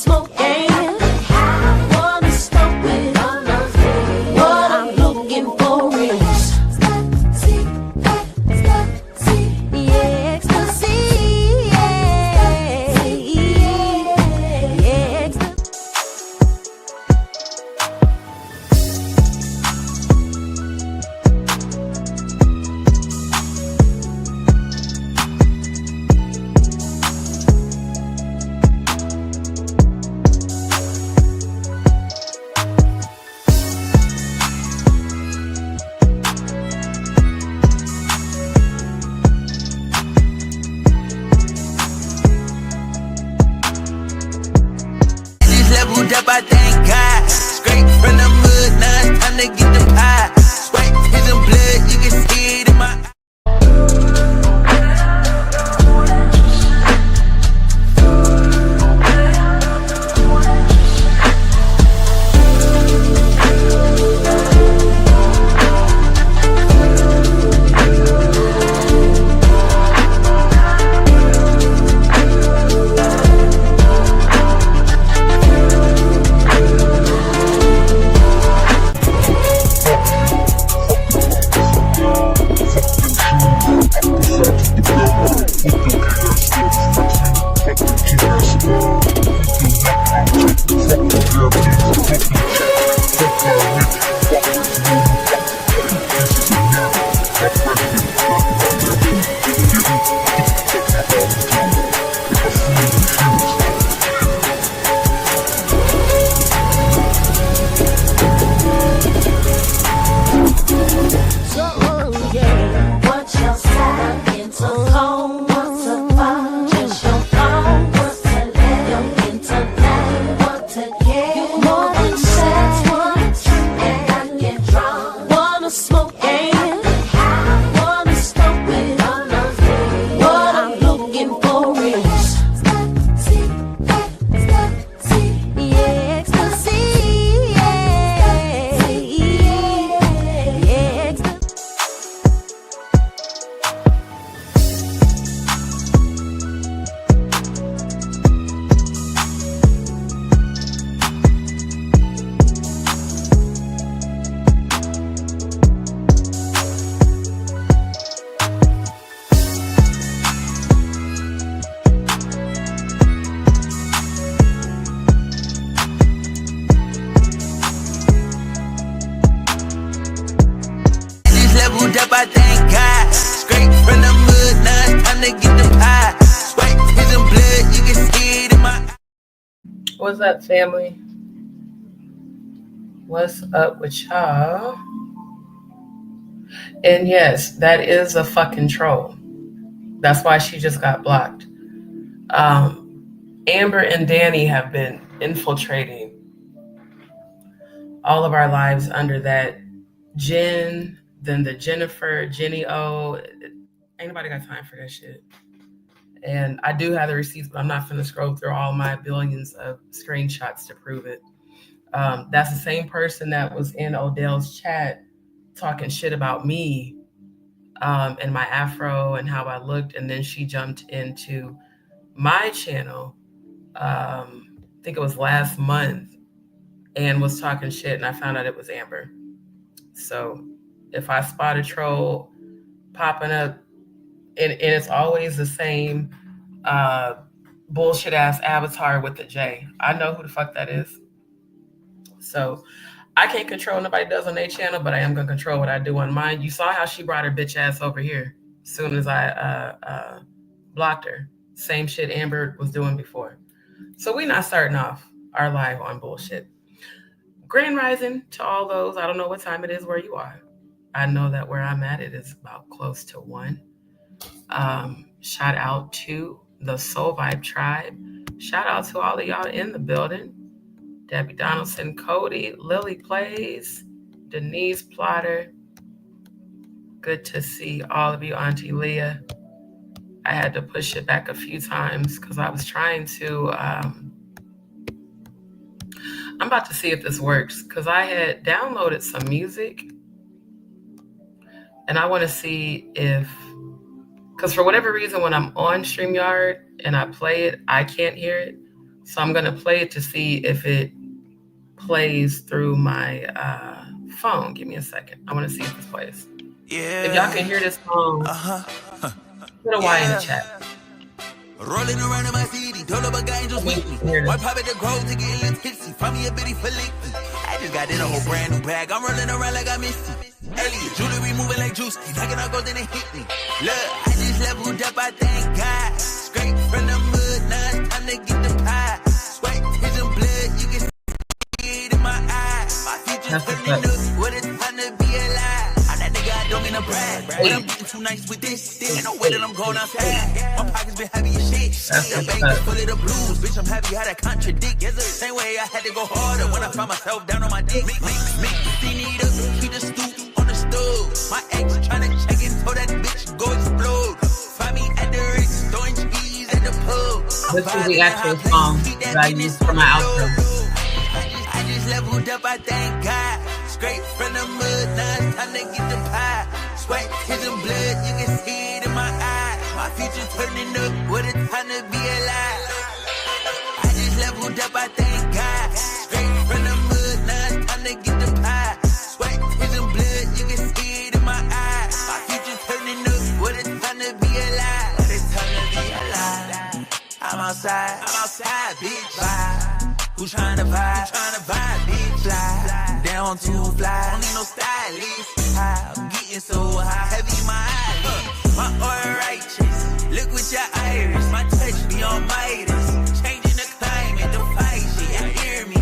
smoking. Wanna smoke with what I'm looking for is ecstasy, ecstasy, ecstasy, ecstasy. Leveled up, I thank God. Straight from the mud, now it's time to get them high. Swipe his and blood, you can see it in my eye. Up, I thank God. Straight from the mud, now it's time to get them high. Swipe his and blood, you can see it in my eye. What's up, family? What's up with y'all? And yes, that is a fucking troll. That's why she just got blocked. Amber and Danny have been infiltrating all of our lives under that Jen, then the Jennifer, Jenny O. Ain't nobody got time for that shit. And I do have the receipts, but I'm not finna scroll through all my billions of screenshots to prove it. That's the same person that was in Odell's chat talking shit about me and my afro and how I looked. And then she jumped into my channel, I think it was last month, and was talking shit. And I found out it was Amber. So if I spot a troll popping up, and it's always the same bullshit ass avatar with the J, I know who the fuck that is. So I can't control what nobody does on their channel, but I am gonna control what I do on mine. You saw how she brought her bitch ass over here as soon as I blocked her. Same shit Amber was doing before. So we not starting off our live on bullshit. Grand rising to all those. I don't know what time it is where you are. I know that where I'm at, it is about close to 1. Shout out to the Soul Vibe Tribe. Shout out to all of y'all in the building. Debbie Donaldson, Cody, Lily Plays, Denise Plotter. Good to see all of you, Auntie Leah. I had to push it back a few times because I was trying to, I'm about to see if this works because I had downloaded some music and I want to see if, because for whatever reason, when I'm on StreamYard and I play it, I can't hear it. So I'm gonna play it to see if it plays through my phone. Give me a second. I want to see if this plays. Yeah. If y'all can hear this song, put a Y in the chat. Rolling around in my city, told up a guy angels with me. Why pop at the grove to get a little tipsy? Find me a bitty for licky. I just got in a whole brand new bag. I'm rolling around like I missed it. Elliot, jewelry moving like juice. Knocking out gold, then it hit me. Look, I just leveled up, I thank God. Straight from the mud, now it's time to get the pie. Sweat, tears, and blood, you can see it in my eyes. My future turning up, what it's time to be alive. I'm that nigga, I don't mean to brag. But I'm getting too nice with this. Ain't no way that I'm going outside. My pockets been heavy as shit. The bank is full of the blues. Bitch, I'm happy how to contradict. Same way I had to go harder when I found myself down on my dick. Make the need up, keep the stoop on the stove. My ex tryna check it, told that bitch go explode. Find me at the Ritz, throwing cheese at the pub. This is the actual song that I used for my outro. I just leveled up, I thank God. Straight from the mud, now it's time to get the pie. Sweat, tears, and blood, you can see it in my eyes. My future turning up, what it's time to be alive. I just leveled up, I thank God. Straight from the mud, now it's time to get the pie. Sweat, tears, and blood, you can see it in my eyes. My future turning up, what it's time to be alive. What it's time to be alive. I'm outside, bitch. Vibe. Who tryna vibe? Bitch. Fly. Down to fly. Don't need no stylist. I'm getting so high. Heavy my eyelids. My aura righteous. Look with your iris. My touch be on Midas. Changing the climate, the fight shit. You hear me?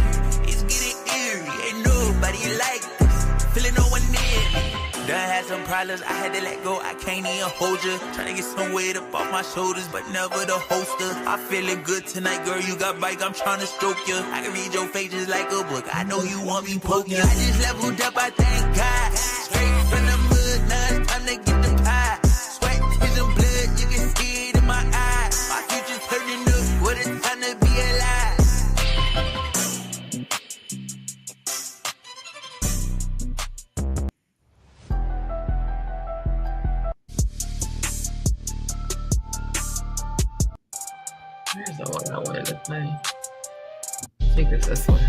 It's getting eerie. Ain't nobody like this. Feeling no one near me. Done had some problems, I had to let go, I can't even hold you. Tryna get some weight up off my shoulders, but never the holster. I feeling good tonight, girl, you got bike, I'm tryna stroke you. I can read your face just like a book, I know you want me poke you. I just leveled up, I thank God. Straight from the mud, now it's time to get the pie. Sweat, tears, and blood, you can see it in my eyes. My future turning up, what it's time to be alive. Here's the one I wanted to play. I think it's this one.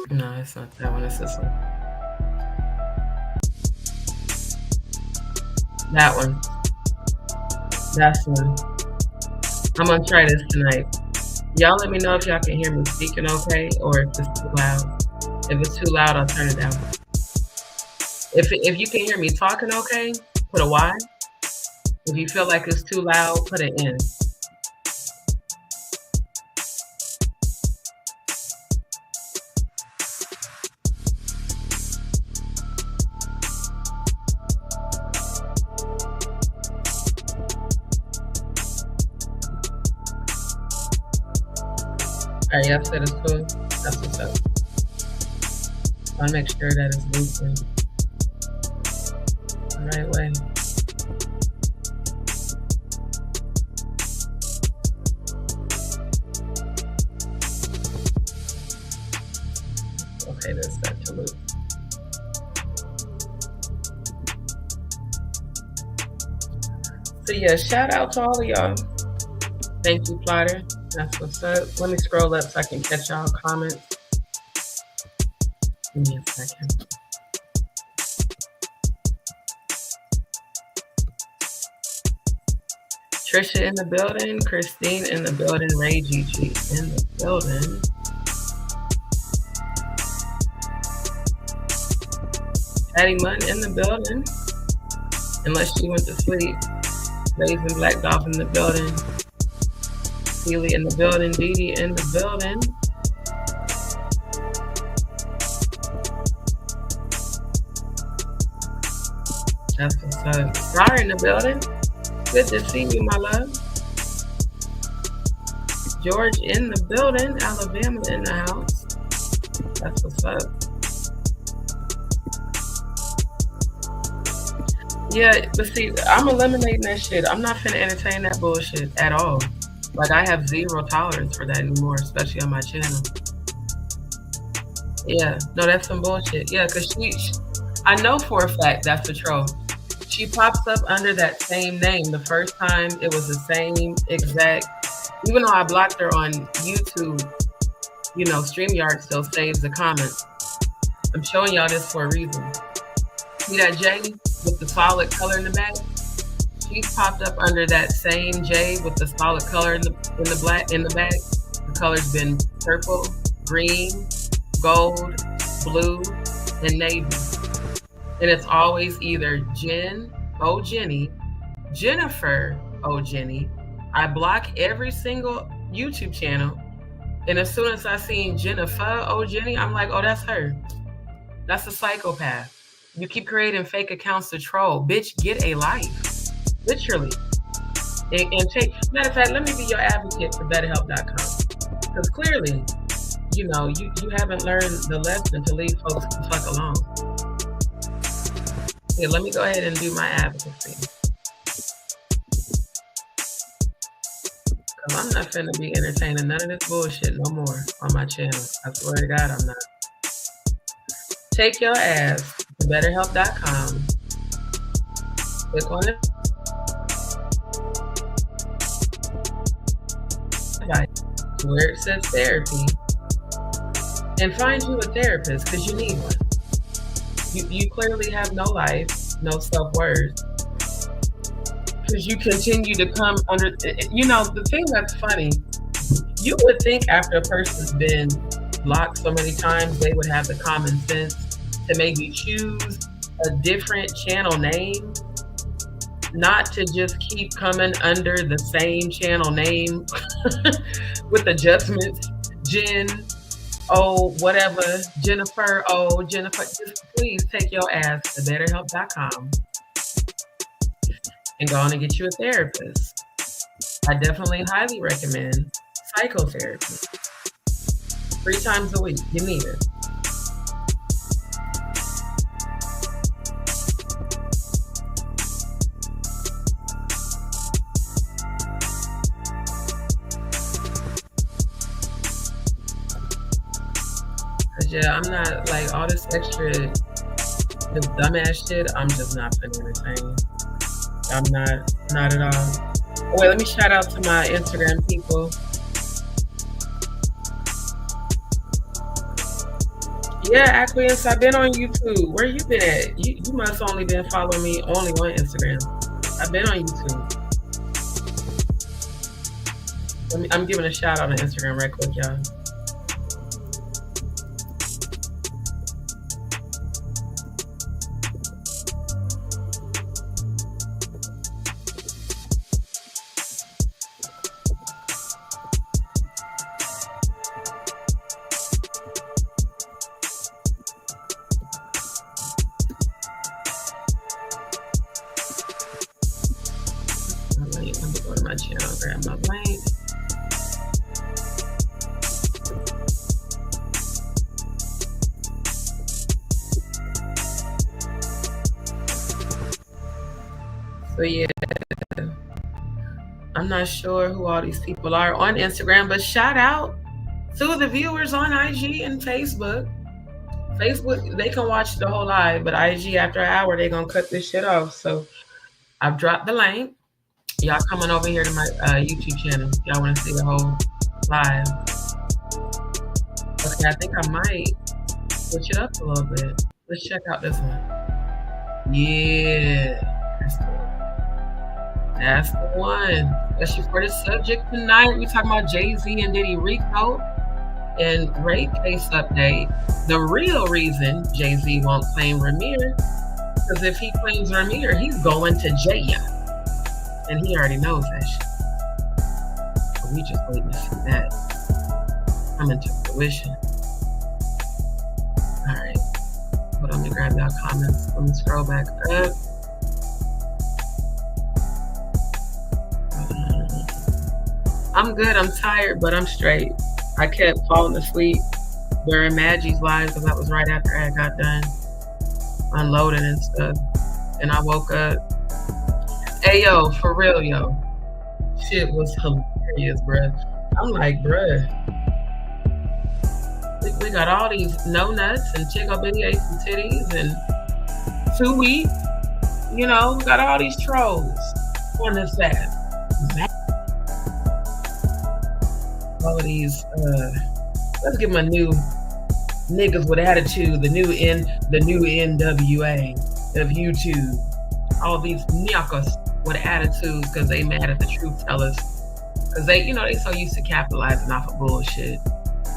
No, it's not that one, it's this one. That one. That's one. I'm gonna try this tonight. Y'all let me know if y'all can hear me speaking okay or if it's too loud. If it's too loud, I'll turn it down. If you can hear me talking okay, put a Y. If you feel like it's too loud, put an N. Alright, y'all said it's cool. That's what's up. I'll make sure that it's looping the right way. Okay, that's set to loop. So yeah, shout out to all of y'all. Thank you, Plotter. That's what's up. Let me scroll up so I can catch y'all comments. Give me a second. Trisha in the building, Christine in the building, Ray Gigi in the building. Patty Munn in the building. Unless she went to sleep. Raising Black Dolph in the building. Sealy in the building, Diddy in the building. That's what's up. Star in the building. Good to see you, my love. George in the building. Alabama in the house. That's what's up. Yeah, but see, I'm eliminating that shit. I'm not finna entertain that bullshit at all. Like, I have zero tolerance for that anymore, especially on my channel. Yeah, no, that's some bullshit. Yeah, because I know for a fact that's a troll. She pops up under that same name. The first time it was the same exact, even though I blocked her on YouTube, you know, StreamYard still saves the comments. I'm showing y'all this for a reason. See that J with the solid color in the back? She's popped up under that same J with the solid color in the black in the back. The color's been purple, green, gold, blue, and navy. And it's always either Jen, oh Jenny, Jennifer, oh Jenny. I block every single YouTube channel. And as soon as I seen Jennifer, oh Jenny, I'm like, oh, that's her. That's a psychopath. You keep creating fake accounts to troll. Bitch, get a life. Literally. And take, matter of fact, let me be your advocate for BetterHelp.com. Because clearly, you know, you haven't learned the lesson to leave folks the fuck alone. Yeah, let me go ahead and do my advocacy. Because I'm not finna be entertaining none of this bullshit no more on my channel. I swear to God, I'm not. Take your ass to BetterHelp.com. Click on it. Where it says therapy, and find you a therapist because you need one. You clearly have no life, no self-worth, because you continue to come under, you know, the thing that's funny, you would think after a person's been blocked so many times, they would have the common sense to maybe choose a different channel name, not to just keep coming under the same channel name with adjustments. Jen, oh, whatever, Jennifer, oh, Jennifer. Just please take your ass to BetterHelp.com and go on and get you a therapist. I definitely highly recommend psychotherapy. 3 times a week, you need it. Yeah, I'm not like all this extra, this dumbass shit. I'm just not finna entertain. I'm not at all. Wait, let me shout out to my Instagram people. Yeah, Aqueous, I've been on YouTube. Where you been at? You must only been following me only on Instagram. I've been on YouTube. I'm giving a shout out on Instagram right quick, y'all. So yeah, I'm not sure who all these people are on Instagram, but shout out to the viewers on IG and Facebook. Facebook, they can watch the whole live, but IG after an hour, they're gonna cut this shit off. So I've dropped the link. Y'all coming over here to my YouTube channel. Y'all wanna see the whole live. Okay, I think I might switch it up a little bit. Let's check out this one. Yeah. That's the one. Especially for the subject tonight. We talking about Jay-Z and Diddy RICO and rape case update. The real reason Jay-Z won't claim Rymir, because if he claims Rymir, he's going to jail. And he already knows that shit. So we just waiting to see that come into fruition. Alright. Hold on, let me grab y'all comments. Let me scroll back up. I'm good, I'm tired, but I'm straight. I kept falling asleep during Maggie's live because that was right after I got done unloading and stuff. And I woke up. Hey, yo, for real, yo. Shit was hilarious, bruh. I'm like, bruh. We got all these no nuts and chick bitty ace and titties and 2 weeks. You know, we got all these trolls on this app. All of these, let's give them a new niggas with attitude, the new NWA of YouTube. All these nyakkas with attitudes because they mad at the truth tellers. Because they, you know, they so used to capitalizing off of bullshit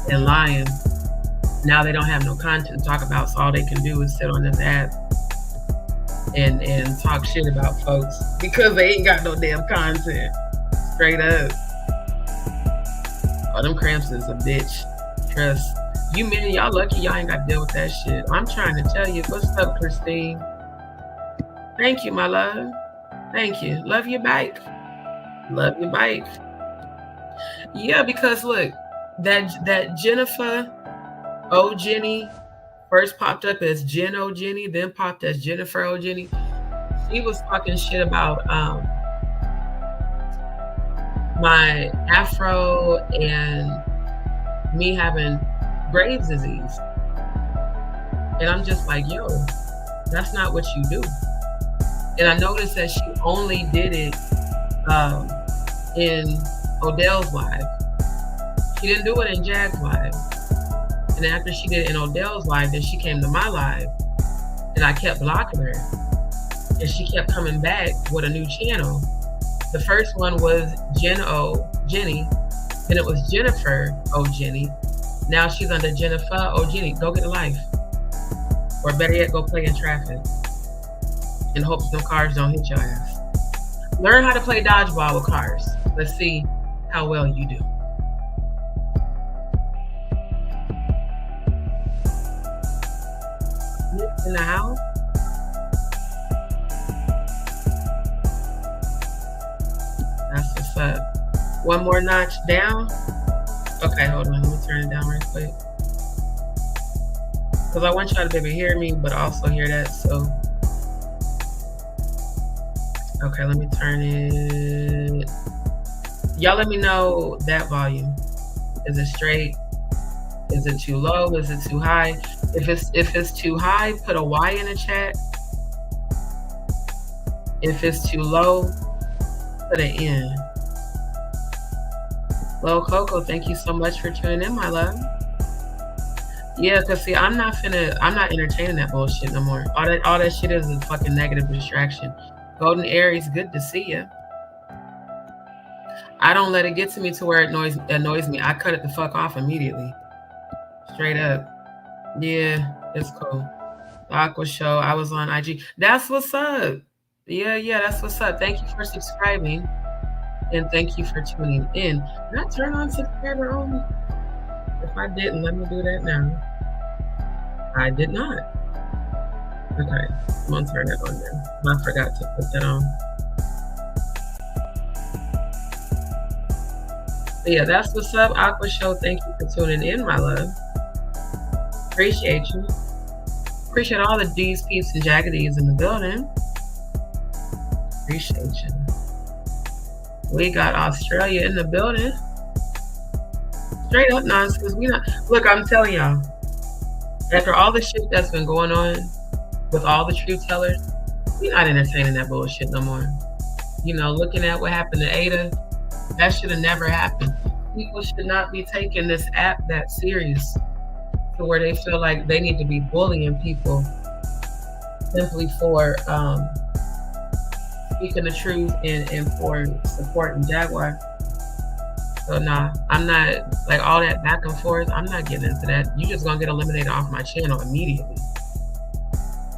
and lying. Now they don't have no content to talk about, so all they can do is sit on this app and talk shit about folks because they ain't got no damn content. Straight up. Oh, them cramps is a bitch. Trust. You men, y'all lucky y'all ain't got to deal with that shit. I'm trying to tell you. What's up, Christine? Thank you, my love. Thank you. Love you back. Love you back. Yeah, because look, that Jennifer O. Jenny first popped up as Jen O. Jenny, then popped as Jennifer O. Jenny. She was talking shit about my afro and me having Graves' disease. And I'm just like, yo, that's not what you do. And I noticed that she only did it in Odell's live. She didn't do it in Jag's live. And after she did it in Odell's live, then she came to my live. And I kept blocking her. And she kept coming back with a new channel. The first one was Jen O. Jenny. Then it was Jennifer O. Jenny. Now she's under Jennifer O. Jenny. Go get a life. Or better yet, go play in traffic. And hope some cars don't hit your ass. Learn how to play dodgeball with cars. Let's see how well you do. In the house. That's what's up. One more notch down. Okay, hold on. Let me turn it down real quick. Because I want y'all to be able to hear me, but also hear that. So, okay, let me turn it. Y'all let me know that volume. Is it straight? Is it too low? Is it too high? If it's too high, put a Y in the chat. If it's too low, put an N. Lil Coco, thank you so much for tuning in, my love. Yeah, cause see, I'm not entertaining that bullshit no more. All that shit is a fucking negative distraction. Golden Aries, good to see you. I don't let it get to me to where it annoys me. I cut it the fuck off immediately. Straight up. Yeah, it's cool. The Aqua Show, I was on IG. That's what's up. Yeah, that's what's up. Thank you for subscribing. And thank you for tuning in. Did I turn on subscriber only? If I didn't, let me do that now. I did not. Okay, I'm gonna turn that on now. I forgot to put that on. But yeah, that's what's up, Aqua Show. Thank you for tuning in, my love. Appreciate you. Appreciate all the DzPeepz and JagaDz in the building. Appreciate you. We got Australia in the building. Straight up nonsense. We not look, I'm telling y'all, after all the shit that's been going on with all the truth tellers, we're not entertaining that bullshit no more. You know, looking at what happened to Ada, that should have never happened. People should not be taking this app that serious to where they feel like they need to be bullying people simply for speaking the truth and for supporting Jaguar. So nah, I'm not, like all that back and forth, I'm not getting into that. You just gonna get eliminated off my channel immediately.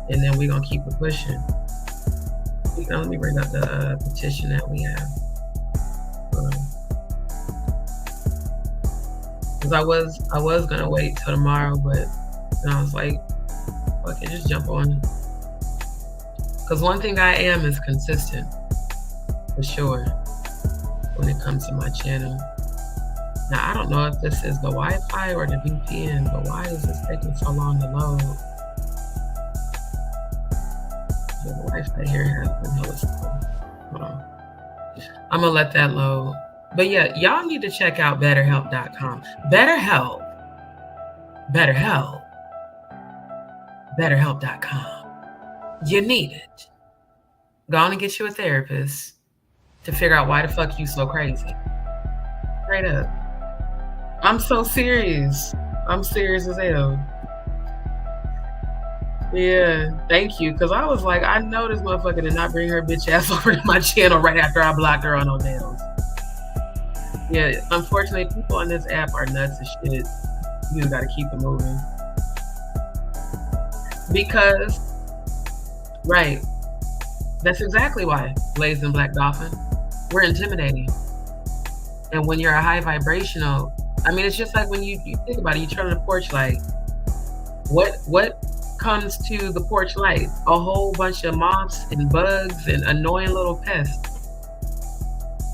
And then we're gonna keep it pushing. Let me bring up the petition that we have. Because I was gonna wait till tomorrow, but then I was like, fuck it, just jump on it. Because one thing I am is consistent, for sure, when it comes to my channel. Now, I don't know if this is the Wi-Fi or the VPN, but why is this taking so long to load? The Wi-Fi here has been hella slow. Hold on. I'm gonna let that load. But yeah, y'all need to check out BetterHelp.com. BetterHelp.com. You need it. Go on and get you a therapist to figure out why the fuck you so crazy. Straight up. I'm so serious. I'm serious as hell. Yeah, thank you. Because I was like, I know this motherfucker did not bring her bitch ass over to my channel right after I blocked her on O'Dell's. Yeah, unfortunately, people on this app are nuts as shit. You just gotta keep it moving. Because, right, that's exactly why, Blazing Black Dolphin, we're intimidating. And when you're a high vibrational, I mean, it's just like when you think about it, you turn on the porch light. What comes to the porch light? A whole bunch of moths and bugs and annoying little pests.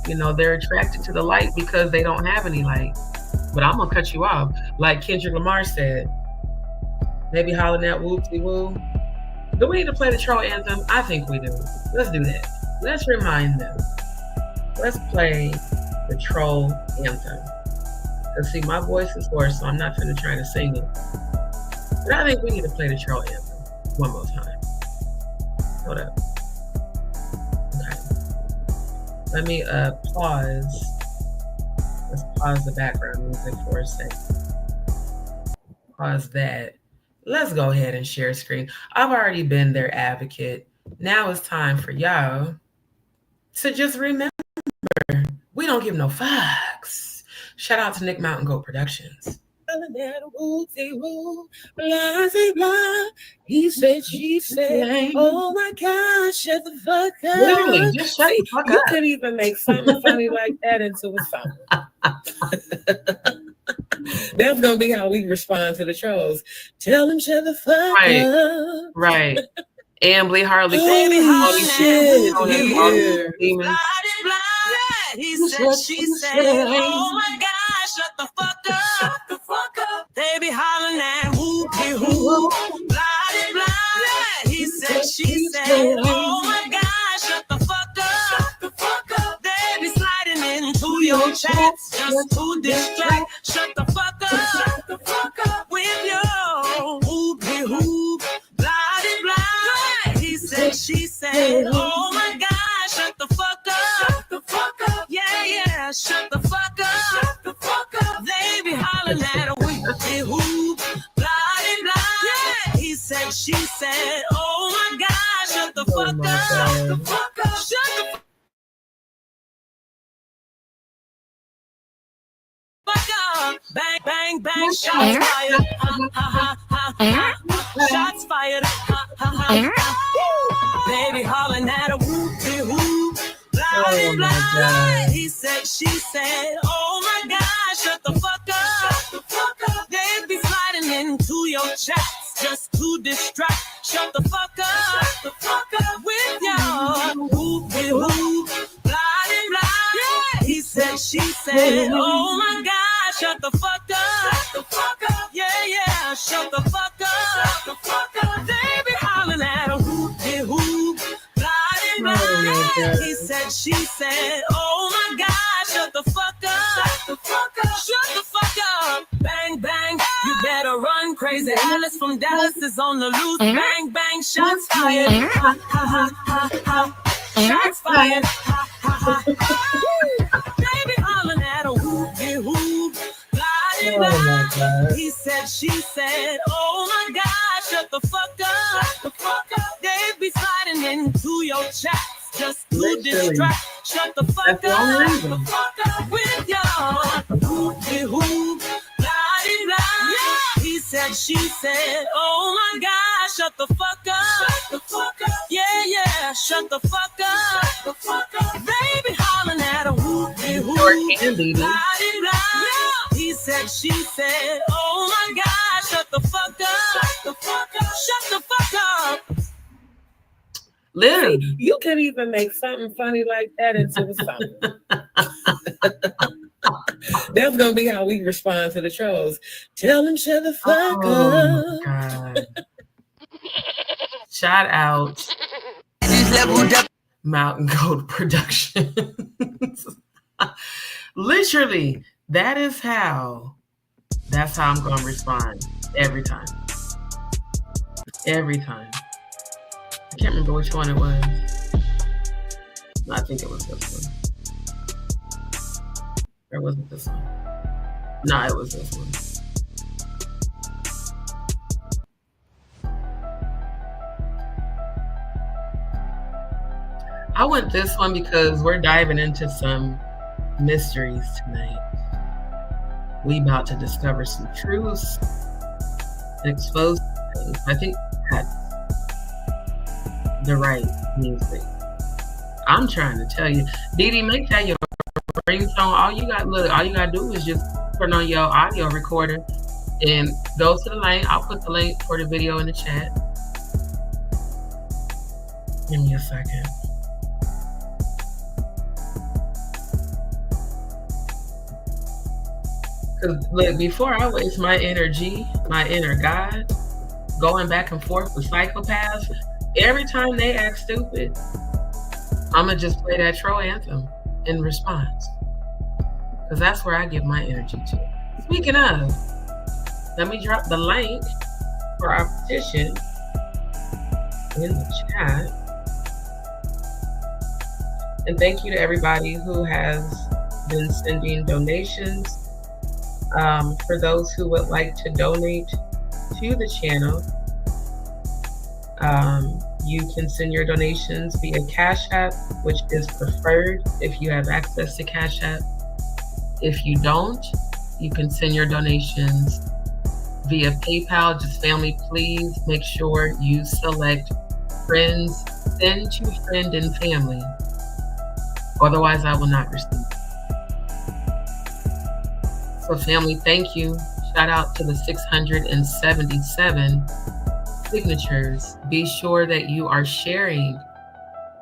You know, they're attracted to the light because they don't have any light. But I'm gonna cut you off. Like Kendrick Lamar said, maybe hollering at whoopsie woo. Do we need to play the troll anthem? I think we do. Let's do that. Let's remind them. Let's play the troll anthem. Because see, my voice is hoarse, so I'm not gonna try to sing it. But I think we need to play the troll anthem one more time. Hold up. Okay. Let me pause. Let's pause the background music for a second. Pause that. Let's go ahead and share screen. I've already been their advocate. Now it's time for y'all to just remember, we don't give no fucks. Shout out to Nick Mountain Goat Productions. He said, she said, oh my gosh, shut the fuck up. Literally, just shut the fuck You up. couldn't even make something funny like that into a song. That's gonna be how we respond to the trolls. Tell them shut the fuck up. Right. Ambly Harley. Holy shit. Demons. He said, she said, oh my gosh, shut the fuck up. Shut the fuck up. They be hollering at whoopie whoop. Blah, blah. He said, she said, oh my gosh, shut the fuck up. Shut the fuck up. They be sliding into your chats just to distract. Shut the fuck up. Shut the fuck up. With your whoopie whoop. Blah, blah. He said, she said, oh my gosh, shut the fuck up. Shut the fuck up. Yeah, shut the fuck up. Shut the fuck up. They be hollering at a whoopie whoop. Blah, blah. Yeah, he said, she said, oh my gosh, shut the fuck up. Shut the fuck up. Shut the fuck up. Bang, bang, bang, shots fired. Ha, ha, ha, ha. Shots fired. Ha, ha, ha. Baby hollering at a whoopie whoop. Blah, blah. He said, she said, oh my gosh, shut the fuck up. Shut the fuck up. They be sliding into your chats just to distract. Shut the fuck up. Shut the fuck up. With your whoopie whoop. Blah, blah. Yeah. He said, she said, oh my gosh, shut the fuck up. Shut the fuck up. Yeah, shut the fuck up. Shut the fuck up. They be hollering at a whoopie whoop. He said, she said, oh my God, shut the fuck up. Shut the fuck up. Shut the fuck up. Bang, bang, you better run crazy. Alice from Dallas is on the loose. Bang, bang, shots fired. Ha, ha, ha, ha, ha. Shots fired. Ha, ha, ha. Baby hollering at a whoopie whoop. He said, she said, oh my God, shut the fuck up. Shut the fuck up. They be sliding into your chats just to distract. Shut the fuck up. Shut the fuck up with your whoopie whoop. Blah, blah. Yeah. He said, she said, oh my God, shut the fuck up. Shut the fuck up. Yeah, shut the fuck up. Shut the fuck up. They be hollering at a whoopie whoop. Blah, blah. He said, she said, oh my God, shut the fuck up. Shut the fuck up. Shut the fuck up. Literally. See, you can't even make something funny like that into a song. That's gonna be how we respond to the trolls. Tell them shut the fuck up. God. Shout out Mountain Goat Productions. Literally, that's how I'm gonna respond every time. Every time. I can't remember which one it was. No, I think it was this one. Or was it this one? No, it was this one. I want this one because we're diving into some mysteries tonight. We about to discover some truths and expose things. I think that's the right music. I'm trying to tell you, Diddy, make that your ringtone. All you gotta do is just turn on your audio recorder and go to the link. I'll put the link for the video in the chat. Give me a second. Because look, before I waste my energy, my inner God, going back and forth with psychopaths, every time they act stupid, I'm going to just play that troll anthem in response. Because that's where I give my energy to. Speaking of, let me drop the link for our petition in the chat. And thank you to everybody who has been sending donations. For those who would like to donate to the channel, you can send your donations via Cash App, which is preferred if you have access to Cash App. If you don't, you can send your donations via PayPal. Just family, please make sure you select friends, send to friend and family. Otherwise, I will not receive. So family, thank you. Shout out to the 677 signatures. Be sure that you are sharing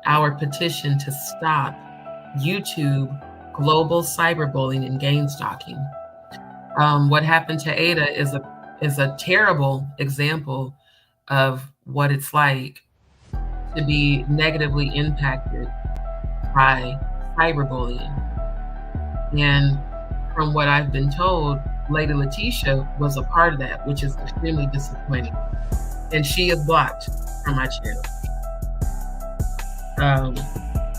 our petition to stop YouTube global cyberbullying and game stalking. What happened to Ada is a terrible example of what it's like to be negatively impacted by cyberbullying. And from what I've been told, Lady Letitia was a part of that, which is extremely disappointing. And she is blocked from my channel.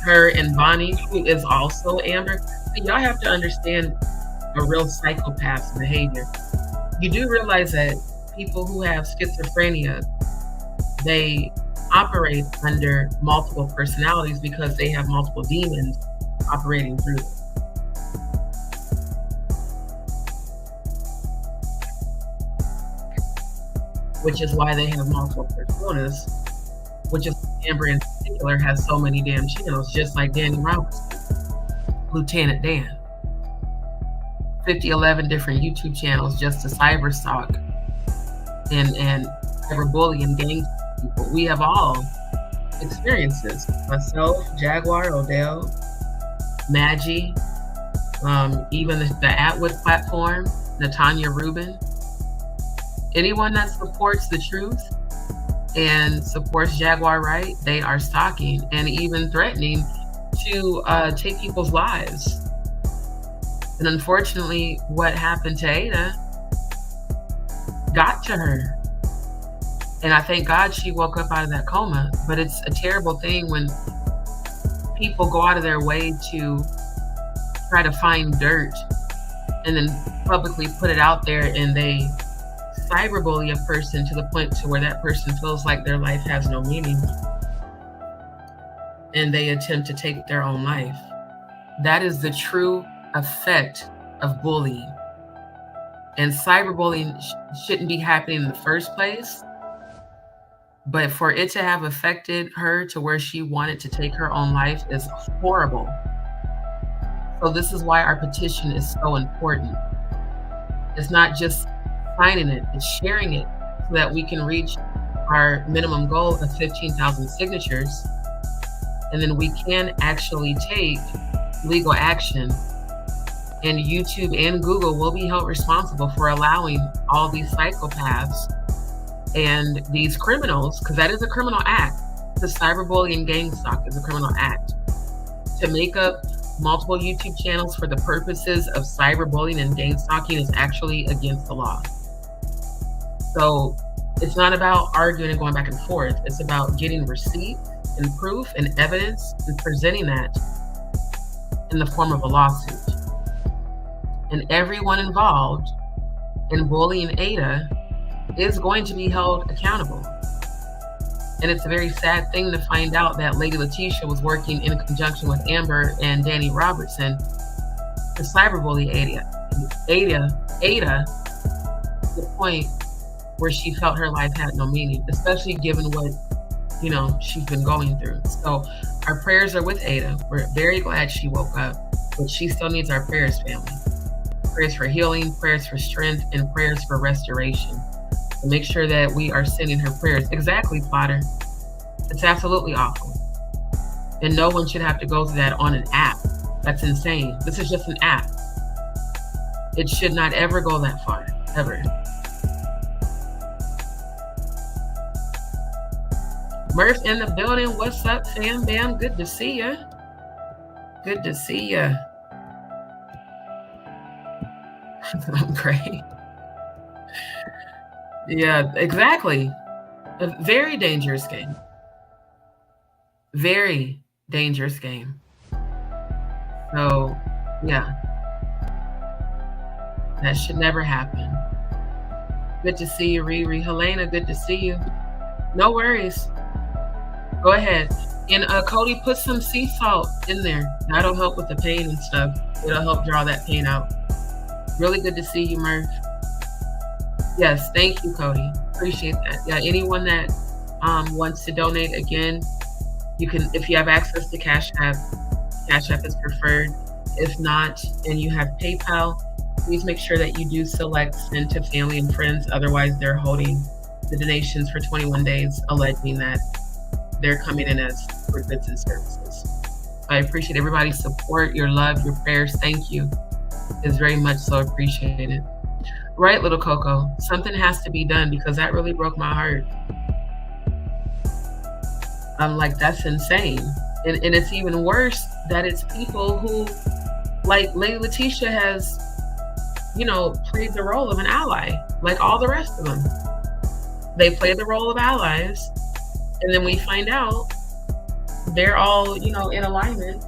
Her and Bonnie, who is also Amber, y'all have to understand a real psychopath's behavior. You do realize that people who have schizophrenia, they operate under multiple personalities because they have multiple demons operating through them. Which is why they have multiple personas, which is Amber in particular has so many damn channels, just like Danny Roberts, Lieutenant Dan. 11 different YouTube channels just to cyber stalk and cyberbully and gang people. We have all experienced this. Myself, Jaguar, Odell, Maggie, even the Atwood platform, Natanya Rubin. Anyone that supports the truth and supports Jaguar Wright, they are stalking and even threatening to take people's lives. And unfortunately, what happened to Ada got to her. And I thank God she woke up out of that coma. But it's a terrible thing when people go out of their way to try to find dirt and then publicly put it out there, and they cyberbully a person to the point to where that person feels like their life has no meaning, and they attempt to take their own life. That is the true effect of bullying. And cyberbullying shouldn't be happening in the first place, but for it to have affected her to where she wanted to take her own life is horrible. So this is why our petition is so important. It's not just signing it, it's sharing it so that we can reach our minimum goal of 15,000 signatures. And then we can actually take legal action. And YouTube and Google will be held responsible for allowing all these psychopaths and these criminals, because that is a criminal act. The cyberbullying and gang stalk is a criminal act. To make up multiple YouTube channels for the purposes of cyberbullying and gang stalking is actually against the law. So It's not about arguing and going back and forth. It's about getting receipts and proof and evidence and presenting that in the form of a lawsuit. And everyone involved in bullying Ada is going to be held accountable. And it's a very sad thing to find out that Lady Letitia was working in conjunction with Amber and Danny Robertson to cyberbully Ada to the point where she felt her life had no meaning, especially given what, you know, she's been going through. So our prayers are with Ada. We're very glad she woke up, but she still needs our prayers, family. Prayers for healing, prayers for strength, and prayers for restoration. So make sure that we are sending her prayers. Exactly, Potter. It's absolutely awful. And no one should have to go through that on an app. That's insane. This is just an app. It should not ever go that far, ever. Murph in the building. What's up, fam bam? Good to see ya. Good to see ya. I'm great. Yeah, exactly. A very dangerous game. Very dangerous game. So, yeah. That should never happen. Good to see you, Riri. Helena, good to see you. No worries. Go ahead. And Cody, put some sea salt in there. That'll help with the pain and stuff. It'll help draw that pain out. Really good to see you, Murph. Yes, thank you, Cody. Appreciate that. Yeah, anyone that wants to donate, again, you can, if you have access to Cash App is preferred. If not, and you have PayPal, please make sure that you do select send to family and friends. Otherwise, they're holding the donations for 21 days, alleging that they're coming in as for goods and services. I appreciate everybody's support, your love, your prayers. Thank you. It's very much so appreciated. Right, little Coco, something has to be done because that really broke my heart. I'm like, that's insane. And it's even worse that it's people who, like Lady Letitia has, you know, played the role of an ally, like all the rest of them. They play the role of allies, and then we find out they're all, you know, in alignment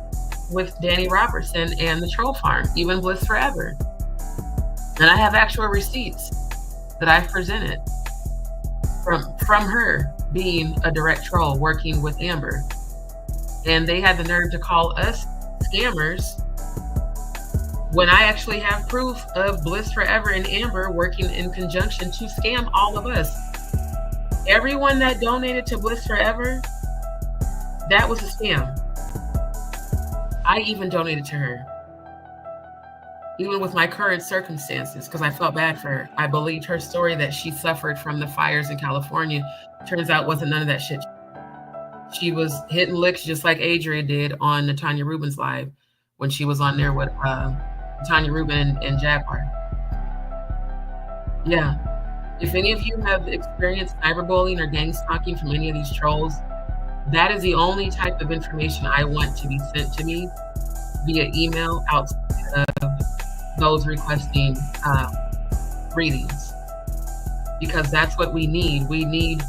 with Danny Robertson and the troll farm, even Bliss Forever. And I have actual receipts that I've presented from her being a direct troll working with Amber. And they had the nerve to call us scammers when I actually have proof of Bliss Forever and Amber working in conjunction to scam all of us. Everyone that donated to Bliss Forever, that was a scam. I even donated to her, even with my current circumstances, because I felt bad for her. I believed her story that she suffered from the fires in California. Turns out wasn't none of that shit. She was hitting licks just like Adria did on Natanya Rubin's live when she was on there with Natanya Rubin and Jaguar. Yeah. If any of you have experienced cyberbullying or gang stalking from any of these trolls, that is the only type of information I want to be sent to me via email outside of those requesting readings. Because that's what we need. We need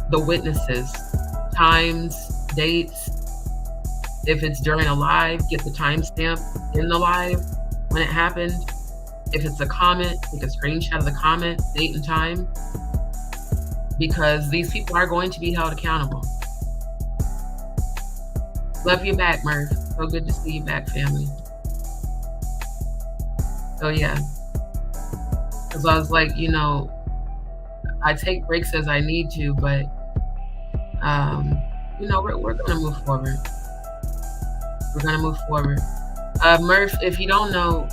the witnesses, times, dates. If it's during a live, get the timestamp in the live when it happened. If it's a comment, take a screenshot of the comment, date and time. Because these people are going to be held accountable. Love you back, Murph. So good to see you back, family. So yeah. Because I was like, you know, I take breaks as I need to, but you know, we're gonna move forward. We're gonna move forward. Murph, if you don't know,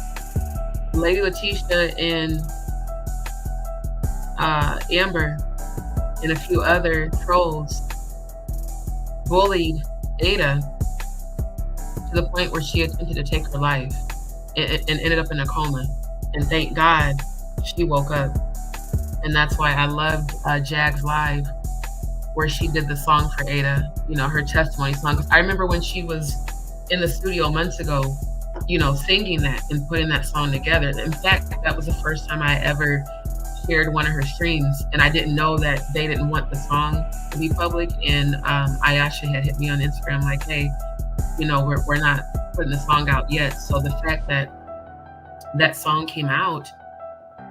Lady Letitia and Amber and a few other trolls bullied Ada to the point where she attempted to take her life and ended up in a coma. And thank God she woke up. And that's why I loved Jag's live, where she did the song for Ada, you know, her testimony song. I remember when she was in the studio months ago, you know, singing that and putting that song together. In fact, that was the first time I ever shared one of her streams, and I didn't know that they didn't want the song to be public. And Ayasha had hit me on Instagram like, hey, you know, we're not putting the song out yet. So the fact that that song came out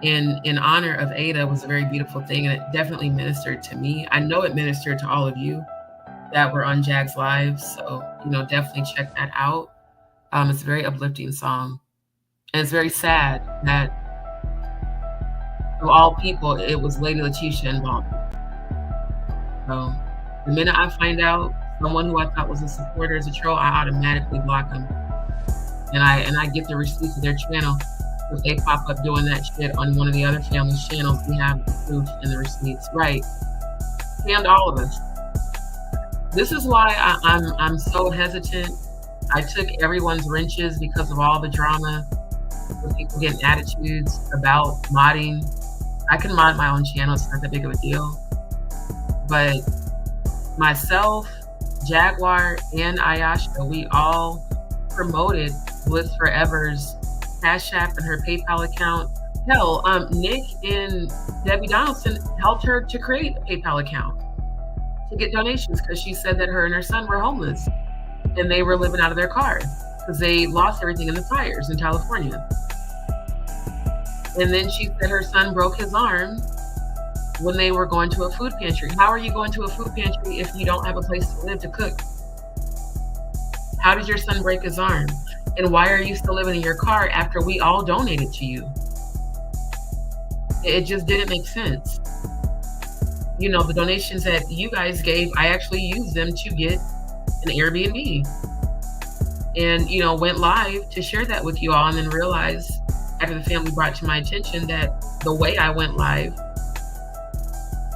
in honor of Ada was a very beautiful thing, and it definitely ministered to me. I know it ministered to all of you that were on Jag's Live, so, you know, definitely check that out. It's a very uplifting song, and it's very sad that of all people, it was Lady Letitia involved. So the minute I find out someone who I thought was a supporter is a troll, I automatically block them, and I get the receipts of their channel. If they pop up doing that shit on one of the other family's channels, we have the proof and the receipts. Right. And all of us. This is why I'm so hesitant. I took everyone's wrenches because of all the drama with people getting attitudes about modding. I can mod my own channel, it's not that big of a deal. But myself, Jaguar, and Ayasha, we all promoted Bliss Forever's Cash App and her PayPal account. Hell, Nick and Debbie Donaldson helped her to create a PayPal account to get donations because she said that her and her son were homeless and they were living out of their car because they lost everything in the fires in California. And then she said her son broke his arm when they were going to a food pantry. How are you going to a food pantry if you don't have a place to live to cook? How did your son break his arm? And why are you still living in your car after we all donated to you? It just didn't make sense. You know, the donations that you guys gave, I actually used them to get an Airbnb. And, you know, went live to share that with you all, and then realized after the family brought to my attention that the way I went live,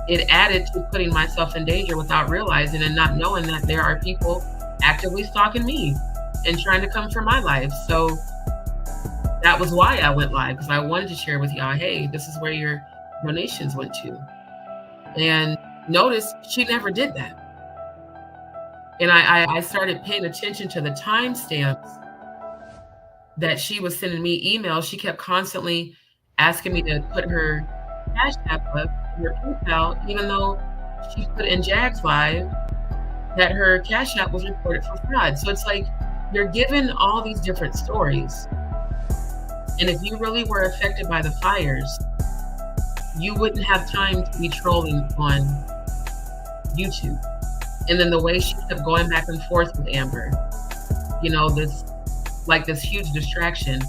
it added to putting myself in danger without realizing and not knowing that there are people actively stalking me and trying to come for my life. So that was why I went live, because I wanted to share with y'all, hey, this is where your donations went to. And notice she never did that. And I started paying attention to the timestamps that she was sending me emails. She kept constantly asking me to put her Cash App up, her PayPal, even though she put in Jag's Live that her Cash App was reported for fraud. So it's like, you're given all these different stories. And if you really were affected by the fires, you wouldn't have time to be trolling on YouTube. And then the way she kept going back and forth with Amber, you know, this huge distraction.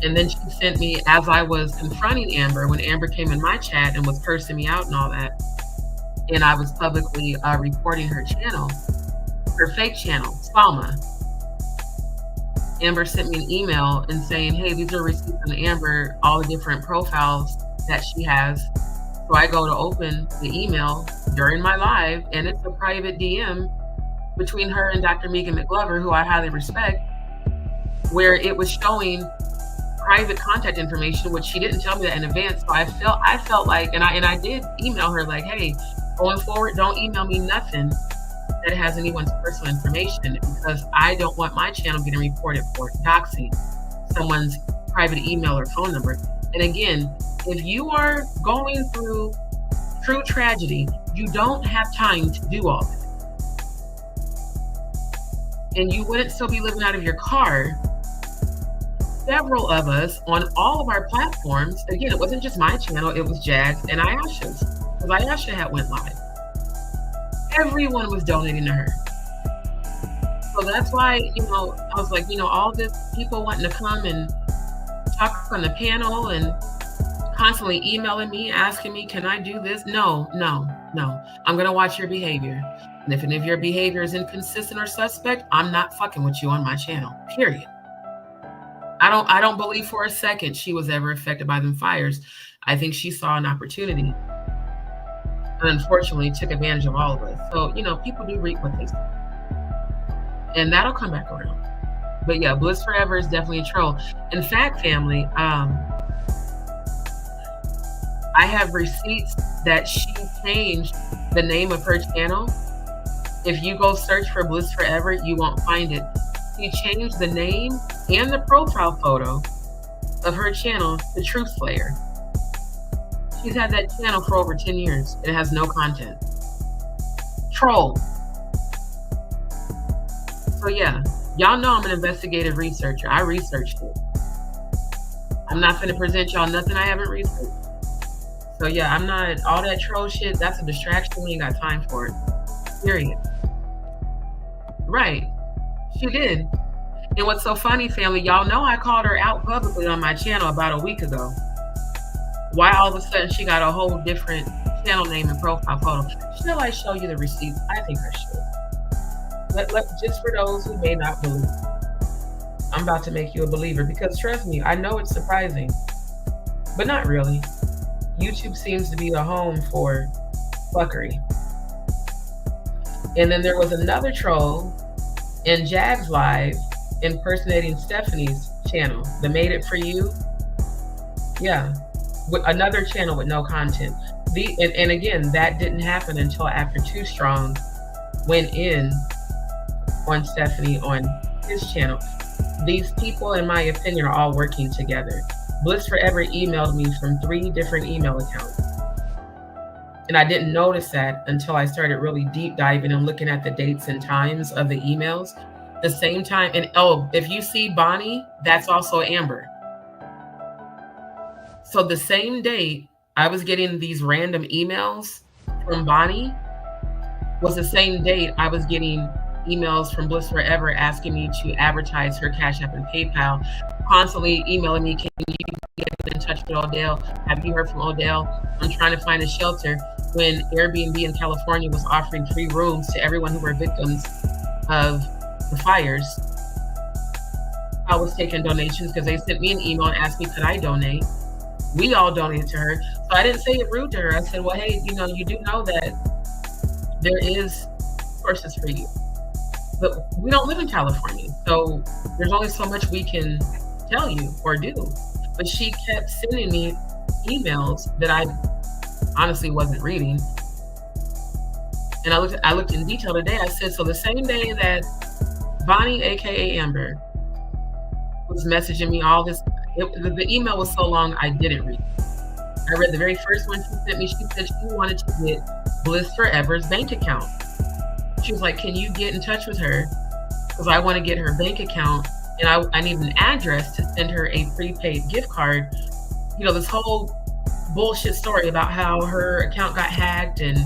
And then she sent me, as I was confronting Amber, when Amber came in my chat and was cursing me out and all that, and I was publicly reporting her channel, her fake channel, Salma. Amber sent me an email and saying, hey, these are receipts on Amber, all the different profiles that she has. So I go to open the email during my live, and it's a private DM between her and Dr. Megan McGlover, who I highly respect, where it was showing private contact information, which she didn't tell me that in advance. So I felt like, and I did email her like, hey, going forward, don't email me nothing that has anyone's personal information, because I don't want my channel getting reported for doxing someone's private email or phone number. And again, if you are going through true tragedy, you don't have time to do all that. And you wouldn't still be living out of your car. Several of us on all of our platforms, again, it wasn't just my channel, it was Jag's and Ayasha's, because Ayasha had went live. Everyone was donating to her. So that's why, you know, I was like, you know, all this people wanting to come and talk on the panel and constantly emailing me, asking me, can I do this? No. I'm going to watch your behavior. And if any of your behavior is inconsistent or suspect, I'm not fucking with you on my channel, period. I don't believe for a second she was ever affected by them fires. I think she saw an opportunity and unfortunately took advantage of all of us. So, you know, people do reap what they sow. And that'll come back around. But yeah, Bliss Forever is definitely a troll. In fact, family, I have receipts that she changed the name of her channel. If you go search for Bliss Forever, you won't find it. She changed the name and the profile photo of her channel to Truth Slayer. She's had that channel for over 10 years. It has no content. Troll. So yeah, y'all know I'm an investigative researcher. I researched it. I'm not gonna present y'all nothing I haven't researched. So yeah, I'm not, all that troll shit, that's a distraction. We ain't got time for it. Period. Right. She did. And what's so funny, family, y'all know I called her out publicly on my channel about a week ago. Why all of a sudden she got a whole different channel name and profile photo? Shall I show you the receipts? I think I should. Just for those who may not believe. I'm about to make you a believer because trust me, I know it's surprising, but not really. YouTube seems to be the home for fuckery. And then there was another troll in Jag's live impersonating Stephanie's channel, the Made It For You. Yeah, with another channel with no content. And again, that didn't happen until after Too Strong went in on Stephanie on his channel. These people, in my opinion, are all working together. Bliss Forever emailed me from 3 different email accounts. And I didn't notice that until I started really deep diving and looking at the dates and times of the emails. The same time, and oh, if you see Bonnie, that's also Amber. So the same date I was getting these random emails from Bonnie was the same date I was getting emails from Bliss Forever asking me to advertise her Cash App and PayPal, constantly emailing me, can you get in touch with Odell? Have you heard from Odell? I'm trying to find a shelter when Airbnb in California was offering free rooms to everyone who were victims of the fires. I was taking donations because they sent me an email and asked me, could I donate? We all donated to her. So I didn't say it rude to her. I said, well, hey, you know, you do know that there is sources for you. But we don't live in California, so there's only so much we can tell you or do. But she kept sending me emails that I honestly wasn't reading. And I looked in detail today. I said, so the same day that Bonnie, aka Amber, was messaging me all this, the email was so long I didn't read it. I read the very first one she sent me. She said she wanted to get Bliss Forever's bank account. She was like, can you get in touch with her? Because I want to get her bank account and I need an address to send her a prepaid gift card. You know, this whole bullshit story about how her account got hacked and,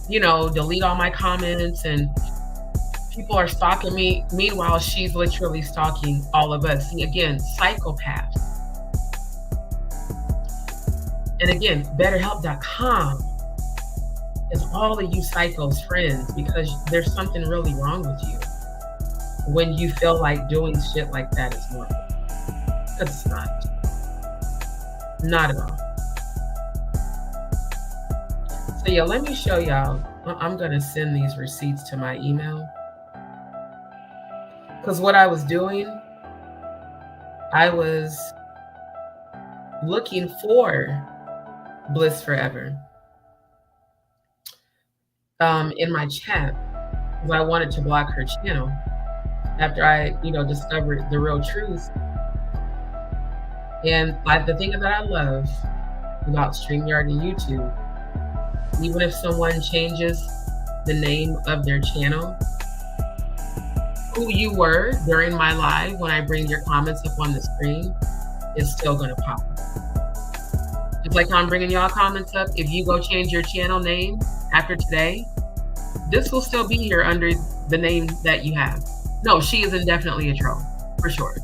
you know, delete all my comments and people are stalking me. Meanwhile, she's literally stalking all of us. See, again, psychopaths. And again, BetterHelp.com is all of you psychos friends because there's something really wrong with you when you feel like doing shit like that is normal. Because it's not. Not at all. So yeah, let me show y'all. I'm gonna send these receipts to my email. Because what I was doing, I was looking for Bliss Forever in my chat because I wanted to block her channel after I, you know, discovered the real truth. And like the thing that I love about StreamYard and YouTube, even if someone changes the name of their channel, who you were during my live when I bring your comments up on the screen is still gonna pop up. Just like how I'm bringing y'all comments up, if you go change your channel name after today, this will still be here under the name that you have. No, she is indefinitely a troll, for sure.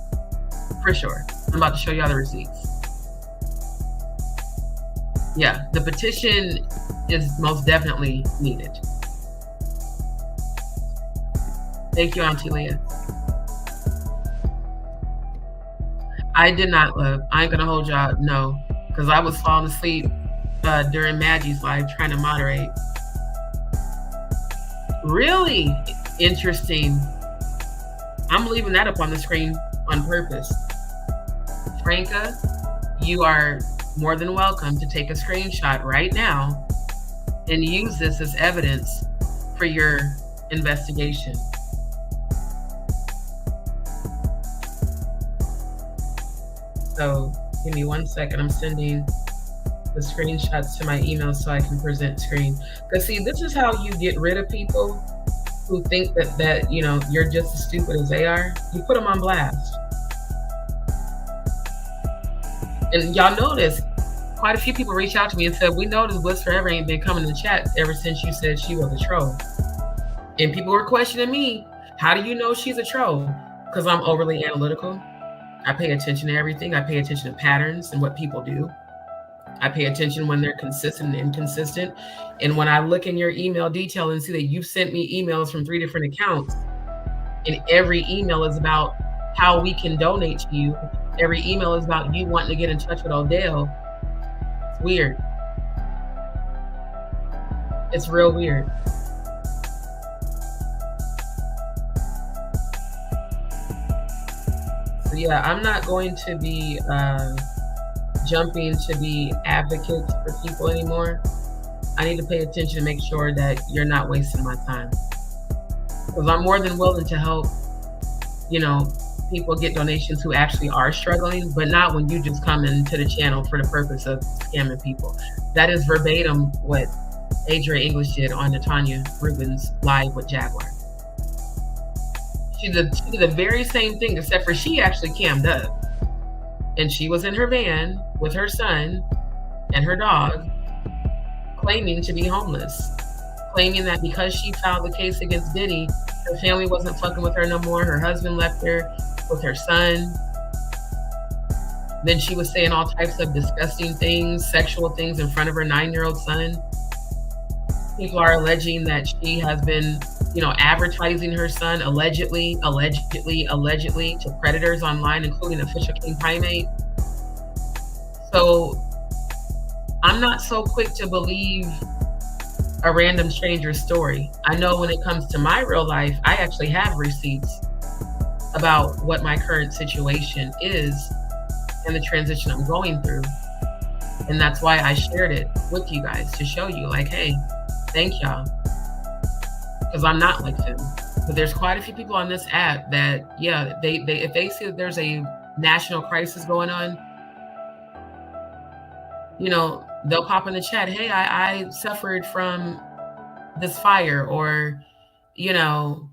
For sure. I'm about to show y'all the receipts. Yeah, the petition is most definitely needed. Thank you, Auntie Leah. I did not love. I ain't gonna hold y'all, no, because I was falling asleep during Maggie's live trying to moderate. Really interesting. I'm leaving that up on the screen on purpose. Franca, you are more than welcome to take a screenshot right now and use this as evidence for your investigation. So give me 1 second. I'm sending the screenshots to my email so I can present screen. Because see, this is how you get rid of people who think that you know, you're just as stupid as they are. You put them on blast. And y'all notice, quite a few people reached out to me and said, we noticed Bliss Forever ain't been coming to chat ever since you said she was a troll. And people were questioning me, how do you know she's a troll? Because I'm overly analytical. I pay attention to everything. I pay attention to patterns and what people do. I pay attention when they're consistent and inconsistent. And when I look in your email detail and see that you've sent me emails from 3 different accounts, and every email is about how we can donate to you. Every email is about you wanting to get in touch with Odell. It's weird. It's real weird. So yeah, I'm not going to be jumping to be advocates for people anymore. I need to pay attention to make sure that you're not wasting my time. Because I'm more than willing to help, you know, people get donations who actually are struggling, but not when you just come into the channel for the purpose of scamming people. That is verbatim what Adria English did on Natanya Rubin's live with Jaguar. She did the very same thing, except for she actually cammed up. And she was in her van with her son and her dog, claiming to be homeless, claiming that because she filed the case against Diddy, her family wasn't fucking with her no more. Her husband left her with her son. Then she was saying all types of disgusting things, sexual things in front of her 9-year-old son. People are alleging that she has been, you know, advertising her son allegedly to predators online, including Official King Primate. So I'm not so quick to believe a random stranger's story. I know when it comes to my real life, I actually have receipts about what my current situation is and the transition I'm going through. And that's why I shared it with you guys, to show you like, hey, thank y'all. Because I'm not like them. But there's quite a few people on this app that, yeah, they if they see that there's a national crisis going on, you know, they'll pop in the chat, hey, I suffered from this fire, or, you know,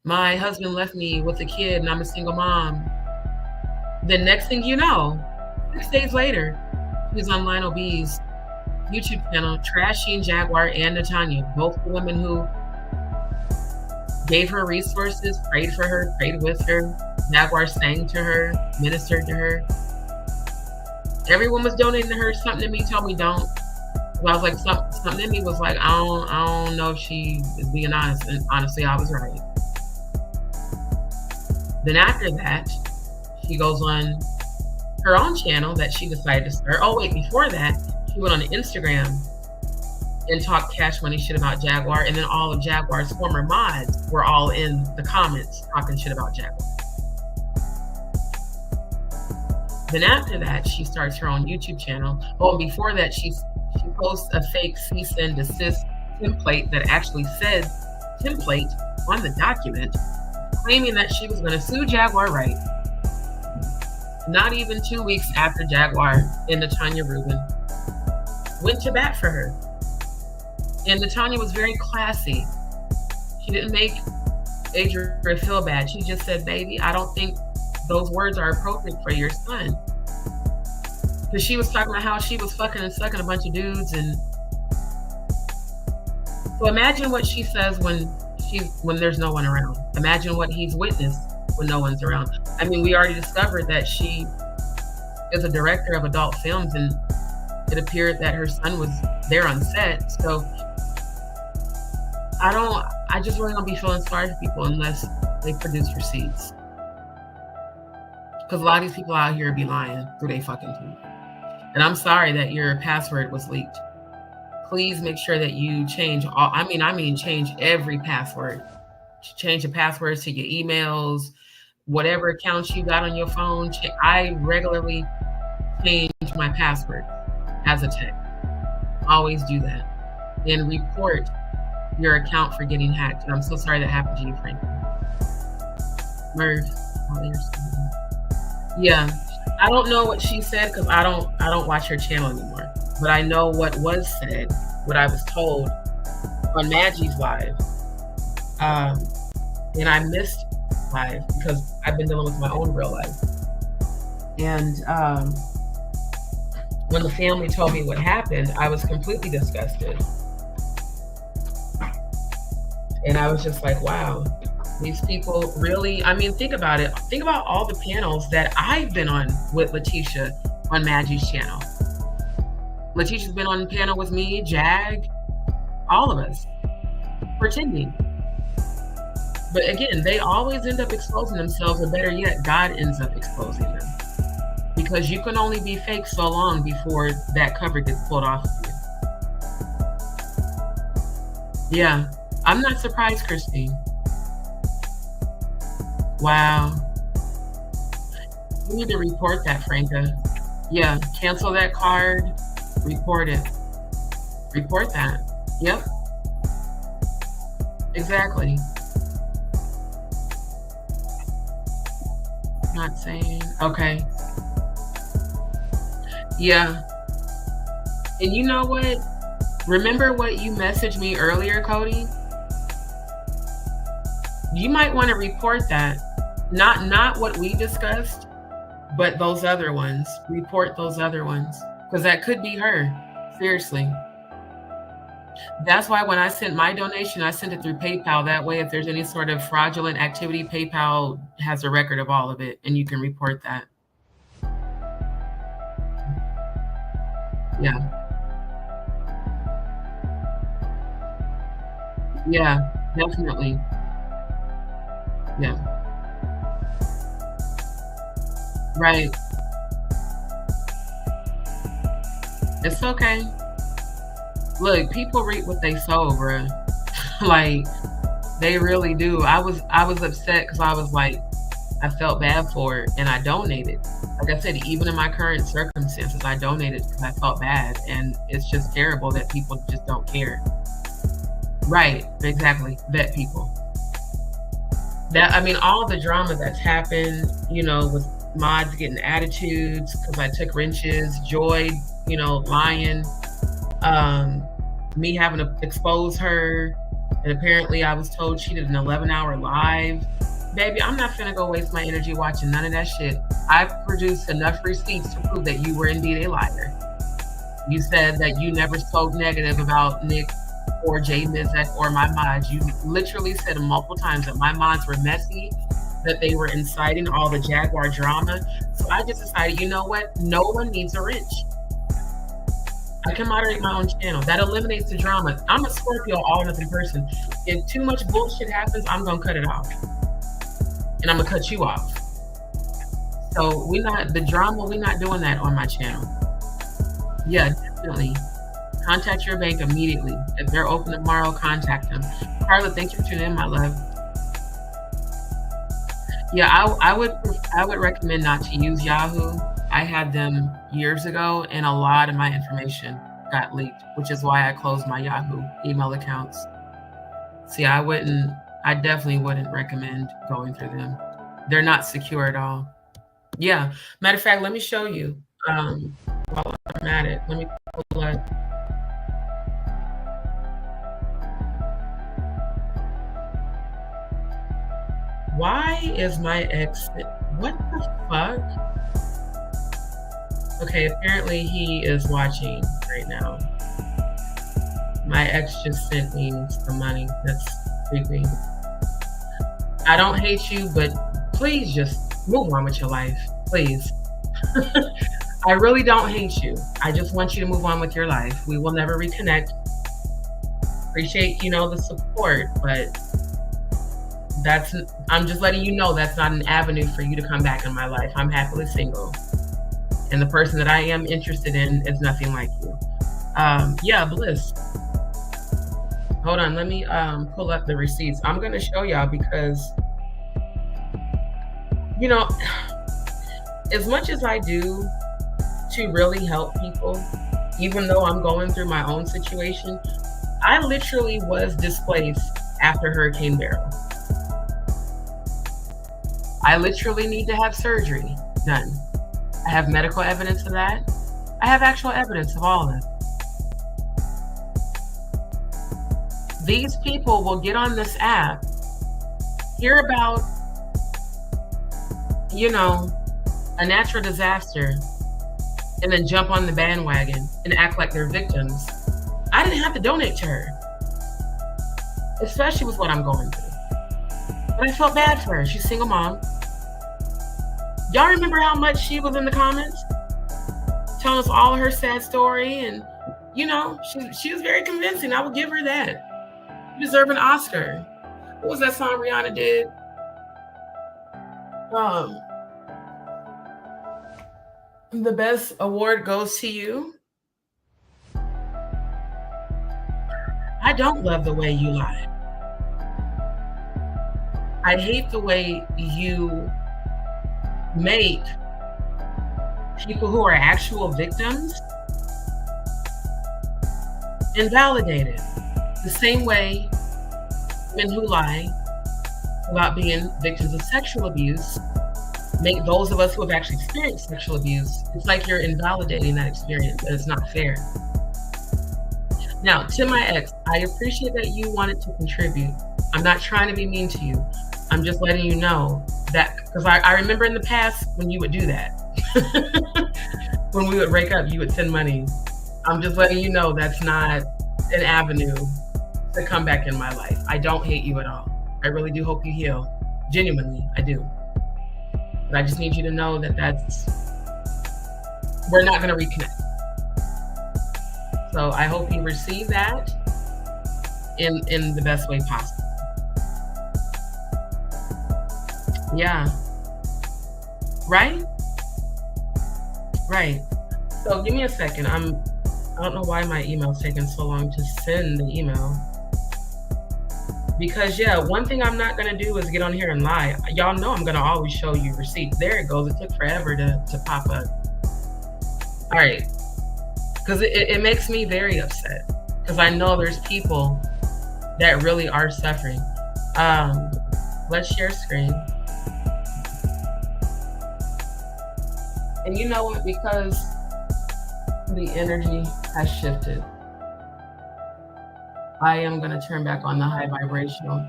my husband left me with a kid and I'm a single mom. The next thing you know, 6 days later, she's on Lionel B's YouTube channel, trashing Jaguar and Natanya, both the women who gave her resources, prayed for her, prayed with her. Jaguar sang to her, ministered to her. Everyone was donating to her. Something in me told me don't. I was like, something in me was like, I don't know if she is being honest. And honestly, I was right. Then after that, she goes on her own channel that she decided to start. Oh wait, before that, she went on Instagram and talked cash money shit about Jaguar. And then all of Jaguar's former mods were all in the comments talking shit about Jaguar. Then after that, she starts her own YouTube channel. Oh, and before that, she posts a fake cease and desist template that actually said template on the document, claiming that she was going to sue Jaguar Wright. Not even 2 weeks after Jaguar and Natanya Rubin went to bat for her. And Natanya was very classy. She didn't make Adria feel bad. She just said, baby, I don't think those words are appropriate for your son. Because she was talking about how she was fucking and sucking a bunch of dudes. And so imagine what she says when there's no one around. Imagine what he's witnessed when no one's around. I mean, we already discovered that she is a director of adult films, and it appeared that her son was there on set. So I just really don't be feeling sorry for people unless they produce receipts. Because a lot of these people out here be lying through their fucking teeth. And I'm sorry that your password was leaked. Please make sure that you change all, I mean, change every password. Change the passwords to your emails, whatever accounts you got on your phone. I regularly change my password as a tech. Always do that. And report your account for getting hacked. And I'm so sorry that happened to you, Frankie. Merv. Yeah, I don't know what she said because I don't watch her channel anymore. but I know what was said, what I was told on Maggie's live. And I missed live because I've been dealing with my own real life. And when the family told me what happened, I was completely disgusted. And I was just like, wow, these people really, I mean, think about it. Think about all the panels that I've been on with Letitia on Maggie's channel. Letitia's been on the panel with me, Jag, all of us, pretending. But again, they always end up exposing themselves, or better yet, God ends up exposing them. Because you can only be fake so long before that cover gets pulled off of you. Yeah, I'm not surprised, Christine. Wow. You need to report that, Franca. Yeah, cancel that card, report it. Report that. Yep. Exactly. Not saying, okay. Yeah. And you know what? Remember what you messaged me earlier, Cody? You might want to report that. Not what we discussed, but those other ones. Report those other ones. Because that could be her. Seriously. That's why when I sent my donation, I sent it through PayPal. That way, if there's any sort of fraudulent activity, PayPal has a record of all of it, and you can report that. Yeah. Yeah, definitely. Yeah. Right. It's okay. Look, people reap what they sow, bruh. Like, they really do. I was upset because I was like, I felt bad for it, and I donated. Like I said, even in my current circumstances, I donated because I felt bad, and it's just terrible that people just don't care. Right, exactly. Vet people. That, I mean, all the drama that's happened, you know, with mods getting attitudes because I took wrenches, Joy, you know, lying, me having to expose her, and apparently I was told she did an 11-hour live. Baby, I'm not finna go waste my energy watching none of that shit. I produced enough receipts to prove that you were indeed a liar. You said that you never spoke negative about Nick or Jay Mizek or my mods. You literally said multiple times that my mods were messy, that they were inciting all the Jaguar drama. So I just decided, you know what? No one needs a wrench. I can moderate my own channel. That eliminates the drama. I'm a Scorpio, all nothing person. If too much bullshit happens, I'm gonna cut it off. And I'm gonna cut you off. So we're not doing that on my channel. Yeah, definitely. Contact your bank immediately. If they're open tomorrow, contact them. Carla, thank you for tuning in, my love. Yeah, I would recommend not to use Yahoo. I had them years ago, and a lot of my information got leaked, which is why I closed my Yahoo email accounts. See, I definitely wouldn't recommend going through them. They're not secure at all. Yeah, matter of fact, let me show you. While I'm at it, let me pull up. Why is my ex? What the fuck? Okay, apparently he is watching right now. My ex just sent me some money. That's creepy. I don't hate you, but please just move on with your life, please. I really don't hate you. I just want you to move on with your life. We will never reconnect. Appreciate, you know, the support, but I'm just letting you know that's not an avenue for you to come back in my life. I'm happily single. And the person that I am interested in is nothing like you. Yeah, Bliss. Hold on, let me pull up the receipts. I'm gonna show y'all because, you know, as much as I do to really help people, even though I'm going through my own situation, I literally was displaced after Hurricane Beryl. I literally need to have surgery done. I have medical evidence of that. I have actual evidence of all this. These people will get on this app, hear about, you know, a natural disaster, and then jump on the bandwagon and act like they're victims. I didn't have to donate to her, especially with what I'm going through. But I felt bad for her. She's a single mom. Y'all remember how much she was in the comments? Telling us all her sad story, and you know, she was very convincing. I would give her that. You deserve an Oscar. What was that song Rihanna did? The best award goes to you. I don't love the way you lie. I hate the way you make people who are actual victims invalidated. The same way men who lie about being victims of sexual abuse make those of us who have actually experienced sexual abuse, it's like you're invalidating that experience, and it's not fair. Now, to my ex, I appreciate that you wanted to contribute. I'm not trying to be mean to you. I'm just letting you know that, because I remember in the past when you would do that. When we would break up, you would send money. I'm just letting you know that's not an avenue to come back in my life. I don't hate you at all. I really do hope you heal. Genuinely, I do. But I just need you to know that we're not going to reconnect. So I hope you receive that in the best way possible. Yeah. Right? Right. So give me a second. I don't know why my email's taking so long to send the email. Because yeah, one thing I'm not gonna do is get on here and lie. Y'all know I'm gonna always show you receipts. There it goes. It took forever to pop up. All right. Because it makes me very upset. Because I know there's people that really are suffering. Let's share screen. And you know what? Because the energy has shifted, I am going to turn back on the high vibrational.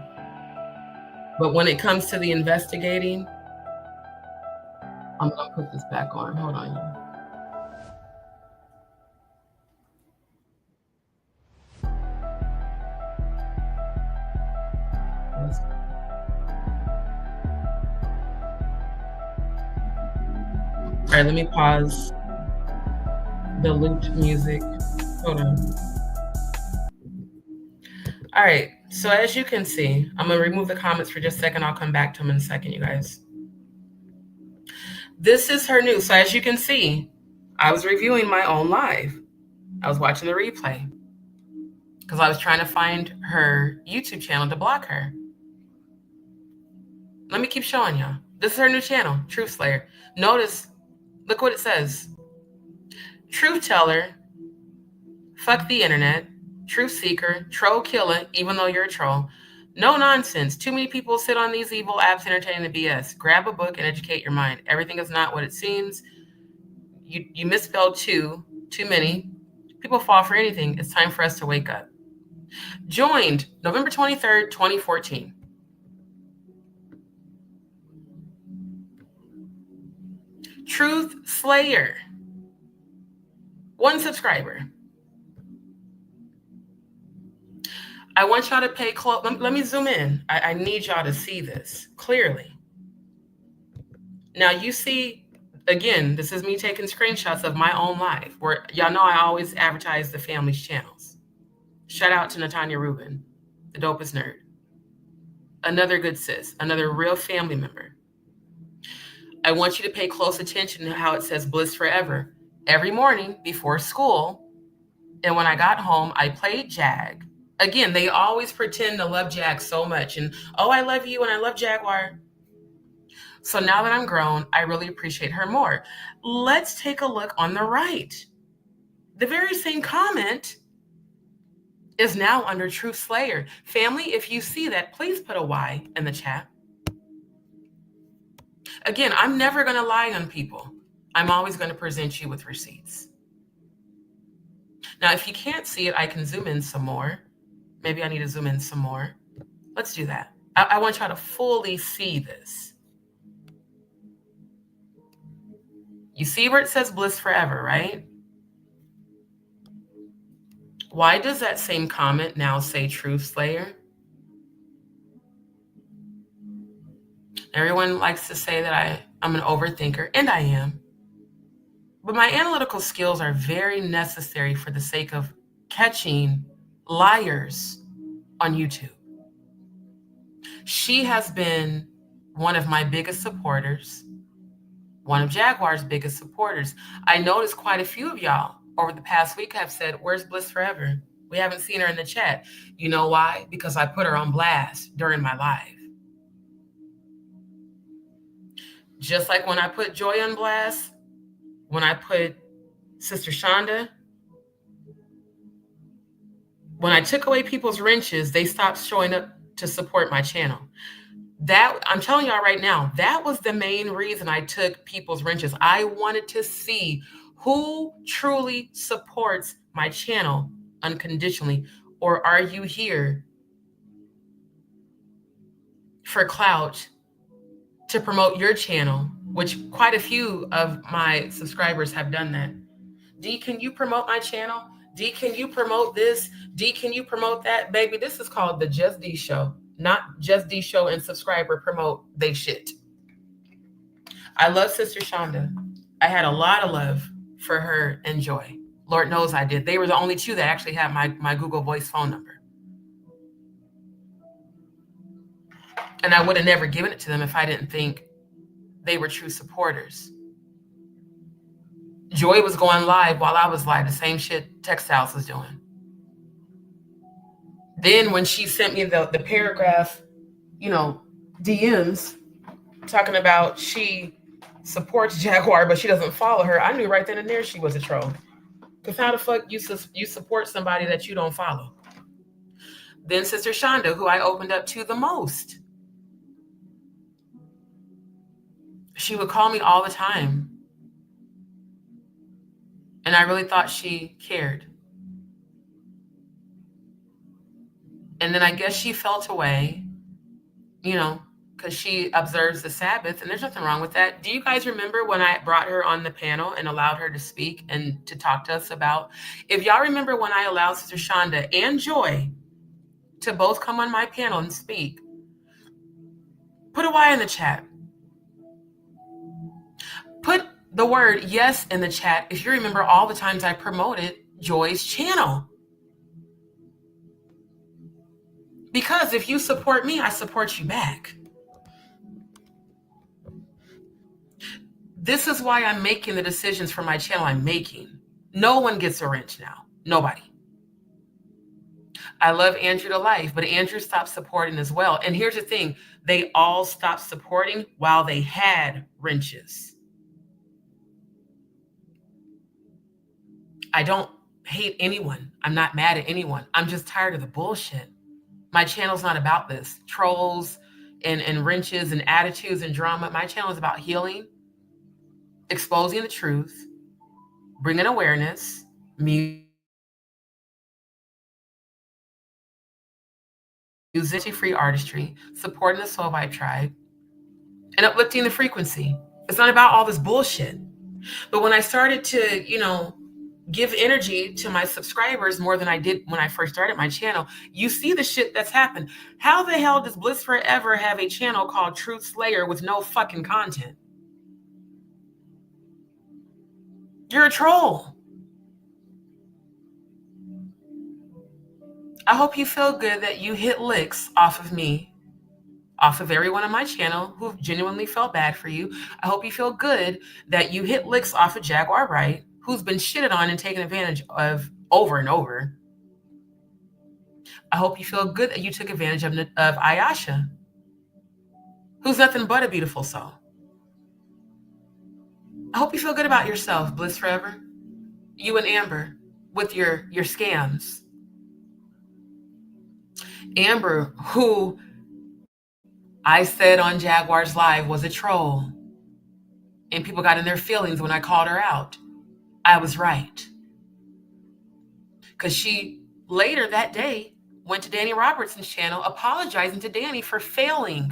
But when it comes to the investigating, I'm going to put this back on. Hold on. All right, let me pause the looped music. Hold on. All right, so as you can see, I'm gonna remove the comments for just a second. I'll come back to them in a second, you guys. This is her new, so as you can see, I was reviewing my own live. I was watching the replay because I was trying to find her YouTube channel to block her. Let me keep showing y'all. This is her new channel, Truth Slayer. Notice, look what it says. Truth teller, fuck the internet, truth seeker, troll killer, even though you're a troll. No nonsense. Too many people sit on these evil apps entertaining the BS. Grab a book and educate your mind. Everything is not what it seems. You misspelled too many. People fall for anything. It's time for us to wake up. Joined November 23rd, 2014. Truth Slayer. 1 subscriber. I want y'all to pay close. Let me zoom in. I need y'all to see this clearly. Now you see, again, this is me taking screenshots of my own live, where y'all know I always advertise the family's channels. Shout out to Natanya Rubin, the dopest nerd. Another good sis, another real family member. I want you to pay close attention to how it says bliss forever. Every morning before school, and when I got home, I played Jag. Again, they always pretend to love Jag so much, and oh, I love you and I love Jaguar. So now that I'm grown, I really appreciate her more. Let's take a look on the right. The very same comment is now under Truth Slayer. Family, if you see that, please put a Y in the chat. Again, I'm never going to lie on people. I'm always going to present you with receipts. Now, if you can't see it, I can zoom in some more. Maybe I need to zoom in some more. Let's do that. I want y'all to fully see this. You see where it says bliss forever, right? Why does that same comment now say truth slayer? Everyone likes to say that I'm an overthinker, and I am. But my analytical skills are very necessary for the sake of catching liars on YouTube. She has been one of my biggest supporters, one of Jaguar's biggest supporters. I noticed quite a few of y'all over the past week have said, where's Bliss Forever? We haven't seen her in the chat. You know why? Because I put her on blast during my live. Just like when I put Joy on blast, when I put Sister Shonda, when I took away people's wrenches, they stopped showing up to support my channel. That, I'm telling y'all right now, that was the main reason I took people's wrenches. I wanted to see who truly supports my channel unconditionally, or are you here for clout to promote your channel, which quite a few of my subscribers have done that. D, can you promote my channel? D, can you promote this? D, can you promote that? Baby, this is called the JustDee show, not JustDee show and subscriber promote they shit. I love Sister Shonda. I had a lot of love for her and Joy. Lord knows I did. They were the only two that actually had my Google Voice phone number. And I would have never given it to them if I didn't think they were true supporters. Joy was going live while I was live, the same shit Textiles was doing. Then when she sent me the paragraph, you know, DMs talking about she supports Jaguar, but she doesn't follow her, I knew right then and there she was a troll. Because how the fuck you support somebody that you don't follow? Then Sister Shonda, who I opened up to the most, she would call me all the time. And I really thought she cared. And then I guess she felt away, you know, because she observes the Sabbath, and there's nothing wrong with that. Do you guys remember when I brought her on the panel and allowed her to speak and to talk to us about, if y'all remember when I allowed Sister Shonda and Joy to both come on my panel and speak, put a Y in the chat. Put the word yes in the chat if you remember all the times I promoted Joy's channel. Because if you support me, I support you back. This is why I'm making the decisions for my channel I'm making. No one gets a wrench now. Nobody. I love Andrew to life, but Andrew stopped supporting as well. And here's the thing. They all stopped supporting while they had wrenches. I don't hate anyone. I'm not mad at anyone. I'm just tired of the bullshit. My channel's not about this. Trolls and wrenches and attitudes and drama. My channel is about healing, exposing the truth, bringing awareness, music-free artistry, supporting the Soul Vibe tribe, and uplifting the frequency. It's not about all this bullshit. But when I started to, you know, give energy to my subscribers more than I did when I first started my channel, you see the shit that's happened. How the hell does Bliss Forever have a channel called Truth Slayer with no fucking content? You're a troll. I hope you feel good that you hit licks off of me, off of everyone on my channel who genuinely felt bad for you. I hope you feel good that you hit licks off of Jaguar Wright, who's been shitted on and taken advantage of over and over. I hope you feel good that you took advantage of Ayasha, who's nothing but a beautiful soul. I hope you feel good about yourself, Bliss Forever. You and Amber with your scams. Amber, who I said on Jaguar's Live was a troll, and people got in their feelings when I called her out. I was right. because she later that day went to Danny Robertson's channel apologizing to Danny for failing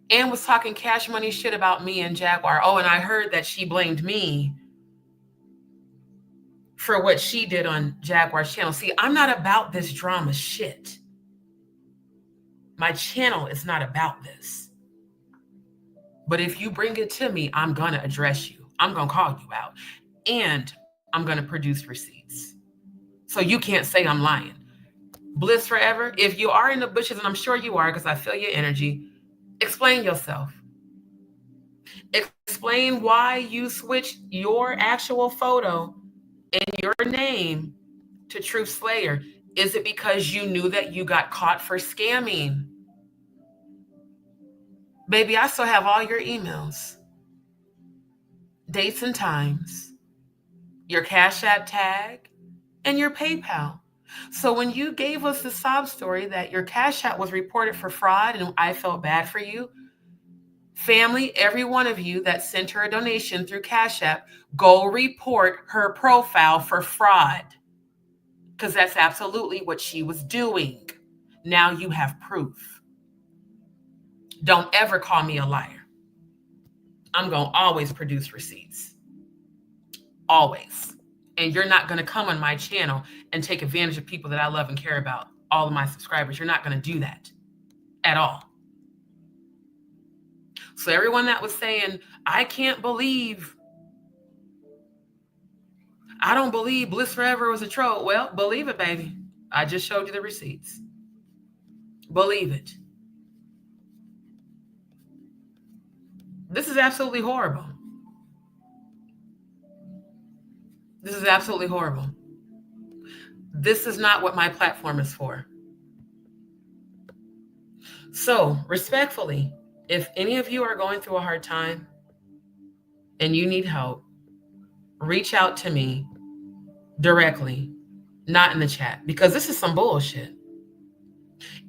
and was talking Cash Money shit about me and Jaguar. Oh, and I heard that she blamed me for what she did on Jaguar's channel. See, I'm not about this drama shit. My channel is not about this. But if you bring it to me, I'm going to address you. I'm going to call you out. And I'm going to produce receipts. So you can't say I'm lying. Bliss Forever, if you are in the bushes, and I'm sure you are because I feel your energy, explain yourself. Explain why you switched your actual photo and your name to Truth Slayer. Is it because you knew that you got caught for scamming? Baby, I still have all your emails, dates and times, your Cash App tag, and your PayPal. So when you gave us the sob story that your Cash App was reported for fraud and I felt bad for you, family, every one of you that sent her a donation through Cash App, go report her profile for fraud. Because that's absolutely what she was doing. Now you have proof. Don't ever call me a liar. I'm going to always produce receipts. Always. And you're not going to come on my channel and take advantage of people that I love and care about, all of my subscribers. You're not going to do that at all. So everyone that was saying, I don't believe Bliss Forever was a troll. Well, believe it, baby. I just showed you the receipts. Believe it. This is absolutely horrible. This is absolutely horrible. This is not what my platform is for. So, respectfully, if any of you are going through a hard time and you need help, reach out to me directly, not in the chat, because this is some bullshit.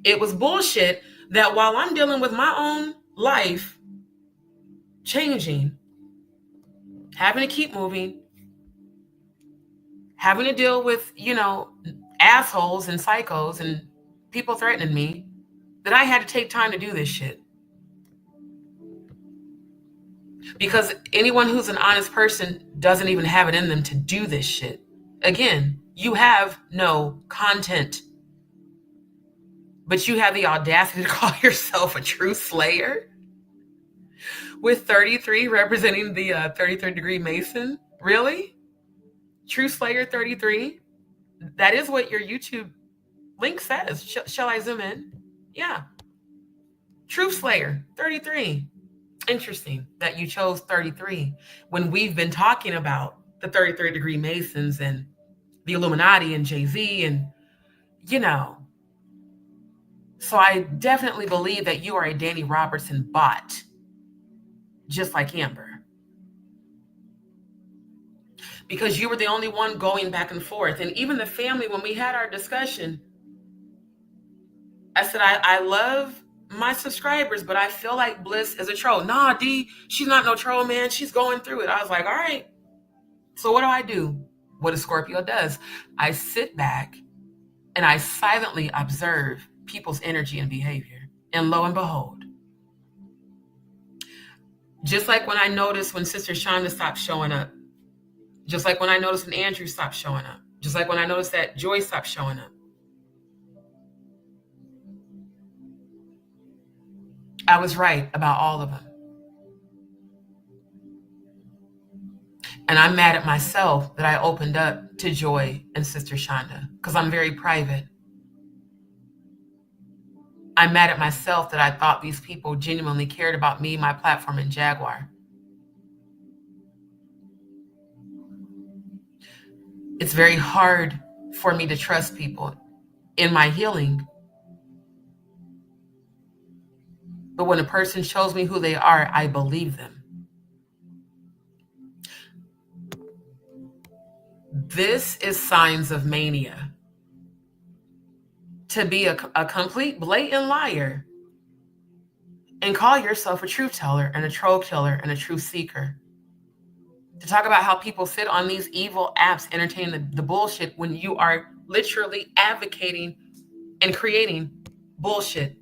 It was bullshit that while I'm dealing with my own life changing, having to keep moving, having to deal with, assholes and psychos and people threatening me, that I had to take time to do this shit. Because anyone who's an honest person doesn't even have it in them to do this shit. Again, you have no content, but you have the audacity to call yourself a true slayer with 33 representing the 33rd degree Mason. Really? True Slayer 33? That is what your YouTube link says. Shall I zoom in? Yeah. True Slayer 33. Interesting that you chose 33 when we've been talking about the 33rd degree Masons and the Illuminati and Jay-Z and, So I definitely believe that you are a Danny Robertson bot, just like Amber. Because you were the only one going back and forth. And even the family, when we had our discussion, I said, I love my subscribers, but I feel like Bliss is a troll. Nah, D, she's not no troll, man. She's going through it. I was like, all right. So what do I do? What a Scorpio does. I sit back and I silently observe people's energy and behavior. And lo and behold, just like when I noticed when Sister Shonda stopped showing up, just like when I noticed when Andrew stopped showing up, just like when I noticed that Joy stopped showing up, I was right about all of them. And I'm mad at myself that I opened up to Joy and Sister Shonda because I'm very private. I'm mad at myself that I thought these people genuinely cared about me, my platform, and Jaguar. It's very hard for me to trust people in my healing. But when a person shows me who they are, I believe them. This is signs of mania. To be a complete blatant liar and call yourself a truth teller and a troll killer and a truth seeker. to talk about how people sit on these evil apps entertaining the bullshit when you are literally advocating and creating bullshit.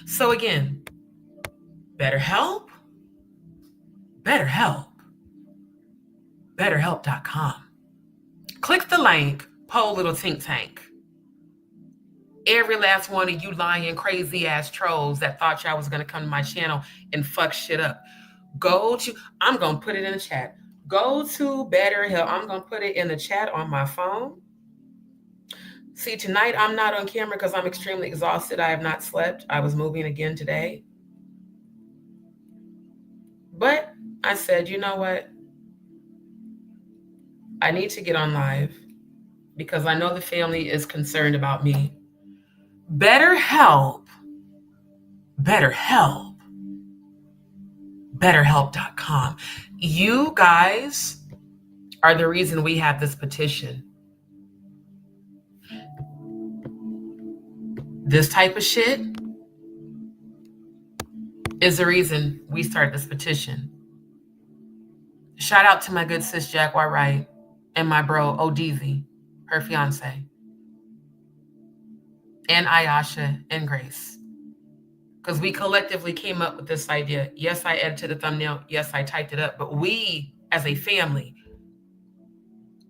So again, BetterHelp, BetterHelp.com. Click the link, poll little think tank. Every last one of you lying crazy ass trolls that thought y'all was gonna come to my channel and fuck shit up. I'm gonna put it in the chat. Go to BetterHelp. I'm gonna put it in the chat on my phone. See, tonight I'm not on camera because I'm extremely exhausted. I have not slept. I was moving again today. But I said, you know what? I need to get on live because I know the family is concerned about me. BetterHelp, BetterHelp.com. You guys are the reason we have this petition. This type of shit is the reason we started this petition. Shout out to my good sis Jaguar Wright and my bro Odizzy, her fiance, and Ayasha and Grace. Because we collectively came up with this idea. Yes, I edited the thumbnail. Yes, I typed it up. But we, as a family,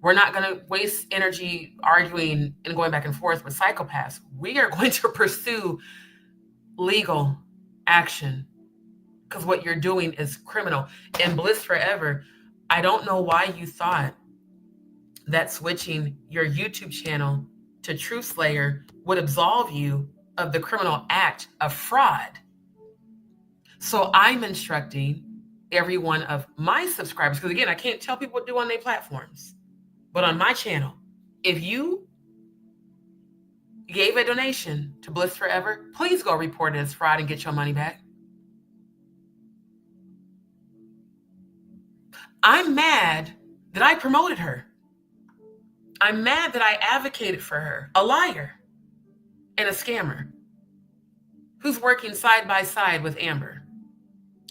we're not going to waste energy arguing and going back and forth with psychopaths. We are going to pursue legal action because what you're doing is criminal. And Bliss Forever, I don't know why you thought that switching your YouTube channel to Truth Slayer would absolve you of the criminal act of fraud. So I'm instructing every one of my subscribers, because again, I can't tell people what to do on their platforms, but on my channel, if you gave a donation to Bliss Forever, please go report it as fraud and get your money back. I'm mad that I promoted her. I'm mad that I advocated for her, a liar and a scammer who's working side by side with Amber,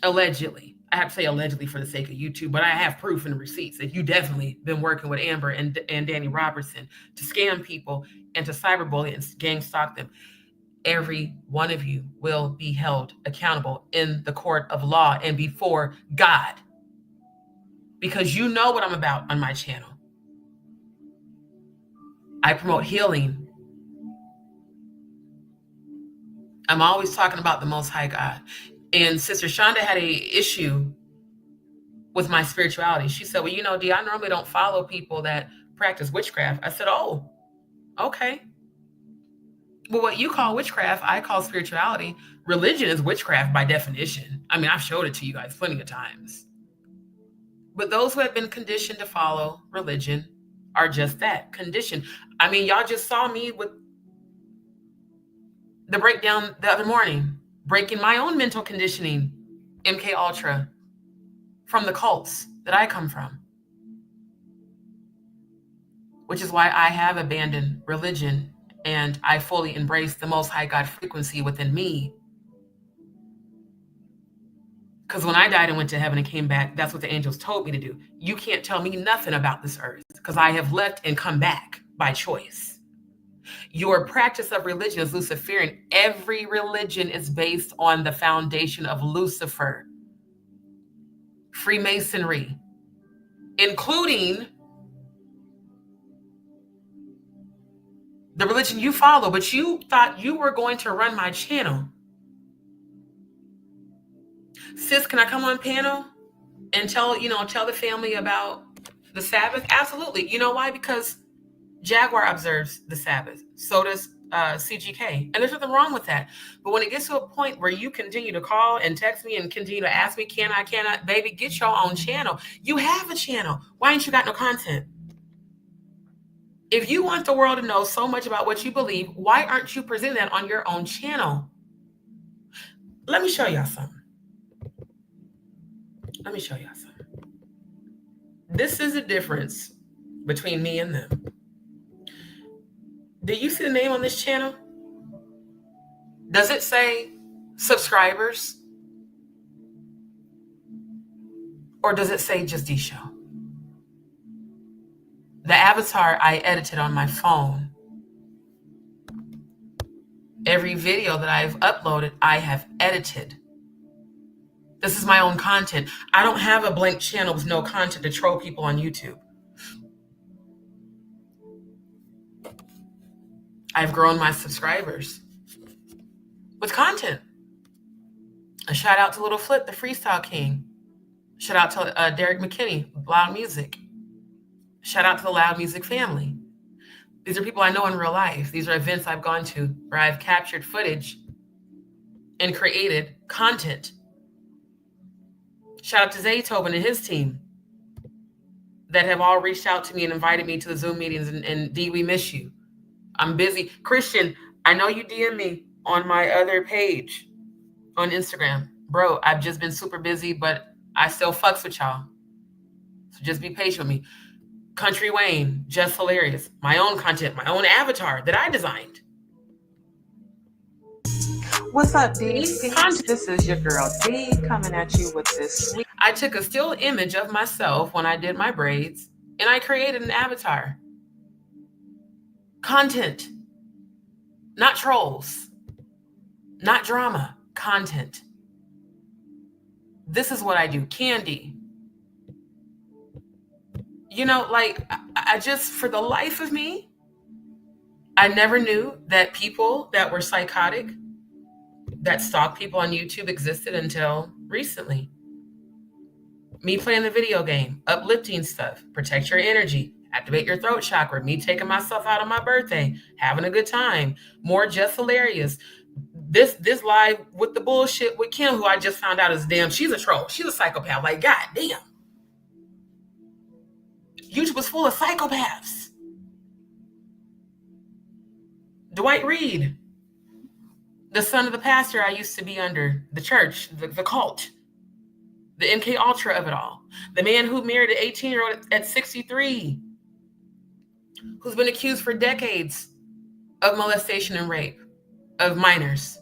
allegedly. I have to say allegedly for the sake of YouTube, but I have proof and receipts that you definitely been working with Amber and Danny Robertson to scam people and to cyberbully and gang stalk them. Every one of you will be held accountable in the court of law and before God, because you know what I'm about on my channel. I promote healing. I'm always talking about the Most High God. And Sister Shonda had a issue with my spirituality. She said, well, you know, Dee, I normally don't follow people that practice witchcraft. I said, oh, okay. Well, what you call witchcraft, I call spirituality. Religion is witchcraft by definition. I mean, I've showed it to you guys plenty of times. But those who have been conditioned to follow religion are just that, conditioned. I mean, y'all just saw me with the breakdown the other morning, breaking my own mental conditioning, MK Ultra, from the cults that I come from. Which is why I have abandoned religion and I fully embrace the Most High God frequency within me. Because when I died and went to heaven and came back, that's what the angels told me to do. You can't tell me nothing about this earth because I have left and come back by choice. Your practice of religion is Luciferian. Every religion is based on the foundation of Lucifer. Freemasonry, including the religion you follow, but you thought you were going to run my channel. Sis, can I come on panel and tell the family about the Sabbath? Absolutely. You know why? Because Jaguar observes the Sabbath. So does CGK. And there's nothing wrong with that. But when it gets to a point where you continue to call and text me and continue to ask me, can I, baby, get your own channel. You have a channel. Why ain't you got no content? If you want the world to know so much about what you believe, why aren't you presenting that on your own channel? Let me show y'all something. This is the difference between me and them. Do you see the name on this channel? Does it say subscribers? Or does it say JustDee Show? The avatar I edited on my phone. Every video that I've uploaded, I have edited. This is my own content. I don't have a blank channel with no content to troll people on YouTube. I've grown my subscribers with content. A shout out to Little Flip, the Freestyle King. Shout out to Derek McKinney, Loud Music. Shout out to the Loud Music family. These are people I know in real life. These are events I've gone to where I've captured footage and created content. Shout out to Zaytoven and his team that have all reached out to me and invited me to the Zoom meetings. And D, we miss you. I'm busy. Christian, I know you DM me on my other page on Instagram. Bro, I've just been super busy, but I still fucks with y'all. So just be patient with me. Country Wayne, Just Hilarious. My own content, my own avatar that I designed. What's up, D? This is your girl D coming at you with this sweet. I took a still image of myself when I did my braids and I created an avatar. Content, not trolls, not drama, content. This is what I do. Candy. You know, like, I just, for the life of me, I never knew that people that were psychotic, that stalk people on YouTube existed until recently. Me playing the video game, uplifting stuff, protect your energy, activate your throat chakra, me taking myself out on my birthday, having a good time, more Just Hilarious. This live with the bullshit with Kim, who I just found out is damn, she's a troll. She's a psychopath. Like, God damn. YouTube was full of psychopaths. Dwight Reed, the son of the pastor I used to be under, the church, the cult, the MK Ultra of it all. The man who married an 18-year-old at 63, who's been accused for decades of molestation and rape of minors.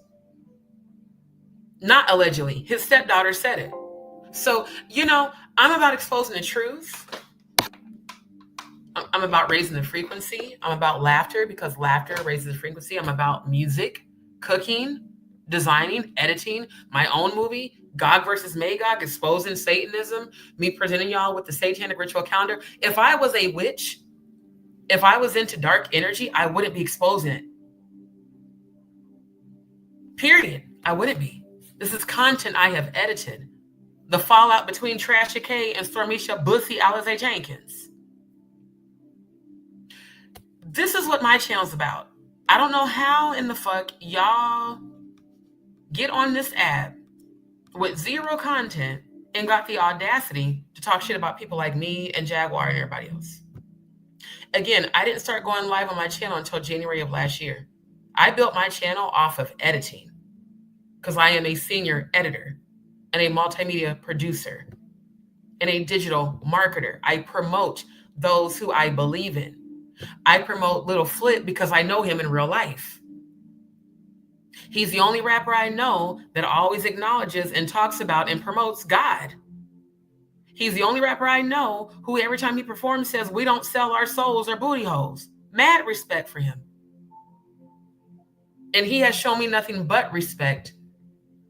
Not allegedly. His stepdaughter said it. So, you know, I'm about exposing the truth. I'm about raising the frequency. I'm about laughter because laughter raises the frequency. I'm about music, cooking, designing, editing, my own movie, Gog versus Magog, exposing Satanism, me presenting y'all with the Satanic ritual calendar. If I was a witch, if I was into dark energy, I wouldn't be exposing it. Period. I wouldn't be. This is content I have edited. The fallout between Trashy K and SHROOMESHA Bussy Alize Jenkins. This is what my channel's about. I don't know how in the fuck y'all get on this app with zero content and got the audacity to talk shit about people like me and Jaguar and everybody else. Again, I didn't start going live on my channel until January of last year. I built my channel off of editing because I am a senior editor and a multimedia producer and a digital marketer. I promote those who I believe in. I promote Little Flip because I know him in real life. He's the only rapper I know that always acknowledges and talks about and promotes God. He's the only rapper I know who every time he performs says, we don't sell our souls or booty holes. Mad respect for him. And he has shown me nothing but respect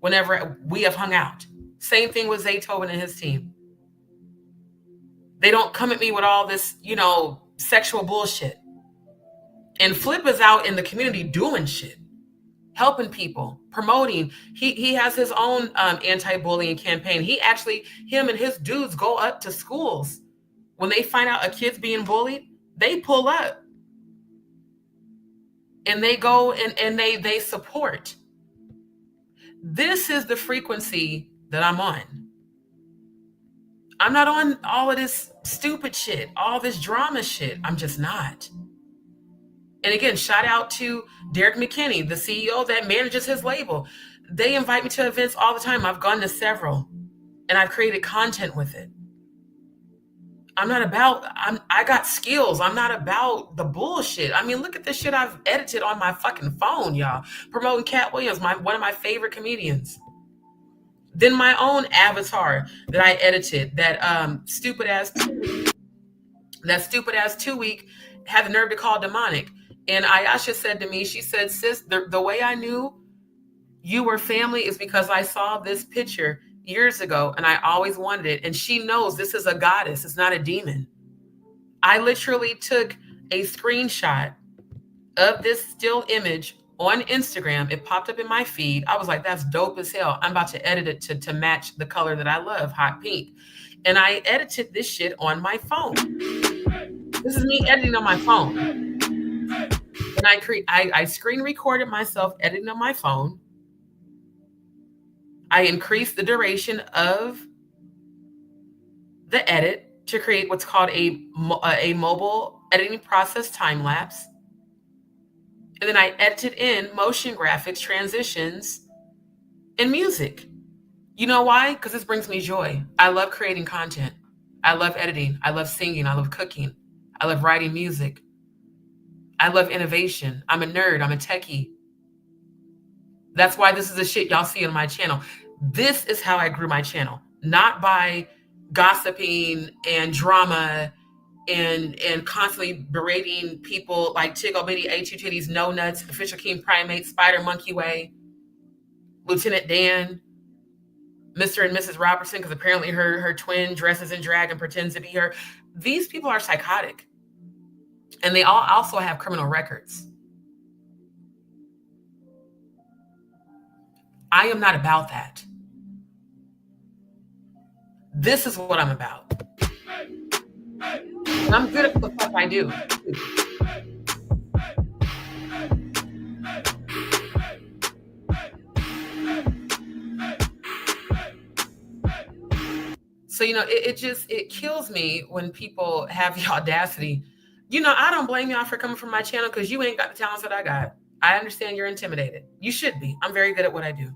whenever we have hung out. Same thing with Zaytoven and his team. They don't come at me with all this, you know, sexual bullshit. And Flip is out in the community doing shit, helping people, promoting. He has his own anti-bullying campaign. Him and his dudes go up to schools. When they find out a kid's being bullied, they pull up. And they go and they support. This is the frequency that I'm on. I'm not on all of this stupid shit, all this drama shit. I'm just not. And again, shout out to Derek McKinney, the CEO that manages his label. They invite me to events all the time. I've gone to several and I've created content with it. I got skills. I'm not about the bullshit. I mean, look at the shit I've edited on my fucking phone, y'all. Promoting Cat Williams, one of my favorite comedians. Then my own avatar that I edited, that stupid ass 2 week had the nerve to call demonic. And Ayasha said to me, she said, sis, the way I knew you were family is because I saw this picture years ago and I always wanted it. And she knows this is a goddess. It's not a demon. I literally took a screenshot of this still image on Instagram. It popped up in my feed. I was like, that's dope as hell. I'm about to edit it to match the color that I love, hot pink. And I edited this shit on my phone. This is me editing on my phone. And I screen recorded myself editing on my phone. I increased the duration of the edit to create what's called a mobile editing process time lapse. And then I edited in motion graphics, transitions, and music. You know why? Because this brings me joy. I love creating content. I love editing. I love singing. I love cooking. I love writing music. I love innovation. I'm a nerd. I'm a techie. That's why this is the shit y'all see on my channel. This is how I grew my channel. Not by gossiping and drama and constantly berating people like Tiggle Bitty, A2 Titties, No Nuts, Official King Primate, Spider Monkey Way, Lieutenant Dan, Mr. and Mrs. Robertson, because apparently her twin dresses in drag and pretends to be her. These people are psychotic. And they all also have criminal records. I am not about that. This is what I'm about. And I'm good at the fuck I do. So, you know, it kills me when people have the audacity. You know, I don't blame y'all for coming from my channel because you ain't got the talents that I got. I understand you're intimidated. You should be. I'm very good at what I do.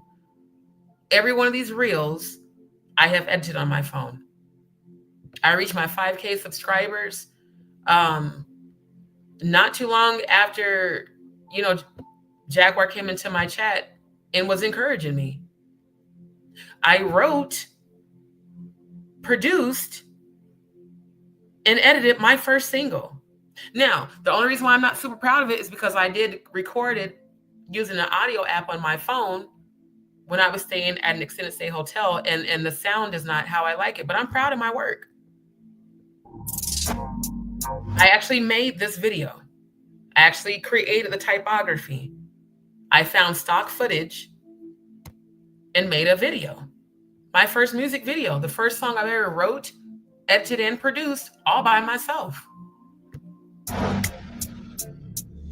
Every one of these reels, I have edited on my phone. I reached my 5K subscribers not too long after, you know, Jaguar came into my chat and was encouraging me. I wrote, produced, and edited my first single. Now, the only reason why I'm not super proud of it is because I did record it using an audio app on my phone when I was staying at an extended stay hotel, and the sound is not how I like it, but I'm proud of my work. I actually made this video. I actually created the typography. I found stock footage and made a video. My first music video, the first song I ever wrote, edited, and produced all by myself.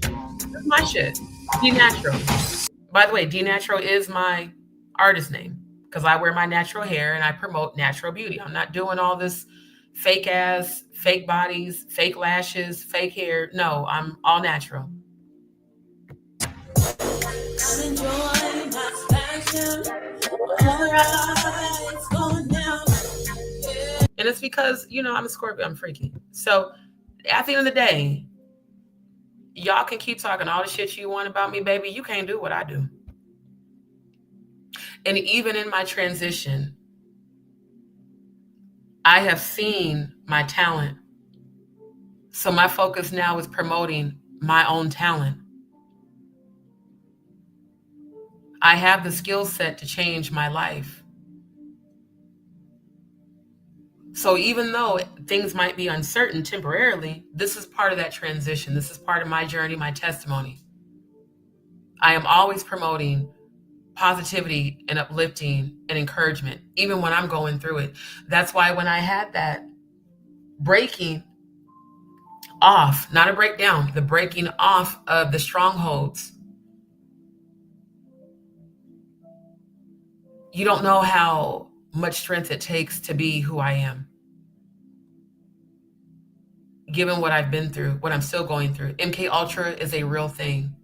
That's my shit. DNatural. By the way, DNatural is my artist name because I wear my natural hair and I promote natural beauty. I'm not doing all this fake ass, fake bodies, fake lashes, fake hair. No, I'm all natural. And it's because, you know, I'm a Scorpio, I'm freaky. So at the end of the day, y'all can keep talking all the shit you want about me, baby. You can't do what I do. And even in my transition, I have seen my talent. So my focus now is promoting my own talent. I have the skill set to change my life. So even though things might be uncertain temporarily, this is part of that transition. This is part of my journey, my testimony. I am always promoting positivity and uplifting and encouragement, even when I'm going through it. That's why when I had that breaking off, not a breakdown, the breaking off of the strongholds, you don't know how much strength it takes to be who I am. Given what I've been through, what I'm still going through. MK Ultra is a real thing.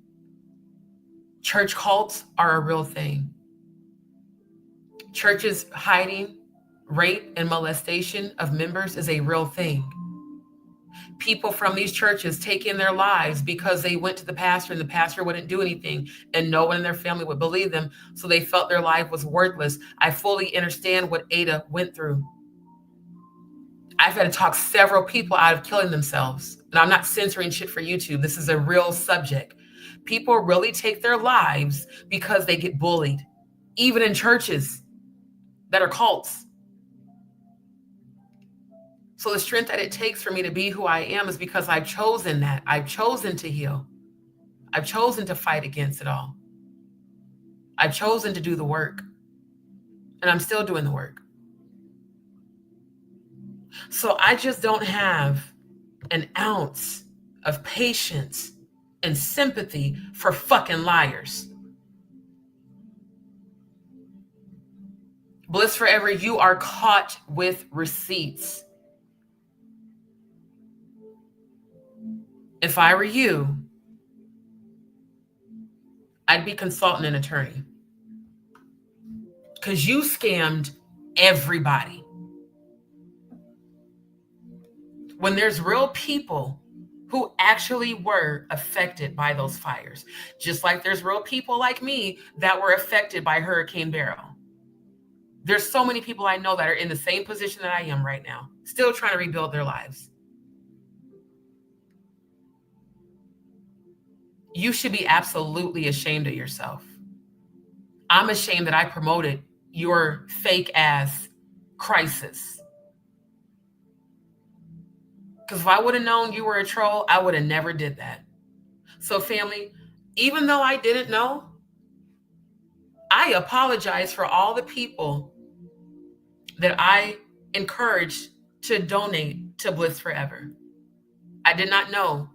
Church cults are a real thing. Churches hiding rape and molestation of members is a real thing. People from these churches taking their lives because they went to the pastor and the pastor wouldn't do anything and no one in their family would believe them. So they felt their life was worthless. I fully understand what Ada went through. I've had to talk several people out of killing themselves. And I'm not censoring shit for YouTube. This is a real subject. People really take their lives because they get bullied, even in churches that are cults. So the strength that it takes for me to be who I am is because I've chosen that. I've chosen to heal. I've chosen to fight against it all. I've chosen to do the work. And I'm still doing the work. So I just don't have an ounce of patience and sympathy for fucking liars. Bliss Forever, you are caught with receipts. If I were you, I'd be consulting an attorney. Because you scammed everybody. When there's real people who actually were affected by those fires, just like there's real people like me that were affected by Hurricane Beryl. There's so many people I know that are in the same position that I am right now, still trying to rebuild their lives. You should be absolutely ashamed of yourself. I'm ashamed that I promoted your fake ass crisis. Because if I would have known you were a troll, I would have never did that. So family, even though I didn't know, I apologize for all the people that I encouraged to donate to Bliss Forever. I did not know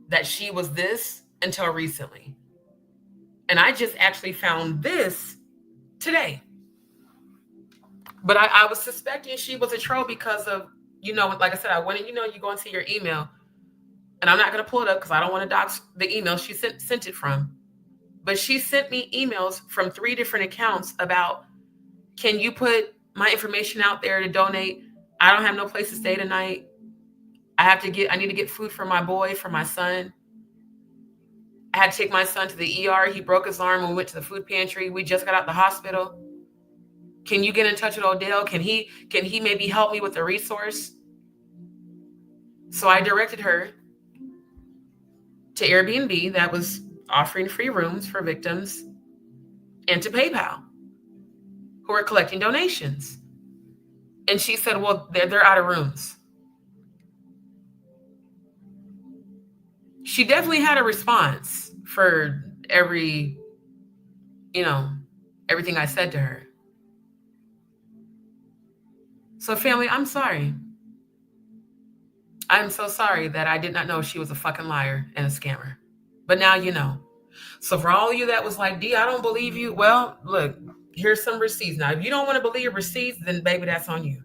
that she was this until recently. And I just actually found this today. But I was suspecting she was a troll because of, like I said, I went and, you go into your email. And I'm not going to pull it up because I don't want to dox the email she sent it from. But she sent me emails from 3 different accounts about, can you put my information out there to donate? I don't have no place to stay tonight. I need to get food for my boy, for my son. I had to take my son to the ER. He broke his arm when we went to the food pantry. We just got out of the hospital. Can you get in touch with Odell? Can he maybe help me with a resource? So I directed her to Airbnb that was offering free rooms for victims and to PayPal, who are collecting donations. And she said, well, they're out of rooms. She definitely had a response for everything I said to her. So family, I'm sorry. I'm so sorry that I did not know she was a fucking liar and a scammer. But now you know. So for all of you that was like, D, I don't believe you. Well, look, here's some receipts. Now, if you don't want to believe receipts, then baby, that's on you.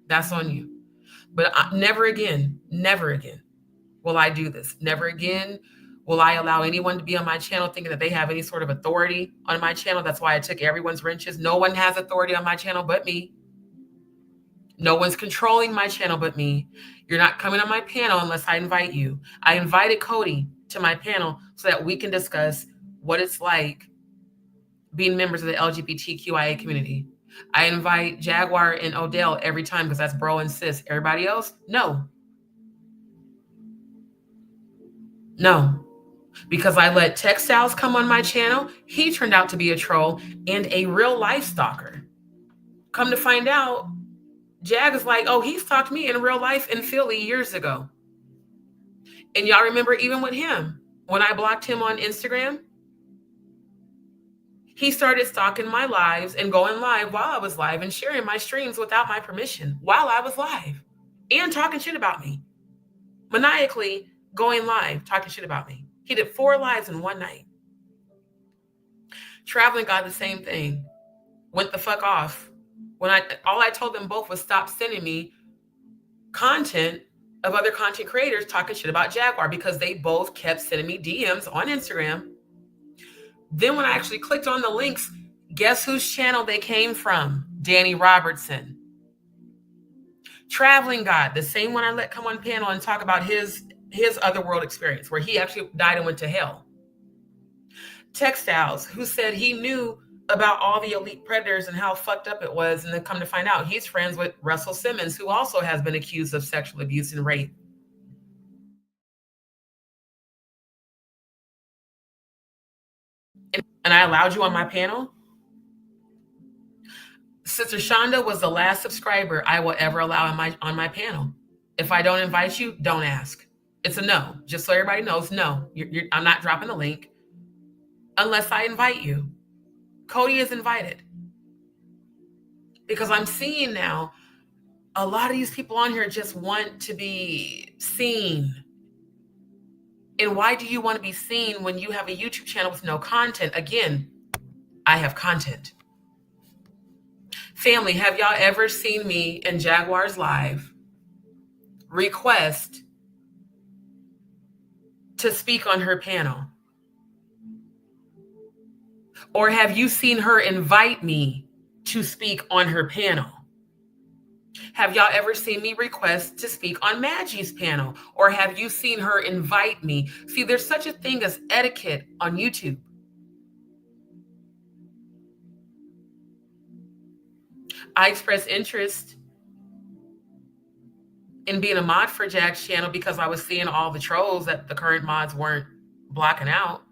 That's on you. But never again will I do this. Never again will I allow anyone to be on my channel thinking that they have any sort of authority on my channel. That's why I took everyone's wrenches. No one has authority on my channel but me. No one's controlling my channel but me. You're not coming on my panel unless I invite you. I invited Cody to my panel so that we can discuss what it's like being members of the LGBTQIA community. I invite Jaguar and Odell every time because that's bro and sis. Everybody else, no. No. Because I let Textiles come on my channel. He turned out to be a troll and a real life stalker. Come to find out, Jag is like, oh, he stalked me in real life in Philly years ago. And y'all remember even with him, when I blocked him on Instagram, he started stalking my lives and going live while I was live and sharing my streams without my permission while I was live and talking shit about me. Maniacally going live, talking shit about me. He did 4 lives in one night. Traveling got the same thing. Went the fuck off. When all I told them both was stop sending me content of other content creators talking shit about Jaguar because they both kept sending me DMs on Instagram. Then when I actually clicked on the links, guess whose channel they came from? Danny Robertson. Traveling God, the same one I let come on panel and talk about his other world experience where he actually died and went to hell. Textiles, who said he knew about all the elite predators and how fucked up it was, and then come to find out he's friends with Russell Simmons, who also has been accused of sexual abuse and rape. And I allowed you on my panel. Sister Shonda was the last subscriber I will ever allow on my panel. If I don't invite you, don't ask. It's a no. Just so everybody knows, no. I'm not dropping the link unless I invite you. Cody is invited. Because I'm seeing now a lot of these people on here just want to be seen. And why do you want to be seen when you have a YouTube channel with no content? Again, I have content. Family, have y'all ever seen me in Jaguar's Live request to speak on her panel? Or have you seen her invite me to speak on her panel? Have y'all ever seen me request to speak on Maggie's panel? Or have you seen her invite me? See, there's such a thing as etiquette on YouTube. I expressed interest in being a mod for Jack's channel because I was seeing all the trolls that the current mods weren't blocking out.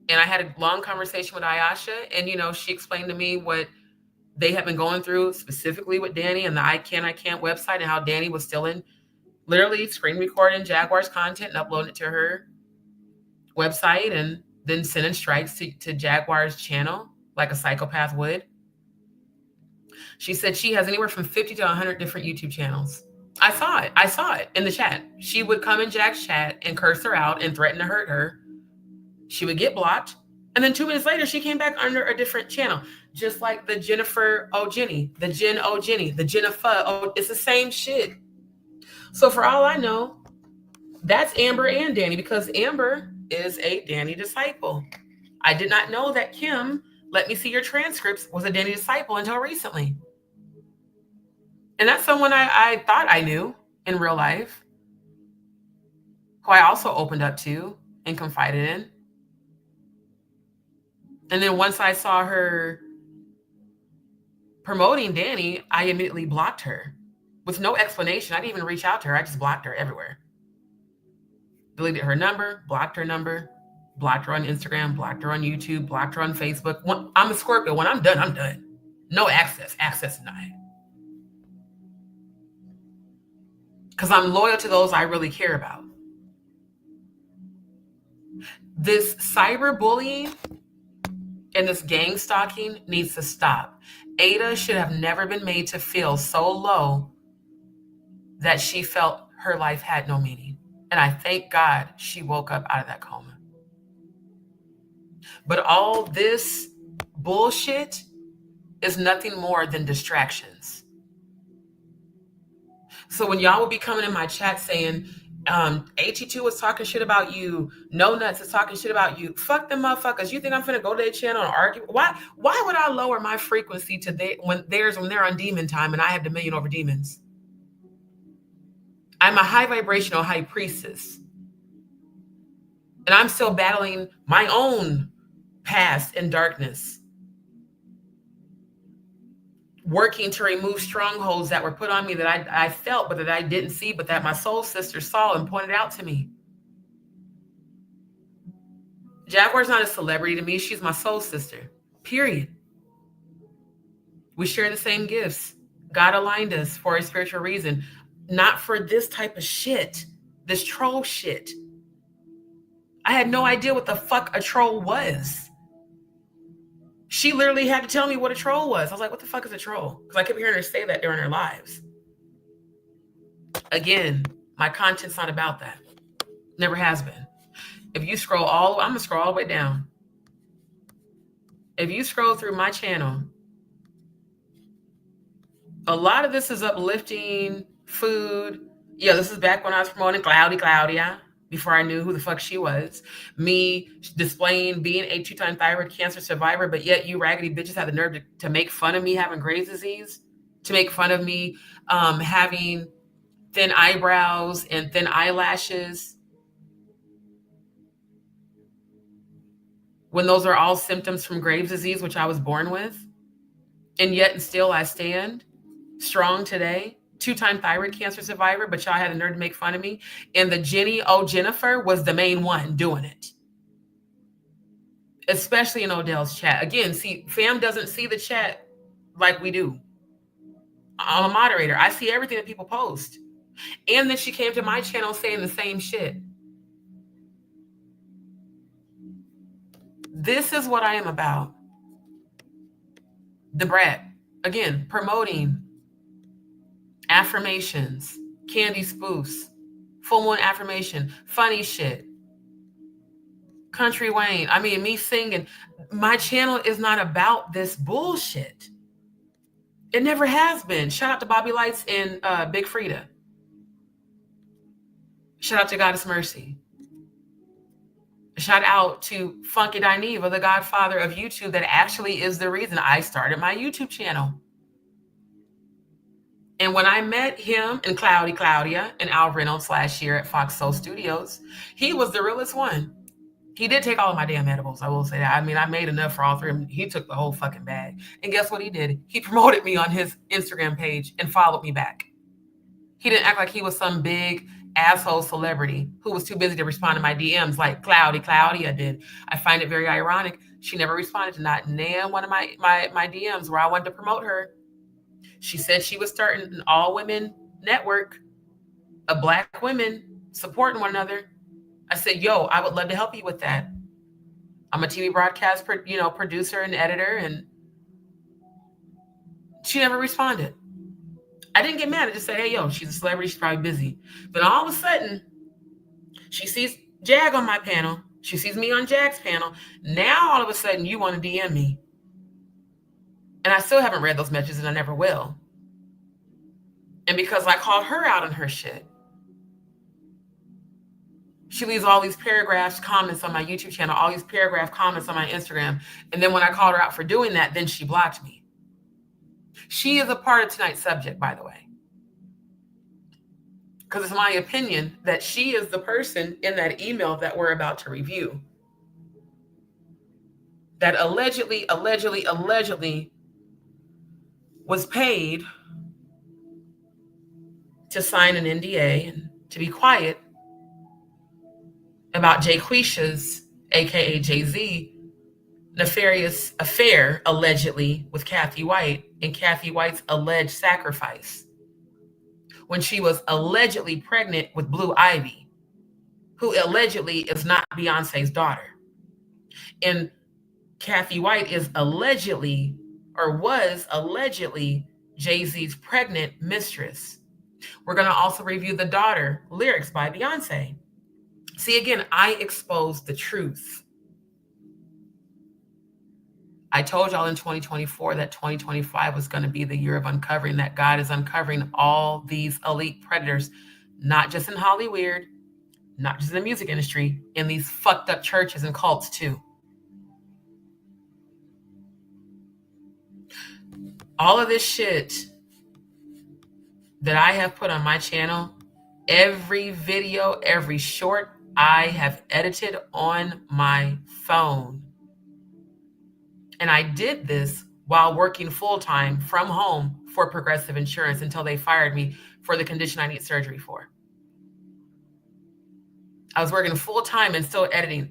And I had a long conversation with Ayasha, and, she explained to me what they have been going through, specifically with Danny and the I Can't website, and how Danny was still literally screen recording Jaguar's content and uploading it to her website and then sending strikes to Jaguar's channel like a psychopath would. She said she has anywhere from 50 to 100 different YouTube channels. I saw it in the chat. She would come in Jack's chat and curse her out and threaten to hurt her. She would get blocked. And then 2 minutes later, she came back under a different channel. Just like the Jennifer O. Jenny, the Jen O. Jenny, the Jennifer O. It's the same shit. So for all I know, that's Amber and Danny, because Amber is a Danny disciple. I did not know that Kim, let me see your transcripts, was a Danny disciple until recently. And that's someone I thought I knew in real life, who I also opened up to and confided in. And then once I saw her promoting Danny, I immediately blocked her with no explanation. I didn't even reach out to her. I just blocked her everywhere. Deleted her number, blocked her number, blocked her on Instagram, blocked her on YouTube, blocked her on Facebook. I'm a Scorpio. When I'm done, I'm done. No access. Access denied. Because I'm loyal to those I really care about. This cyberbullying and this gang stalking needs to stop. Ada should have never been made to feel so low that she felt her life had no meaning. And I thank God she woke up out of that coma. But all this bullshit is nothing more than distractions. So when y'all will be coming in my chat saying, AT2 was talking shit about you, No Nuts is talking shit about you, fuck them motherfuckers. You think I'm finna go to their channel and argue? Why would I lower my frequency to when they're on demon time and I have dominion over demons? I'm a high vibrational high priestess. And I'm still battling my own past and darkness. Working to remove strongholds that were put on me that I felt, but that I didn't see, but that my soul sister saw and pointed out to me. Jaguar's not a celebrity to me. She's my soul sister, period. We share the same gifts. God aligned us for a spiritual reason, not for this type of shit, this troll shit. I had no idea what the fuck a troll was. She literally had to tell me what a troll was. I was like, what the fuck is a troll? Because I kept hearing her say that during her lives. Again, my content's not about that. Never has been. If you scroll I'm going to scroll all the way down. If you scroll through my channel, a lot of this is uplifting, food. Yeah, this is back when I was promoting Claudia. Before I knew who the fuck she was. Me displaying being a 2-time thyroid cancer survivor, but yet you raggedy bitches have the nerve to make fun of me having Graves' disease. to make fun of me having thin eyebrows and thin eyelashes, when those are all symptoms from Graves' disease, which I was born with. And yet and still I stand strong today. 2-time thyroid cancer survivor, but y'all had the nerve to make fun of me. And the Jennifer was the main one doing it. Especially in Odell's chat. Again, see, fam doesn't see the chat like we do. I'm a moderator. I see everything that people post. And then she came to my channel saying the same shit. This is what I am about. The brat. Again, promoting affirmations, candy spoofs, full moon affirmation, funny shit. Country Wayne. I mean, me singing. My channel is not about this bullshit. It never has been. Shout out to Bobby Lights and Big Frida. Shout out to Goddess Mercy. Shout out to Funky Dineva, the godfather of YouTube, that actually is the reason I started my YouTube channel. And when I met him and Claudia and Al Reynolds last year at Fox Soul Studios, he was the realest one. He did take all of my damn edibles, I will say that. I mean, I made enough for all three of them. He took the whole fucking bag. And guess what he did? He promoted me on his Instagram page and followed me back. He didn't act like he was some big asshole celebrity who was too busy to respond to my DMs like Claudia did. I find it very ironic. She never responded to not one of my DMs where I wanted to promote her. She said she was starting an all-women network of Black women supporting one another. I said, yo, I would love to help you with that. I'm a TV broadcast producer and editor, and she never responded. I didn't get mad. I just said, hey, yo, she's a celebrity. She's probably busy. But all of a sudden, she sees Jag on my panel. She sees me on Jag's panel. Now, all of a sudden, you want to DM me. And I still haven't read those messages, and I never will. And because I called her out on her shit, she leaves all these paragraphs, comments on my YouTube channel, all these paragraph comments on my Instagram. And then when I called her out for doing that, then she blocked me. She is a part of tonight's subject, by the way. Because it's my opinion that she is the person in that email that we're about to review that allegedly was paid to sign an NDA and to be quiet about JQuisha's, aka Jay-Z, nefarious affair, allegedly, with Kathy White and Kathy White's alleged sacrifice when she was allegedly pregnant with Blue Ivy, who allegedly is not Beyonce's daughter. And Kathy White is allegedly, or was allegedly, Jay-Z's pregnant mistress. We're going to also review the daughter lyrics by Beyonce. See, again, I exposed the truth. I told y'all in 2024 that 2025 was going to be the year of uncovering, that God is uncovering all these elite predators, not just in Hollywood, not just in the music industry, in these fucked up churches and cults too. All of this shit that I have put on my channel, every video, every short, I have edited on my phone. And I did this while working full-time from home for Progressive Insurance until they fired me for the condition I need surgery for. I was working full-time and still editing.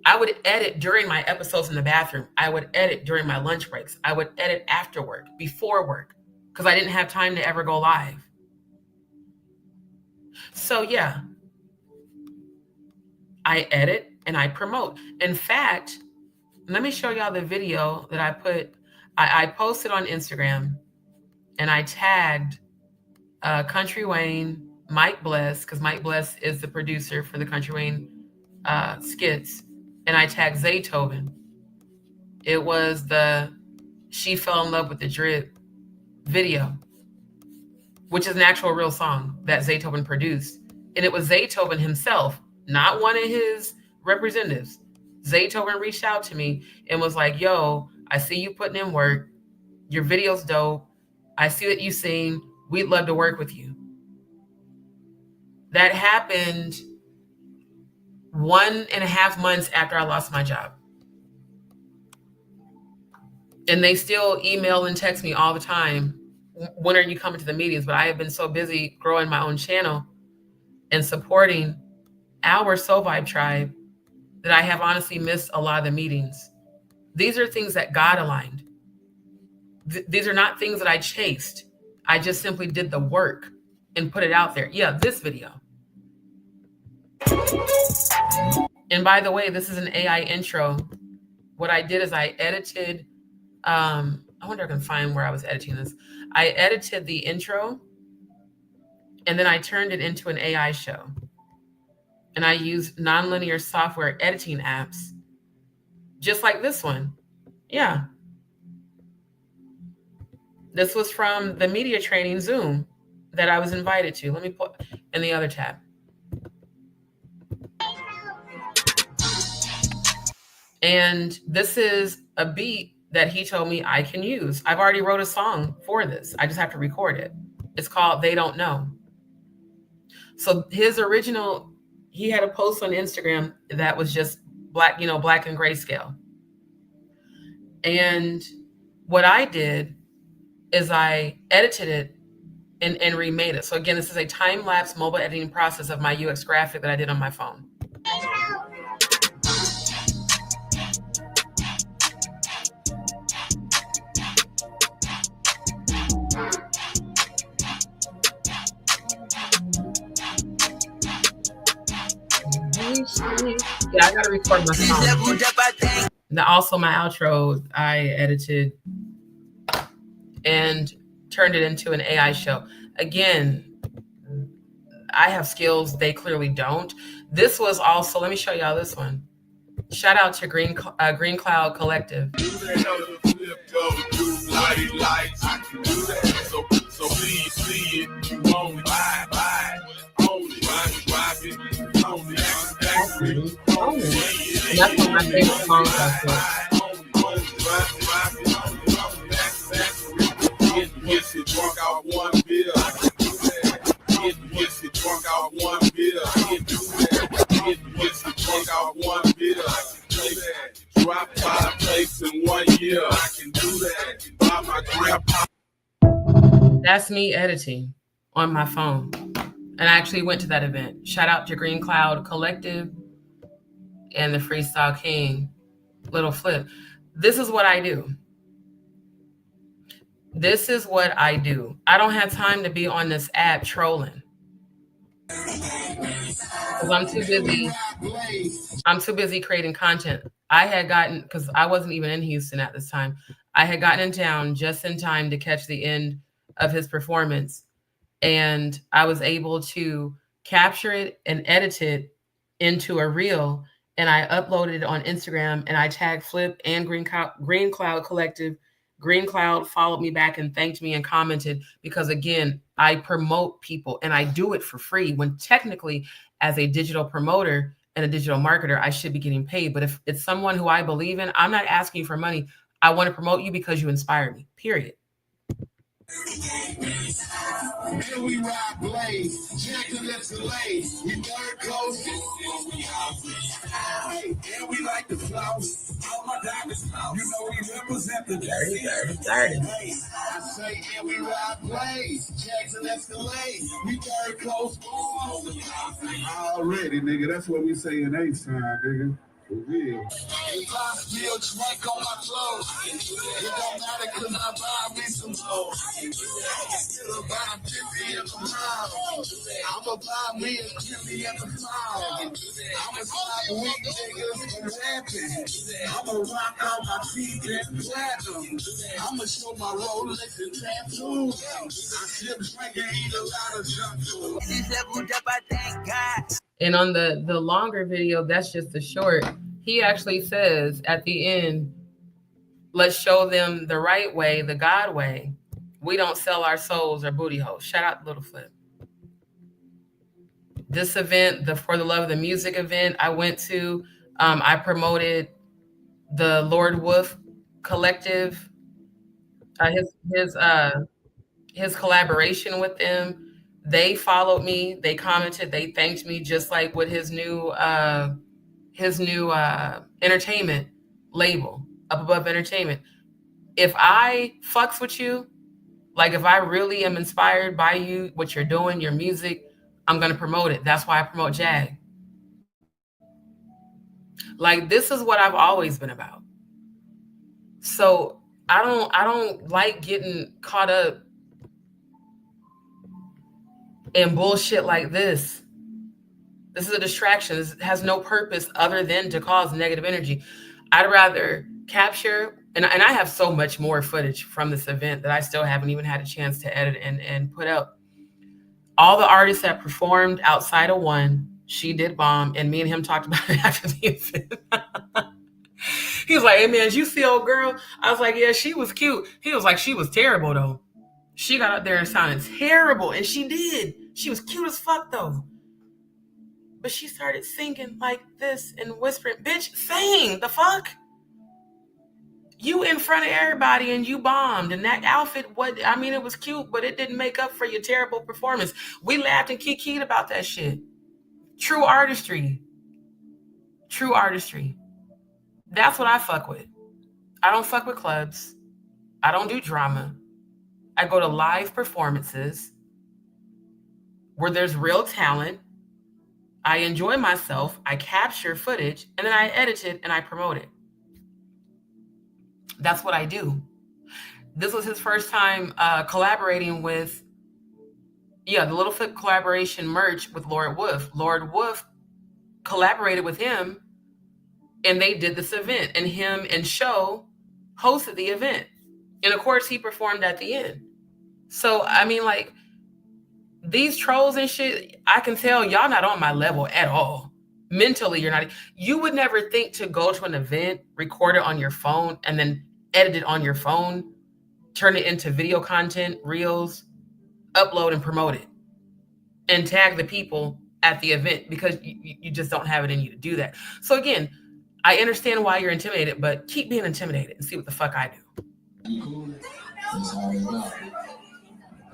I would edit during my episodes in the bathroom. I would edit during my lunch breaks. I would edit after work, before work, because I didn't have time to ever go live. So yeah, I edit and I promote. In fact, let me show y'all the video that I posted on Instagram, and I tagged Country Wayne, Mike Bless, because Mike Bless is the producer for the Country Wayne skits, and I tagged Zaytoven. It was the She Fell in Love with the Drip video, which is an actual real song that Zaytoven produced. And it was Zaytoven himself, not one of his representatives. Zaytoven reached out to me and was like, yo, I see you putting in work. Your video's dope. I see that you sing. We'd love to work with you. That happened 1.5 months after I lost my job. And they still email and text me all the time. When are you coming to the meetings? But I have been so busy growing my own channel and supporting our Soul Vibe tribe that I have honestly missed a lot of the meetings. These are things that God aligned. These are not things that I chased. I just simply did the work and put it out there. Yeah, this video. And by the way, this is an AI intro. What I did is I edited, I wonder if I can find where I was editing this. I edited the intro and then I turned it into an AI show. And I used nonlinear software editing apps, just like this one. Yeah. This was from the media training Zoom that I was invited to. Let me put in the other tab. And this is a beat that he told me I can use. I've already wrote a song for this. I just have to record it. It's called They Don't Know. So his original, he had a post on Instagram that was just black, black and grayscale. And what I did is I edited it and remade it. So again, this is a time-lapse mobile editing process of my UX graphic that I did on my phone. Yeah, I gotta record my song. Also, my outro, I edited and turned it into an AI show. Again, I have skills they clearly don't. This was also, let me show y'all this one. Shout out to Green Cloud Collective. So please see it, you won't buy it, and that's one of my favorite songs. Drunk out one beer. Get drunk out one beer. Get drunk out one beer. Drop 5 plates in 1 year. I can do that. Buy my grandpa. That's me editing on my phone. And I actually went to that event. Shout out to Green Cloud Collective and the Freestyle King, Little Flip. This is what I do. This is what I do. I don't have time to be on this app trolling. Because I'm too busy creating content. I had gotten, because I wasn't even in Houston at this time, I had gotten in town just in time to catch the end of his performance. And I was able to capture it and edit it into a reel. And I uploaded it on Instagram and I tagged Flip and Green Cloud Collective. Green Cloud followed me back and thanked me and commented because, again, I promote people and I do it for free when technically as a digital promoter and a digital marketer, I should be getting paid. But if it's someone who I believe in, I'm not asking you for money. I want to promote you because you inspire me, period. And we ride blaze, JagaDz, we third coast. And we like the flouse. All my diamonds, you know we represent the dirty. I say, and we ride blaze, JagaDz, we third coast. Already, nigga, that's what we say in H-time, nigga. For real. Still drink on my clothes. It don't matter cause I buy me some clothes. Still buy 50 at the mile. I'ma buy me a 50 at the mile. I'ma stop weak niggas and rapping. I'ma rock out my teeth and platinum. I'ma show my Rolex and tattoos. I sip, drink, and eat a lot of junk food. And on the longer video, that's just the short. He actually says at the end, let's show them the right way, the God way. We don't sell our souls or booty holes. Shout out to Little Flip. This event, the For the Love of the Music event I went to, I promoted the Lord Wolf Collective. his collaboration with them, they followed me, they commented, they thanked me, just like with his new entertainment label, Up Above Entertainment. If I fucks with you, like if I really am inspired by you, what you're doing, your music, I'm gonna promote it. That's why I promote Jag. Like, this is what I've always been about. So I don't like getting caught up in bullshit like this. This is a distraction. This has no purpose other than to cause negative energy. I'd rather capture, and I have so much more footage from this event that I still haven't even had a chance to edit and put up. All the artists that performed outside of one, she did bomb, and me and him talked about it after the event. He was like, hey man, did you see old girl? I was like, yeah, she was cute. He was like, she was terrible though. She got up there and sounded terrible, and she did. She was cute as fuck though. But she started singing like this and whispering, bitch, sing, the fuck? You in front of everybody and you bombed, and that outfit, it was cute, but it didn't make up for your terrible performance. We laughed and kikied about that shit. True artistry. True artistry. That's what I fuck with. I don't fuck with clubs. I don't do drama. I go to live performances where there's real talent. I enjoy myself. I capture footage, and then I edit it and I promote it. That's what I do. This was his first time collaborating with, the Littlefoot collaboration merch with Lord Wolf. Lord Wolf collaborated with him, and they did this event, and him and Show hosted the event. And of course, he performed at the end. So, these trolls and shit, I can tell y'all not on my level at all. Mentally, you're not. You would never think to go to an event, record it on your phone, and then edit it on your phone, turn it into video content, reels, upload and promote it, and tag the people at the event, because you just don't have it in you to do that. So again, I understand why you're intimidated, but keep being intimidated and see what the fuck I do. That's all about.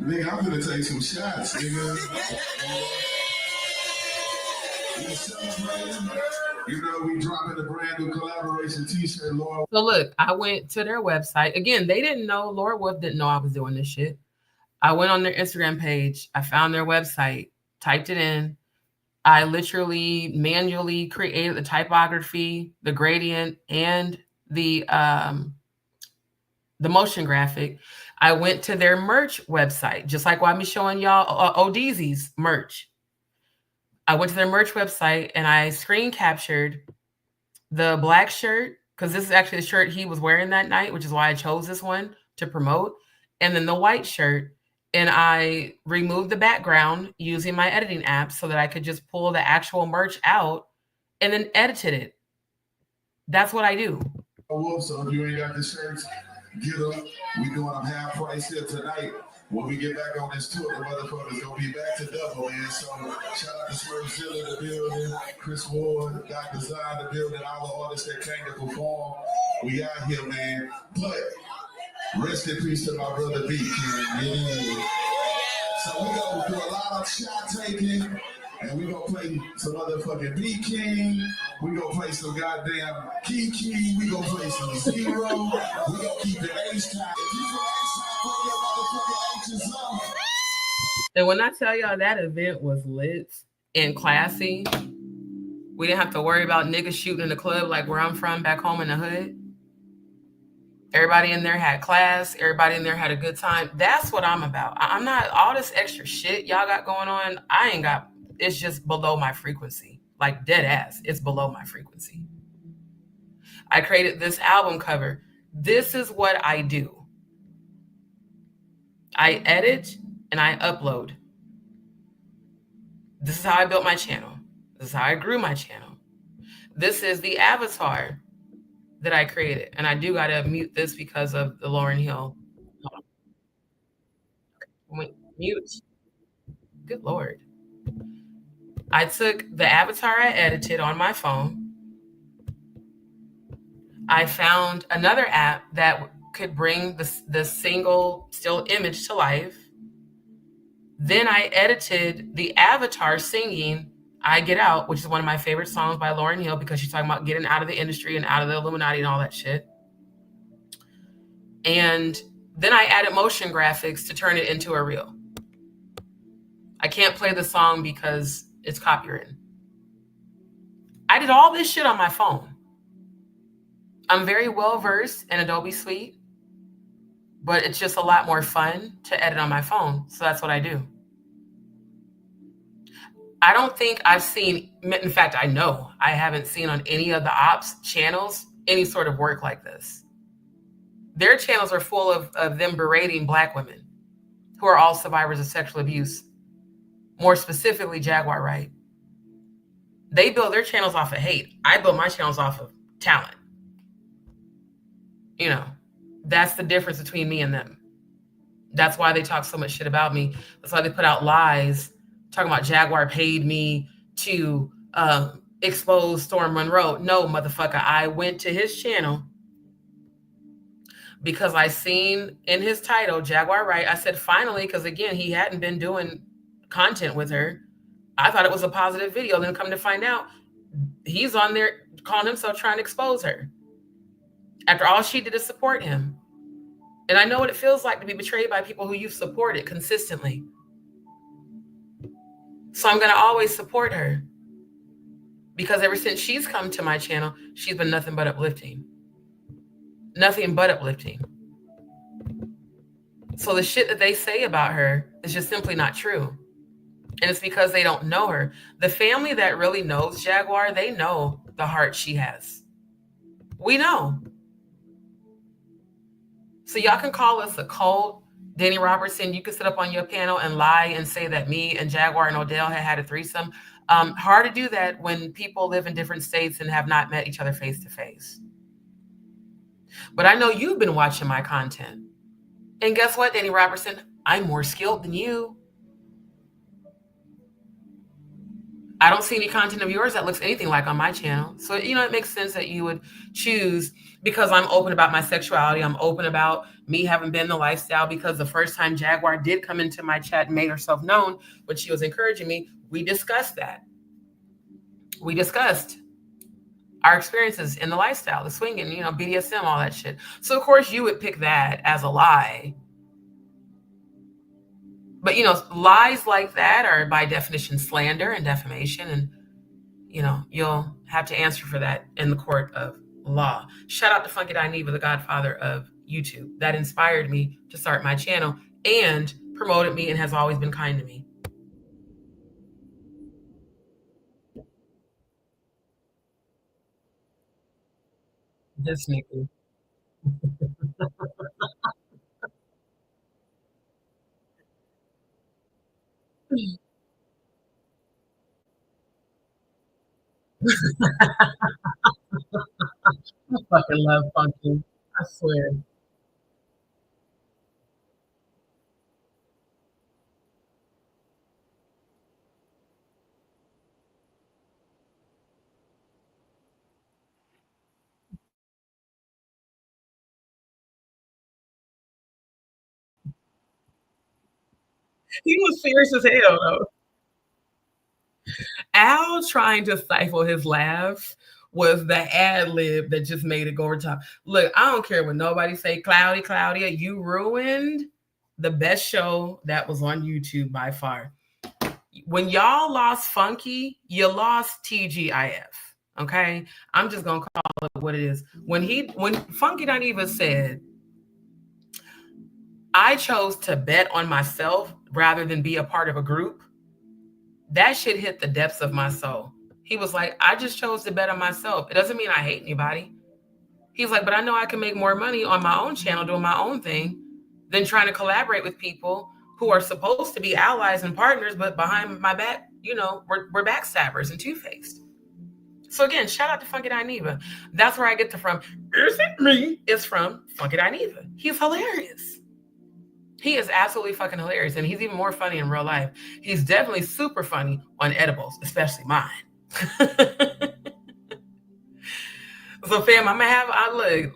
Nigga, I'm gonna take some shots, nigga. You know, we dropping a brand new collaboration t-shirt, Lord. So look, I went to their website. Again, they didn't know, Lord Wolf didn't know I was doing this shit. I went on their Instagram page. I found their website, typed it in. I literally manually created the typography, the gradient, and the motion graphic. I went to their merch website, just like what I'm showing y'all ODZ's merch. I went to their merch website and I screen captured the black shirt, because this is actually the shirt he was wearing that night, which is why I chose this one to promote, and then the white shirt. And I removed the background using my editing app so that I could just pull the actual merch out and then edited it. That's what I do. So if you ain't got the shirts, get up. We doing them half price here tonight. When we get back on this tour, the motherfuckers gonna be back to double, man. So shout out to SMDH in the building, Chris Ward, Dr. Zion in the building, all the artists that came to perform. We out here, man. But rest in peace to my brother B King. Yeah. So we gonna do a lot of shot taking, and we gonna play some motherfucking B King. We gonna play some goddamn Kiki. We gonna play some Zero. We gonna keep it H-Time. If you from H-Time, put your motherfucking H's up. And when I tell y'all that event was lit and classy, we didn't have to worry about niggas shooting in the club like where I'm from back home in the hood. Everybody in there had class. Everybody in there had a good time. That's what I'm about. I'm not all this extra shit y'all got going on. I ain't got, it's just below my frequency. Like dead ass, it's below my frequency. I created this album cover. This is what I do. I edit and I upload. This is how I built my channel. This is how I grew my channel. This is the avatar that I created. And I do gotta mute this because of the Lauryn Hill. Mute. Good Lord. I took the avatar I edited on my phone. I found another app that could bring the single still image to life. Then I edited the avatar singing I Get Out, which is one of my favorite songs by Lauryn Hill, because she's talking about getting out of the industry and out of the Illuminati and all that shit. And then I added motion graphics to turn it into a reel. I can't play the song because it's copywritten. I did all this shit on my phone. I'm very well versed in Adobe Suite, but it's just a lot more fun to edit on my phone. So that's what I do. I don't think I've seen, in fact, I know I haven't seen on any of the ops channels any sort of work like this. Their channels are full of them berating Black women who are all survivors of sexual abuse, more specifically Jaguar Wright. They build their channels off of hate. I build my channels off of talent. You know, that's the difference between me and them. That's why they talk so much shit about me. That's why they put out lies talking about Jaguar paid me to expose Storm Monroe. No, motherfucker, I went to his channel because I seen in his title, Jaguar Wright. I said, finally, because again, he hadn't been doing content with her. I thought it was a positive video. Then come to find out, he's on there calling himself trying to expose her. After all she did is support him. And I know what it feels like to be betrayed by people who you've supported consistently. So I'm going to always support her. Because ever since she's come to my channel, she's been nothing but uplifting. Nothing but uplifting. So the shit that they say about her is just simply not true. And it's because they don't know her. The family that really knows Jaguar, they know the heart she has. We know. So y'all can call us a cult. Danny Robertson, you can sit up on your panel and lie and say that me and Jaguar and Odell had a threesome. Hard to do that when people live in different states and have not met each other face to face. But I know you've been watching my content. And guess what, Danny Robertson? I'm more skilled than you. I don't see any content of yours that looks anything like on my channel. So, you know, it makes sense that you would choose, because I'm open about my sexuality. I'm open about me having been the lifestyle, because the first time Jaguar did come into my chat and made herself known when she was encouraging me, we discussed that. We discussed our experiences in the lifestyle, the swinging, you know, BDSM, all that shit. So, of course, you would pick that as a lie. But, you know, lies like that are by definition slander and defamation. And, you know, you'll have to answer for that in the court of law. Shout out to Funky Dineva, the godfather of YouTube. That inspired me to start my channel and promoted me and has always been kind to me. This nigga. I fucking love Funky. I swear. He was fierce as hell, though. Al trying to stifle his laugh was the ad lib that just made it go over top. Look, I don't care what nobody say. Claudia, you ruined the best show that was on YouTube by far. When y'all lost Funky, you lost TGIF. Okay, I'm just gonna call it what it is. When Funky Dineva said, I chose to bet on myself rather than be a part of a group, that shit hit the depths of my soul. He was like, I just chose to bet on myself. It doesn't mean I hate anybody. He's like, but I know I can make more money on my own channel doing my own thing than trying to collaborate with people who are supposed to be allies and partners, but behind my back, you know, we're backstabbers and two-faced. So again, shout out to Funky Dineva. That's where I get the from. Is it me? It's from Funky Dineva. He's hilarious. He is absolutely fucking hilarious. And he's even more funny in real life. He's definitely super funny on edibles, especially mine. So fam, I'm gonna have, look,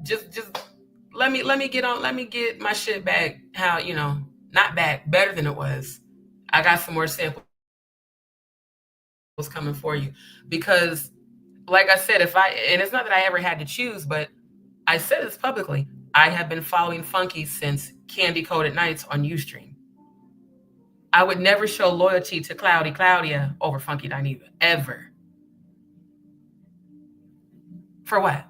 just let me get my shit back how, you know, not back, better than it was. I got some more samples coming for you because, like I said, and it's not that I ever had to choose, but I said this publicly. I have been following Funky since Candy Coated Nights on Ustream. I would never show loyalty to Cloudy Claudia over Funky Dineva, ever. For what?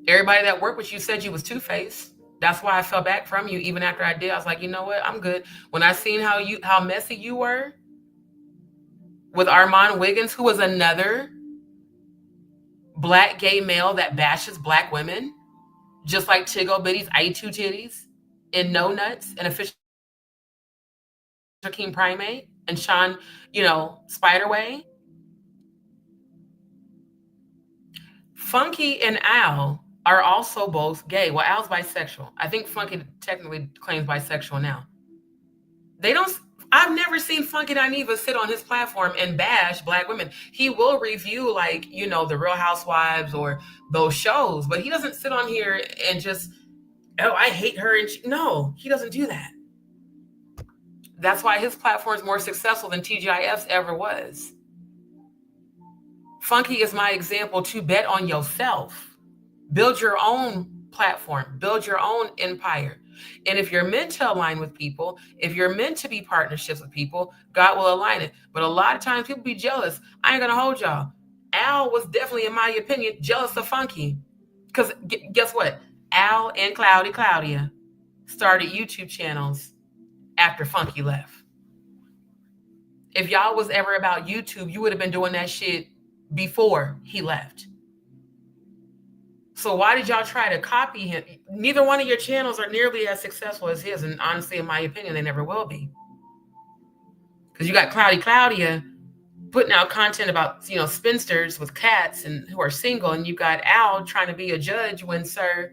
Everybody that worked with you said you was two-faced. That's why I fell back from you. Even after I did, I was like, you know what? I'm good. When I seen how messy you were with Armand Wiggins, who was another black gay male that bashes black women, just like Tiggo Bitty's A2 titties and No Nuts and Official King Primate and Sean, Spiderway. Funky and Al are also both gay. Well, Al's bisexual. I think Funky technically claims bisexual now. I've never seen Funky Dineva sit on his platform and bash black women. He will review the Real Housewives or those shows, but he doesn't sit on here and just, I hate her. No, he doesn't do that. That's why his platform is more successful than TGIF's ever was. Funky is my example to bet on yourself. Build your own platform. Build your own empire. And if you're meant to align with people, if you're meant to be partnerships with people, God will align it. But a lot of times people be jealous. I ain't going to hold y'all. Al was definitely, in my opinion, jealous of Funky. Because guess what? Al and Cloudy Claudia started YouTube channels after Funky left. If y'all was ever about YouTube, you would have been doing that shit before he left. So why did y'all try to copy him? Neither one of your channels are nearly as successful as his. And honestly, in my opinion, they never will be. Because you got Cloudy Claudia putting out content about, spinsters with cats and who are single. And you got Al trying to be a judge when, sir,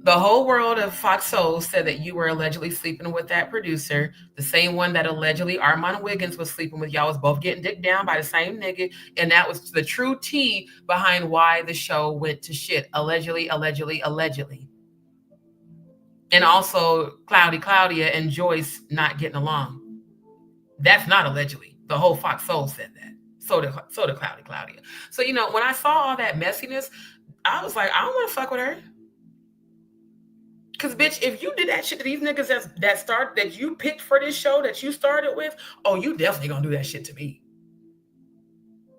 the whole world of Fox Soul said that you were allegedly sleeping with that producer, the same one that allegedly Armand Wiggins was sleeping with. Y'all was both getting dicked down by the same nigga. And that was the true tea behind why the show went to shit. Allegedly, allegedly, allegedly. And also Cloudy Claudia and Joyce not getting along. That's not allegedly. The whole Fox Soul said that. So did Cloudy Claudia. So, when I saw all that messiness, I was like, I don't want to fuck with her. Because, bitch, if you did that shit to these niggas that you picked for this show that you started with, oh, you definitely gonna do that shit to me.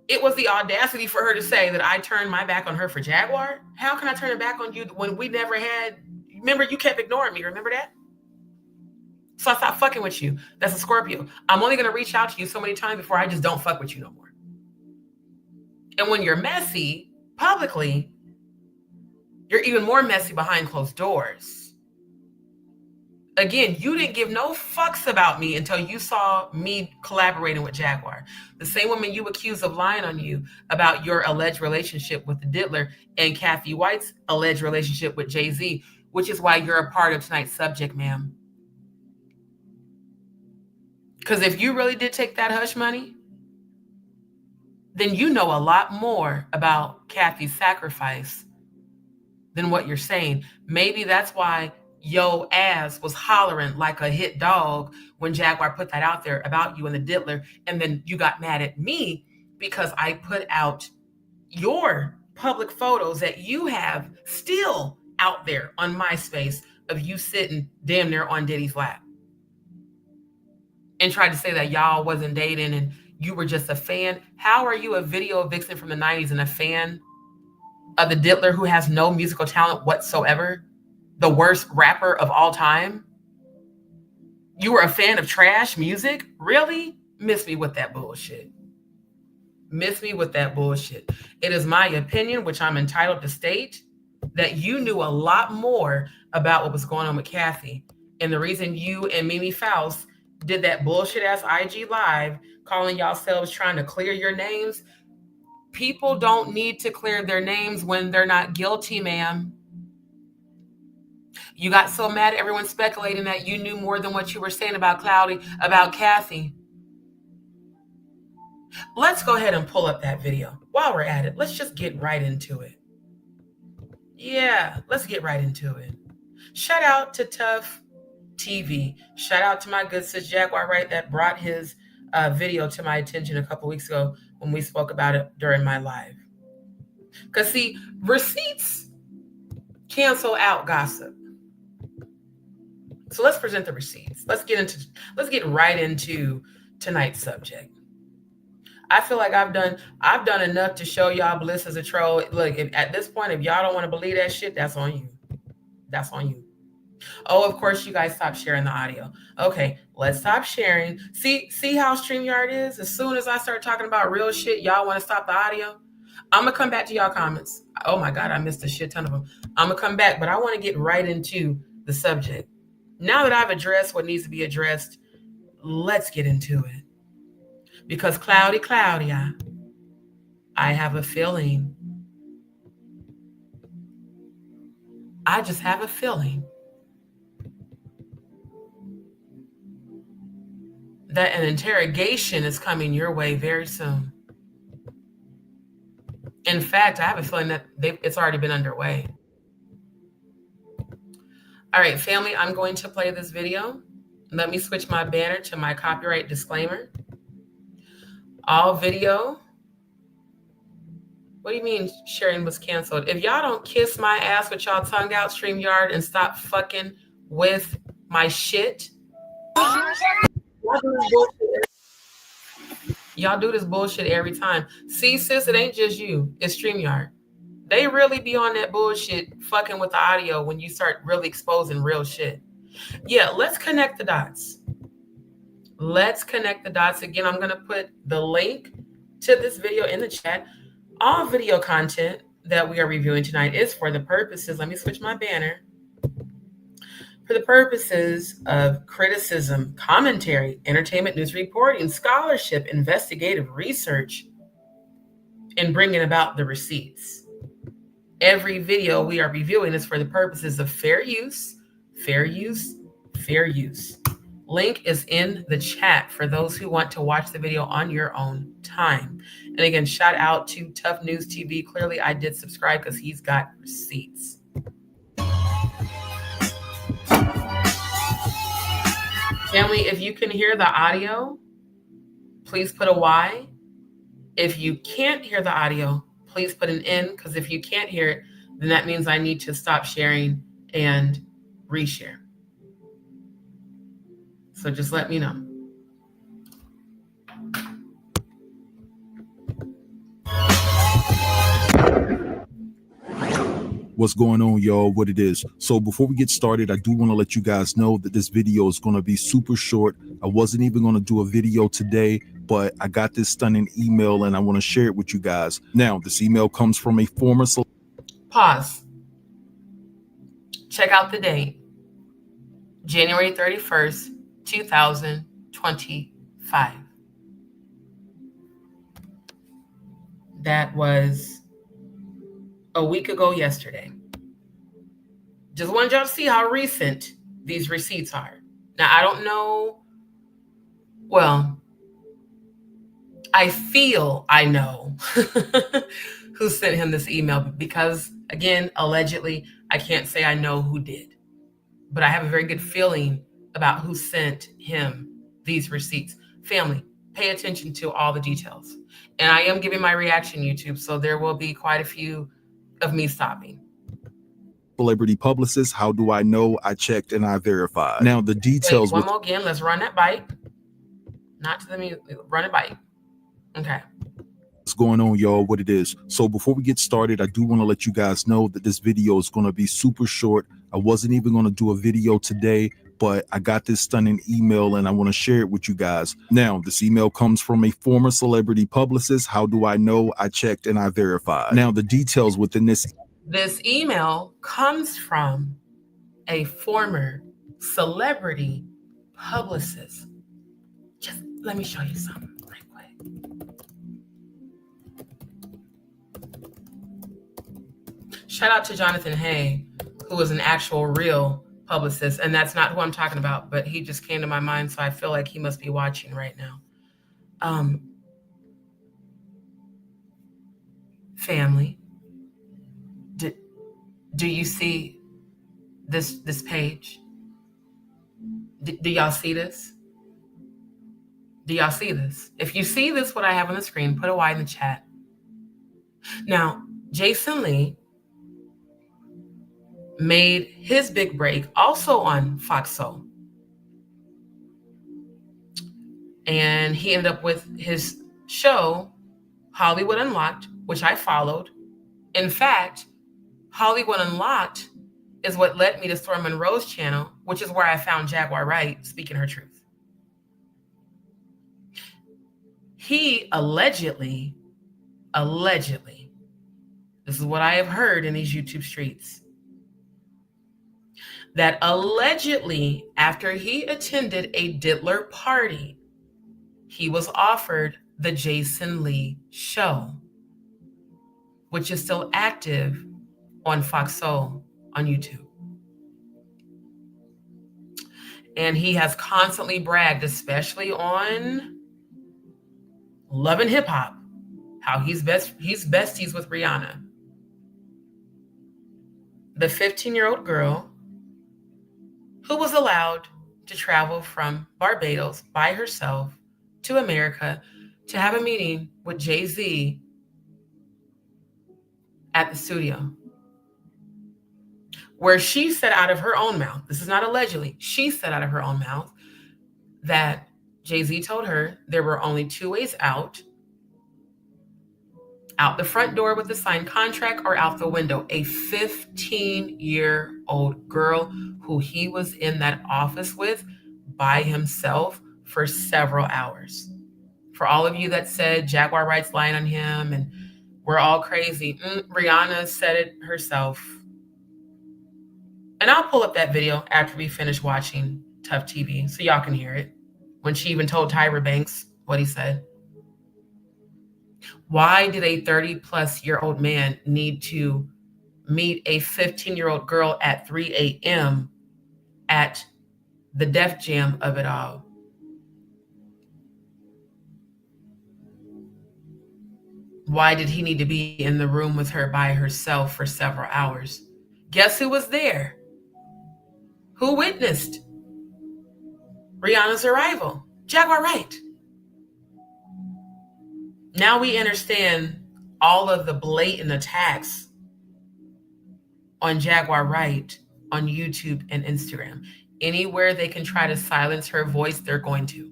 It was the audacity for her to say that I turned my back on her for Jaguar. How can I turn it back on you when we never had... Remember, you kept ignoring me. Remember that? So I stopped fucking with you. That's a Scorpio. I'm only going to reach out to you so many times before I just don't fuck with you no more. And when you're messy publicly, you're even more messy behind closed doors. Again, you didn't give no fucks about me until you saw me collaborating with Jaguar. The same woman you accused of lying on you about your alleged relationship with the Diddler and Kathy White's alleged relationship with Jay-Z, which is why you're a part of tonight's subject, ma'am. Because if you really did take that hush money, then you know a lot more about Kathy's sacrifice than what you're saying. Maybe that's why yo ass was hollering like a hit dog when Jaguar put that out there about you and the Diddler, and then you got mad at me because I put out your public photos that you have still out there on MySpace of you sitting damn near on Diddy's lap, and tried to say that y'all wasn't dating and you were just a fan. How are you a video vixen from the 90s and a fan of the Diddler who has no musical talent whatsoever? The worst rapper of all time? You were a fan of trash music? Really? Miss me with that bullshit. Miss me with that bullshit. It is my opinion, which I'm entitled to state, that you knew a lot more about what was going on with Kathy. And the reason you and Mimi Faust did that bullshit ass IG live, calling yourselves trying to clear your names. People don't need to clear their names when they're not guilty, ma'am. You got so mad at everyone speculating that you knew more than what you were saying about Kathy. Let's go ahead and pull up that video. While we're at it, let's just get right into it. Yeah, let's get right into it. Shout out to Tough TV. Shout out to my good sis Jaguar Wright that brought his video to my attention a couple weeks ago when we spoke about it during my live. Because see, receipts cancel out gossip. So let's present the receipts. Let's get right into tonight's subject. I feel like I've done enough to show y'all Bliss is a troll. Look, at this point, if y'all don't want to believe that shit, that's on you. That's on you. Oh, of course, you guys stop sharing the audio. Okay, let's stop sharing. See how StreamYard is? As soon as I start talking about real shit, y'all want to stop the audio? I'm going to come back to y'all comments. Oh my God, I missed a shit ton of them. I'm going to come back, but I want to get right into the subject. Now that I've addressed what needs to be addressed, let's get into it. Because cloudy, I have a feeling. I just have a feeling that an interrogation is coming your way very soon. In fact, I have a feeling that it's already been underway. All right, family, I'm going to play this video. Let me switch my banner to my copyright disclaimer. All video. What do you mean sharing was canceled? If y'all don't kiss my ass with y'all tongue out, StreamYard, and stop fucking with my shit. Y'all do this bullshit every time. See, sis, it ain't just you. It's StreamYard. They really be on that bullshit fucking with the audio when you start really exposing real shit. Yeah, let's connect the dots. Let's connect the dots. Again, I'm going to put the link to this video in the chat. All video content that we are reviewing tonight is for the purposes, let me switch my banner, for the purposes of criticism, commentary, entertainment, news reporting, scholarship, investigative research, and bringing about the receipts. Every video we are reviewing is for the purposes of fair use, fair use, fair use. Link is in the chat for those who want to watch the video on your own time. And again, shout out to Tough News TV. Clearly, I did subscribe because he's got receipts. Family, if you can hear the audio, please put a Y. If you can't hear the audio, please put an N, because if you can't hear it, then that means I need to stop sharing and reshare. So just let me know. What's going on, y'all? What it is. So before we get started, I do want to let you guys know that this video is going to be super short. I wasn't even going to do a video today, but I got this stunning email and I want to share it with you guys. Now, this email comes from a former... Pause. Check out the date. January 31st, 2025. That was a week ago yesterday. Just wanted y'all to see how recent these receipts are. Now, I don't know. Well, I feel I know who sent him this email because, again, allegedly, I can't say I know who did. But I have a very good feeling about who sent him these receipts. Family, pay attention to all the details. And I am giving my reaction, YouTube, so there will be quite a few of me stopping. Celebrity publicist, how do I know? I checked and I verified. Now, the details... Wait, one more again, let's run that bite. Not to the music, run a bite. Okay. What's going on, y'all? What it is. So before we get started, I do want to let you guys know that this video is going to be super short. I wasn't even going to do a video today, but I got this stunning email and I want to share it with you guys. Now, this email comes from a former celebrity publicist. How do I know? I checked and I verified. Now, the details within this email comes from a former celebrity publicist. Just let me show you something right quick. Shout out to Jonathan Hay, who is an actual real publicist, and that's not who I'm talking about, but he just came to my mind, so I feel like he must be watching right now. Family, do you see this page? Do y'all see this? Do y'all see this? If you see this, what I have on the screen, put a Y in the chat. Now, Jason Lee made his big break also on Fox Soul. And he ended up with his show, Hollywood Unlocked, which I followed. In fact, Hollywood Unlocked is what led me to Storm Monroe's channel, which is where I found Jaguar Wright speaking her truth. He allegedly, this is what I have heard in these YouTube streets, that allegedly after he attended a diddler party, he was offered the Jason Lee show, which is still active on Fox Soul on YouTube. And he has constantly bragged, especially on Love and Hip Hop, how he's besties with Rihanna. The 15-year-old girl who was allowed to travel from Barbados by herself to America to have a meeting with Jay-Z at the studio, where she said out of her own mouth, this is not allegedly, she said out of her own mouth that Jay-Z told her there were only two ways out the front door with the signed contract or out the window. A 15-year-old girl who he was in that office with by himself for several hours. For all of you that said Jaguar Wright's lying on him and we're all crazy, Rihanna said it herself. And I'll pull up that video after we finish watching Tough TV so y'all can hear it. When she even told Tyra Banks what he said. Why did a 30-plus-year-old man need to meet a 15-year-old girl at 3 a.m. at the Def Jam of it all? Why did he need to be in the room with her by herself for several hours? Guess who was there? Who witnessed Rihanna's arrival? Jaguar Wright. Now we understand all of the blatant attacks on Jaguar Wright on YouTube and Instagram. Anywhere they can try to silence her voice, they're going to.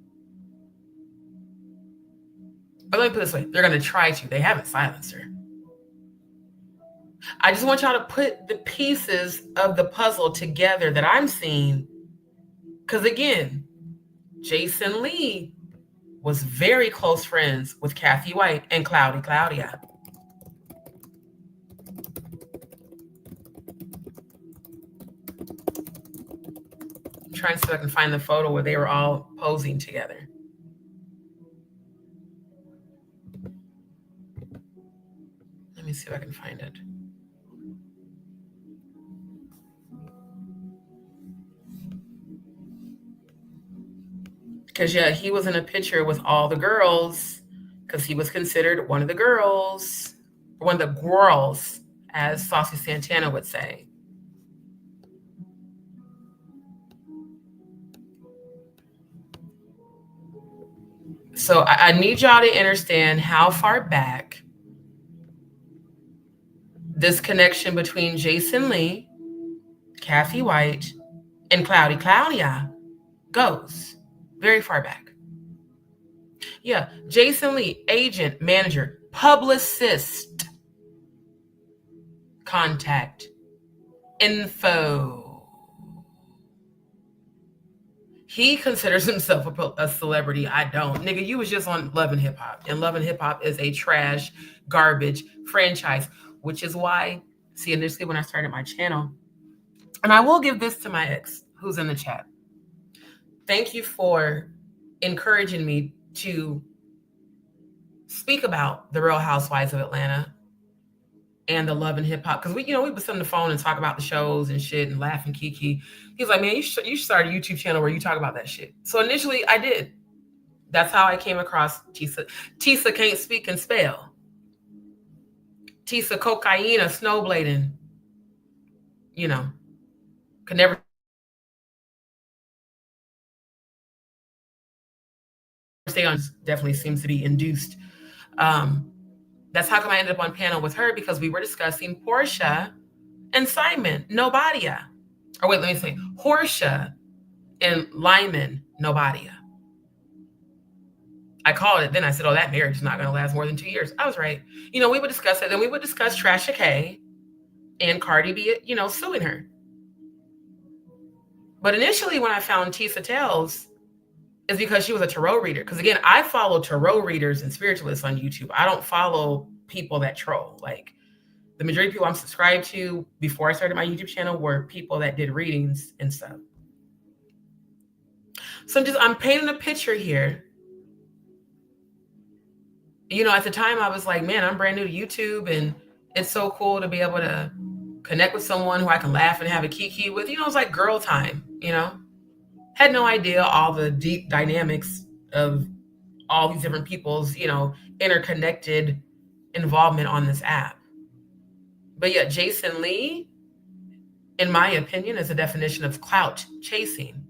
But let me put it this way, they're going to try to. They haven't silenced her. I just want y'all to put the pieces of the puzzle together that I'm seeing. Because again, Jason Lee was very close friends with Kathy White and Claudia. I'm trying to see if I can find the photo where they were all posing together. Let me see if I can find it. Because, yeah, he was in a picture with all the girls because he was considered one of the girls, as Saucy Santana would say. So I need y'all to understand how far back this connection between Jason Lee, Kathy White, and Claudia goes. Very far back. Yeah, Jason Lee, agent, manager, publicist, contact, info. He considers himself a celebrity. I don't. Nigga, you was just on Love and Hip Hop. And Love and Hip Hop is a trash, garbage franchise, which is why, see, initially when I started my channel, and I will give this to my ex who's in the chat. Thank you for encouraging me to speak about the Real Housewives of Atlanta and the Love and Hip Hop. Because we would sit on the phone and talk about the shows and shit and laugh and kiki. He's like, man, you should start a YouTube channel where you talk about that shit. So initially I did. That's how I came across Tisa. Tisa can't speak and spell. Tisa cocaine, snowblading. Could never stay on definitely seems to be induced. That's how come I ended up on panel with her, because we were discussing Portia and Simon Nobadia. Or wait, let me say Portia and Lyman Nobadia. I called it then. I said, oh, that marriage is not going to last more than 2 years. I was right. You know, we would discuss it. Then we would discuss Trisha K and Cardi B, you know, suing her. But initially when I found Tisa Tales, is because she was a tarot reader. Because again, I follow tarot readers and spiritualists on YouTube. I don't follow people that troll. Like the majority of people I'm subscribed to before I started my YouTube channel were people that did readings and stuff. So I'm painting a picture here. You know, at the time I was like, man, I'm brand new to YouTube and it's so cool to be able to connect with someone who I can laugh and have a kiki with. You know, it's like girl time, you know? Had no idea all the deep dynamics of all these different people's, you know, interconnected involvement on this app. But yet Jason Lee, in my opinion, is a definition of clout chasing.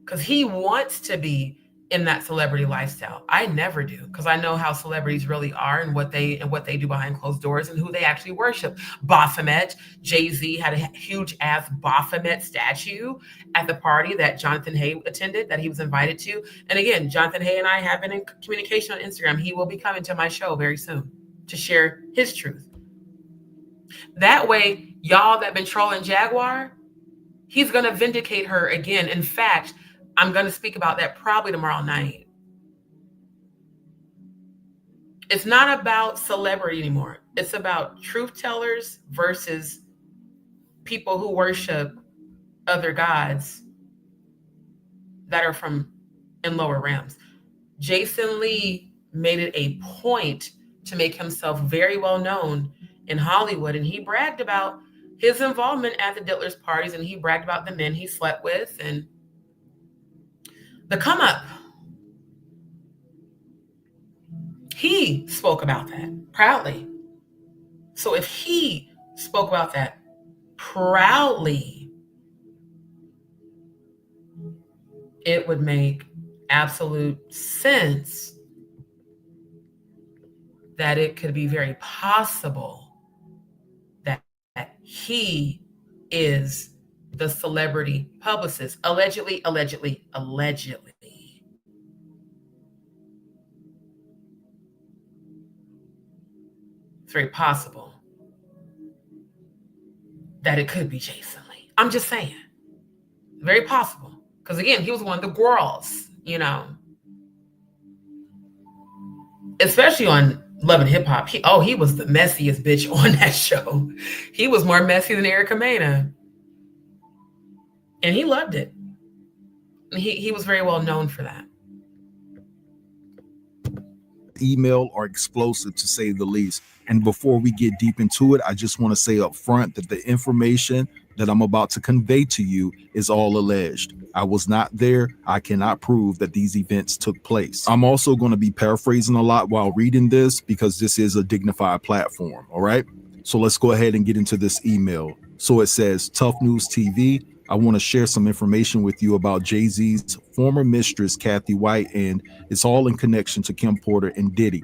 Because he wants to be in that celebrity lifestyle. I never do, because I know how celebrities really are and what they do behind closed doors and who they actually worship. Baphomet, Jay-Z had a huge ass Baphomet statue at the party that Jonathan Hay attended, that he was invited to. And again, Jonathan Hay and I have been in communication on Instagram. He will be coming to my show very soon to share his truth. That way, y'all that been trolling Jaguar, he's going to vindicate her again. In fact, I'm going to speak about that probably tomorrow night. It's not about celebrity anymore. It's about truth tellers versus people who worship other gods that are from in lower realms. Jason Lee made it a point to make himself very well known in Hollywood. And he bragged about his involvement at the Diddlers parties, and he bragged about the men he slept with and the come up. He spoke about that proudly. So if he spoke about that proudly, it would make absolute sense that it could be very possible that he is the celebrity publicist. Allegedly. It's very possible that it could be Jason Lee. I'm just saying. Very possible. Because again, he was one of the girls, you know. Especially on Love and Hip Hop. He was the messiest bitch on that show. He was more messy than Erica Mena. And he loved it. He was very well known for that. Email are explosive, to say the least. And before we get deep into it, I just want to say up front that the information that I'm about to convey to you is all alleged. I was not there. I cannot prove that these events took place. I'm also going to be paraphrasing a lot while reading this because this is a dignified platform. All right. So let's go ahead and get into this email. So it says, Tough News TV, I want to share some information with you about Jay-Z's former mistress, Kathy White, and it's all in connection to Kim Porter and Diddy.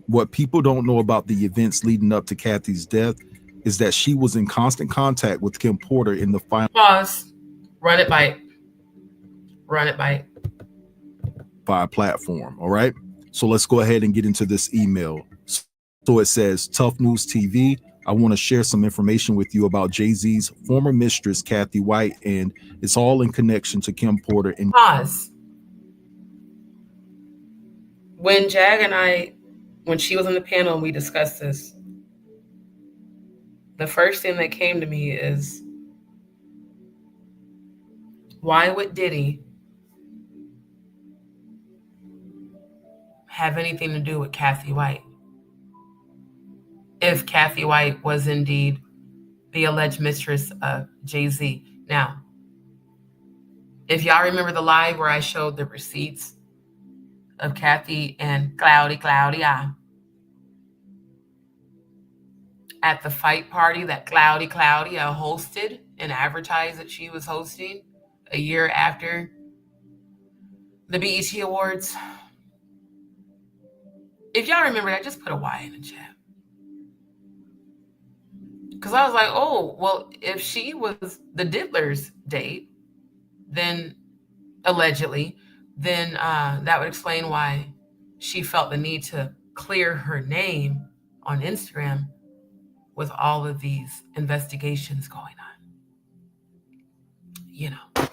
What people don't know about the events leading up to Kathy's death is that she was in constant contact with Kim Porter in the final. Pause. Run it by platform. All right. So let's go ahead and get into this email. So it says, Tough News TV, I want to share some information with you about Jay-Z's former mistress, Kathy White, and it's all in connection to Kim Porter and Pause. When Jag and I, when she was on the panel and we discussed this, the first thing that came to me is, why would Diddy have anything to do with Kathy White? If Kathy White was indeed the alleged mistress of Jay-Z. Now, if y'all remember the live where I showed the receipts of Kathy and Claudia at the fight party that Claudia hosted and advertised that she was hosting a year after the BET Awards, If y'all remember, I just put a Y in the chat. Because I was like, oh, well, if she was the Diddler's date, then allegedly, then that would explain why she felt the need to clear her name on Instagram with all of these investigations going on. You know,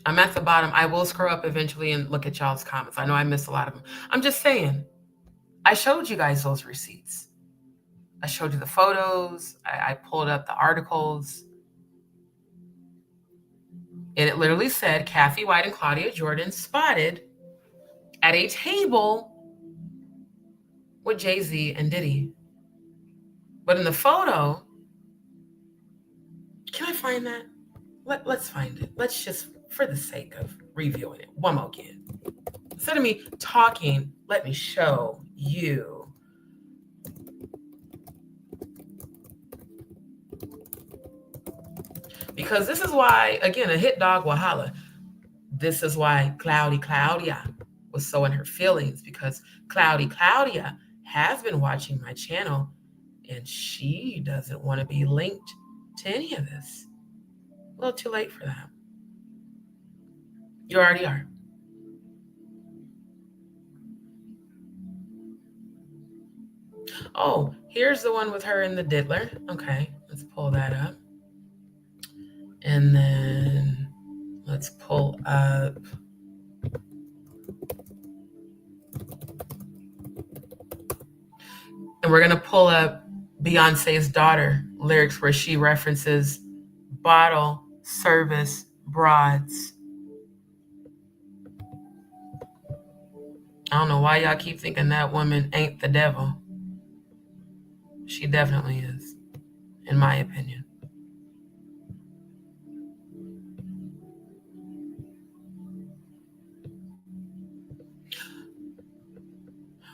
I'm at the bottom. I will scroll up eventually and look at y'all's comments. I know I missed a lot of them. I'm just saying, I showed you guys those receipts. I showed you the photos. I pulled up the articles. And it literally said Kathy White and Claudia Jordan spotted at a table with Jay-Z and Diddy. But in the photo, can I find that? Let's find it. Let's just, for the sake of reviewing it, one more again. Instead of me talking, let me show you. Because this is why, again, a hit dog will holla. This is why Cloudy Claudia was so in her feelings, because Cloudy Claudia has been watching my channel and she doesn't want to be linked to any of this. A little too late for that. You already are. Oh, here's the one with her and the Diddler. Okay, let's pull that up. And then let's pull up. And we're going to pull up Beyonce's daughter lyrics where she references bottle service broads. I don't know why y'all keep thinking that woman ain't the devil. She definitely is, in my opinion.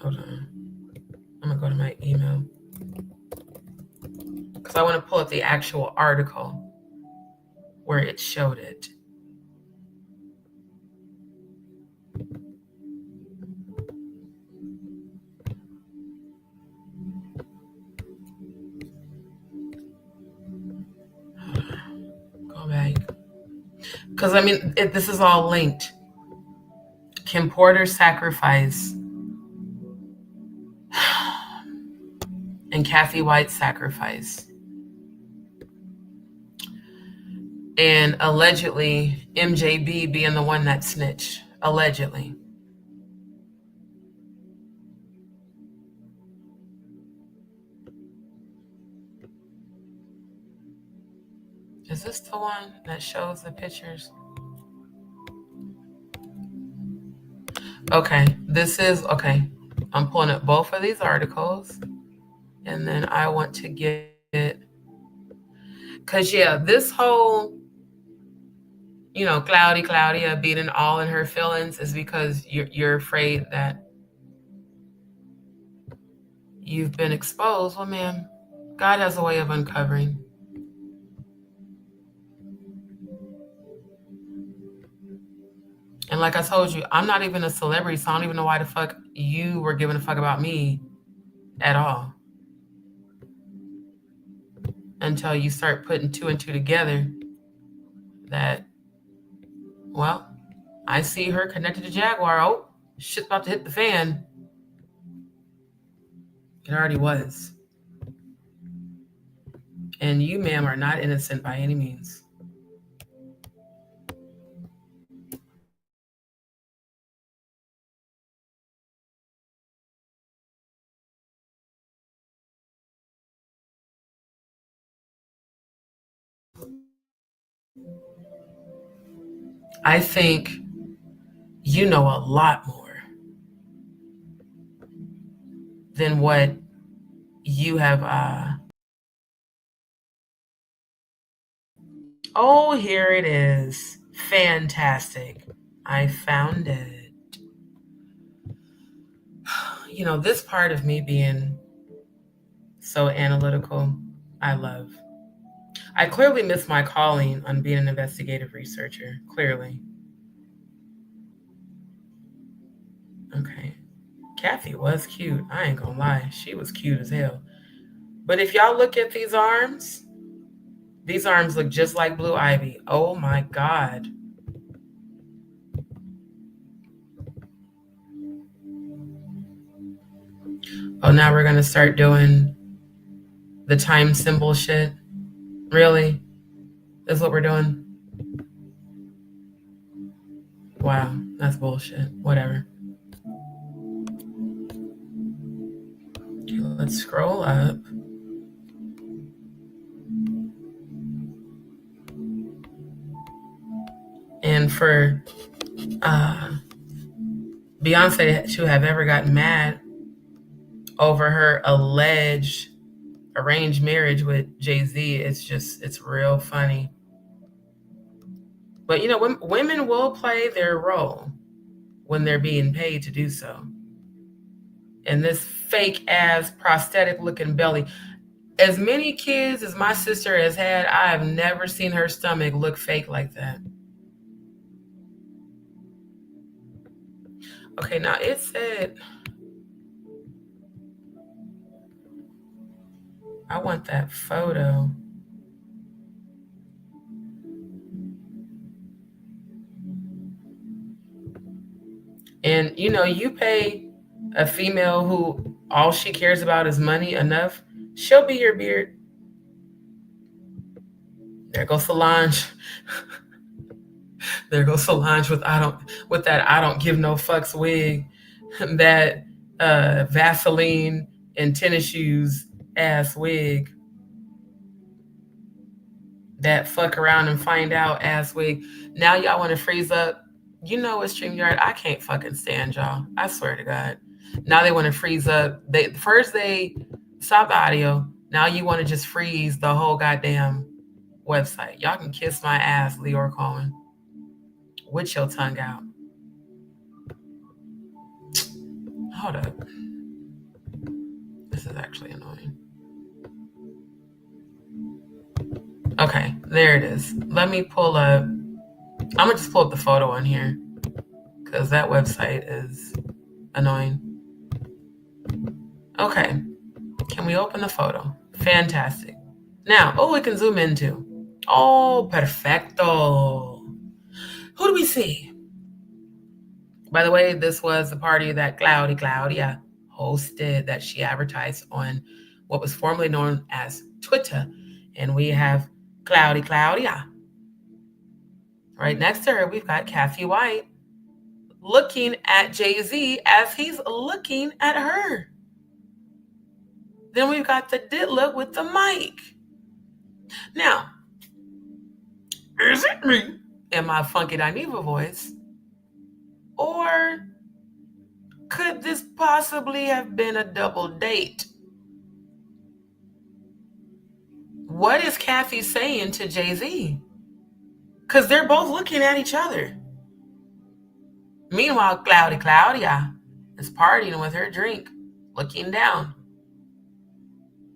Hold on. I'm going to go to my email. Because I want to pull up the actual article where it showed it. Go back. Because, I mean, this is all linked. Kim Porter's sacrifice and Kathy White's sacrifice. And allegedly, MJB being the one that snitched. Allegedly. Is this the one that shows the pictures? Okay, this is, okay. I'm pulling up both of these articles. And then I want to get it. Because, yeah, this whole, you know, Claudia being all in her feelings is because you're afraid that you've been exposed. Well, ma'am, God has a way of uncovering. And like I told you, I'm not even a celebrity, so I don't even know why the fuck you were giving a fuck about me at all. Until you start putting two and two together that, well, I see her connected to Jaguar. Oh, shit's about to hit the fan. It already was. And you, ma'am, are not innocent by any means. I think you know a lot more than what you have. Oh, here it is. Fantastic. I found it. You know, this part of me being so analytical, I love. I clearly missed my calling on being an investigative researcher. Clearly. Okay. Kathy was cute. I ain't gonna lie. She was cute as hell. But if y'all look at these arms look just like Blue Ivy. Oh my God. Oh, now we're gonna start doing the time symbol shit. Really? This is what we're doing? Wow, that's bullshit. Whatever. Okay, let's scroll up. And for Beyonce to have ever gotten mad over her alleged arranged marriage with Jay-Z, it's real funny. But you know, women will play their role when they're being paid to do so. And this fake ass prosthetic looking belly, as many kids as my sister has had, I have never seen her stomach look fake like that. Okay, now it said, I want that photo. And you know, you pay a female who all she cares about is money enough, she'll be your beard. There goes Solange. There goes Solange with that I don't give no fucks wig, that Vaseline and tennis shoes ass wig, that fuck around and find out ass wig. Now y'all want to freeze up. You know what, StreamYard, I can't fucking stand y'all. I swear to God. Now they want to freeze up. First they stop the audio. Now you want to just freeze the whole goddamn website. Y'all can kiss my ass, Leor Cohen. With your tongue out. Hold up. This is actually annoying. Okay, there it is. Let me pull up. I'm gonna just pull up the photo on here because that website is annoying. Okay, can we open the photo? Fantastic. Now, we can zoom into. Oh, perfecto. Who do we see? By the way, this was the party that Claudia hosted, that she advertised on what was formerly known as Twitter. And we have Claudia. Right next to her, we've got Kathy White looking at Jay-Z as he's looking at her. Then we've got the Diddler with the mic. Now, is it me in my funky Dineva voice? Or could this possibly have been a double date? What is Kathy saying to Jay-Z? Because they're both looking at each other. Meanwhile, Claudia is partying with her drink, looking down.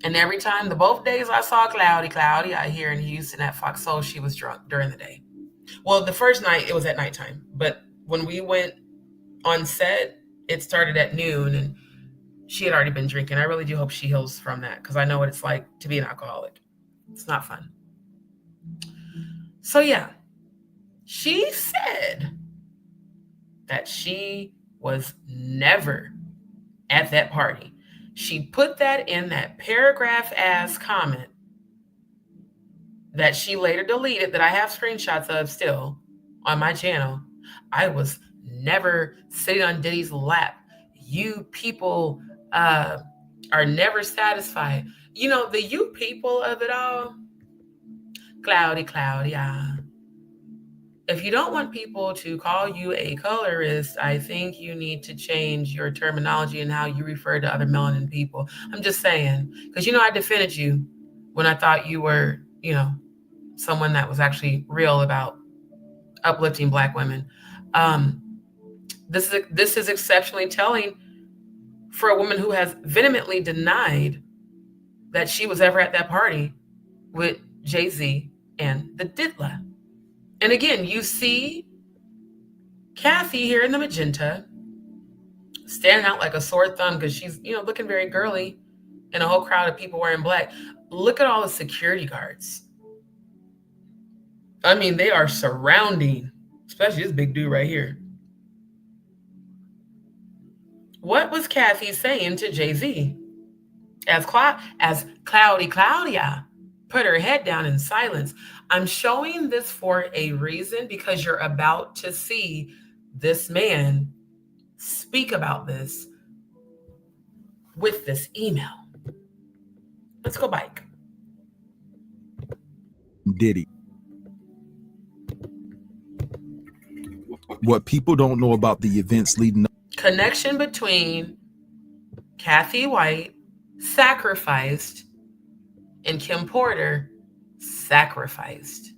And every time, both days I saw Claudia here in Houston at Fox Soul, she was drunk during the day. Well, the first night, it was at nighttime. But when we went on set, it started at noon, and she had already been drinking. I really do hope she heals from that, because I know what it's like to be an alcoholic. It's not fun. So yeah, she said that she was never at that party. She put that in that paragraph-ass comment that she later deleted, that I have screenshots of still on my channel. I was never sitting on Diddy's lap. You people are never satisfied. You know, the you people of it all, Claudia. If you don't want people to call you a colorist, I think you need to change your terminology and how you refer to other melanin people. I'm just saying, because, you know, I defended you when I thought you were, you know, someone that was actually real about uplifting Black women. This is exceptionally telling for a woman who has vehemently denied that she was ever at that party with Jay-Z and the Diddler. And again, you see Kathy here in the magenta standing out like a sore thumb because she's, looking very girly in a whole crowd of people wearing black. Look at all the security guards. I mean, they are surrounding, especially this big dude right here. What was Kathy saying to Jay-Z? As Cloudy Claudia put her head down in silence. I'm showing this for a reason, because you're about to see this man speak about this with this email. Let's go back. Diddy. What people don't know about the events leading up. Connection between Kathy White, sacrificed, and Kim Porter, sacrificed.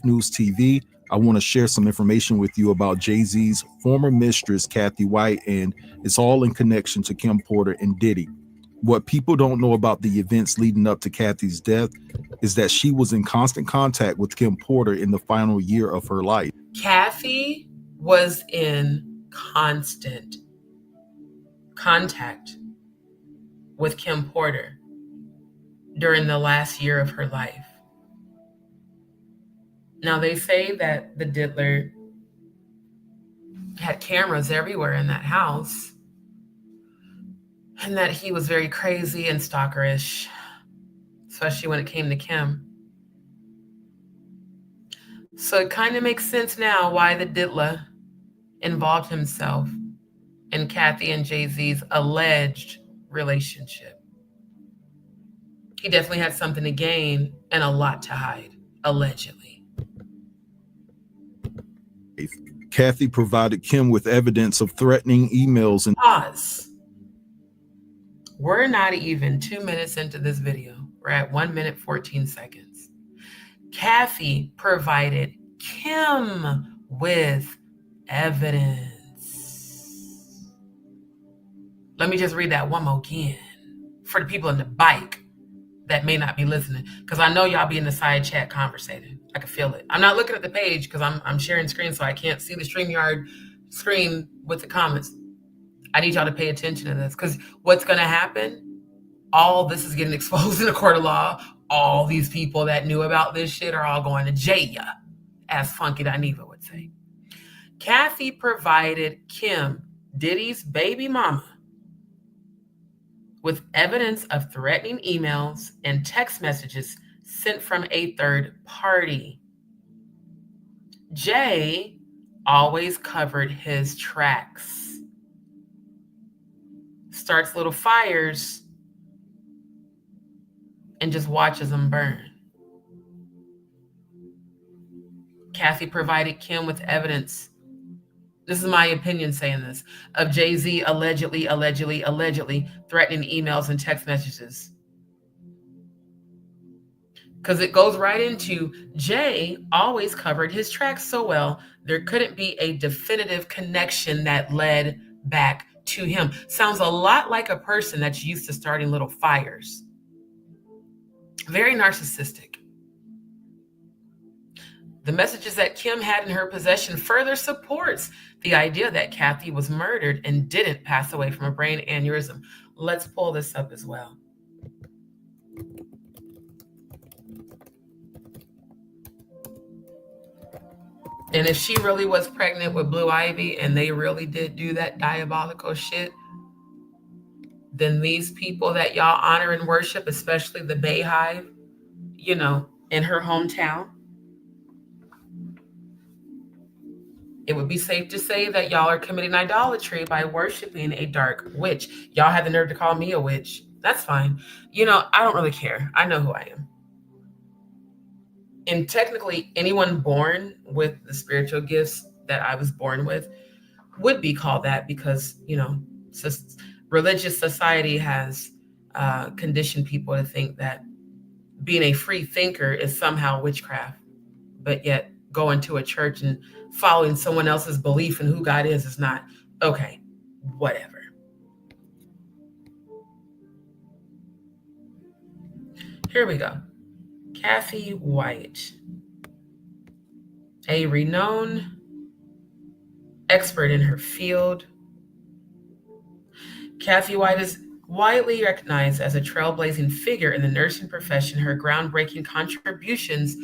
News TV, I want to share some information with you about Jay-Z's former mistress, Kathy White, and it's all in connection to Kim Porter and Diddy. What people don't know about the events leading up to Kathy's death is that she was in constant contact with Kim Porter in the final year of her life. Kathy was in constant contact with Kim Porter during the last year of her life. Now, they say that the diddler had cameras everywhere in that house, and that he was very crazy and stalkerish, especially when it came to Kim. So it kind of makes sense now why the diddler involved himself in Kathy and Jay-Z's alleged relationship. He definitely had something to gain and a lot to hide, allegedly. Kathy provided Kim with evidence of threatening emails and Pause. We're not even 2 minutes into this video. We're at 1 minute, 14 seconds. Kathy provided Kim with evidence. Let me just read that one more again for the people in the bike that may not be listening, because I know y'all be in the side chat conversating. I can feel it. I'm not looking at the page because I'm sharing screen, so I can't see the StreamYard screen with the comments. I need y'all to pay attention to this, because what's going to happen, all this is getting exposed in a court of law. All these people that knew about this shit are all going to jail, as Funky Dineva would say. Kathy provided Kim, Diddy's baby mama, with evidence of threatening emails and text messages sent from a third party. Jay always covered his tracks. Starts little fires and just watches them burn. Kathy provided Kim with evidence, this is my opinion saying this, of Jay-Z allegedly threatening emails and text messages. Because it goes right into Jay always covered his tracks so well, there couldn't be a definitive connection that led back to him. Sounds a lot like a person that's used to starting little fires. Very narcissistic. The messages that Kim had in her possession further supports the idea that Kathy was murdered and didn't pass away from a brain aneurysm. Let's pull this up as well. And if she really was pregnant with Blue Ivy and they really did do that diabolical shit, then these people that y'all honor and worship, especially the Bayhive, in her hometown, it would be safe to say that y'all are committing idolatry by worshiping a dark witch. Y'all have the nerve to call me a witch. That's fine. I don't really care. I know who I am. And technically, anyone born with the spiritual gifts that I was born with would be called that, because, religious society has conditioned people to think that being a free thinker is somehow witchcraft. But yet going to a church and following someone else's belief in who God is not. Okay, whatever. Here we go. Kathy White, a renowned expert in her field, Kathy White is widely recognized as a trailblazing figure in the nursing profession. Her groundbreaking contributions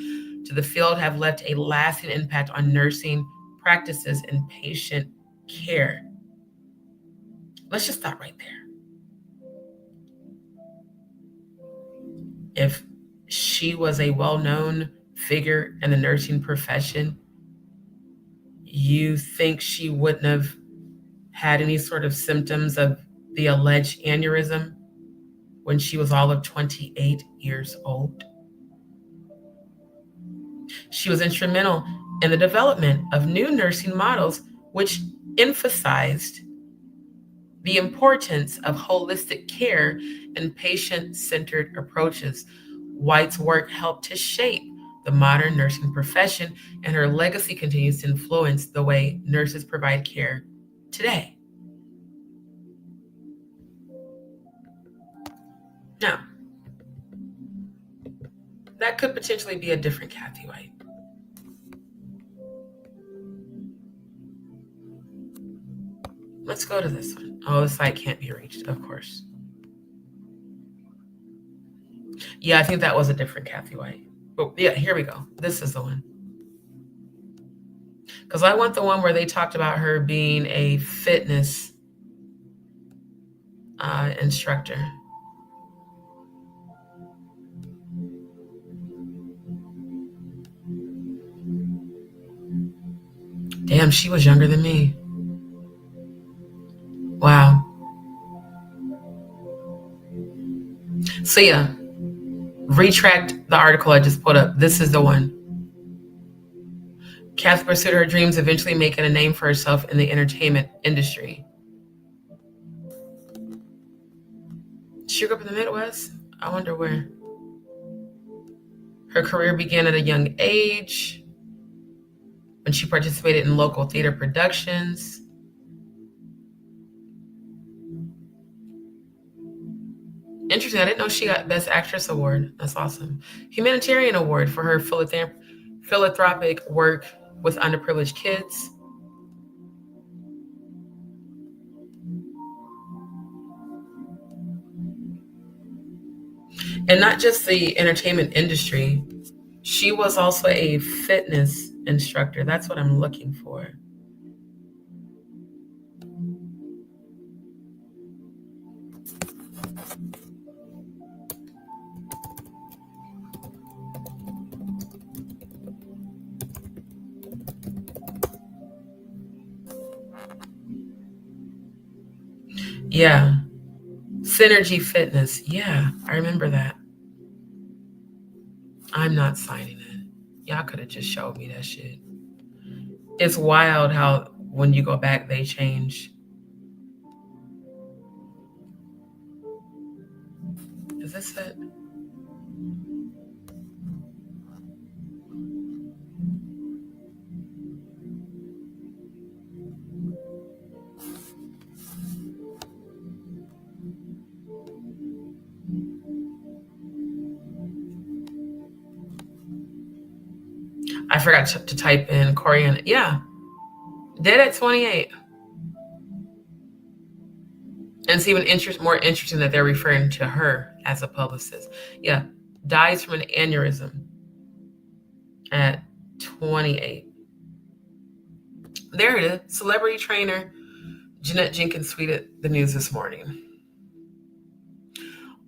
to the field have left a lasting impact on nursing practices and patient care. Let's just stop right there. If she was a well-known figure in the nursing profession, you think she wouldn't have had any sort of symptoms of the alleged aneurysm when she was all of 28 years old? She was instrumental in the development of new nursing models, which emphasized the importance of holistic care and patient-centered approaches. White's work helped to shape the modern nursing profession, and her legacy continues to influence the way nurses provide care today. Now, that could potentially be a different Kathy White. Let's go to this one. Oh, the site can't be reached, of course. Yeah, I think that was a different Kathy White. But yeah, here we go. This is the one. Because I want the one where they talked about her being a fitness instructor. Damn, she was younger than me. Wow. So yeah, retract the article I just put up. This is the one. Kathy pursued her dreams, eventually making a name for herself in the entertainment industry. She grew up in the Midwest? I wonder where. Her career began at a young age when she participated in local theater productions. Interesting. I didn't know she got Best Actress Award. That's awesome. Humanitarian Award for her philanthropic work with underprivileged kids. And not just the entertainment industry. She was also a fitness instructor. That's what I'm looking for. Yeah. Synergy Fitness. Yeah, I remember that. I'm not signing it. Y'all could have just showed me that shit. It's wild how when you go back, they change. Is this it? I forgot to type in Korean. Yeah. Dead at 28. And it's even more interesting that they're referring to her as a publicist. Yeah. Dies from an aneurysm at 28. There it is. Celebrity trainer Jeanette Jenkins tweeted the news this morning.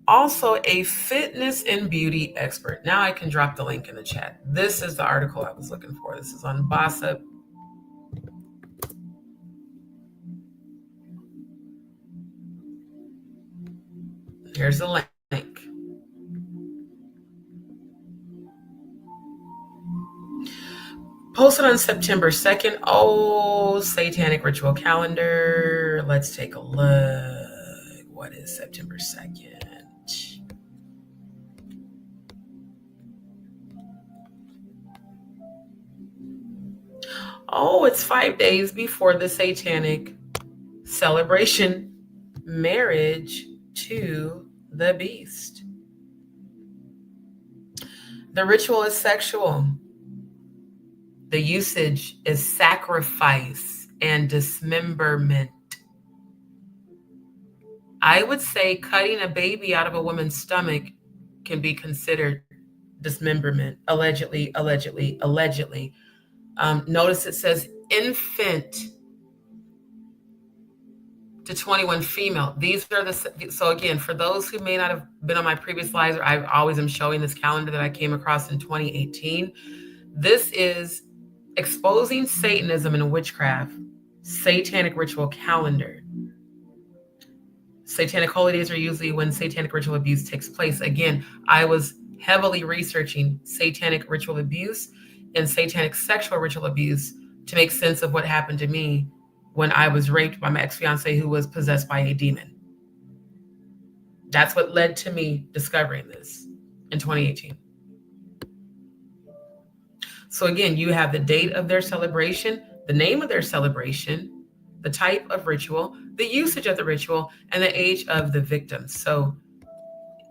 Also a fitness and beauty expert. Now I can drop the link in the chat. This is the article I was looking for. This is on Bossip. Here's the link. Posted on September 2nd. Oh, Satanic ritual calendar. Let's take a look. What is September 2nd? Oh, it's 5 days before the Satanic celebration, marriage to the beast. The ritual is sexual. The usage is sacrifice and dismemberment. I would say cutting a baby out of a woman's stomach can be considered dismemberment. Allegedly. Notice it says infant to 21 female. These are so again, for those who may not have been on my previous lives, I always am showing this calendar that I came across in 2018. This is exposing Satanism and witchcraft, satanic ritual calendar. Satanic holy days are usually when satanic ritual abuse takes place. Again, I was heavily researching satanic ritual abuse and satanic sexual ritual abuse to make sense of what happened to me when I was raped by my ex-fiance who was possessed by a demon. That's what led to me discovering this in 2018. So again, you have the date of their celebration, the name of their celebration, the type of ritual, the usage of the ritual, and the age of the victim. So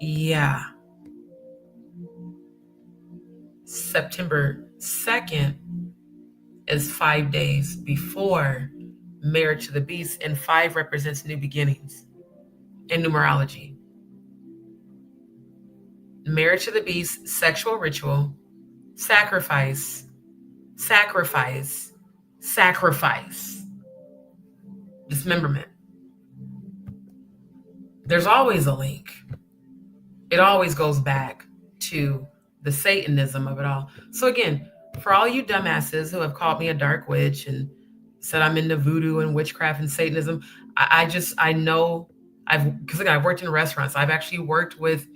yeah. September 2nd is 5 days before Marriage to the Beast, and 5 represents new beginnings in numerology. Marriage to the Beast, sexual ritual, sacrifice, dismemberment. There's always a link. It always goes back to the Satanism of it all. So again, for all you dumbasses who have called me a dark witch and said I'm into voodoo and witchcraft and Satanism, I know because I've worked in restaurants. I've actually worked with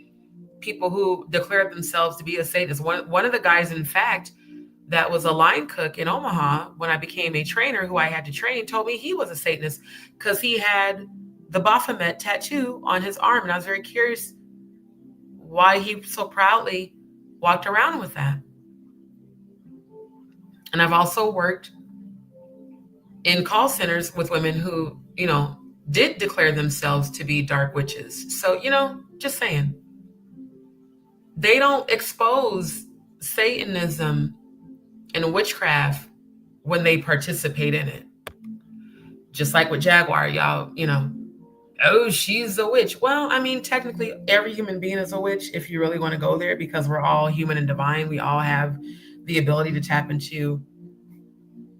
people who declared themselves to be a Satanist. One of the guys, in fact, that was a line cook in Omaha when I became a trainer who I had to train, told me he was a Satanist because he had the Baphomet tattoo on his arm. And I was very curious why he so proudly walked around with that. And I've also worked in call centers with women who, did declare themselves to be dark witches. So, just saying. They don't expose Satanism and witchcraft when they participate in it. Just like with Jaguar, y'all, oh, she's a witch. Well, I mean, technically every human being is a witch if you really want to go there, because we're all human and divine. We all have the ability to tap into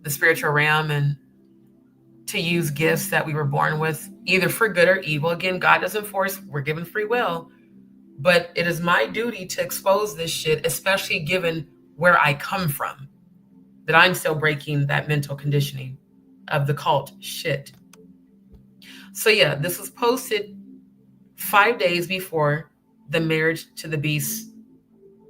the spiritual realm and to use gifts that we were born with, either for good or evil. Again, God doesn't force, we're given free will. But it is my duty to expose this shit, especially given where I come from, that I'm still breaking that mental conditioning of the cult shit. So yeah, this was posted 5 days before the Marriage to the Beast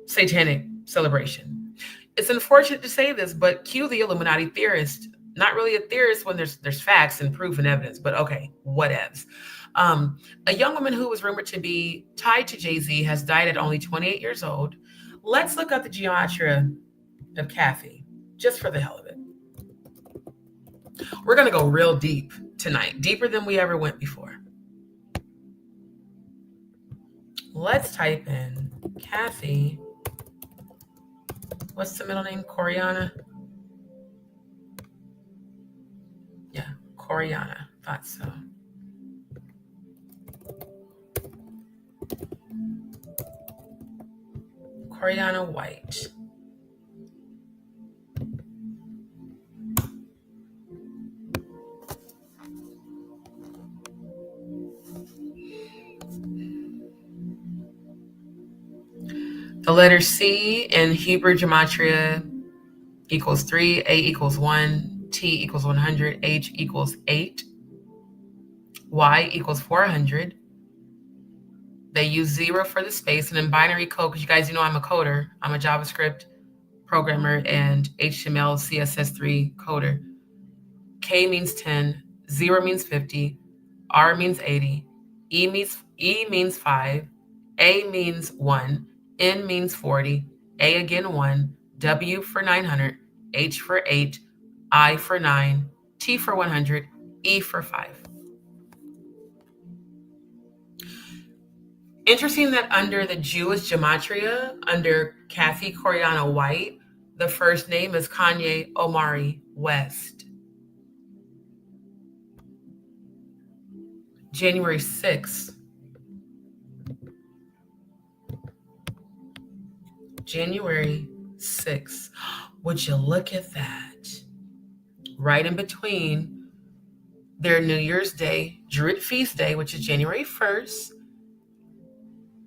satanic celebration. It's unfortunate to say this, but cue the Illuminati theorist. Not really a theorist when there's facts and proof and evidence, but okay, whatevs. A young woman who was rumored to be tied to Jay-Z has died at only 28 years old. Let's look up the gematria of Kathy, just for the hell of it. We're going to go real deep tonight, deeper than we ever went before. Let's type in Kathy. What's the middle name? Coriana? Yeah, Coriana. Thought so. Coriana White. The letter C in Hebrew gematria equals 3, A equals 1, T equals 100, H equals 8, Y equals 400. They use 0 for the space, and in binary code, because you guys, I'm a coder. I'm a JavaScript programmer and HTML, CSS3 coder. K means 10, 0 means 50, R means 80, E means 5, A means 1, N means 40, A again 1, W for 900, H for 8, I for 9, T for 100, E for 5. Interesting that under the Jewish gematria, under Kathy Coriana White, the first name is Kanye Omari West. January 6th. January 6th. Would you look at that? Right in between their New Year's Day, Druid Feast Day, which is January 1st.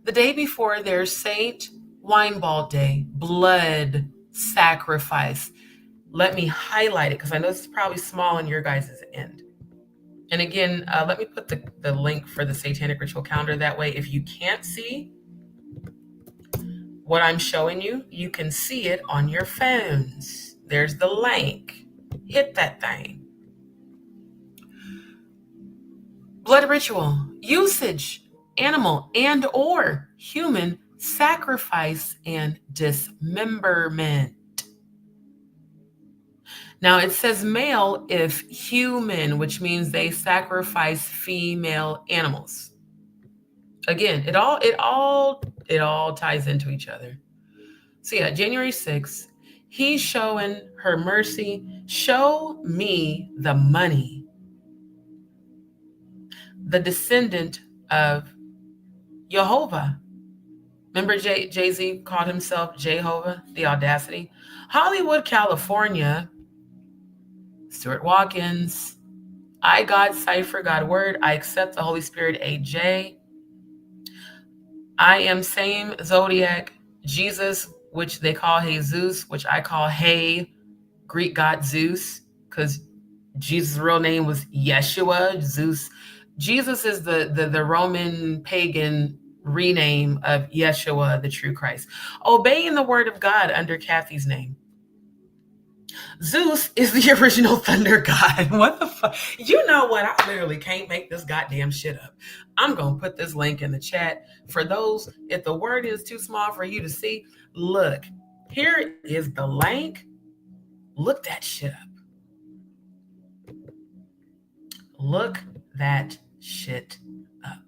The day before their Saint Wineball Day, blood sacrifice. Let me highlight it because I know it's probably small on your guys' end. And again, let me put the link for the Satanic Ritual Calendar. That way, if you can't see what I'm showing you, you can see it on your phones. There's the link. Hit that thing. Blood ritual, usage, animal and or human sacrifice and dismemberment. Now it says male if human, which means they sacrifice female animals. Again, it all ties into each other. So yeah, January 6th, he's showing her mercy. Show me the money. The descendant of Jehovah. Remember Jay-Z called himself Jehovah, the audacity. Hollywood, California, Stuart Watkins, I God, Cipher, God Word, I accept the Holy Spirit, AJ. I am same Zodiac, Jesus, which they call Jesus, which I call Hey, Greek god Zeus, because Jesus' real name was Yeshua, Zeus. Jesus is the Roman pagan rename of Yeshua, the true Christ. Obeying the word of God under Kathy's name. Zeus is the original thunder god. What the fuck? You know what? I literally can't make this goddamn shit up. I'm going to put this link in the chat. For those, if the word is too small for you to see, look, here is the link. Look that shit up. Look that shit up.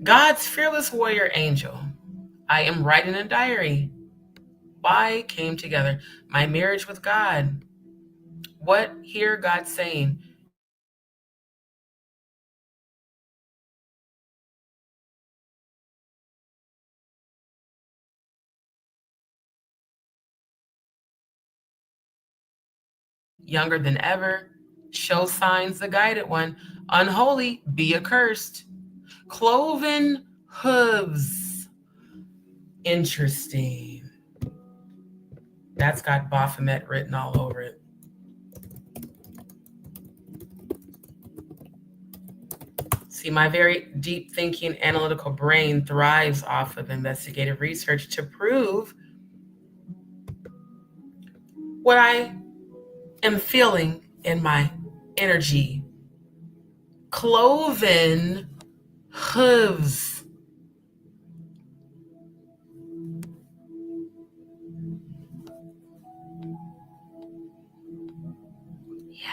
God's fearless warrior angel. I am writing a diary. Why came together? My marriage with God. What hear God saying? Younger than ever. Show signs the guided one. Unholy, be accursed. Cloven hooves. Interesting. That's got Baphomet written all over it. See, my very deep thinking, analytical brain thrives off of investigative research to prove what I am feeling in my energy. Cloven hooves. Yeah.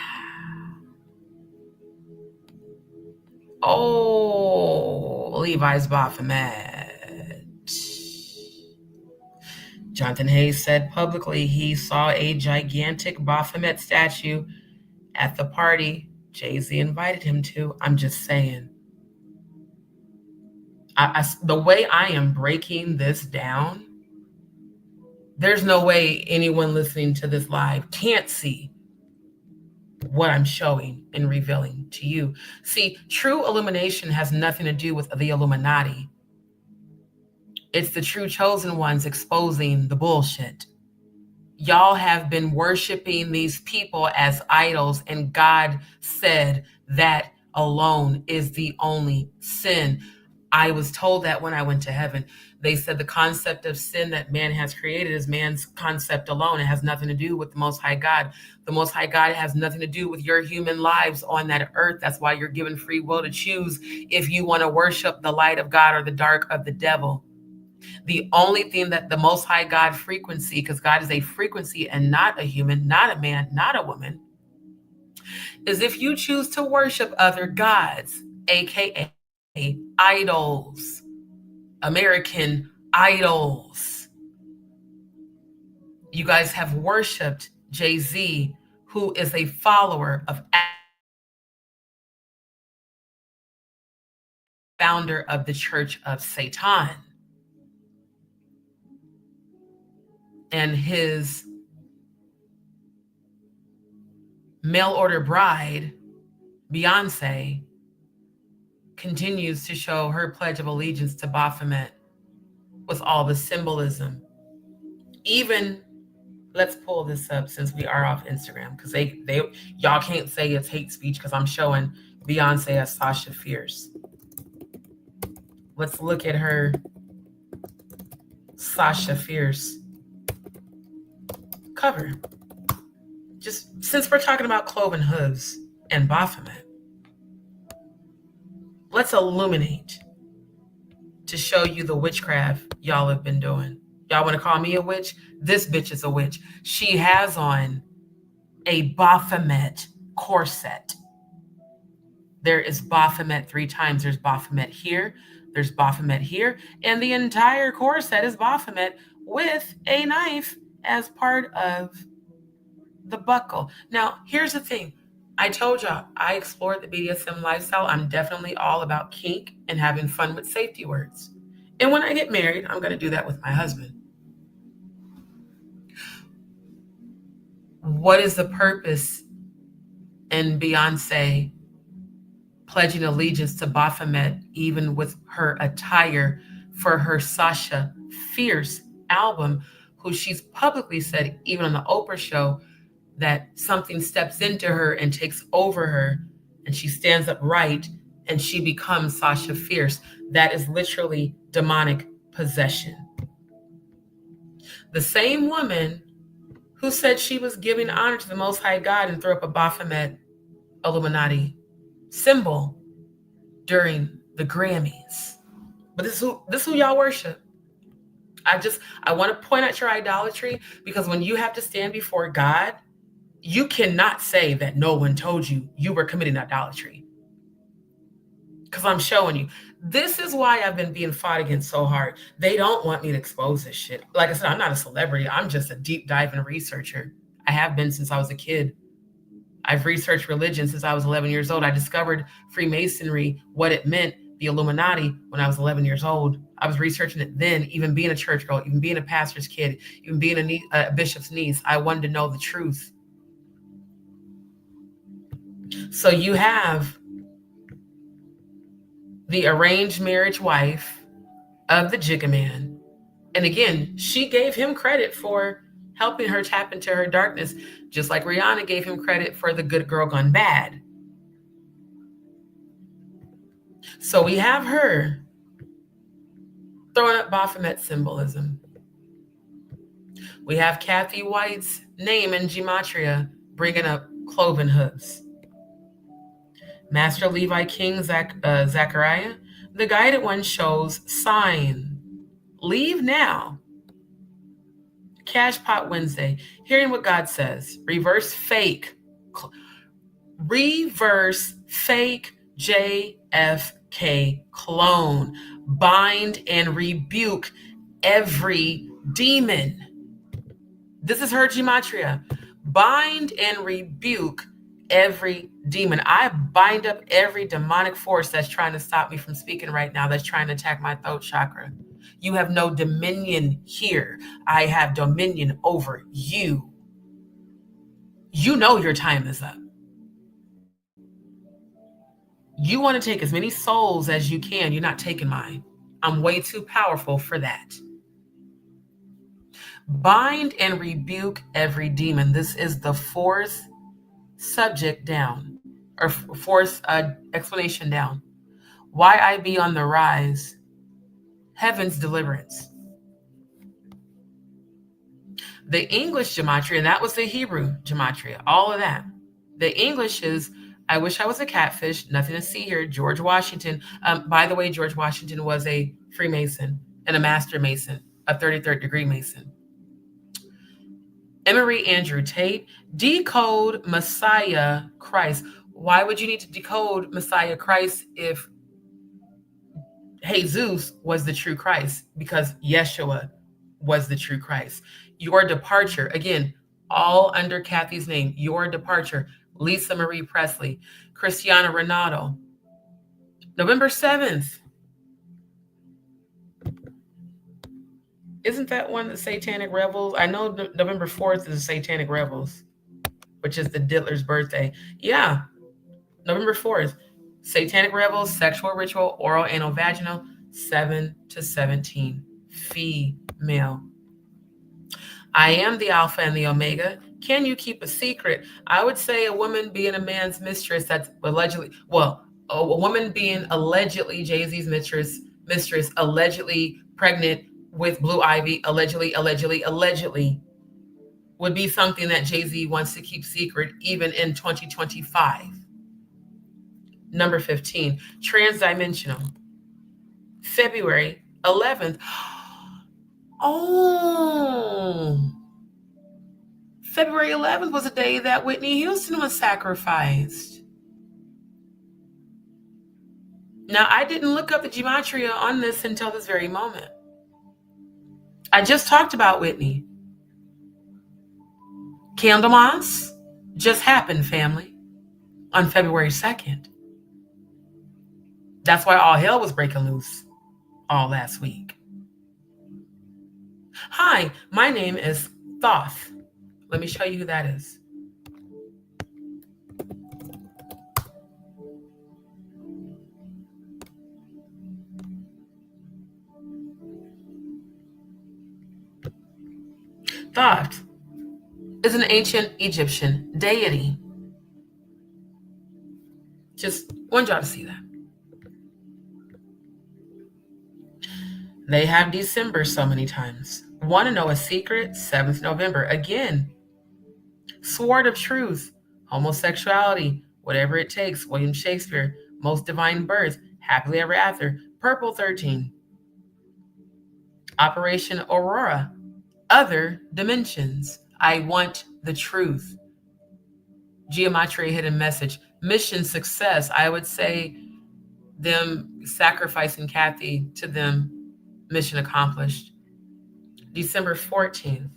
Oh, Levi's Baphomet. Jonathan Hayes said publicly he saw a gigantic Baphomet statue at the party Jay-Z invited him to. I'm just saying. The way I am breaking this down, there's no way anyone listening to this live can't see what I'm showing and revealing to you. See, true illumination has nothing to do with the Illuminati. It's the true chosen ones exposing the bullshit. Y'all have been worshiping these people as idols, and God said that alone is the only sin. I was told that when I went to heaven. They said the concept of sin that man has created is man's concept alone. It has nothing to do with the Most High God. The Most High God has nothing to do with your human lives on that earth. That's why you're given free will to choose if you want to worship the light of God or the dark of the devil. The only thing that the Most High God frequency, because God is a frequency and not a human, not a man, not a woman, is if you choose to worship other gods, aka idols, American idols. You guys have worshiped Jay-Z, who is a follower of founder of the Church of Satan. And his mail order bride, Beyonce, continues to show her pledge of allegiance to Baphomet with all the symbolism. Even, let's pull this up since we are off Instagram, because y'all can't say it's hate speech because I'm showing Beyonce as Sasha Fierce. Let's look at her Sasha Fierce cover. Just since we're talking about cloven hooves and Baphomet, let's illuminate to show you the witchcraft y'all have been doing. Y'all want to call me a witch? This bitch is a witch. She has on a Baphomet corset. There is Baphomet 3 times. There's Baphomet here. There's Baphomet here. And the entire corset is Baphomet with a knife as part of the buckle. Now, here's the thing. I told y'all, I explored the BDSM lifestyle. I'm definitely all about kink and having fun with safety words. And when I get married, I'm going to do that with my husband. What is the purpose in Beyonce pledging allegiance to Baphomet, even with her attire for her Sasha Fierce album, who she's publicly said, even on the Oprah show, that something steps into her and takes over her and she stands upright and she becomes Sasha Fierce. That is literally demonic possession. The same woman who said she was giving honor to the Most High God and threw up a Baphomet Illuminati symbol during the Grammys. But this is who y'all worship. I want to point out your idolatry, because when you have to stand before God, you cannot say that no one told you you were committing idolatry. Because I'm showing you. This is why I've been being fought against so hard. They don't want me to expose this shit. Like I said, I'm not a celebrity. I'm just a deep diving researcher. I have been since I was a kid. I've researched religion since I was 11 years old. I discovered Freemasonry, what it meant, the Illuminati, when I was 11 years old. I was researching it then, even being a church girl, even being a pastor's kid, even being a bishop's niece. I wanted to know the truth. So you have the arranged marriage wife of the Jigga Man. And again, she gave him credit for helping her tap into her darkness, just like Rihanna gave him credit for the Good Girl Gone Bad. So we have her throwing up Baphomet symbolism. We have Kathy White's name in gematria bringing up cloven hooves. Master Levi King Zachariah, the guided one, shows sign. Leave now. Cash Pot Wednesday. Hearing what God says. Reverse fake JFK clone. Bind and rebuke every demon. This is her gematria. Bind and rebuke every demon. I bind up every demonic force that's trying to stop me from speaking right now, that's trying to attack my throat chakra. You have no dominion here. I have dominion over you. You know your time is up. You want to take as many souls as you can. You're not taking mine. I'm way too powerful for that. Bind and rebuke every demon. This is the fourth subject down, or fourth explanation down. Why I be on the rise. Heaven's deliverance. The English gematria, and that was the Hebrew gematria, all of that. The English is, I wish I was a catfish, nothing to see here. George Washington. By the way, George Washington was a Freemason and a Master Mason, a 33rd degree Mason. Emery Andrew Tate, decode Messiah Christ. Why would you need to decode Messiah Christ if Jesus was the true Christ? Because Yeshua was the true Christ. Your departure, again, all under Kathy's name, your departure, Lisa Marie Presley, Cristiano Ronaldo. November 7th. Isn't that one the Satanic Rebels? I know November 4th is the Satanic Rebels, which is the Diddler's birthday. Yeah, November 4th. Satanic Rebels, sexual ritual, oral, anal, vaginal, 7 to 17, female. I am the Alpha and the Omega. Can you keep a secret? I would say a woman being a man's mistress, that's allegedly, well, a woman being allegedly Jay-Z's mistress, allegedly pregnant with Blue Ivy, allegedly, would be something that Jay-Z wants to keep secret even in 2025. Number 15, transdimensional. February 11th. Oh, February 11th was a day that Whitney Houston was sacrificed. Now, I didn't look up the gematria on this until this very moment. I just talked about Whitney. Candlemas just happened, family, on February 2nd. That's why all hell was breaking loose all last week. Hi, my name is Thoth. Let me show you who that is. Thoth is an ancient Egyptian deity. Just wanted y'all to see that. They have December so many times. Want to know a secret? 7th November. Again, sword of truth, homosexuality, whatever it takes. William Shakespeare, most divine birth, happily ever after. Purple 13. Operation Aurora, other dimensions. I want the truth. Geometry hidden message. Mission success. I would say them sacrificing Kathy to them. Mission accomplished. December 14th,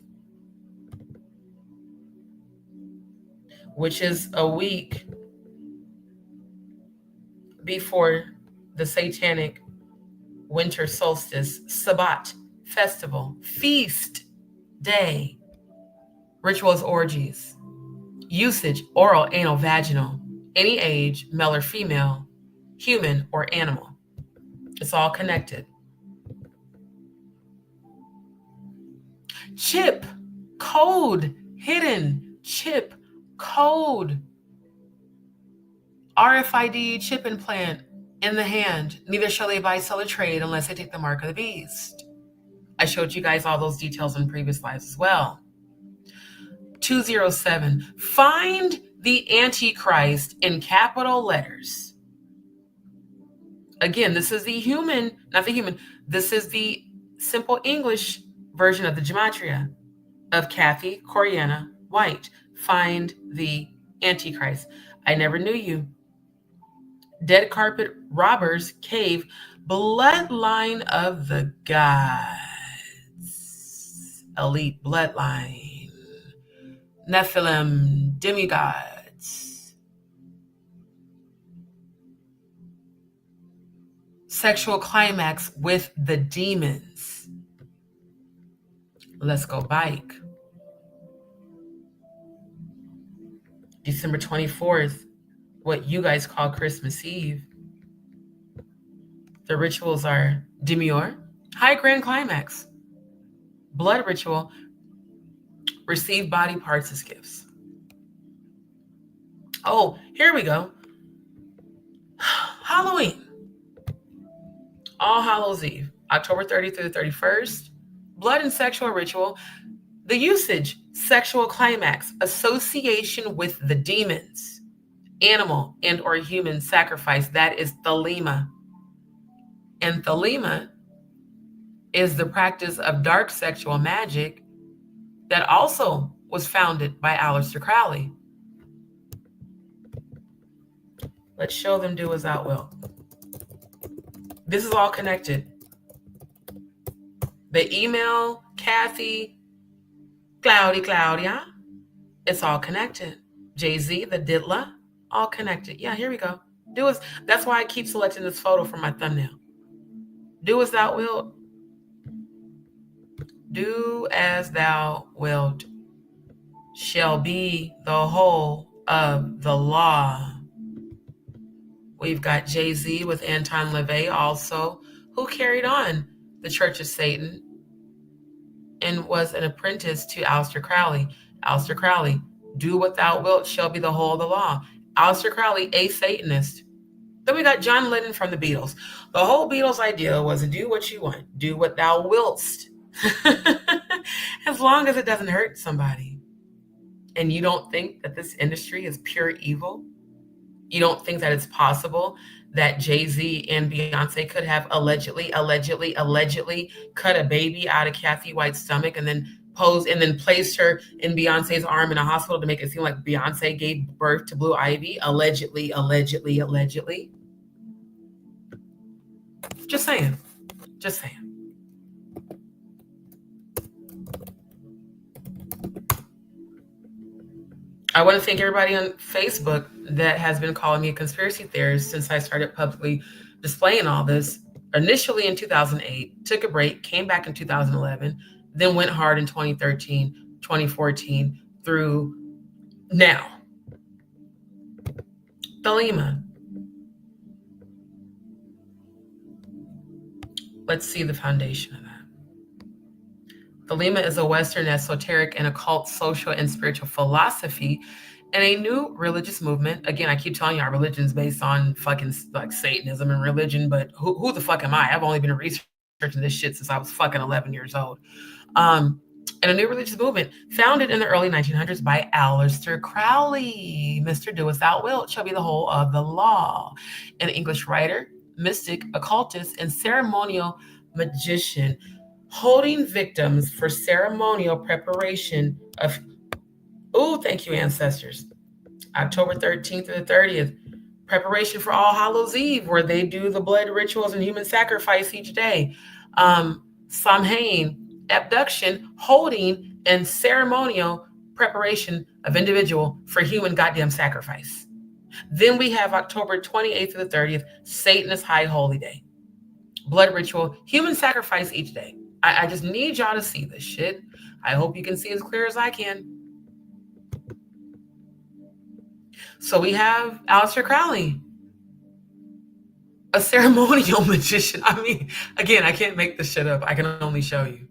which is a week before the Satanic winter solstice, Sabbat, festival, feast day, rituals, orgies, usage, oral, anal, vaginal, any age, male or female, human or animal. It's all connected. Chip code, hidden chip code. RFID chip implant in the hand. Neither shall they buy, sell, or trade unless they take the mark of the beast. I showed you guys all those details in previous lives as well. 207. Find the Antichrist in capital letters. Again, this is the human, not the human. This is the simple English version of the gematria of Kathy Coriana White. Find the Antichrist. I never knew you. Dead Carpet Robbers Cave, bloodline of the gods, elite bloodline, Nephilim, demigods, sexual climax with the demons. Let's go bike. December 24th, what you guys call Christmas Eve. The rituals are demure, high grand climax, blood ritual, receive body parts as gifts. Oh, here we go. Halloween. All Hallows Eve, October 30th through the 31st. Blood and sexual ritual. The usage, sexual climax, association with the demons, animal and or human sacrifice. That is Thelema. And Thelema is the practice of dark sexual magic that also was founded by Aleister Crowley. Let's show them do as thou wilt. This is all connected. The email, Kathy, Claudia, it's all connected. Jay-Z, the diddler, all connected. Yeah, here we go. That's why I keep selecting this photo for my thumbnail. Do as thou wilt. Do as thou wilt shall be the whole of the law. We've got Jay-Z with Anton LaVey also, who carried on the Church of Satan and was an apprentice to Aleister Crowley. Aleister Crowley, do what thou wilt shall be the whole of the law. Aleister Crowley, a Satanist. Then we got John Lennon from the Beatles. The whole Beatles idea was to do what you want. Do what thou wiltst. As long as it doesn't hurt somebody. And you don't think that this industry is pure evil? You don't think that it's possible that Jay-Z and Beyonce could have allegedly cut a baby out of Kathy White's stomach and then placed her in Beyonce's arm in a hospital to make it seem like Beyonce gave birth to Blue Ivy? Allegedly. Just saying. I want to thank everybody on Facebook that has been calling me a conspiracy theorist since I started publicly displaying all this. Initially in 2008, took a break, came back in 2011, then went hard in 2013, 2014, through now. Thelema. Let's see the foundation of that. Thelema is a Western esoteric and occult social and spiritual philosophy and a new religious movement. Again, I keep telling you our religion is based on fucking like Satanism and religion, but who the fuck am I? I've only been researching this shit since I was fucking 11 years old. And a new religious movement founded in the early 1900s by Aleister Crowley. Mr. Do as thou wilt shall be the whole of the law. An English writer, mystic, occultist, and ceremonial magician, holding victims for ceremonial preparation of, thank you, ancestors. October 13th to the 30th, preparation for All Hallows Eve, where they do the blood rituals and human sacrifice each day. Samhain, abduction, holding, and ceremonial preparation of individual for human goddamn sacrifice. Then we have October 28th to the 30th, Satanist High Holy Day. Blood ritual, human sacrifice each day. I just need y'all to see this shit. I hope you can see as clear as I can. So we have Aleister Crowley, a ceremonial magician. I mean, again, I can't make this shit up. I can only show you.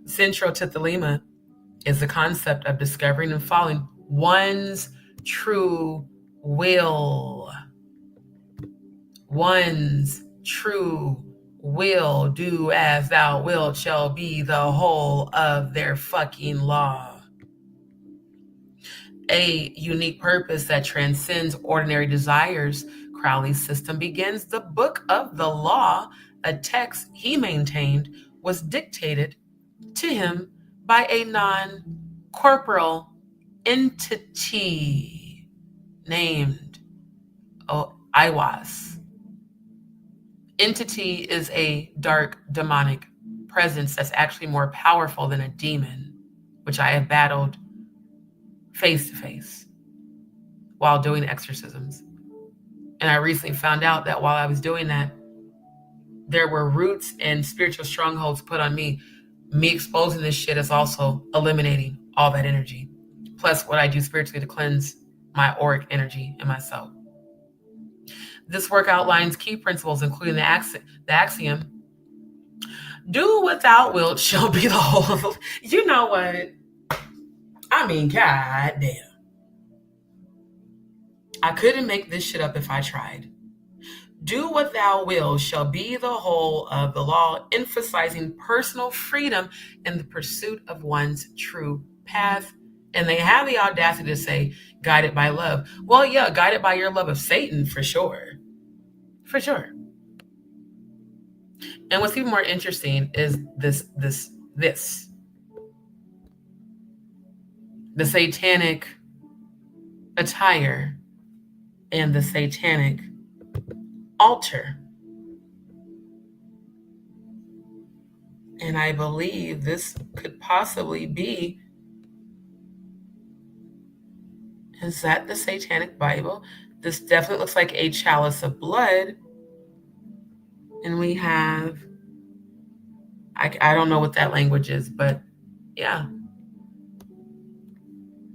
Central to Thelema is the concept of discovering and following one's true will. One's true will. Do as thou wilt shall be the whole of their fucking law. A unique purpose that transcends ordinary desires. Crowley's system begins the book of the law, a text he maintained was dictated to him by a non-corporeal entity named Iwas. Entity is a dark demonic presence that's actually more powerful than a demon, which I have battled face to face while doing exorcisms. And I recently found out that while I was doing that, there were roots and spiritual strongholds put on me. Me exposing this shit is also eliminating all that energy. Plus what I do spiritually to cleanse my auric energy in myself. This work outlines key principles, including the axiom, do what thou wilt shall be the whole of the... You know what? I mean, goddamn. I couldn't make this shit up if I tried. Do what thou wilt shall be the whole of the law, emphasizing personal freedom and the pursuit of one's true path. And they have the audacity to say, guided by love. Well, yeah, guided by your love of Satan, for sure. For sure. And what's even more interesting is this. The satanic attire and the satanic altar. And I believe this could possibly be, is that the Satanic Bible? This definitely looks like a chalice of blood. And we have, I don't know what that language is, but yeah.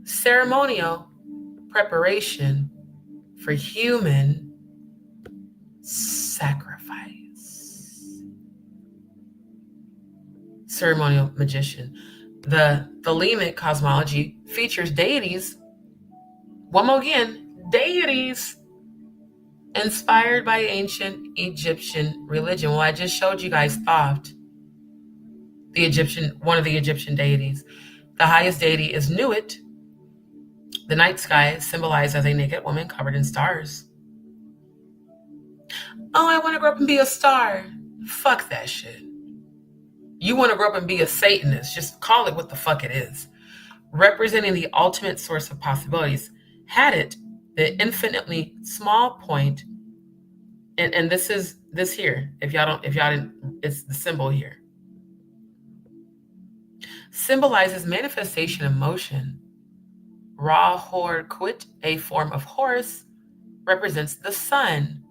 Ceremonial preparation for human sacrifice. Ceremonial magician. The Thelemic cosmology features deities, one more again, deities inspired by ancient Egyptian religion. Well, I just showed you guys Thoth, one of the Egyptian deities. The highest deity is Nuit. The night sky symbolized as a naked woman covered in stars. Oh, I want to grow up and be a star. Fuck that shit. You want to grow up and be a Satanist, just call it what the fuck it is. Representing the ultimate source of possibilities. Had it, the infinitely small point, and this is this here. If y'all didn't, it's the symbol here. Symbolizes manifestation of motion. Ra Hor Quit, a form of Horus, represents the sun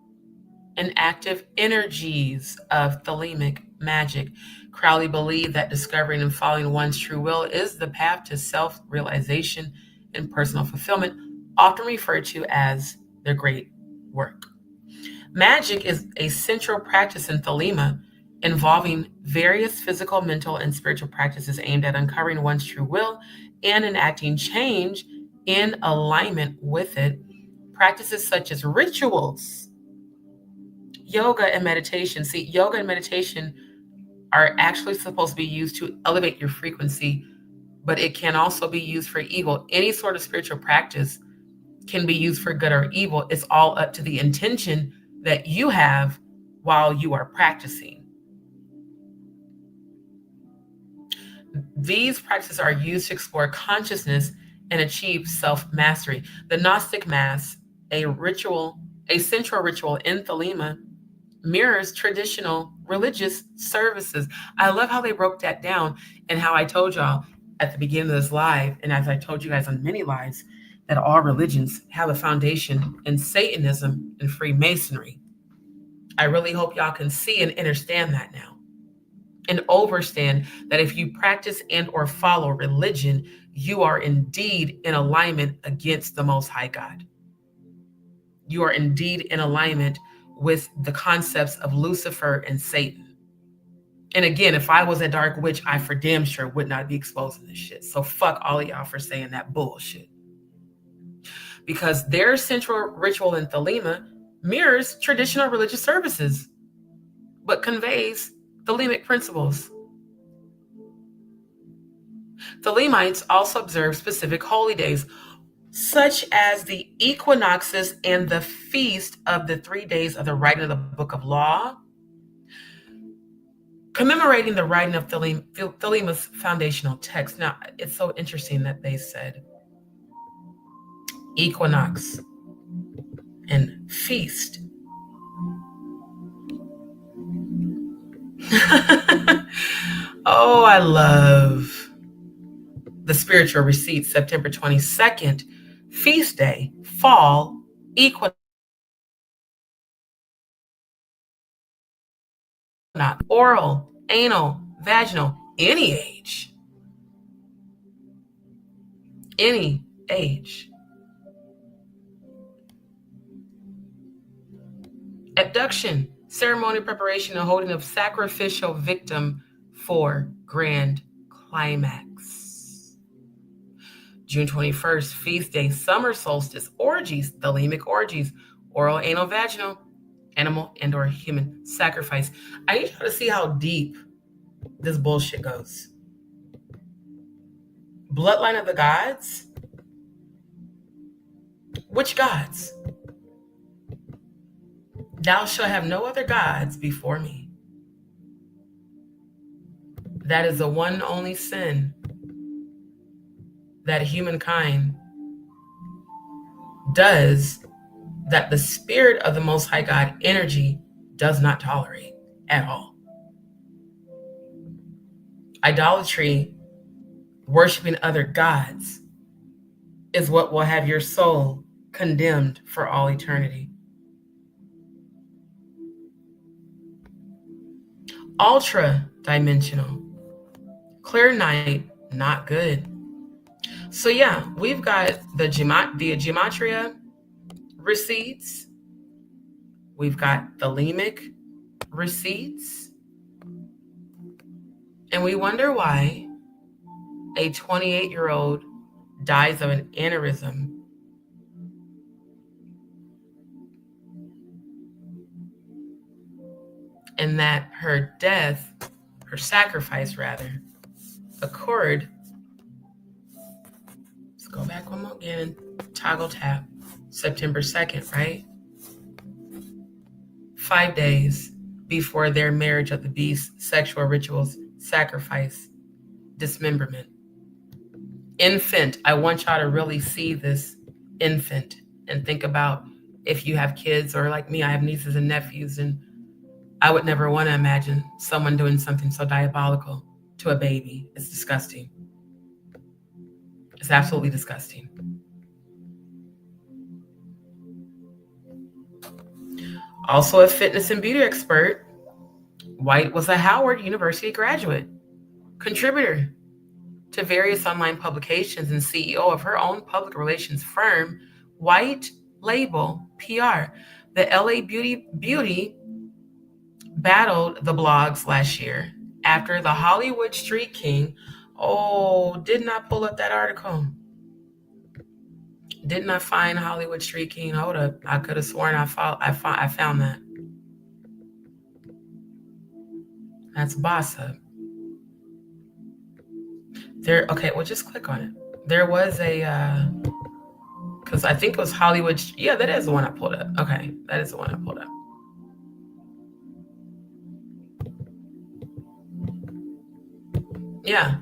and active energies of Thelemic magic. Crowley believed that discovering and following one's true will is the path to self-realization and personal fulfillment, often referred to as the great work. Magic is a central practice in Thelema, involving various physical, mental, and spiritual practices aimed at uncovering one's true will and enacting change in alignment with it. Practices such as rituals, yoga, and meditation. See, yoga and meditation are actually supposed to be used to elevate your frequency, but it can also be used for evil. Any sort of spiritual practice can be used for good or evil. It's all up to the intention that you have while you are practicing. These practices are used to explore consciousness and achieve self-mastery. The Gnostic Mass, a central ritual in Thelema, mirrors traditional religious services. I love how they broke that down, and how I told y'all at the beginning of this live, and as I told you guys on many lives, that all religions have a foundation in Satanism and Freemasonry. I really hope y'all can see and understand that now, and understand that if you practice and or follow religion, you are indeed in alignment against the Most High God. You are indeed in alignment with the concepts of Lucifer and Satan. And again, if I was a dark witch, I for damn sure would not be exposing this shit. So fuck all of y'all for saying that bullshit. Because their central ritual in Thelema mirrors traditional religious services, but conveys Thelemic principles. Thelemites also observe specific holy days, such as the equinoxes and the feast of the 3 days of the writing of the Book of Law, commemorating the writing of Thelema's foundational text. Now, it's so interesting that they said equinox and feast. Oh, I love the spiritual receipts. September 22nd, feast day, fall, equinox, oral, anal, vaginal, any age. Any age. Abduction, ceremony, preparation, and holding of sacrificial victim for grand climax. June 21st, feast day, summer solstice, orgies, Thelemic orgies, oral, anal, vaginal, animal and or human sacrifice. I need you to see how deep this bullshit goes. Bloodline of the gods? Which gods? Thou shalt have no other gods before me. That is the one only sin that humankind does, that the spirit of the Most High God energy does not tolerate at all. Idolatry, worshiping other gods, is what will have your soul condemned for all eternity. Ultra-dimensional. Clear night, not good. So yeah, we've got the gematria receipts. We've got the lemic receipts. And we wonder why a 28-year-old dies of an aneurysm. And that her death, her sacrifice rather, occurred. Let's go back one more again. Toggle tap. September 2nd, right? 5 days before their marriage of the beast, sexual rituals, sacrifice, dismemberment. Infant. I want y'all to really see this infant and think about if you have kids, or like me, I have nieces and nephews, and I would never want to imagine someone doing something so diabolical to a baby. It's disgusting. It's absolutely disgusting. Also a fitness and beauty expert, White was a Howard University graduate, contributor to various online publications, and CEO of her own public relations firm, White Label PR. The LA Beauty battled the blogs last year after the Hollywood Street King. Oh, did not pull up that article. Did not find Hollywood Street King. Hold up. I could have sworn I found that. That's boss up. There, okay, well, just click on it. There was a, because I think it was Hollywood. Yeah, that is the one I pulled up. Okay, that is the one I pulled up. Yeah.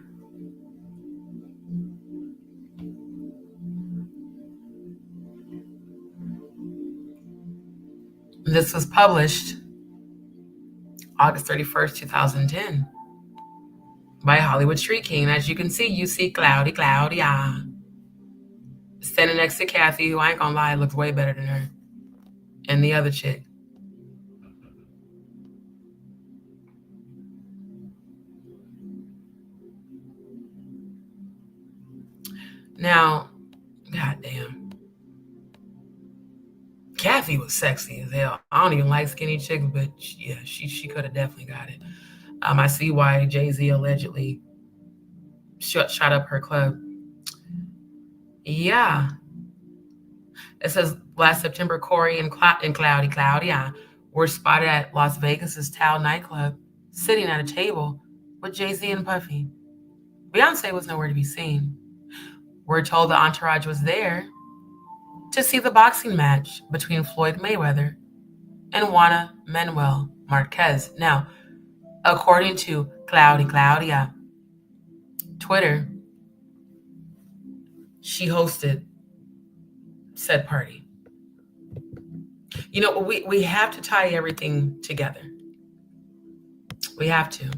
This was published August 31st, 2010 by Hollywood Street King. As you can see, you see Cloudy, yeah. Standing next to Kathy, who I ain't gonna lie, looks way better than her. And the other chick. Now, goddamn. Kathy was sexy as hell. I don't even like skinny chicks, but yeah, she could have definitely got it. I see why Jay-Z allegedly shot up her club. Yeah. It says last September, Corey and Cloudy were spotted at Las Vegas's Tao nightclub, sitting at a table with Jay-Z and Puffy. Beyonce was nowhere to be seen. We're told the entourage was there to see the boxing match between Floyd Mayweather and Juana Manuel Marquez. Now, according to Claudia, Twitter, she hosted said party. You know, we have to tie everything together. We have to.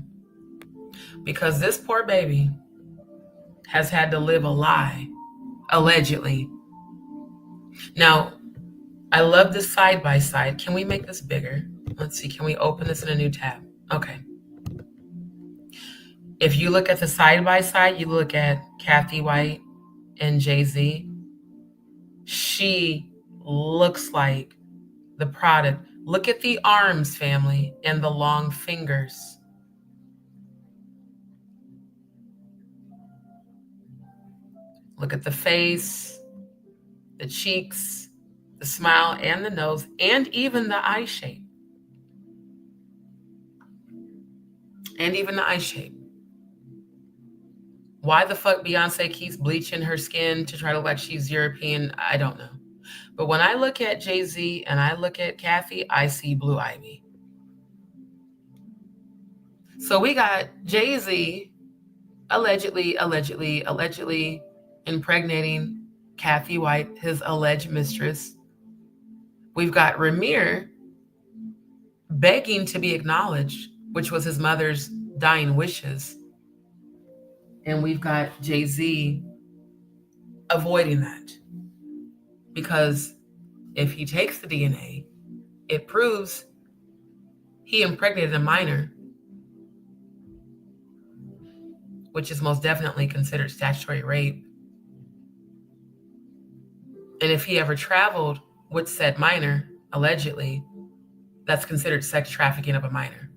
Because this poor baby has had to live a lie, allegedly. Now, I love this side by side. Can we make this bigger? Let's see. Can we open this in a new tab? Okay. If you look at the side by side, you look at Kathy White and Jay-Z. She looks like the product. Look at the arms, family, and the long fingers. Look at the face, the cheeks, the smile, and the nose, and even the eye shape. And even the eye shape. Why the fuck Beyonce keeps bleaching her skin to try to look like she's European, I don't know. But when I look at Jay-Z and I look at Kathy, I see Blue Ivy. So we got Jay-Z allegedly impregnating Kathy White, his alleged mistress. We've got Rymir begging to be acknowledged, which was his mother's dying wishes. And we've got Jay-Z avoiding that. Because if he takes the DNA, it proves he impregnated a minor, which is most definitely considered statutory rape. And if he ever traveled with said minor, allegedly, that's considered sex trafficking of a minor.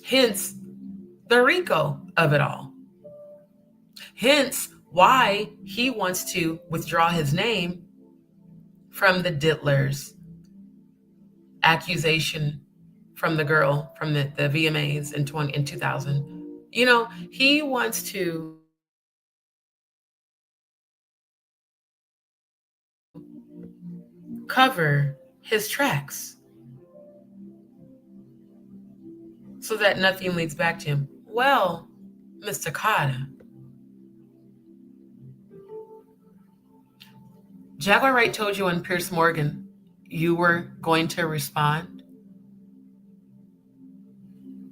Hence, the RICO of it all. Hence, why he wants to withdraw his name from the Dittlers accusation from the girl from the VMAs in 2000. You know, he wants to cover his tracks so that nothing leads back to him. Well, Mr. Carter, Jaguar Wright told you on Piers Morgan you were going to respond.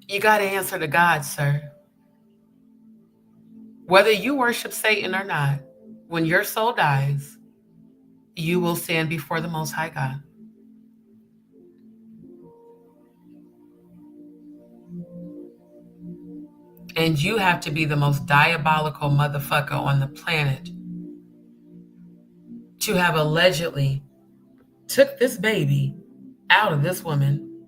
You got to answer to God, sir. Whether you worship Satan or not, when your soul dies, you will stand before the Most High God. And you have to be the most diabolical motherfucker on the planet to have allegedly took this baby out of this woman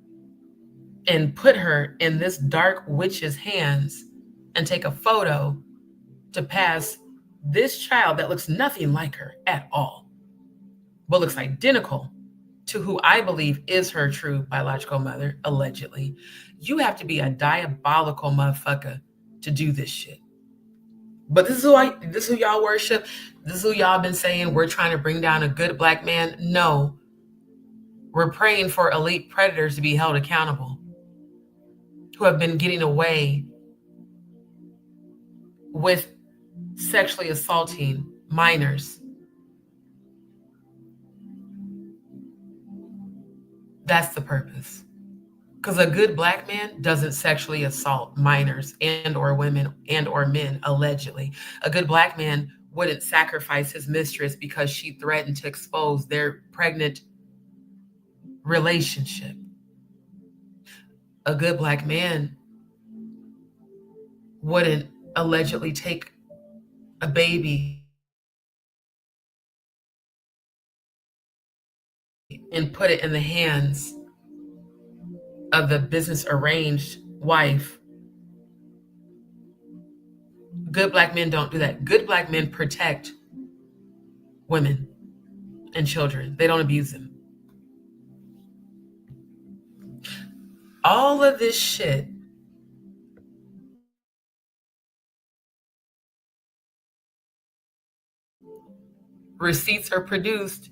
and put her in this dark witch's hands and take a photo to pass this child that looks nothing like her at all, but looks identical to who I believe is her true biological mother, allegedly. You have to be a diabolical motherfucker to do this shit. But this is who y'all worship. This is who y'all been saying we're trying to bring down a good black man. No, we're praying for elite predators to be held accountable who have been getting away with sexually assaulting minors. That's the purpose. Because a good black man doesn't sexually assault minors and or women and or men, allegedly. A good black man wouldn't sacrifice his mistress because she threatened to expose their pregnant relationship. A good black man wouldn't allegedly take a baby and put it in the hands of the business arranged wife. Good black men don't do that. Good black men protect women and children. They don't abuse them. All of this shit receipts are produced,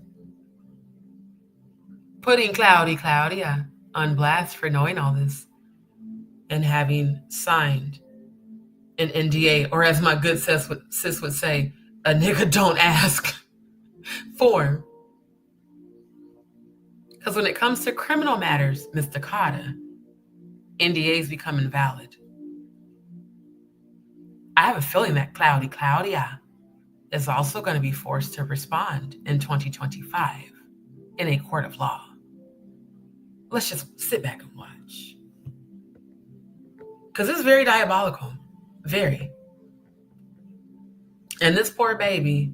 putting Claudia on blast for knowing all this and having signed an NDA, or as my good sis would say, a nigga don't ask for. Because when it comes to criminal matters, Mr. Carter, NDAs become invalid. I have a feeling that Claudia is also going to be forced to respond in 2025 in a court of law. Let's just sit back and watch. Because it's very diabolical. Very. And this poor baby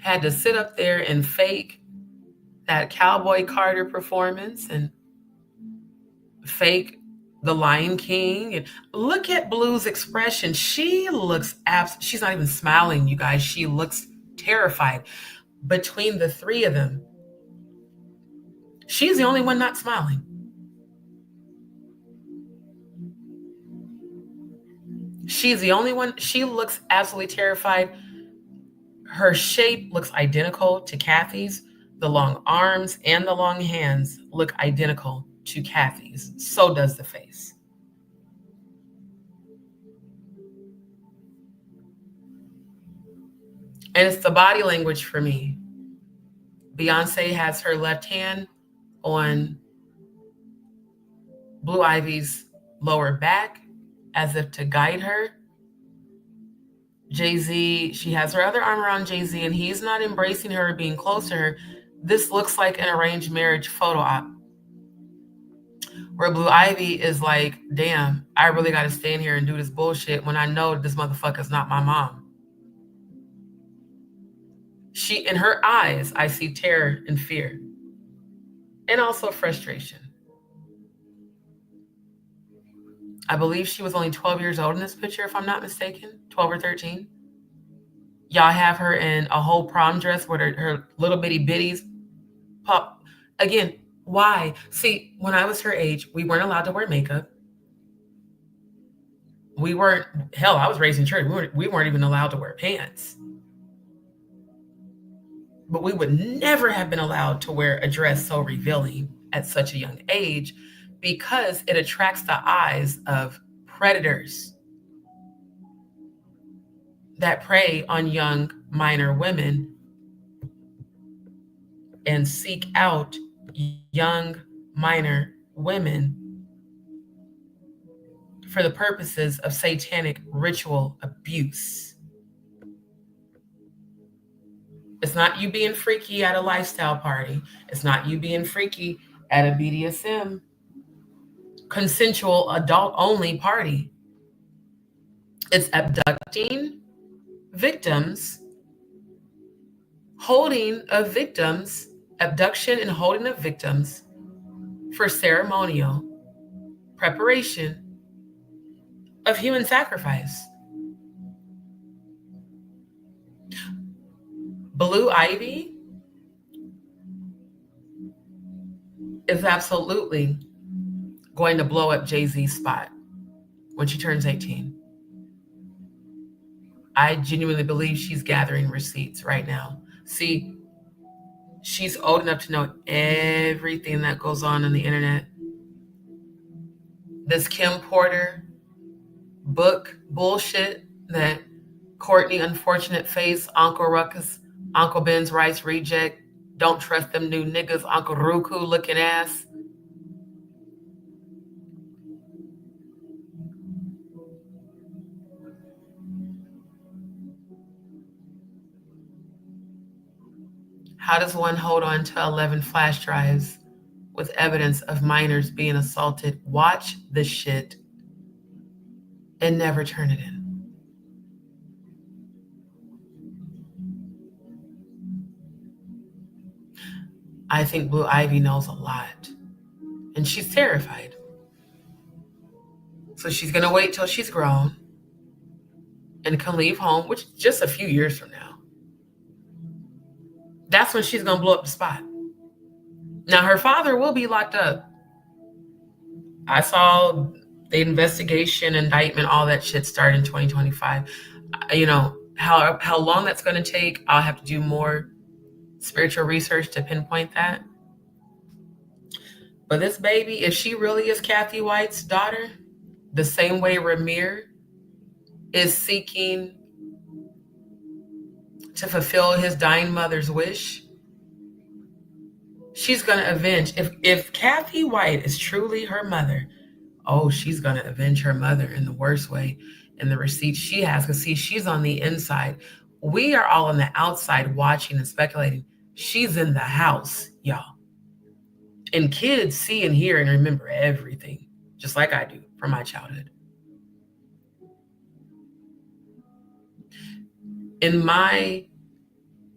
had to sit up there and fake that Cowboy Carter performance and fake the Lion King. And look at Blue's expression. She looks she's not even smiling, you guys. She looks terrified. Between the three of them, she's the only one not smiling. She's the only one. She looks absolutely terrified. Her shape looks identical to Kathy's. The long arms and the long hands look identical to Kathy's. So does the face. And it's the body language for me. Beyonce has her left hand on Blue Ivy's lower back as if to guide her. Jay-Z, she has her other arm around Jay-Z, and he's not embracing her or being close to her. This looks like an arranged marriage photo op, where Blue Ivy is like, damn, I really got to stay in here and do this bullshit when I know this motherfucker's not my mom. In her eyes, I see terror and fear, and also frustration. I believe she was only 12 years old in this picture, if I'm not mistaken, 12 or 13. Y'all have her in a whole prom dress with her little bitty bitties pop. Again, why? See, when I was her age, we weren't allowed to wear makeup. We weren't, hell, I was raised in church. We weren't even allowed to wear pants. But we would never have been allowed to wear a dress so revealing at such a young age, because it attracts the eyes of predators that prey on young minor women and seek out young minor women for the purposes of satanic ritual abuse. It's not you being freaky at a lifestyle party. It's not you being freaky at a BDSM consensual adult only party. It's abducting victims, holding of victims, abduction and holding of victims for ceremonial preparation of human sacrifice. Blue Ivy is absolutely going to blow up Jay-Z's spot when she turns 18. I genuinely believe she's gathering receipts right now. See, she's old enough to know everything that goes on the internet. This Kim Porter book bullshit that Courtney Unfortunate Face, Uncle Ruckus, Uncle Ben's Rice Reject, Don't Trust Them New Niggas, Uncle Ruku looking ass. How does one hold on to 11 flash drives with evidence of minors being assaulted, watch the shit, and never turn it in? I think Blue Ivy knows a lot, and she's terrified. So she's going to wait till she's grown and can leave home, which is just a few years from now. That's when she's going to blow up the spot. Now, her father will be locked up. I saw the investigation, indictment, all that shit start in 2025. You know, how long that's going to take, I'll have to do more spiritual research to pinpoint that. But this baby, if she really is Kathy White's daughter, the same way Rymir is seeking to fulfill his dying mother's wish, she's going to avenge. If Kathy White is truly her mother, oh, she's going to avenge her mother in the worst way, in the receipts she has. Because see, she's on the inside. We are all on the outside watching and speculating. She's in the house, y'all. And kids see and hear and remember everything, just like I do from my childhood. In my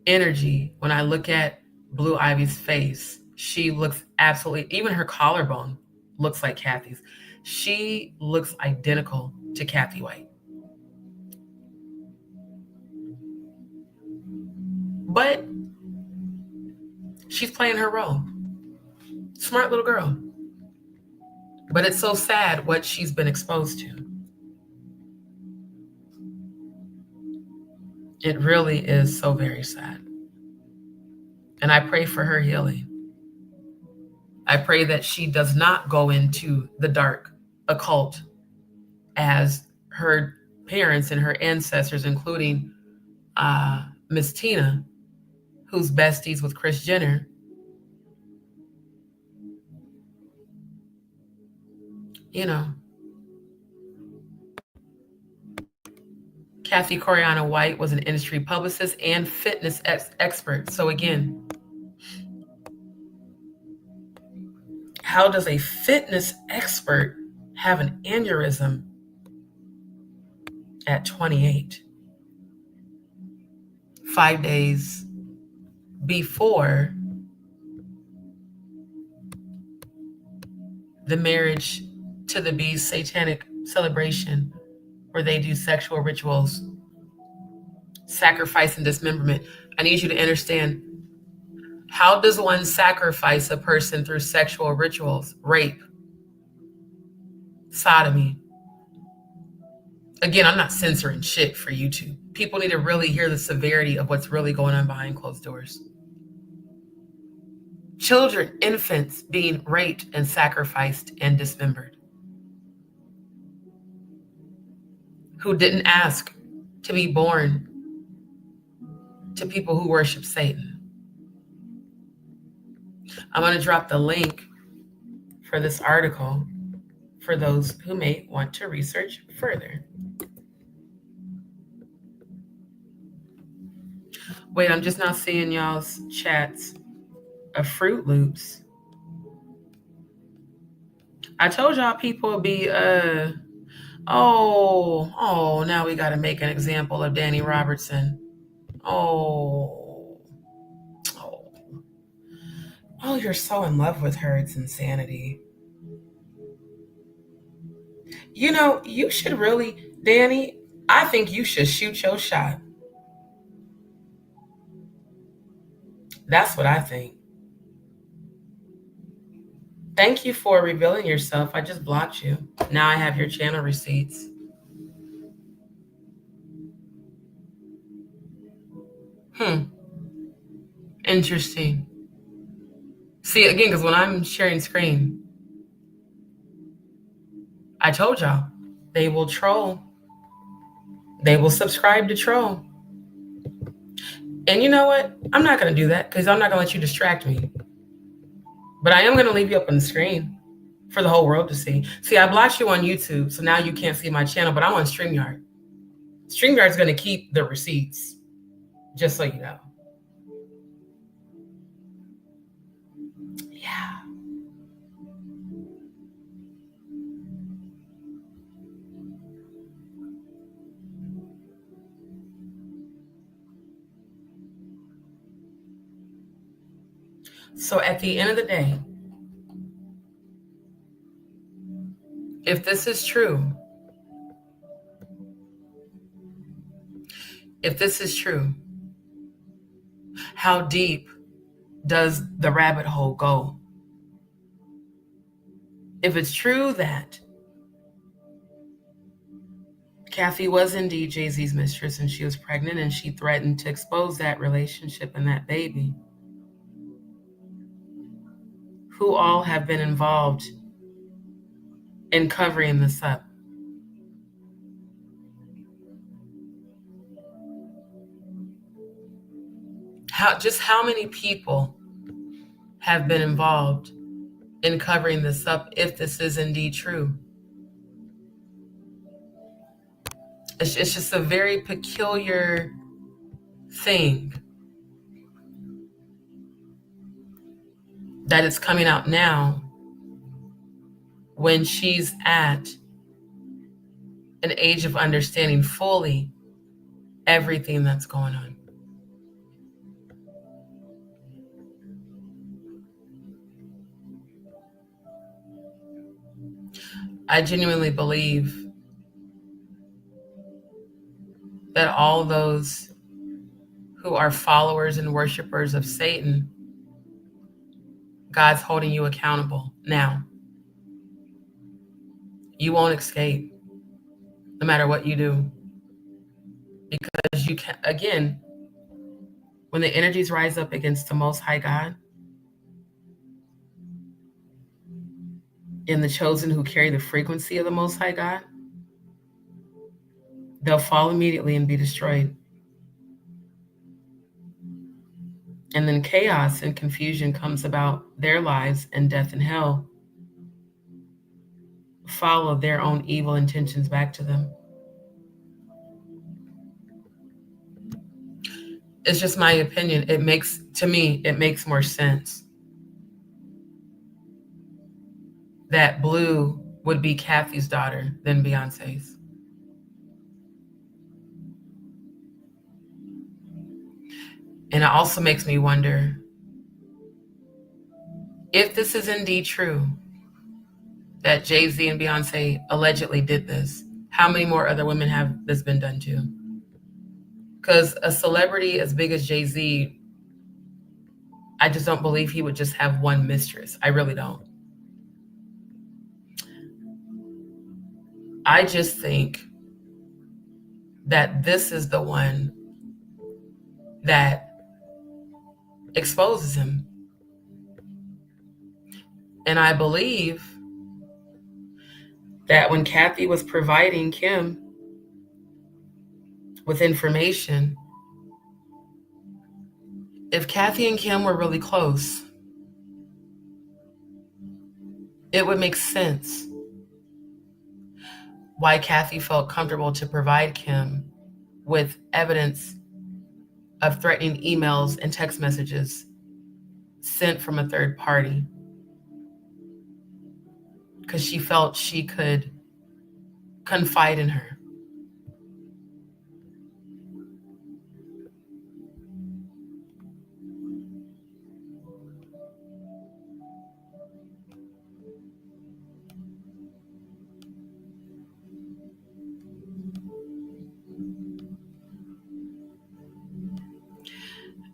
energy, when I look at Blue Ivy's face, she looks absolutely, even her collarbone looks like Kathy's. She looks identical to Kathy White. But she's playing her role. Smart little girl. But it's so sad what she's been exposed to. It really is so very sad. And I pray for her healing. I pray that she does not go into the dark occult as her parents and her ancestors, including Miss Tina, who's besties with Kris Jenner. You know, Kathy Coriana White was an industry publicist and fitness expert. So again, how does a fitness expert have an aneurysm at 28? 5 days before the marriage to the beast satanic celebration where they do sexual rituals, sacrifice and dismemberment. I need you to understand, how does one sacrifice a person through sexual rituals? Rape, sodomy. Again, I'm not censoring shit for YouTube. People need to really hear the severity of what's really going on behind closed doors. Children, infants being raped and sacrificed and dismembered, who didn't ask to be born to people who worship Satan. I'm going to drop the link for this article for those who may want to research further. Wait, I'm just now seeing y'all's chats of Fruit Loops. I told y'all people would be, now we got to make an example of Danny Robertson. Oh, you're so in love with her. It's insanity. You know, you should really, Danny, I think you should shoot your shot. That's what I think. Thank you for revealing yourself. I just blocked you. Now I have your channel receipts. Interesting. See, again, because when I'm sharing screen, I told y'all, they will troll. They will subscribe to troll. And you know what? I'm not going to do that because I'm not going to let you distract me. But I am going to leave you up on the screen for the whole world to see. See, I blocked you on YouTube, so now you can't see my channel, but I'm on StreamYard. StreamYard's going to keep the receipts, just so you know. Yeah. So at the end of the day, if this is true, how deep does the rabbit hole go? If it's true that Kathy was indeed Jay-Z's mistress and she was pregnant and she threatened to expose that relationship and that baby, who all have been involved in covering this up? How many people have been involved in covering this up if this is indeed true? It's just a very peculiar thing that it's coming out now when she's at an age of understanding fully everything that's going on. I genuinely believe that all those who are followers and worshipers of Satan, God's holding you accountable now. You won't escape no matter what you do. Because you can, again, when the energies rise up against the Most High God and the chosen who carry the frequency of the Most High God, they'll fall immediately and be destroyed. And then chaos and confusion comes about their lives, and death and hell follow their own evil intentions back to them. It's just my opinion. To me, it makes more sense that Blue would be Kathy's daughter than Beyonce's. And it also makes me wonder if this is indeed true, that Jay-Z and Beyonce allegedly did this, how many more other women have this been done to? Because a celebrity as big as Jay-Z, I just don't believe he would just have one mistress. I really don't. I just think that this is the one that exposes him. And I believe that when Kathy was providing Kim with information, if Kathy and Kim were really close, it would make sense why Kathy felt comfortable to provide Kim with evidence of threatening emails and text messages sent from a third party, because she felt she could confide in her.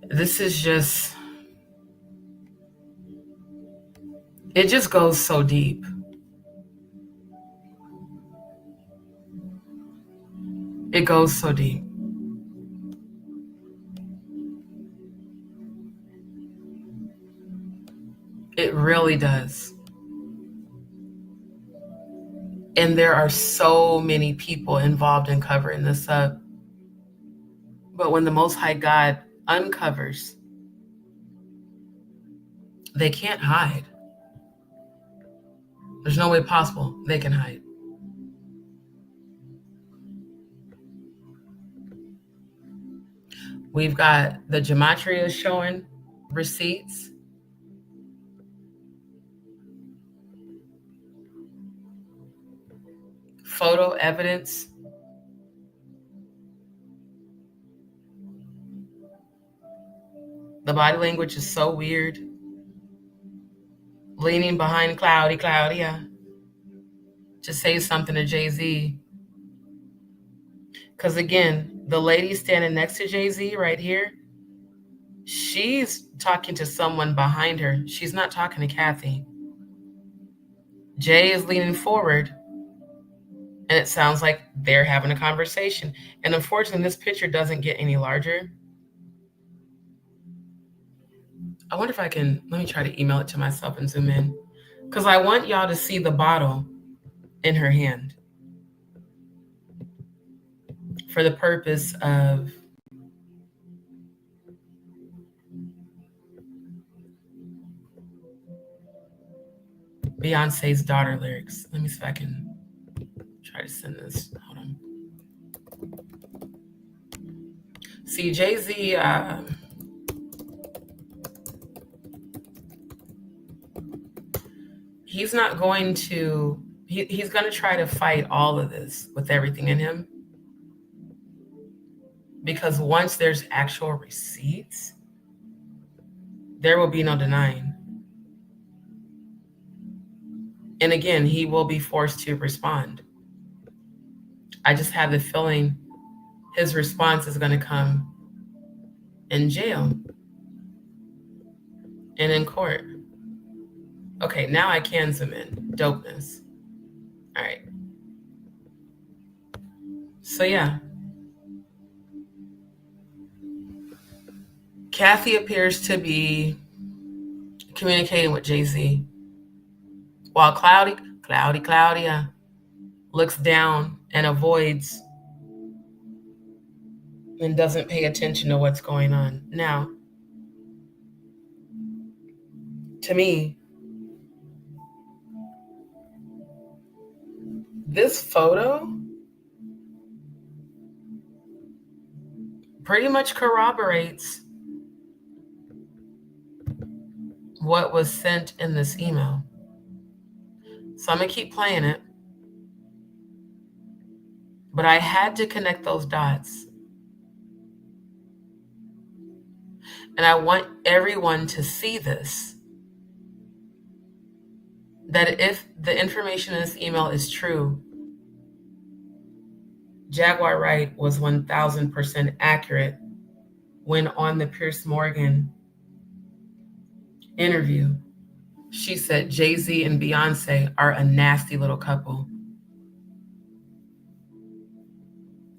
This is just, it just goes so deep. It goes so deep. It really does. And there are so many people involved in covering this up. But when the Most High God uncovers, they can't hide. There's no way possible they can hide. We've got the gematria showing receipts. Photo evidence. The body language is so weird. Leaning behind Claudia to say something to Jay-Z. Because again, the lady standing next to Jay-Z right here, she's talking to someone behind her. She's not talking to Kathy. Jay is leaning forward, and it sounds like they're having a conversation. And unfortunately, this picture doesn't get any larger. I wonder if I can, let me try to email it to myself and zoom in, because I want y'all to see the bottle in her hand for the purpose of Beyonce's daughter lyrics. Let me see if I can try to send this. Hold on. See, Jay-Z, he's not going to, he's going to try to fight all of this with everything in him. Because once there's actual receipts, there will be no denying. And again, he will be forced to respond. I just have the feeling his response is going to come in jail and in court. Okay, now I can zoom in. Dopeness. All right. So yeah. Kathy appears to be communicating with Jay-Z, while Claudia looks down and avoids and doesn't pay attention to what's going on. Now, to me, this photo pretty much corroborates what was sent in this email. So I'm going to keep playing it. But I had to connect those dots. And I want everyone to see this. That if the information in this email is true, Jaguar Wright was 1000% accurate when on the Piers Morgan interview, she said Jay-Z and Beyonce are a nasty little couple.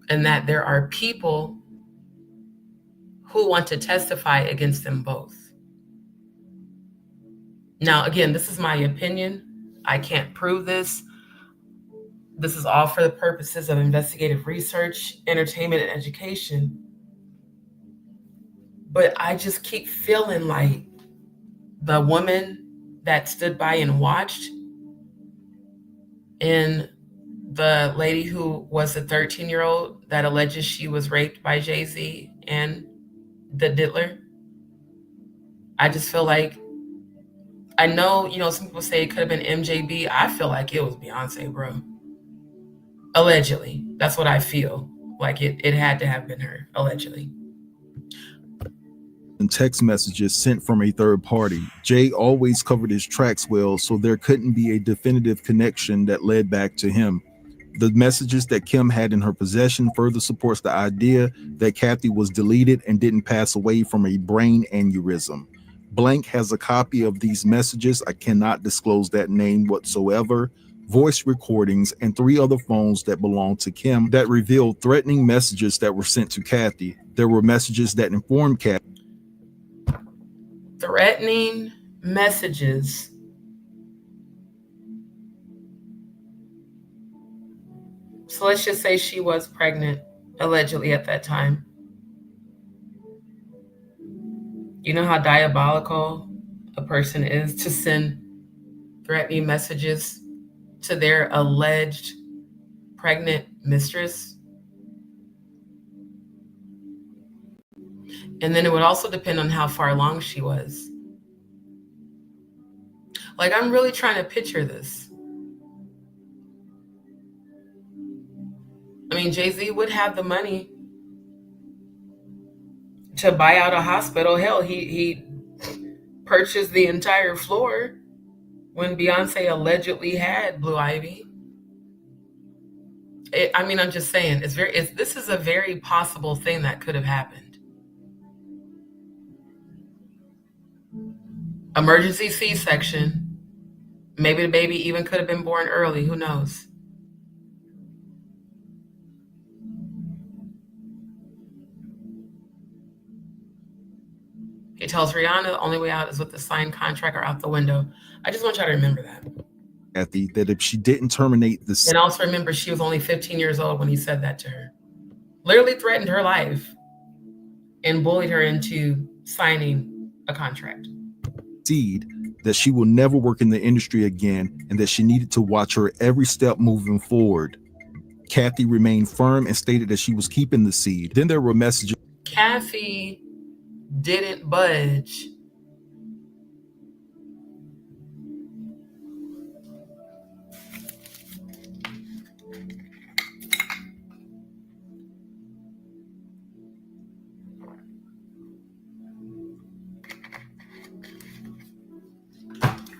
And that there are people who want to testify against them both. Now, again, this is my opinion. I can't prove this. This is all for the purposes of investigative research, entertainment, and education. But I just keep feeling like the woman that stood by and watched, and the lady who was a 13-year-old that alleges she was raped by Jay-Z and the diddler. I just feel like, I know, some people say it could have been MJB. I feel like it was Beyonce, bro. Allegedly. That's what I feel. Like it had to have been her, allegedly. And text messages sent from a third party. Jay always covered his tracks well, so there couldn't be a definitive connection that led back to him. The messages that Kim had in her possession further supports the idea that Kathy was deleted and didn't pass away from a brain aneurysm. Blank has a copy of these messages. I cannot disclose that name whatsoever. Voice recordings and 3 other phones that belong to Kim that revealed threatening messages that were sent to Kathy. There were messages that informed Kathy. Threatening messages. So let's just say she was pregnant, allegedly, at that time. You know how diabolical a person is to send threatening messages to their alleged pregnant mistress? And then it would also depend on how far along she was. Like, I'm really trying to picture this. I mean, Jay-Z would have the money to buy out a hospital. Hell, he purchased the entire floor when Beyonce allegedly had Blue Ivy. I'm just saying, this is a very possible thing that could have happened. Emergency C-section. Maybe the baby even could have been born early. Who knows? He tells Rihanna the only way out is with the signed contract or out the window. I just want y'all to remember that. Kathy, that if she didn't terminate the... And also remember, she was only 15 years old when he said that to her. Literally threatened her life and bullied her into signing a contract. That she will never work in the industry again and that she needed to watch her every step moving forward. Kathy remained firm and stated that she was keeping the seed. Then there were messages. Kathy didn't budge.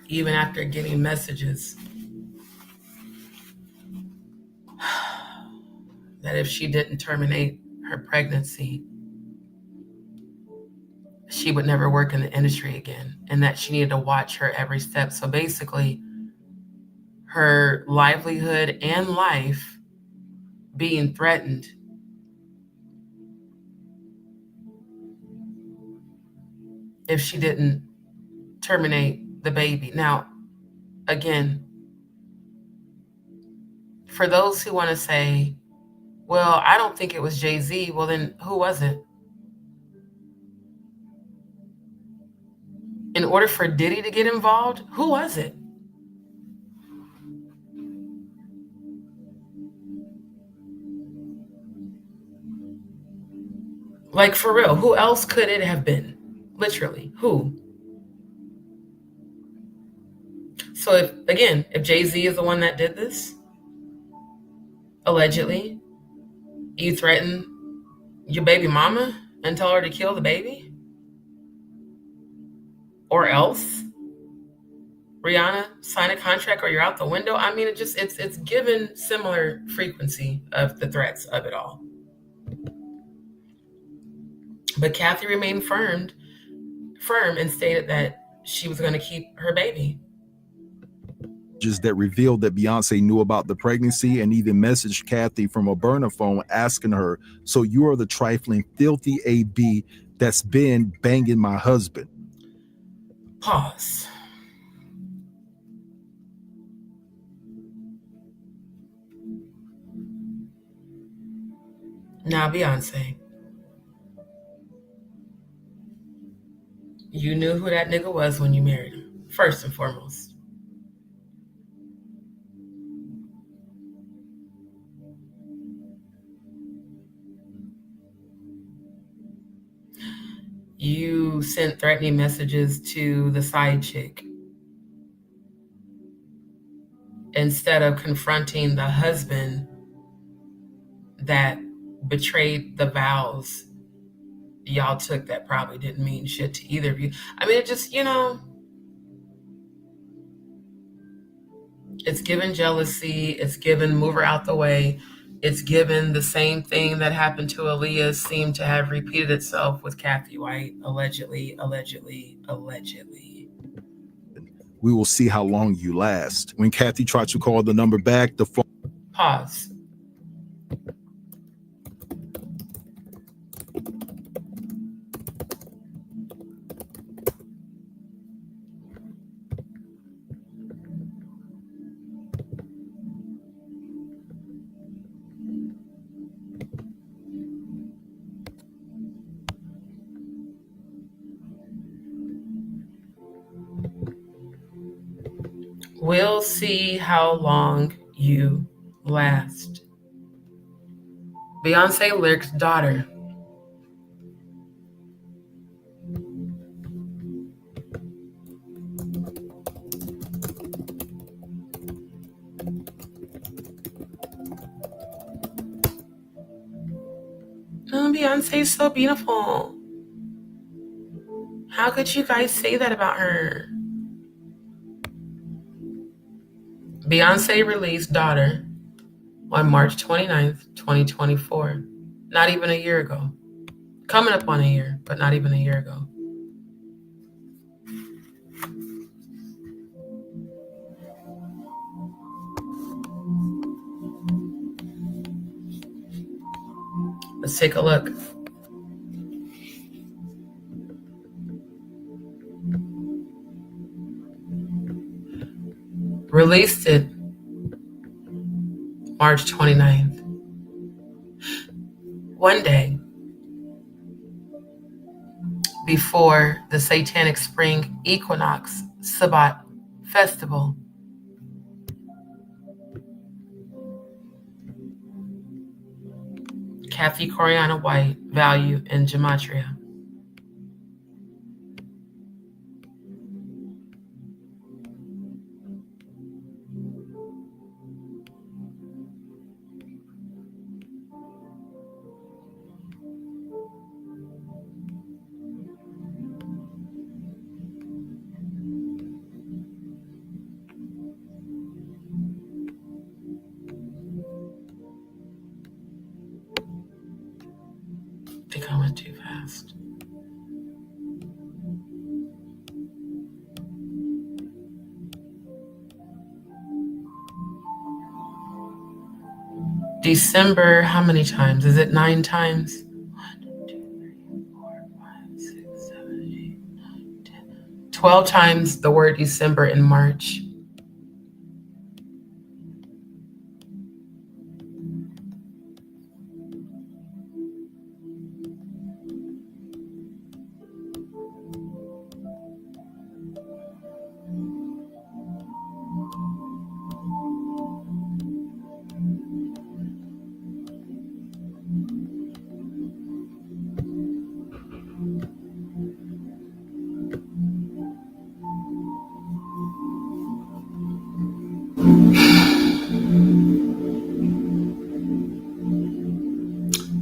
Even after getting messages that if she didn't terminate her pregnancy, she would never work in the industry again, and that she needed to watch her every step. So basically, her livelihood and life being threatened. If she didn't terminate the baby. Now, again, for those who want to say, well, I don't think it was Jay-Z, well, then who was it? In order for Diddy to get involved, who was it? Like, for real, who else could it have been? Literally, who? So if Jay-Z is the one that did this, allegedly, you threaten your baby mama and tell her to kill the baby? Or else Rihanna, sign a contract or you're out the window. I mean, it's given similar frequency of the threats of it all. But Kathy remained firm and stated that she was going to keep her baby. Just that revealed that Beyonce knew about the pregnancy and even messaged Kathy from a burner phone asking her, so you are the trifling, filthy AB that's been banging my husband. Pause. Now, Beyonce, you knew who that nigga was when you married him, first and foremost. You sent threatening messages to the side chick instead of confronting the husband that betrayed the vows y'all took that probably didn't mean shit to either of you. I mean, it just, it's given jealousy. It's given move her out the way. It's given the same thing that happened to Aaliyah seemed to have repeated itself with Kathy White, allegedly. We will see how long you last. When Kathy tried to call the number back, the phone... Pause. We'll see how long you last. Beyonce Lyric's daughter. Oh, Beyonce's so beautiful. How could you guys say that about her? Beyonce released Daughter on March 29th, 2024. Not even a year ago. Coming up on a year, but not even a year ago. Let's take a look. Released it March 29th. One day before the Satanic Spring Equinox Sabbat Festival. Kathy Coriana White, Value in Gematria. I think I went too fast. December, how many times? Is it 9 times? 1, 2, 3, 4, 5, 6, 7, 8, 9, 10. 12 times the word December in March.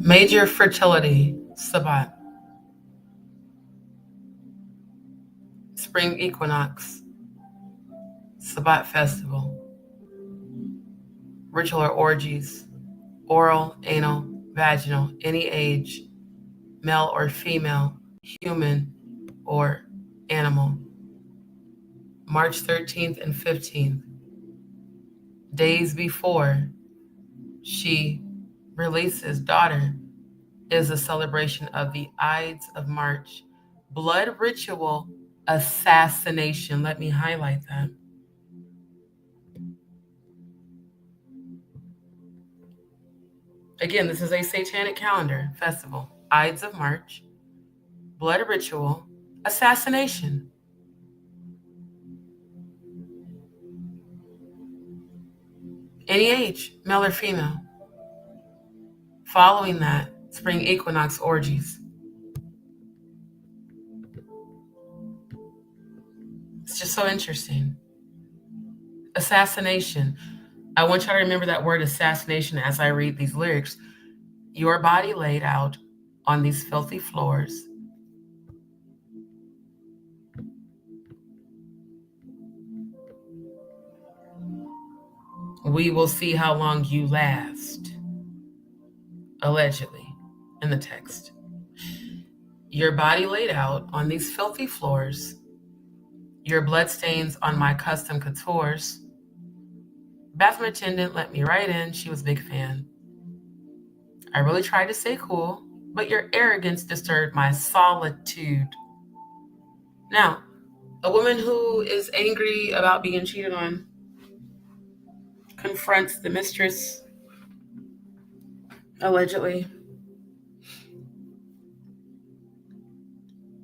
Major fertility, Sabbat. Spring equinox, Sabbat festival. Ritual or orgies, oral, anal, vaginal, any age, male or female, human or animal. March 13th and 15th, days before she releases daughter, is a celebration of the Ides of March. Blood ritual assassination. Let me highlight that. Again, this is a satanic calendar festival. Ides of March, blood ritual, assassination. Any age, male or female. Following that, spring equinox orgies. It's just so interesting. Assassination. I want y'all to remember that word assassination as I read these lyrics. Your body laid out on these filthy floors. We will see how long you last. Allegedly, in the text. Your body laid out on these filthy floors. Your bloodstains on my custom couture. Bathroom attendant let me right in. She was a big fan. I really tried to stay cool, but your arrogance disturbed my solitude. Now, a woman who is angry about being cheated on confronts the mistress, allegedly,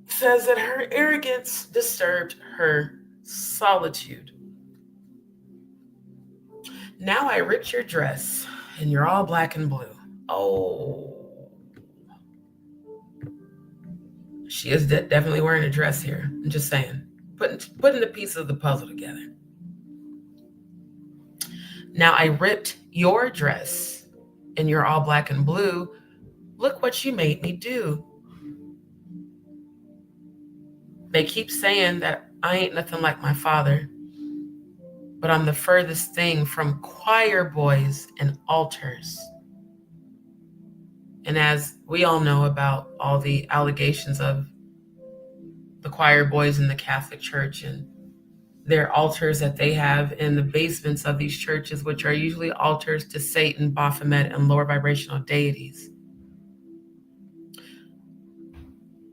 says that her arrogance disturbed her solitude. Now I ripped your dress and you're all black and blue. Oh. She is definitely wearing a dress here. I'm just saying. Putting the pieces of the puzzle together. Now I ripped your dress and you're all black and blue. Look what you made me do. They keep saying that I ain't nothing like my father, but I'm the furthest thing from choir boys and altars. And as we all know about all the allegations of the choir boys in the Catholic Church and their altars that they have in the basements of these churches, which are usually altars to Satan, Baphomet, and lower vibrational deities.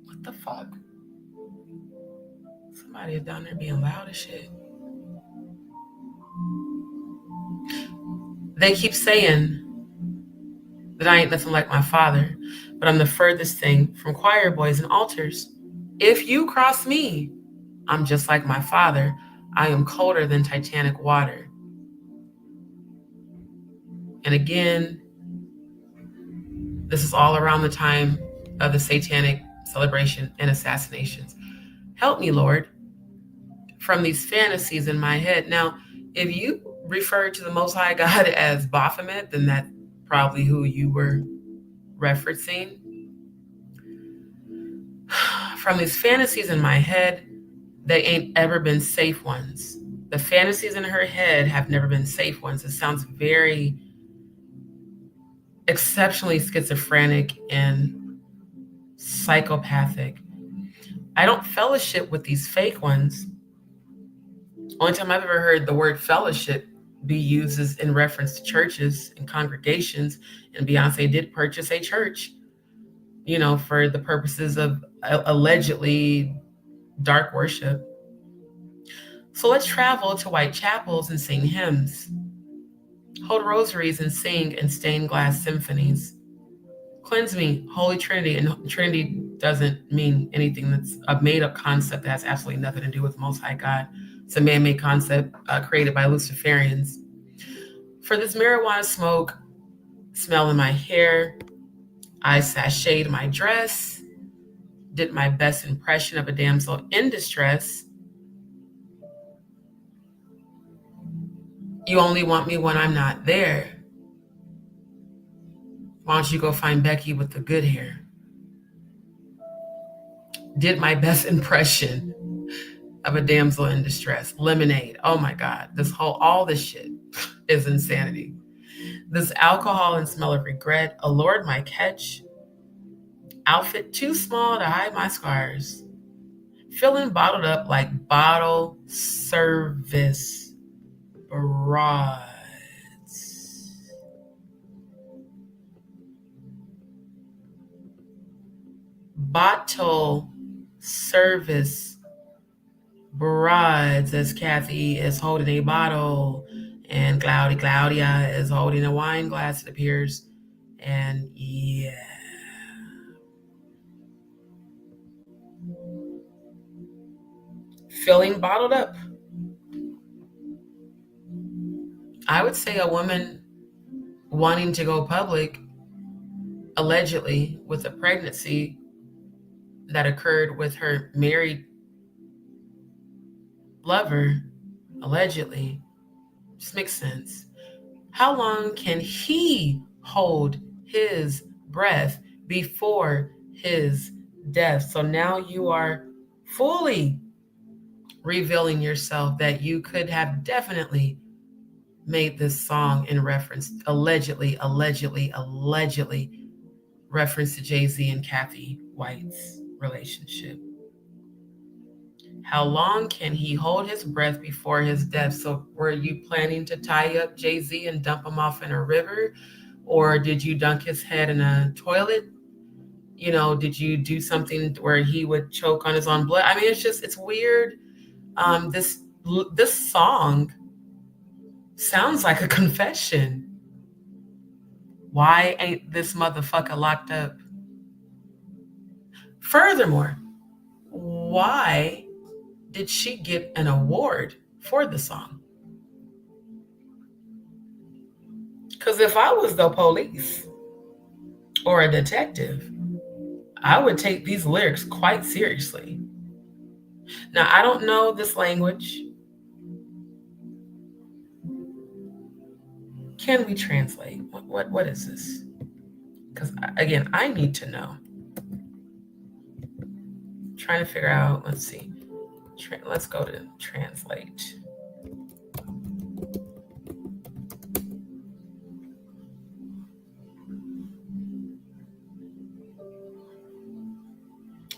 What the fuck? Somebody is down there being loud as shit. They keep saying that I ain't nothing like my father, but I'm the furthest thing from choir boys and altars. If you cross me, I'm just like my father. I am colder than Titanic water. And again, this is all around the time of the satanic celebration and assassinations. Help me, Lord, from these fantasies in my head. Now, if you refer to the Most High God as Baphomet, then that's probably who you were referencing. From these fantasies in my head, they ain't ever been safe ones. The fantasies in her head have never been safe ones. It sounds very exceptionally schizophrenic and psychopathic. I don't fellowship with these fake ones. Only time I've ever heard the word fellowship be used is in reference to churches and congregations. And Beyonce did purchase a church, you know, for the purposes of allegedly dark worship. So let's travel to white chapels and sing hymns, hold rosaries and sing in stained glass symphonies. Cleanse me, Holy Trinity. And Trinity doesn't mean anything. That's a made-up concept that has absolutely nothing to do with Most High God. It's a man-made concept created by Luciferians. For this marijuana smoke, smell in my hair, I sashayed my dress, did my best impression of a damsel in distress. You only want me when I'm not there. Why don't you go find Becky with the good hair? Did my best impression of a damsel in distress. Lemonade. Oh my God. All this shit is insanity. This alcohol and smell of regret allured my catch. Outfit too small to hide my scars. Feeling bottled up like bottle service broads. Bottle service broads, as Kathy is holding a bottle and Claudia is holding a wine glass, it appears. And yeah. Feeling bottled up. I would say a woman wanting to go public, allegedly, with a pregnancy that occurred with her married lover, allegedly, just makes sense. How long can he hold his breath before his death? So now you are fully revealing yourself that you could have definitely made this song in reference, allegedly reference to Jay-Z and Kathy White's relationship. How long can he hold his breath before his death? So were you planning to tie up Jay-Z and dump him off in a river? Or did you dunk his head in a toilet? You know, did you do something where he would choke on his own blood? I mean, it's weird. This song sounds like a confession. Why ain't this motherfucker locked up? Furthermore, why did she get an award for the song? Because if I was the police or a detective, I would take these lyrics quite seriously. Now, I don't know this language. Can we translate? What is this? Because, again, I need to know. Trying to figure out, let's see. Let's go to translate.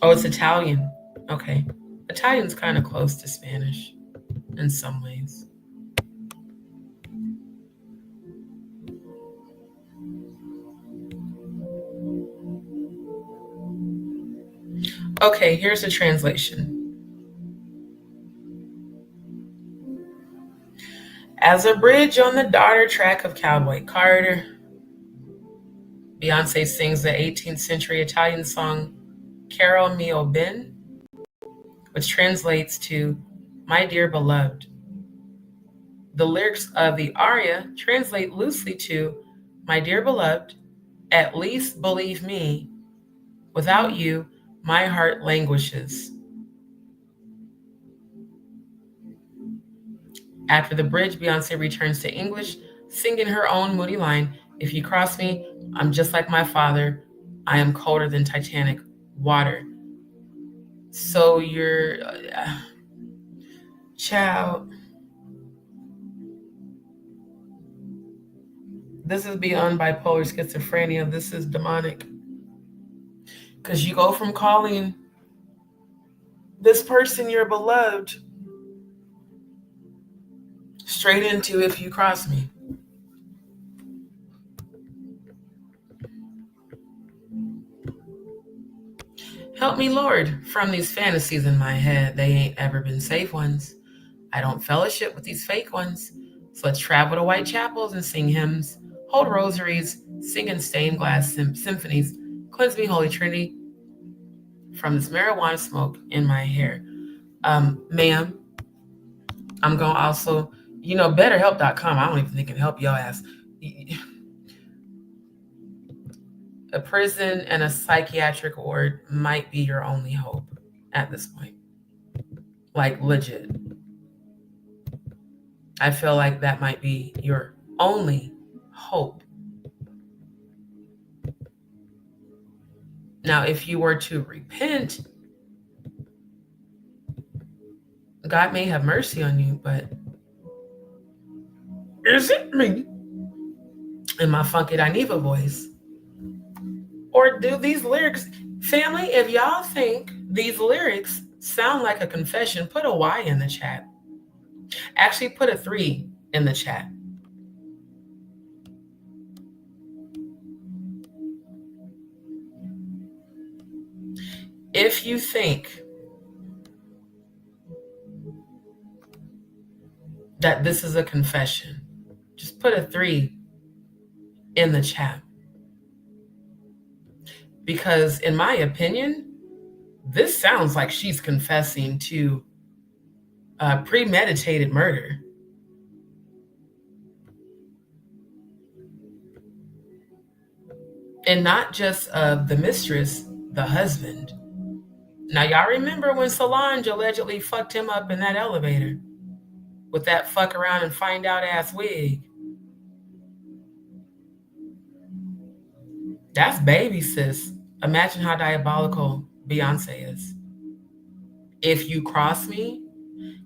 Oh, it's Italian. Okay. Italian's kind of close to Spanish in some ways. Okay, here's the translation. As a bridge on the daughter track of Cowboy Carter, Beyonce sings the 18th century Italian song Caro mio ben, which translates to My Dear Beloved. The lyrics of the aria translate loosely to My Dear Beloved, at least believe me, without you, my heart languishes. After the bridge, Beyonce returns to English, singing her own moody line, if you cross me, I'm just like my father. I am colder than Titanic water. So you're, child, this is beyond bipolar schizophrenia. This is demonic. Because you go from calling this person your beloved straight into if you cross me. Help me, Lord, from these fantasies in my head. They ain't ever been safe ones. I don't fellowship with these fake ones. So let's travel to white chapels and sing hymns, hold rosaries, sing in stained glass symphonies. Cleanse me, Holy Trinity, from this marijuana smoke in my hair. Ma'am, I'm going to also, betterhelp.com. I don't even think it can help your ass. A prison and a psychiatric ward might be your only hope at this point. Like, legit. I feel like that might be your only hope. Now, if you were to repent, God may have mercy on you, but is it me? In my funky Dineva voice? Or do these lyrics, family, if y'all think these lyrics sound like a confession, put a Y in the chat. Actually, put a 3 in the chat. If you think that this is a confession, just put a 3 in the chat. Because in my opinion, this sounds like she's confessing to premeditated murder. And not just of the mistress, the husband. Now, y'all remember when Solange allegedly fucked him up in that elevator with that fuck around and find out ass wig? That's baby, sis. Imagine how diabolical Beyonce is. If you cross me,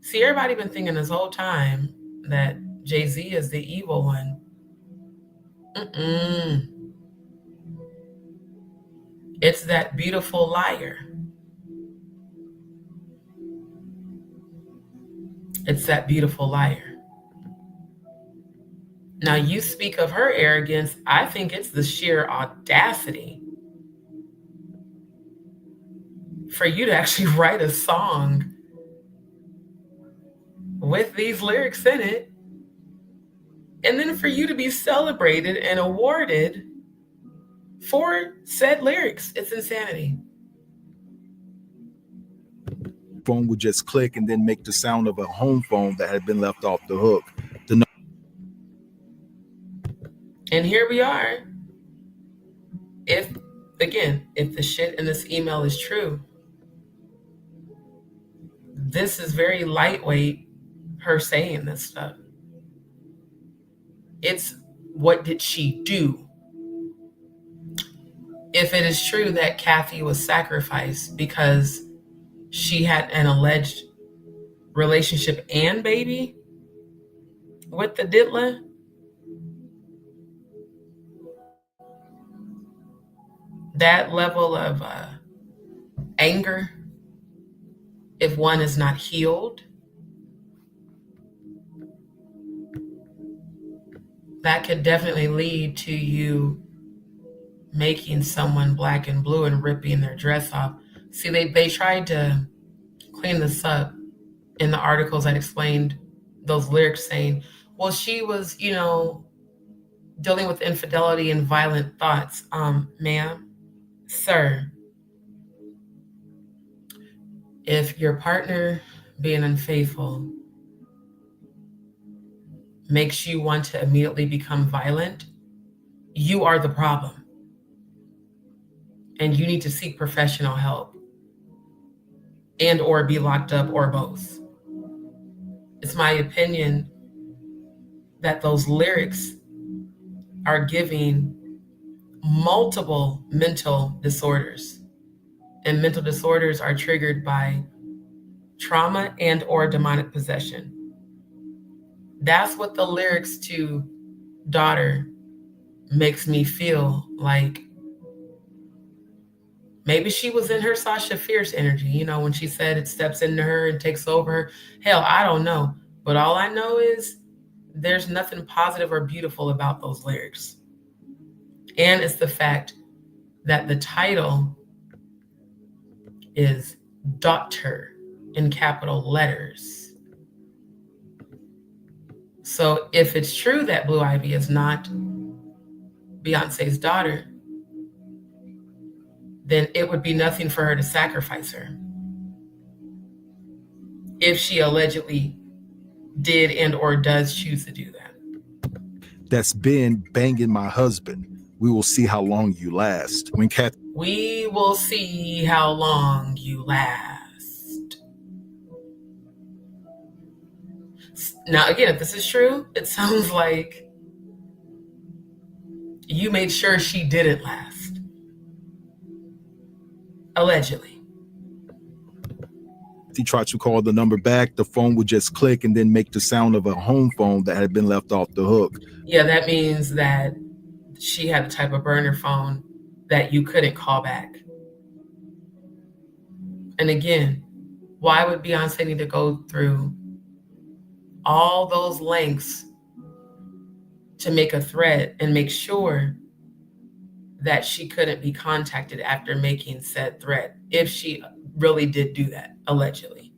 see, everybody been thinking this whole time that Jay-Z is the evil one. It's that beautiful liar. It's that beautiful liar. Now, you speak of her arrogance. I think it's the sheer audacity for you to actually write a song with these lyrics in it, and then for you to be celebrated and awarded for said lyrics. It's insanity. Phone would just click and then make the sound of a home phone that had been left off the hook. And here we are. If the shit in this email is true, this is very lightweight, her saying this stuff. It's what did she do? If it is true that Kathy was sacrificed because she had an alleged relationship and baby with the diddler, that level of anger, if one is not healed, that could definitely lead to you making someone black and blue and ripping their dress off. See, they tried to clean this up in the articles that explained those lyrics, saying, well, she was, dealing with infidelity and violent thoughts. Ma'am, sir, if your partner being unfaithful makes you want to immediately become violent, you are the problem. And you need to seek professional help and or be locked up or both. It's my opinion that those lyrics are giving multiple mental disorders. And mental disorders are triggered by trauma and or demonic possession. That's what the lyrics to Daughter makes me feel like. Maybe she was in her Sasha Fierce energy, when she said it steps into her and takes over her. Hell, I don't know. But all I know is there's nothing positive or beautiful about those lyrics. And it's the fact that the title is Daughter in capital letters. So if it's true that Blue Ivy is not Beyonce's daughter, then it would be nothing for her to sacrifice her. If she allegedly did and or does choose to do that. That's been banging my husband. We will see how long you last. We will see how long you last. Now, again, if this is true, it sounds like you made sure she didn't last. Allegedly. If he tried to call the number back, the phone would just click and then make the sound of a home phone that had been left off the hook. Yeah, that means that she had the type of burner phone that you couldn't call back. And again, why would Beyonce need to go through all those lengths to make a threat and make sure that she couldn't be contacted after making said threat, if she really did do that, allegedly?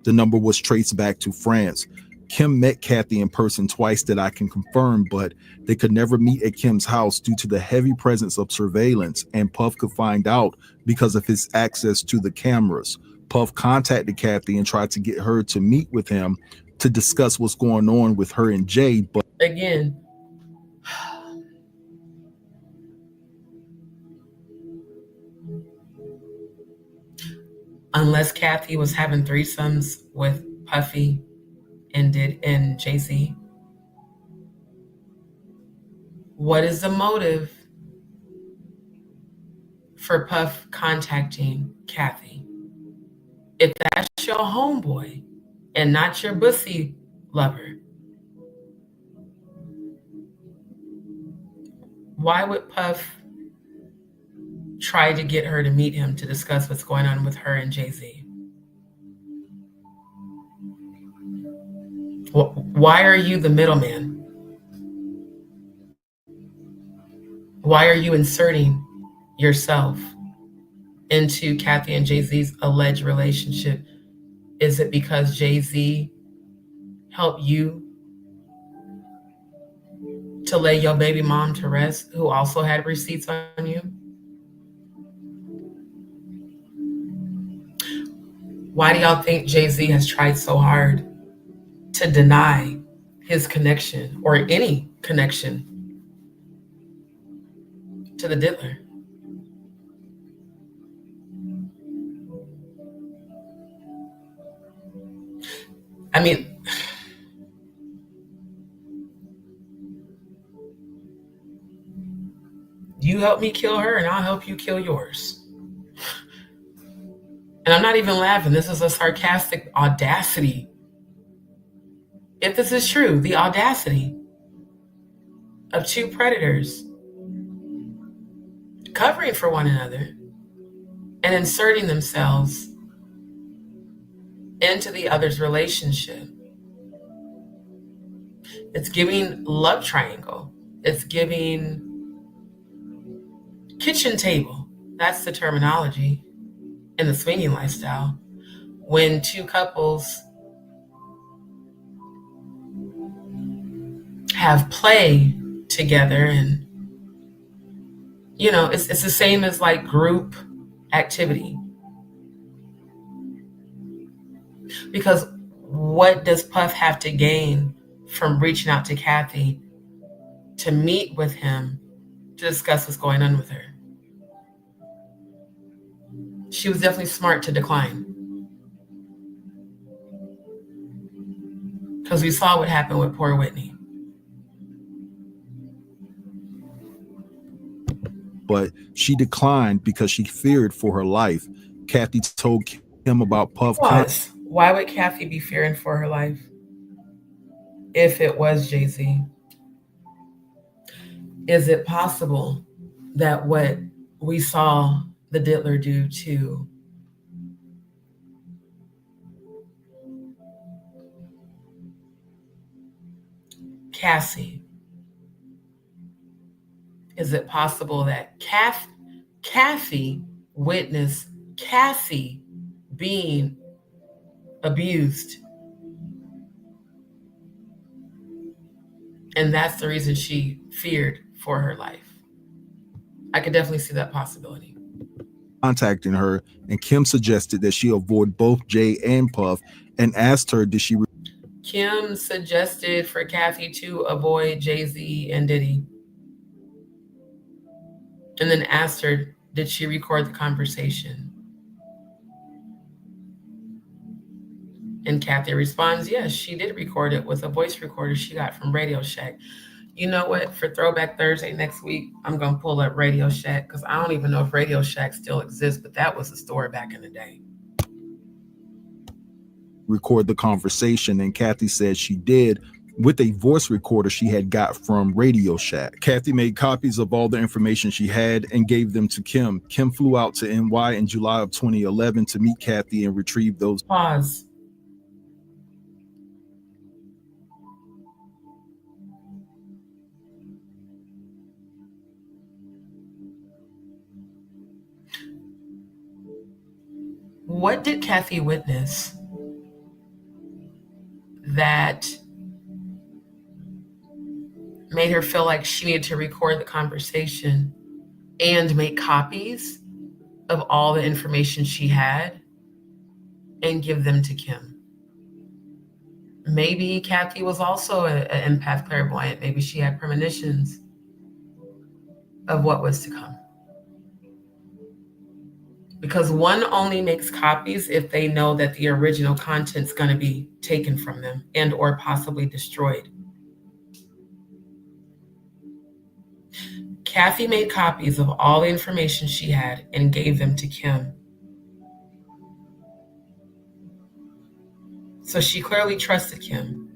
The number was traced back to France. Kim met Kathy in person twice that I can confirm, but they could never meet at Kim's house due to the heavy presence of surveillance, and Puff could find out because of his access to the cameras. Puff contacted Kathy and tried to get her to meet with him to discuss what's going on with her and Jay, but again, unless Kathy was having threesomes with Puffy and Jay-Z, what is the motive for Puff contacting Kathy? If that's your homeboy and not your bussy lover, why would Puff try to get her to meet him to discuss what's going on with her and Jay-Z? Why are you the middleman? Why are you inserting yourself into Kathy and Jay-Z's alleged relationship? Is it because Jay-Z helped you to lay your baby mom to rest, who also had receipts on you? Why do y'all think Jay-Z has tried so hard to deny his connection or any connection to the diddler? I mean, you help me kill her and I'll help you kill yours. And I'm not even laughing. This is a sarcastic audacity. If this is true, the audacity of two predators covering for one another and inserting themselves into the other's relationship. It's giving love triangle. It's giving kitchen table. That's the terminology in the swinging lifestyle. When two couples have play together, and you know, it's the same as like group activity. Because what does Puff have to gain from reaching out to Kathy to meet with him to discuss what's going on with her? She was definitely smart to decline. Because we saw what happened with poor Whitney. But she declined because she feared for her life. Kathy told Kim about Puff. Why would Kathy be fearing for her life if it was Jay-Z? Is it possible that what we saw the diddler do to Cassie, is it possible that Kathy witnessed Cassie being abused, and that's the reason she feared for her life? I could definitely see that possibility. Contacting her, and Kim suggested that she avoid both Jay and Puff and asked her, did she... Kim suggested for Kathy to avoid Jay-Z and Diddy, and then asked her, did she record the conversation? And Kathy responds, yes, she did record it with a voice recorder she got from Radio Shack. You know what? For Throwback Thursday next week, I'm going to pull up Radio Shack because I don't even know if Radio Shack still exists, but that was a store back in the day. Record the conversation, and Kathy said she did with a voice recorder she had got from Radio Shack. Kathy made copies of all the information she had and gave them to Kim. Kim flew out to NY in July of 2011 to meet Kathy and retrieve those. Pause. What did Kathy witness that made her feel like she needed to record the conversation and make copies of all the information she had and give them to Kim? Maybe Kathy was also an empath clairvoyant. Maybe she had premonitions of what was to come. Because one only makes copies if they know that the original content's going to be taken from them and or possibly destroyed. Kathy made copies of all the information she had and gave them to Kim. So she clearly trusted Kim.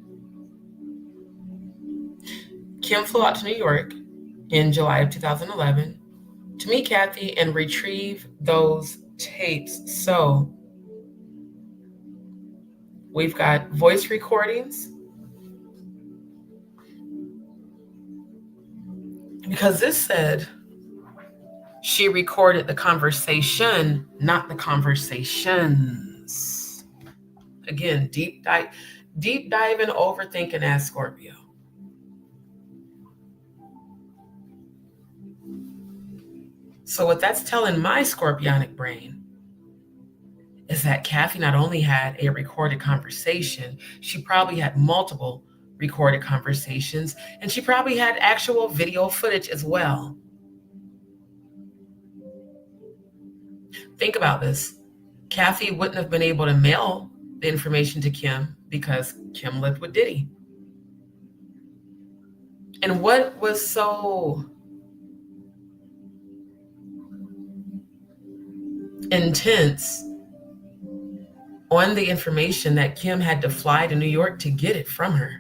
Kim flew out to New York in July of 2011 to meet Kathy and retrieve those tapes. So we've got voice recordings, because this said she recorded the conversation, not the conversations. Again, deep diving, overthinking as Scorpio. So what that's telling my Scorpionic brain is that Kathy not only had a recorded conversation, she probably had multiple recorded conversations, and she probably had actual video footage as well. Think about this. Kathy wouldn't have been able to mail the information to Kim because Kim lived with Diddy. And what was so intense on the information that Kim had to fly to New York to get it from her?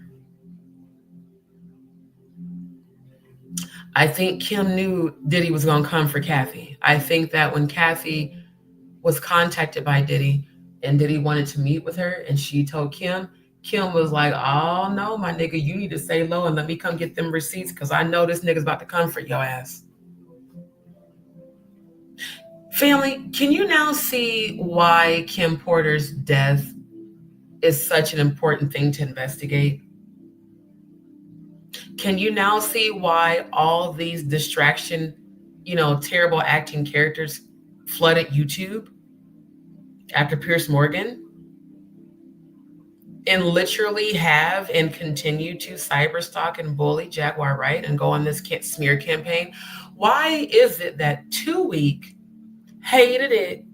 I think Kim knew Diddy was going to come for Kathy. I think that when Kathy was contacted by Diddy and Diddy wanted to meet with her and she told Kim, Kim was like, oh no, my nigga, you need to stay low and let me come get them receipts because I know this nigga's about to come for your ass. Family, can you now see why Kim Porter's death is such an important thing to investigate? Can you now see why all these distraction, terrible acting characters flooded YouTube after Pierce Morgan and literally have and continue to cyberstalk and bully Jaguar Wright and go on this smear campaign? Why is it that 2 Week hated it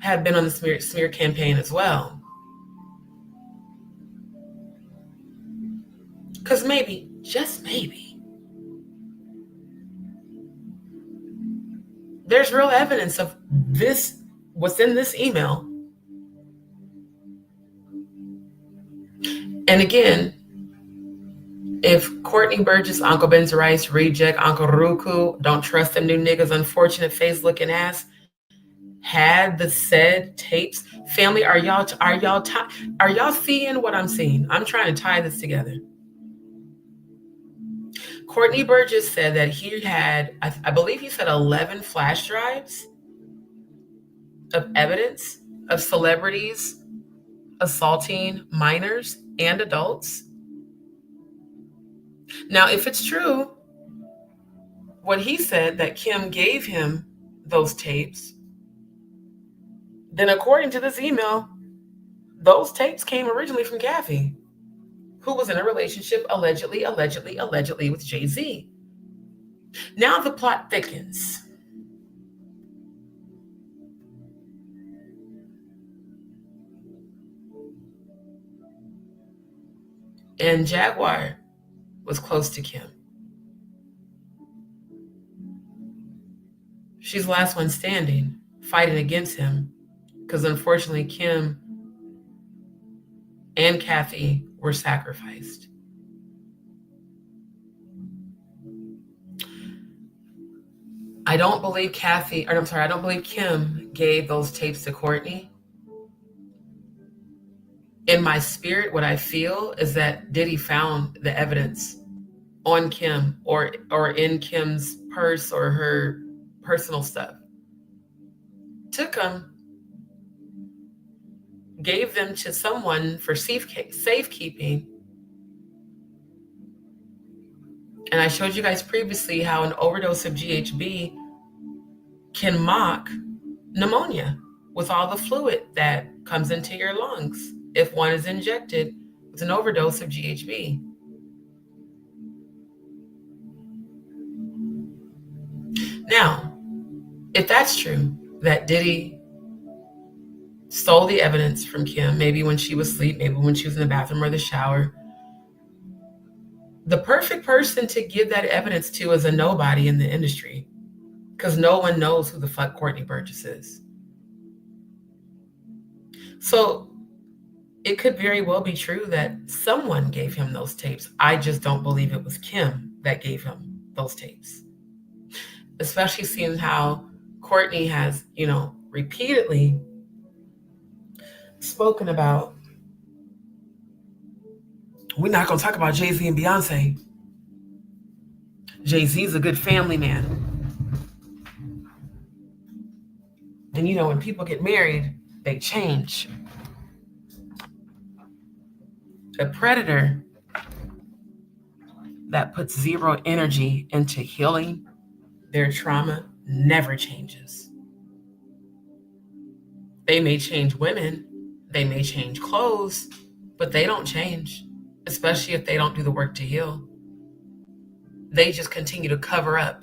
have been on the smear campaign as well? Because maybe, just maybe, there's real evidence of this, what's in this email. And again, if Courtney Burgess, Uncle Ben's Rice, Reject, Uncle Ruku, Don't Trust Them New Niggas, Unfortunate Face Looking Ass, had the said tapes. Family, are y'all seeing what I'm seeing? I'm trying to tie this together. Courtney Burgess said that he had, I believe he said 11 flash drives of evidence of celebrities assaulting minors and adults. Now, if it's true, what he said, that Kim gave him those tapes, then according to this email, those tapes came originally from Kathy, who was in a relationship allegedly with Jay-Z. Now the plot thickens. And Jaguar was close to Kim. She's the last one standing, fighting against him, because unfortunately Kim and Kathy were sacrificed. I don't believe I don't believe Kim gave those tapes to Courtney. In my spirit, what I feel is that Diddy found the evidence on Kim or in Kim's purse or her personal stuff. Took them, gave them to someone for safekeeping. And I showed you guys previously how an overdose of GHB can mock pneumonia with all the fluid that comes into your lungs if one is injected with an overdose of GHB. Now, if that's true, that Diddy stole the evidence from Kim, maybe when she was asleep, maybe when she was in the bathroom or the shower, the perfect person to give that evidence to is a nobody in the industry, because no one knows who the fuck Courtney Burgess is. So it could very well be true that someone gave him those tapes. I just don't believe it was Kim that gave him those tapes. Especially seeing how Courtney has, repeatedly spoken about, we're not going to talk about Jay-Z and Beyonce. Jay-Z's a good family man. And when people get married, they change. A predator that puts zero energy into healing their trauma never changes. They may change women, they may change clothes, but they don't change, especially if they don't do the work to heal. They just continue to cover up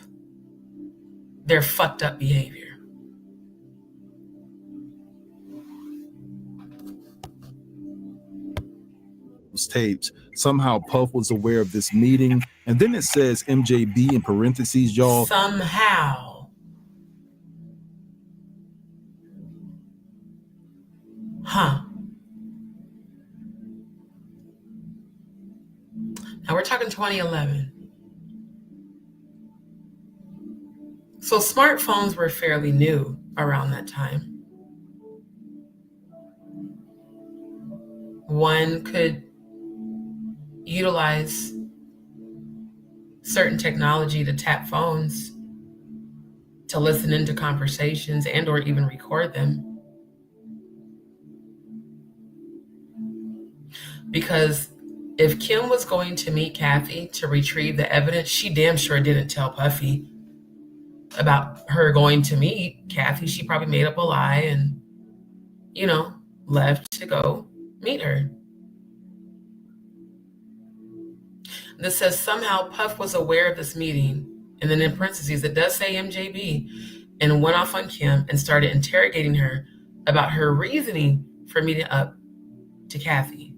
their fucked up behavior. Tapes. Somehow Puff was aware of this meeting, and then it says MJB in parentheses, y'all. Somehow. Huh. Now we're talking 2011. So smartphones were fairly new around that time. One could utilize certain technology to tap phones, to listen into conversations and or even record them. Because if Kim was going to meet Kathy to retrieve the evidence, she damn sure didn't tell Puffy about her going to meet Kathy. She probably made up a lie and, left to go meet her. This says somehow Puff was aware of this meeting, and then in parentheses it does say MJB, and went off on Kim and started interrogating her about her reasoning for meeting up to Kathy.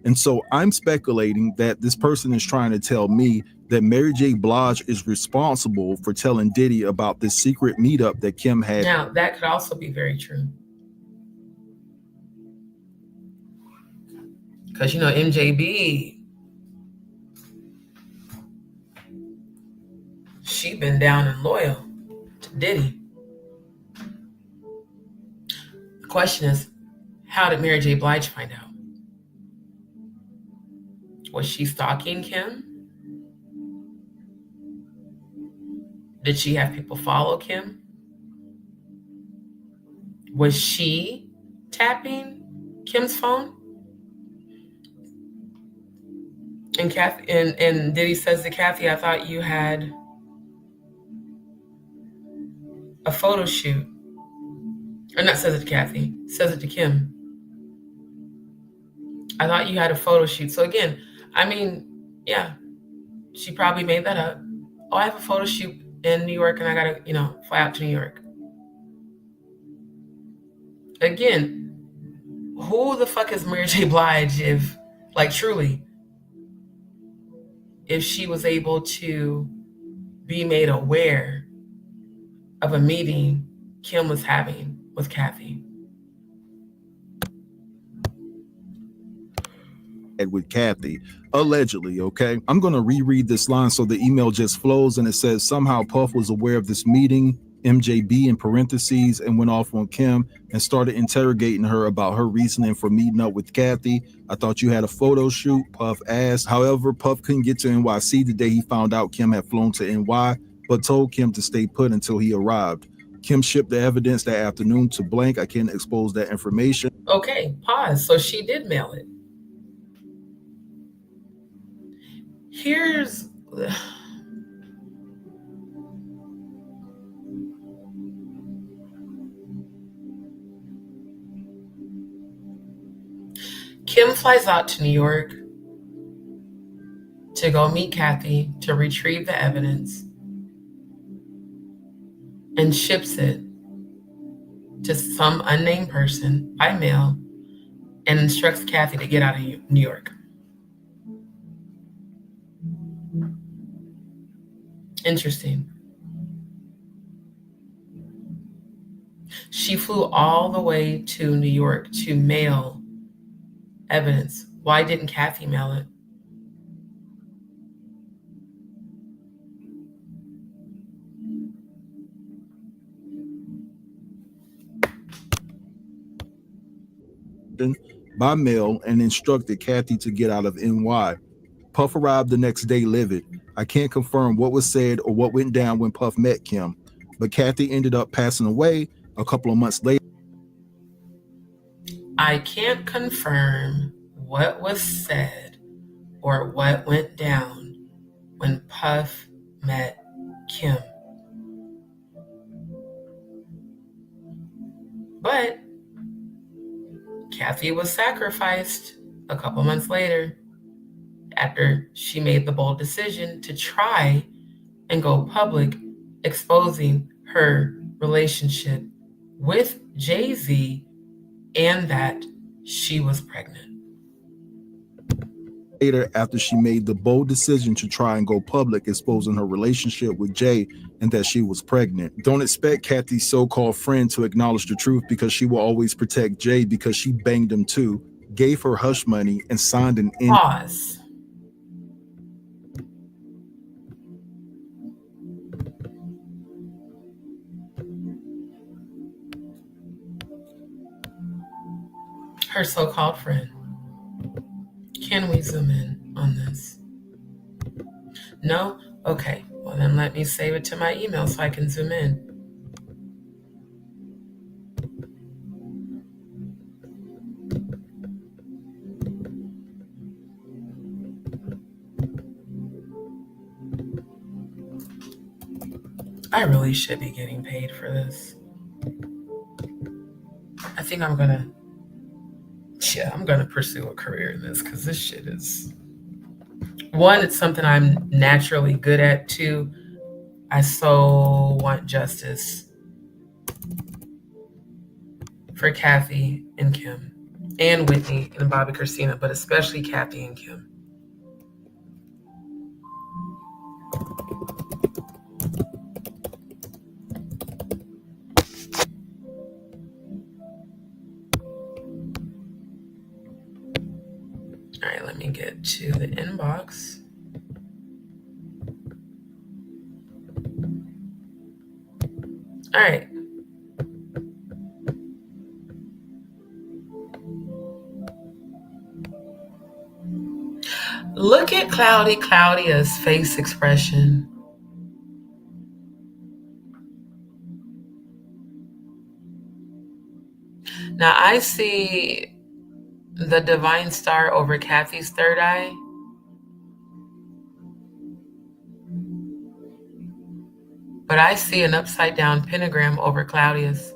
And so I'm speculating that this person is trying to tell me that Mary J. Blige is responsible for telling Diddy about this secret meetup that Kim had. Now, that could also be very true. Because, MJB, she been down and loyal to Diddy. The question is, how did Mary J. Blige find out? Was she stalking Kim? Did she have people follow Kim? Was she tapping Kim's phone? And Kathy and Diddy says to Kathy, I thought you had a photo shoot. Or not says it to Kathy, says it to Kim. I thought you had a photo shoot. So again, yeah, she probably made that up. Oh, I have a photo shoot in New York and I gotta, fly out to New York. Again, who the fuck is Mary J. Blige if, like, truly, if she was able to be made aware of a meeting Kim was having with Kathy? With Kathy, allegedly, okay? I'm going to reread this line so the email just flows, and it says, somehow Puff was aware of this meeting, MJB in parentheses, and went off on Kim and started interrogating her about her reasoning for meeting up with Kathy. I thought you had a photo shoot, Puff asked. However, Puff couldn't get to NYC the day he found out Kim had flown to NY, but told Kim to stay put until he arrived. Kim shipped the evidence that afternoon to blank. I can't expose that information. Okay, pause. So she did mail it. Here's Kim flies out to New York to go meet Kathy to retrieve the evidence and ships it to some unnamed person by mail and instructs Kathy to get out of New York. Interesting. She flew all the way to New York to mail evidence. Why didn't Kathy mail it? By mail and instructed Kathy to get out of NY. Puff arrived the next day livid. I can't confirm what was said or what went down when Puff met Kim, but Kathy ended up passing away a couple of months later. I can't confirm what was said or what went down when Puff met Kim. But Kathy was sacrificed a couple months later after she made the bold decision to try and go public, exposing her relationship with Jay-Z and that she was pregnant. Later, after she made the bold decision to try and go public, exposing her relationship with Jay and that she was pregnant. Don't expect Kathy's so-called friend to acknowledge the truth, because she will always protect Jay because she banged him too, gave her hush money, and signed an Pause. Her so-called friend. Can we zoom in on this? No? Okay. Well, then let me save it to my email so I can zoom in. I really should be getting paid for this. I think I'm gonna pursue a career in this, because this shit is, one, it's something I'm naturally good at. Two, I so want justice for Kathy and Kim and Whitney and Bobby Christina, but especially Kathy and Kim. All right, let me get to the inbox. All right. Look at Claudia's face expression. Now I see the divine star over Kathy's third eye. But I see an upside down pentagram over Claudia's.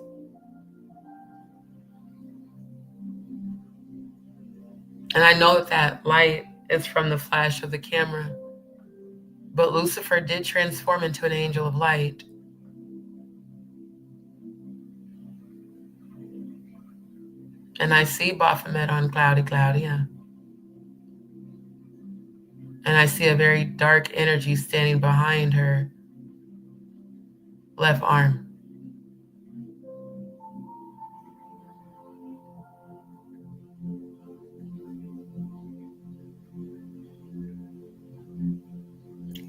And I know that that light is from the flash of the camera. But Lucifer did transform into an angel of light. And I see Baphomet on Cloudy, yeah. And I see a very dark energy standing behind her left arm.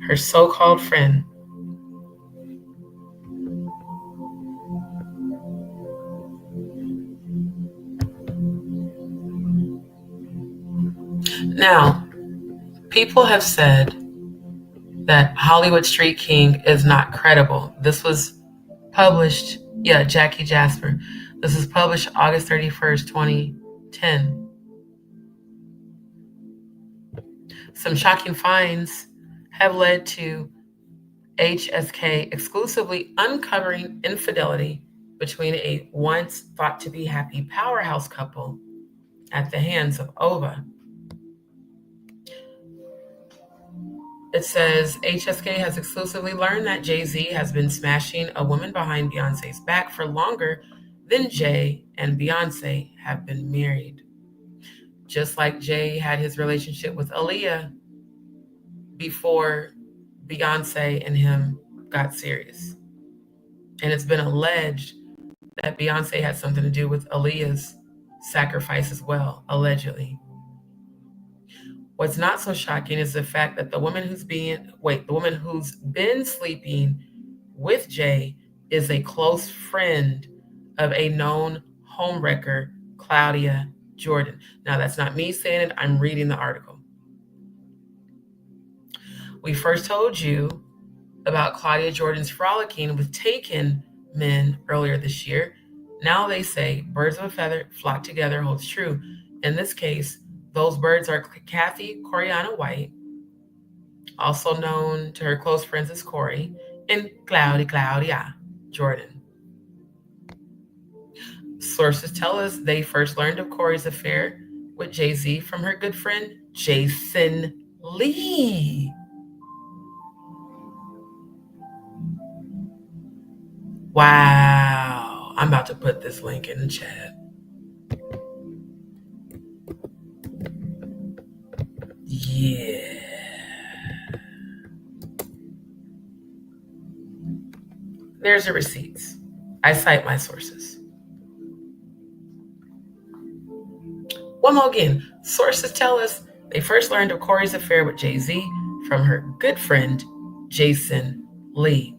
Her so-called friend. Now, people have said that Hollywood Street King is not credible. This was published, Jackie Jasper. This was published August 31st, 2010. Some shocking finds have led to HSK exclusively uncovering infidelity between a once thought to be happy powerhouse couple at the hands of Ova. It says HSK has exclusively learned that Jay-Z has been smashing a woman behind Beyonce's back for longer than Jay and Beyonce have been married. Just like Jay had his relationship with Aaliyah before Beyonce and him got serious. And it's been alleged that Beyonce had something to do with Aaliyah's sacrifice as well, allegedly. What's not so shocking is the fact that the woman who's been sleeping with Jay is a close friend of a known homewrecker, Claudia Jordan. Now, that's not me saying it, I'm reading the article. We first told you about Claudia Jordan's frolicking with taken men earlier this year. Now they say birds of a feather flock together holds true. In this case, those birds are Kathy Coriana White, also known to her close friends as Corey, and Claudia Jordan. Sources tell us they first learned of Corey's affair with Jay-Z from her good friend, Jason Lee. Wow. I'm about to put this link in the chat. Yeah. There's the receipts. I cite my sources. One more again. Sources tell us they first learned of Corey's affair with Jay-Z from her good friend, Jason Lee,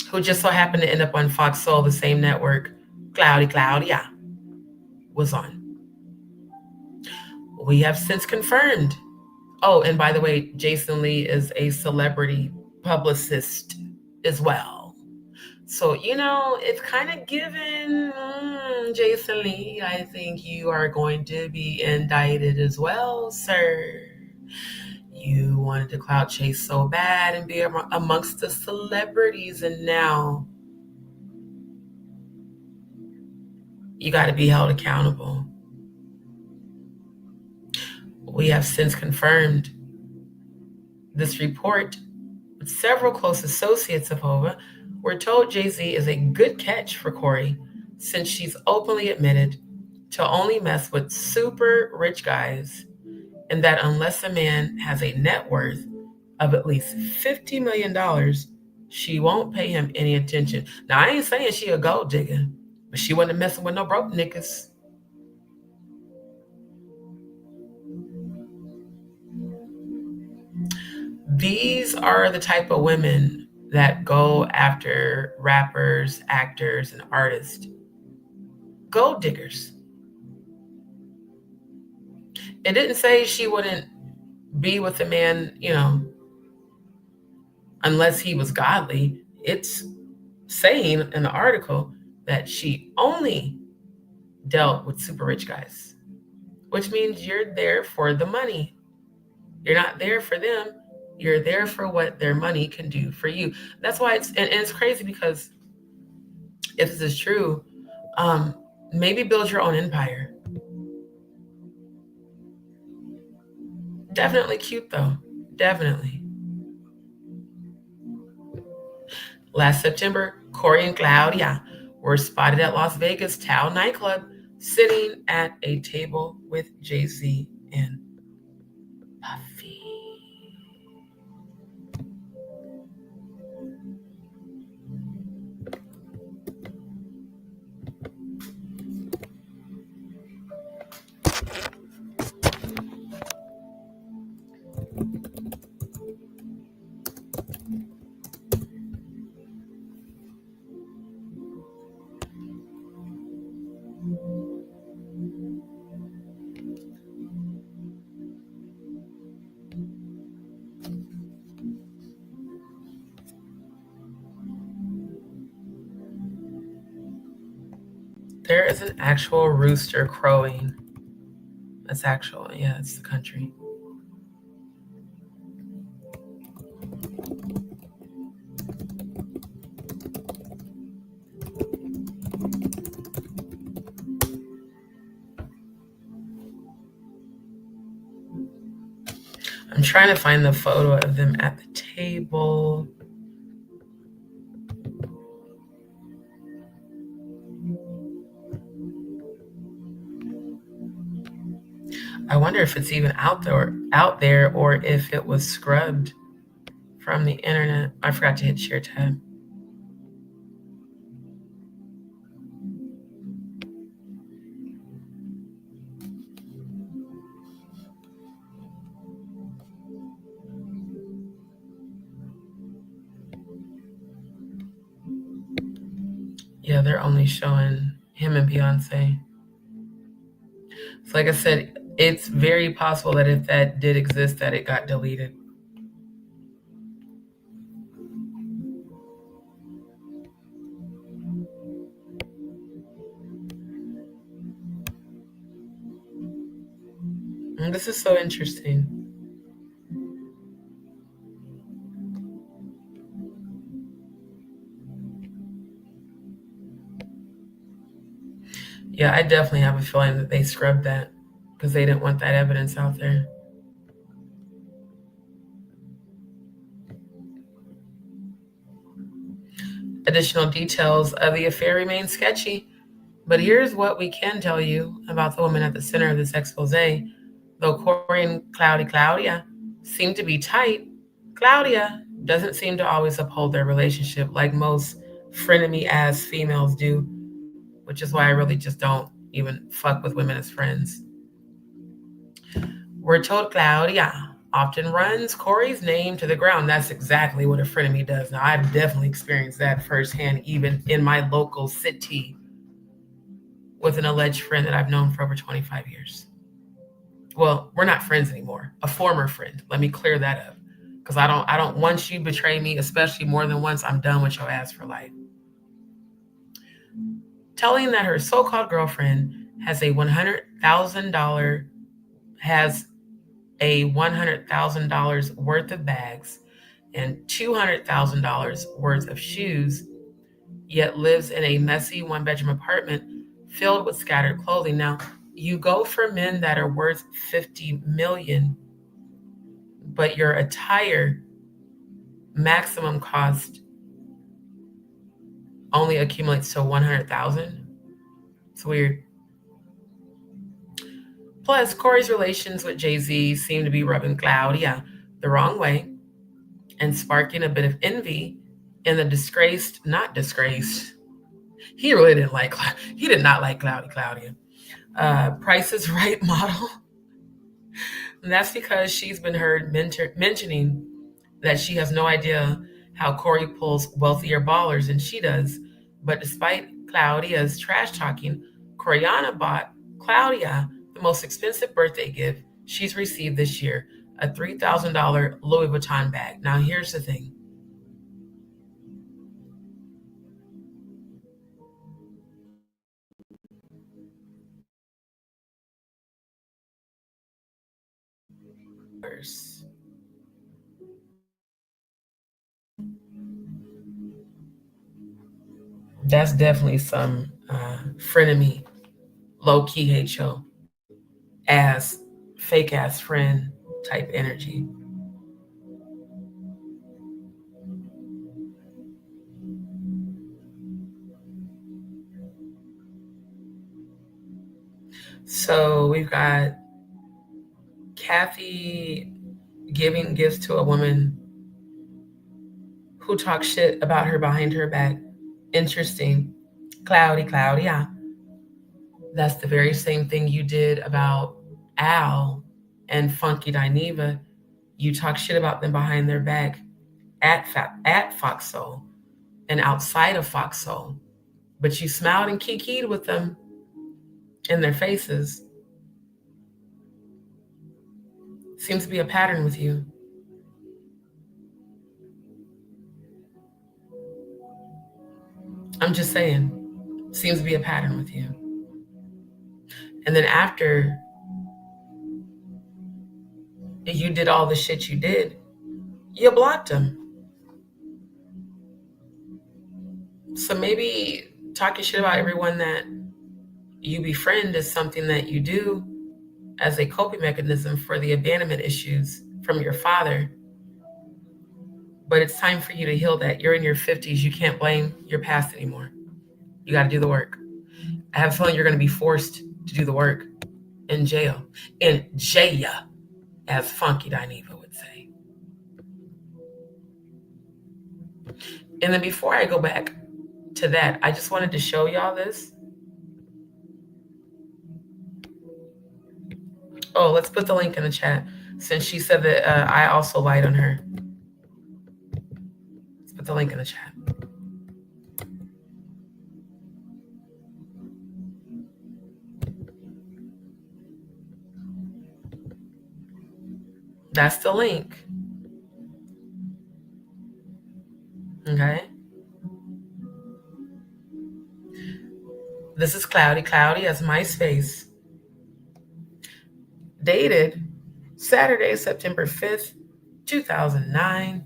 who just so happened to end up on Fox Soul, the same network Claudia was on. We have since confirmed. Oh, and by the way, Jason Lee is a celebrity publicist as well. So, it's kind of given, Jason Lee, I think you are going to be indicted as well, sir. You wanted to clout chase so bad and be amongst the celebrities, and now you got to be held accountable. We have since confirmed this report with several close associates of Hova. We're told Jay-Z is a good catch for Corey since she's openly admitted to only mess with super rich guys, and that unless a man has a net worth of at least $50 million, she won't pay him any attention. Now, I ain't saying she a gold digger, but she wasn't messing with no broke niggas. These are the type of women that go after rappers, actors, and artists. Gold diggers. It didn't say she wouldn't be with a man, unless he was godly. It's saying in the article that she only dealt with super rich guys, which means you're there for the money. You're not there for them. You're there for what their money can do for you. That's why it's crazy, because if this is true, maybe build your own empire. Definitely cute though. Definitely. Last September, Corey and Claudia were spotted at Las Vegas Tao nightclub sitting at a table with Jay-Z and Puffy. There is an actual rooster crowing. That's actual, yeah, it's the country. I'm trying to find the photo of them at the table. I wonder if it's even out there or if it was scrubbed from the internet. I forgot to hit share tab. Yeah, they're only showing him and Beyonce. So like I said, it's very possible that if that did exist, that it got deleted. And this is so interesting. Yeah, I definitely have a feeling that they scrubbed that because they didn't want that evidence out there. Additional details of the affair remain sketchy, but here's what we can tell you about the woman at the center of this expose. Though Corey and Claudia seem to be tight, Claudia doesn't seem to always uphold their relationship like most frenemy-ass females do, which is why I really just don't even fuck with women as friends. We're told Claudia often runs Corey's name to the ground. That's exactly what a frenemy does. Now, I've definitely experienced that firsthand, even in my local city, with an alleged friend that I've known for over 25 years. Well, we're not friends anymore. A former friend. Let me clear that up. Because I don't once you betray me, especially more than once, I'm done with your ass for life. Telling that her so-called girlfriend has a $100,000 worth of bags and $200,000 worth of shoes, yet lives in a messy one-bedroom apartment filled with scattered clothing. Now, you go for men that are worth $50 million, but your attire maximum cost only accumulates to $100,000. It's weird. Plus, Corey's relations with Jay-Z seem to be rubbing Claudia the wrong way and sparking a bit of envy in the not disgraced. He really did not like Claudia. Price is Right model. And that's because she's been heard mentioning that she has no idea how Corey pulls wealthier ballers than she does. But despite Claudia's trash talking, Coriana bought Claudia the most expensive birthday gift she's received this year, a $3,000 Louis Vuitton bag. Now, here's the thing. That's definitely some frenemy, low-key HO ass, fake ass friend type energy. So we've got Kathy giving gifts to a woman who talks shit about her behind her back. Interesting. Cloudy, yeah. That's the very same thing you did about Al and Funky Dineva. You talk shit about them behind their back at Foxhole and outside of Foxhole. But you smiled and kikied with them in their faces. Seems to be a pattern with you. I'm just saying, seems to be a pattern with you. And then after you did all the shit you did, you blocked him. So maybe talking shit about everyone that you befriend is something that you do as a coping mechanism for the abandonment issues from your father. But it's time for you to heal that. You're in your 50s. You can't blame your past anymore. You got to do the work. I have a feeling you're going to be forced to do the work in jail. In jail, as Funky Dineva would say. And then before I go back to that, I just wanted to show y'all this. Oh, let's put the link in the chat since she said that I also lied on her. Let's put the link in the chat. That's the link. Okay. This is Cloudy as MySpace. Dated Saturday, September 5th, 2009.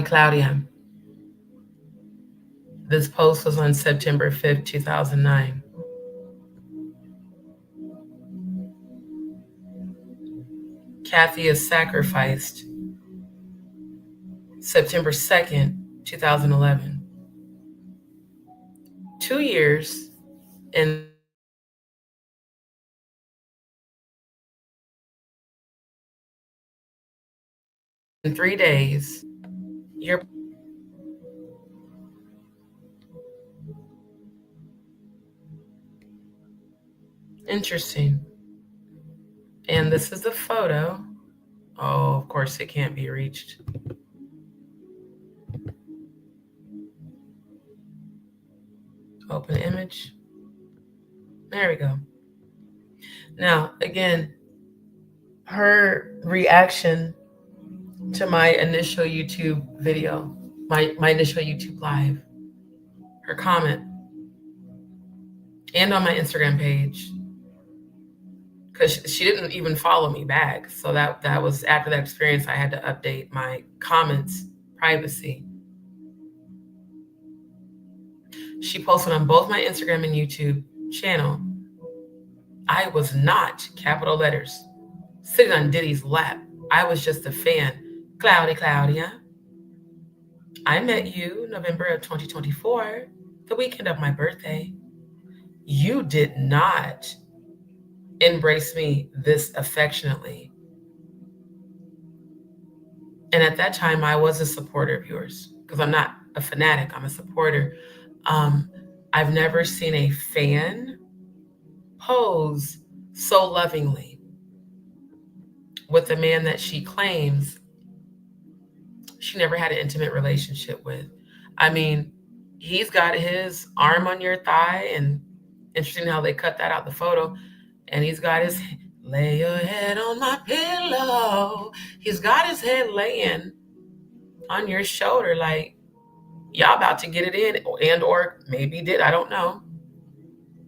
Cloudy. This post was on September 5th, 2009. Kathy is sacrificed September 2nd, 2011. 2 years and 3 days. You're interesting. And this is the photo. Oh, of course it can't be reached. Open image. There we go. Now, again, her reaction to my initial YouTube video, my initial YouTube live, her comment, and on my Instagram page, because she didn't even follow me back. So that was after that experience, I had to update my comments privacy. She posted on both my Instagram and YouTube channel, I was not, capital letters, sitting on Diddy's lap. I was just a fan. Claudia. I met you November of 2024, the weekend of my birthday. You did not embrace me this affectionately. And at that time, I was a supporter of yours because I'm not a fanatic, I'm a supporter. I've never seen a fan pose so lovingly with the man that she claims she never had an intimate relationship with. I mean, he's got his arm on your thigh, and interesting how they cut that out the photo, and he's got his lay your head on my pillow. He's got his head laying on your shoulder like y'all about to get it in, and or maybe did, I don't know,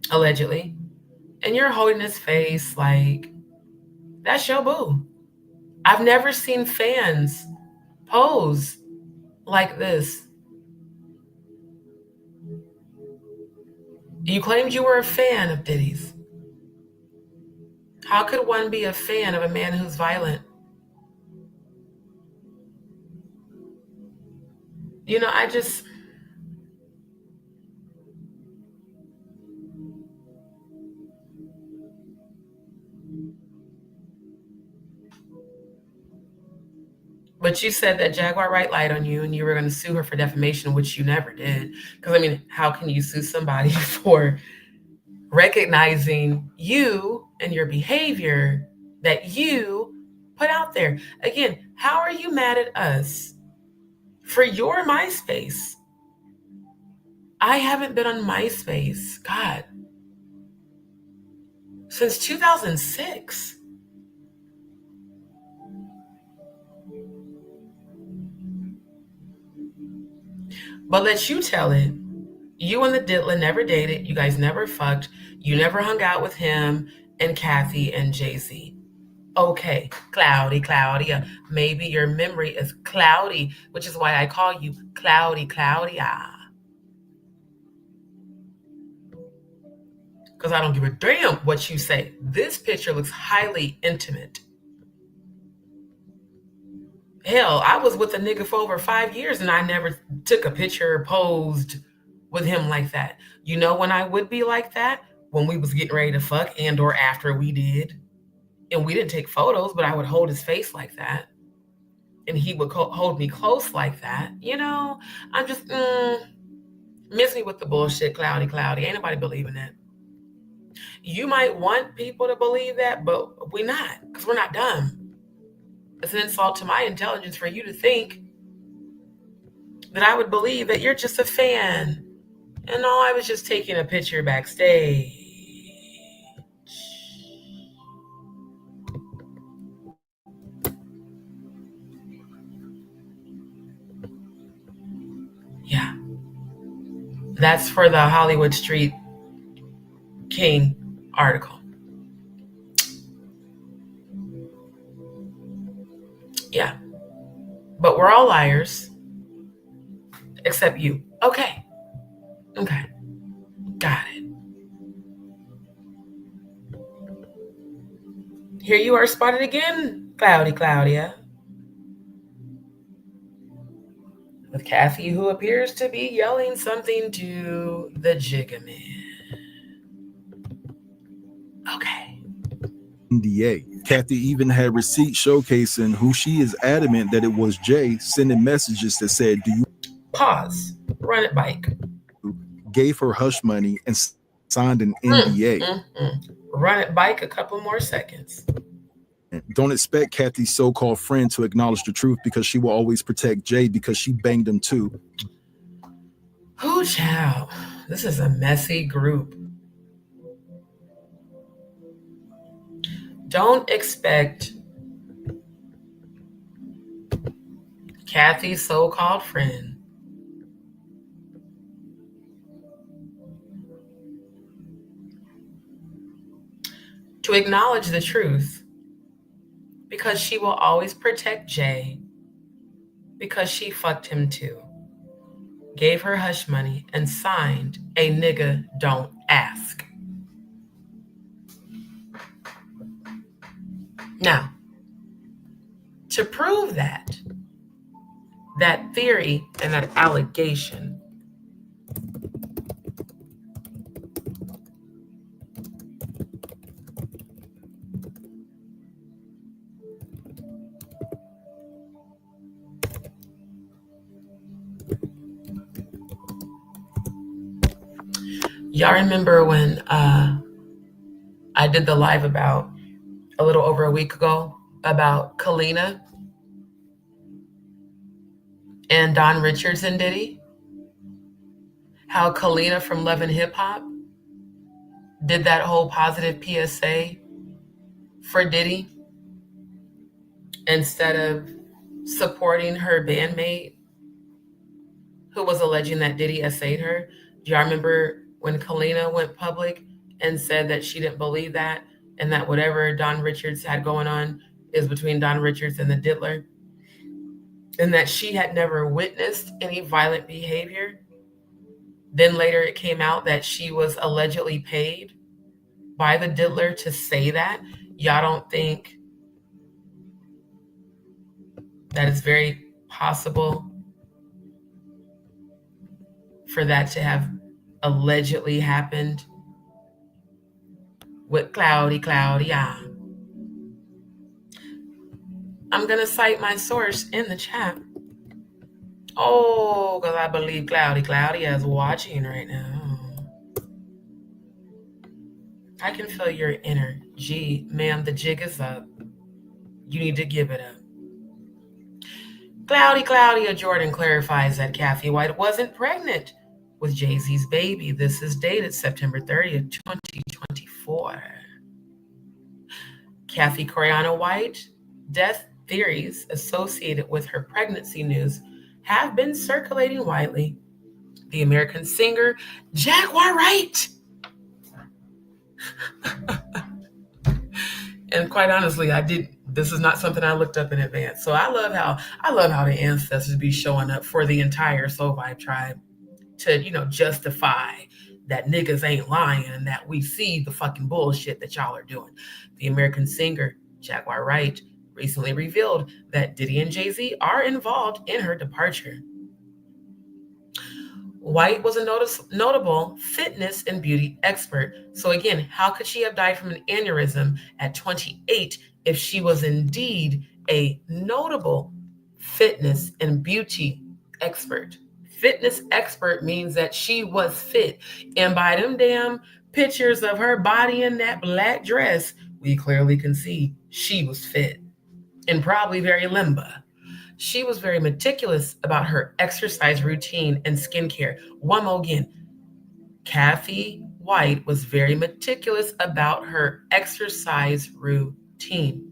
allegedly. And you're holding his face like that's your boo. I've never seen fans pose like this. You claimed you were a fan of Diddy's. How could one be a fan of a man who's violent? You know, I just... But you said that Jaguar Wright lied on you and you were going to sue her for defamation, which you never did. Because, I mean, how can you sue somebody for recognizing you and your behavior that you put out there? Again, how are you mad at us for your MySpace? I haven't been on MySpace, God, since 2006. But let you tell it. You and the Diddler never dated. You guys never fucked. You never hung out with him and Kathy and Jay-Z. Okay, cloudy, Claudia. Maybe your memory is cloudy, which is why I call you Cloudy, Claudia. Because I don't give a damn what you say. This picture looks highly intimate. Hell, I was with a nigga for over 5 years and I never took a picture or posed with him like that. You know when I would be like that? When we was getting ready to fuck and or after we did. And we didn't take photos, but I would hold his face like that. And he would hold me close like that. You know, I'm just, miss me with the bullshit, cloudy. Ain't nobody believing that. You might want people to believe that, but we're not, because we're not dumb. It's an insult to my intelligence for you to think that I would believe that you're just a fan. And no, I was just taking a picture backstage. Yeah. That's for the Hollywood Street King article. Yeah. But we're all liars. Except you. Okay. Got it. Here you are spotted again, Claudia. With Kathy, who appears to be yelling something to the Jigga Man. Okay. NDA. Kathy even had receipts showcasing who she is adamant that it was Jay, sending messages that said, do you pause, run it bike, gave her hush money and signed an NDA. Run it bike a couple more seconds. Don't expect Kathy's so-called friend to acknowledge the truth because she will always protect Jay because she banged him too. Oh, child, this is a messy group. Don't expect Kathy's so-called friend to acknowledge the truth because she will always protect Jay because she fucked him too, gave her hush money, and signed a nigga don't ask. Now, to prove that theory and that allegation, y'all remember when I did the live about a little over a week ago about Kalina and Don Richards and Diddy. How Kalina from Love and Hip Hop did that whole positive PSA for Diddy instead of supporting her bandmate who was alleging that Diddy essayed her. Do y'all remember when Kalina went public and said that she didn't believe that and that whatever Don Richards had going on is between Don Richards and the diddler, and that she had never witnessed any violent behavior? Then later it came out that she was allegedly paid by the diddler to say that. Y'all don't think that it's very possible for that to have allegedly happened with Cloudy, yeah. I'm going to cite my source in the chat. Oh, because I believe Cloudy is watching right now. I can feel your energy. Ma'am, the jig is up. You need to give it up. Cloudy Jordan clarifies that Kathy White wasn't pregnant with Jay-Z's baby. This is dated September 30th, 2024. Kathy Coriana White, death theories associated with her pregnancy news have been circulating widely. The American singer Jaguar Wright. And quite honestly, this is not something I looked up in advance. So I love how the ancestors be showing up for the entire Soul Vibe tribe to, justify that niggas ain't lying and that we see the fucking bullshit that y'all are doing. The American singer Jaguar Wright recently revealed that Diddy and Jay-Z are involved in her departure. White was a notable fitness and beauty expert. So again, how could she have died from an aneurysm at 28 if she was indeed a notable fitness and beauty expert? Fitness expert means that she was fit. And by them damn pictures of her body in that black dress, we clearly can see she was fit and probably very limber. She was very meticulous about her exercise routine and skincare. One more again, Kathy White was very meticulous about her exercise routine.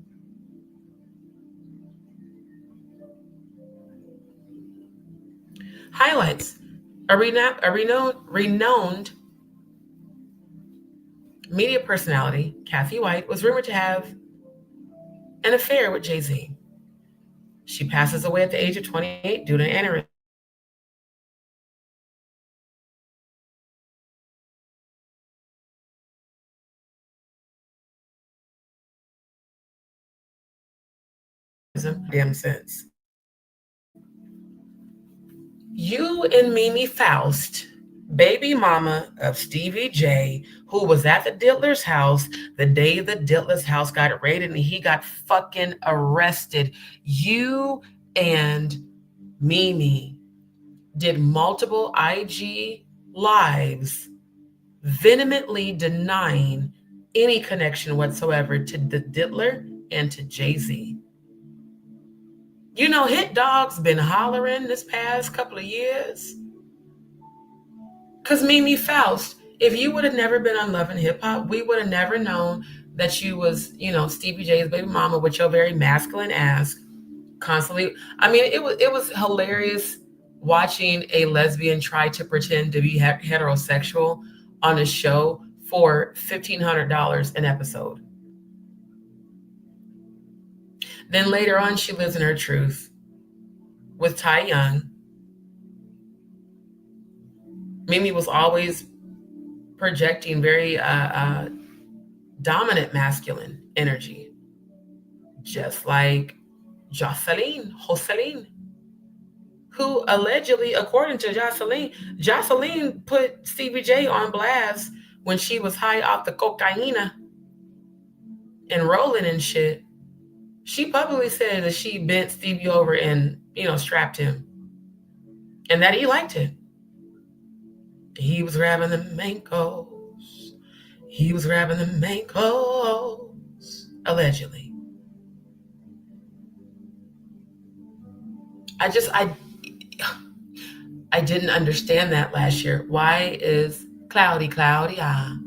Highlights. A renowned media personality, Kathy White, was rumored to have an affair with Jay-Z. She passes away at the age of 28 due to an aneurysm. Damn sense. You and Mimi Faust, baby mama of Stevie J, who was at the Diddler's house the day the Diddler's house got raided and he got fucking arrested. You and Mimi did multiple IG lives vehemently denying any connection whatsoever to the Diddler and to Jay-Z. Hit Dog's been hollering this past couple of years. Because Mimi Faust, if you would have never been on Love and Hip Hop, we would have never known that you was, Stevie J's baby mama with your very masculine ass constantly. I mean, it was hilarious watching a lesbian try to pretend to be heterosexual on a show for $1,500 an episode. Then later on, she lives in her truth with Ty Young. Mimi was always projecting very dominant masculine energy, just like Jocelyn, who allegedly, according to Jocelyn put Stevie J on blast when she was high off the cocaine and rolling and shit. She publicly said that she bent Stevie over and, strapped him and that he liked it. He was grabbing the mangoes He was grabbing the main clothes, allegedly. I didn't understand that last year. Why is Claudia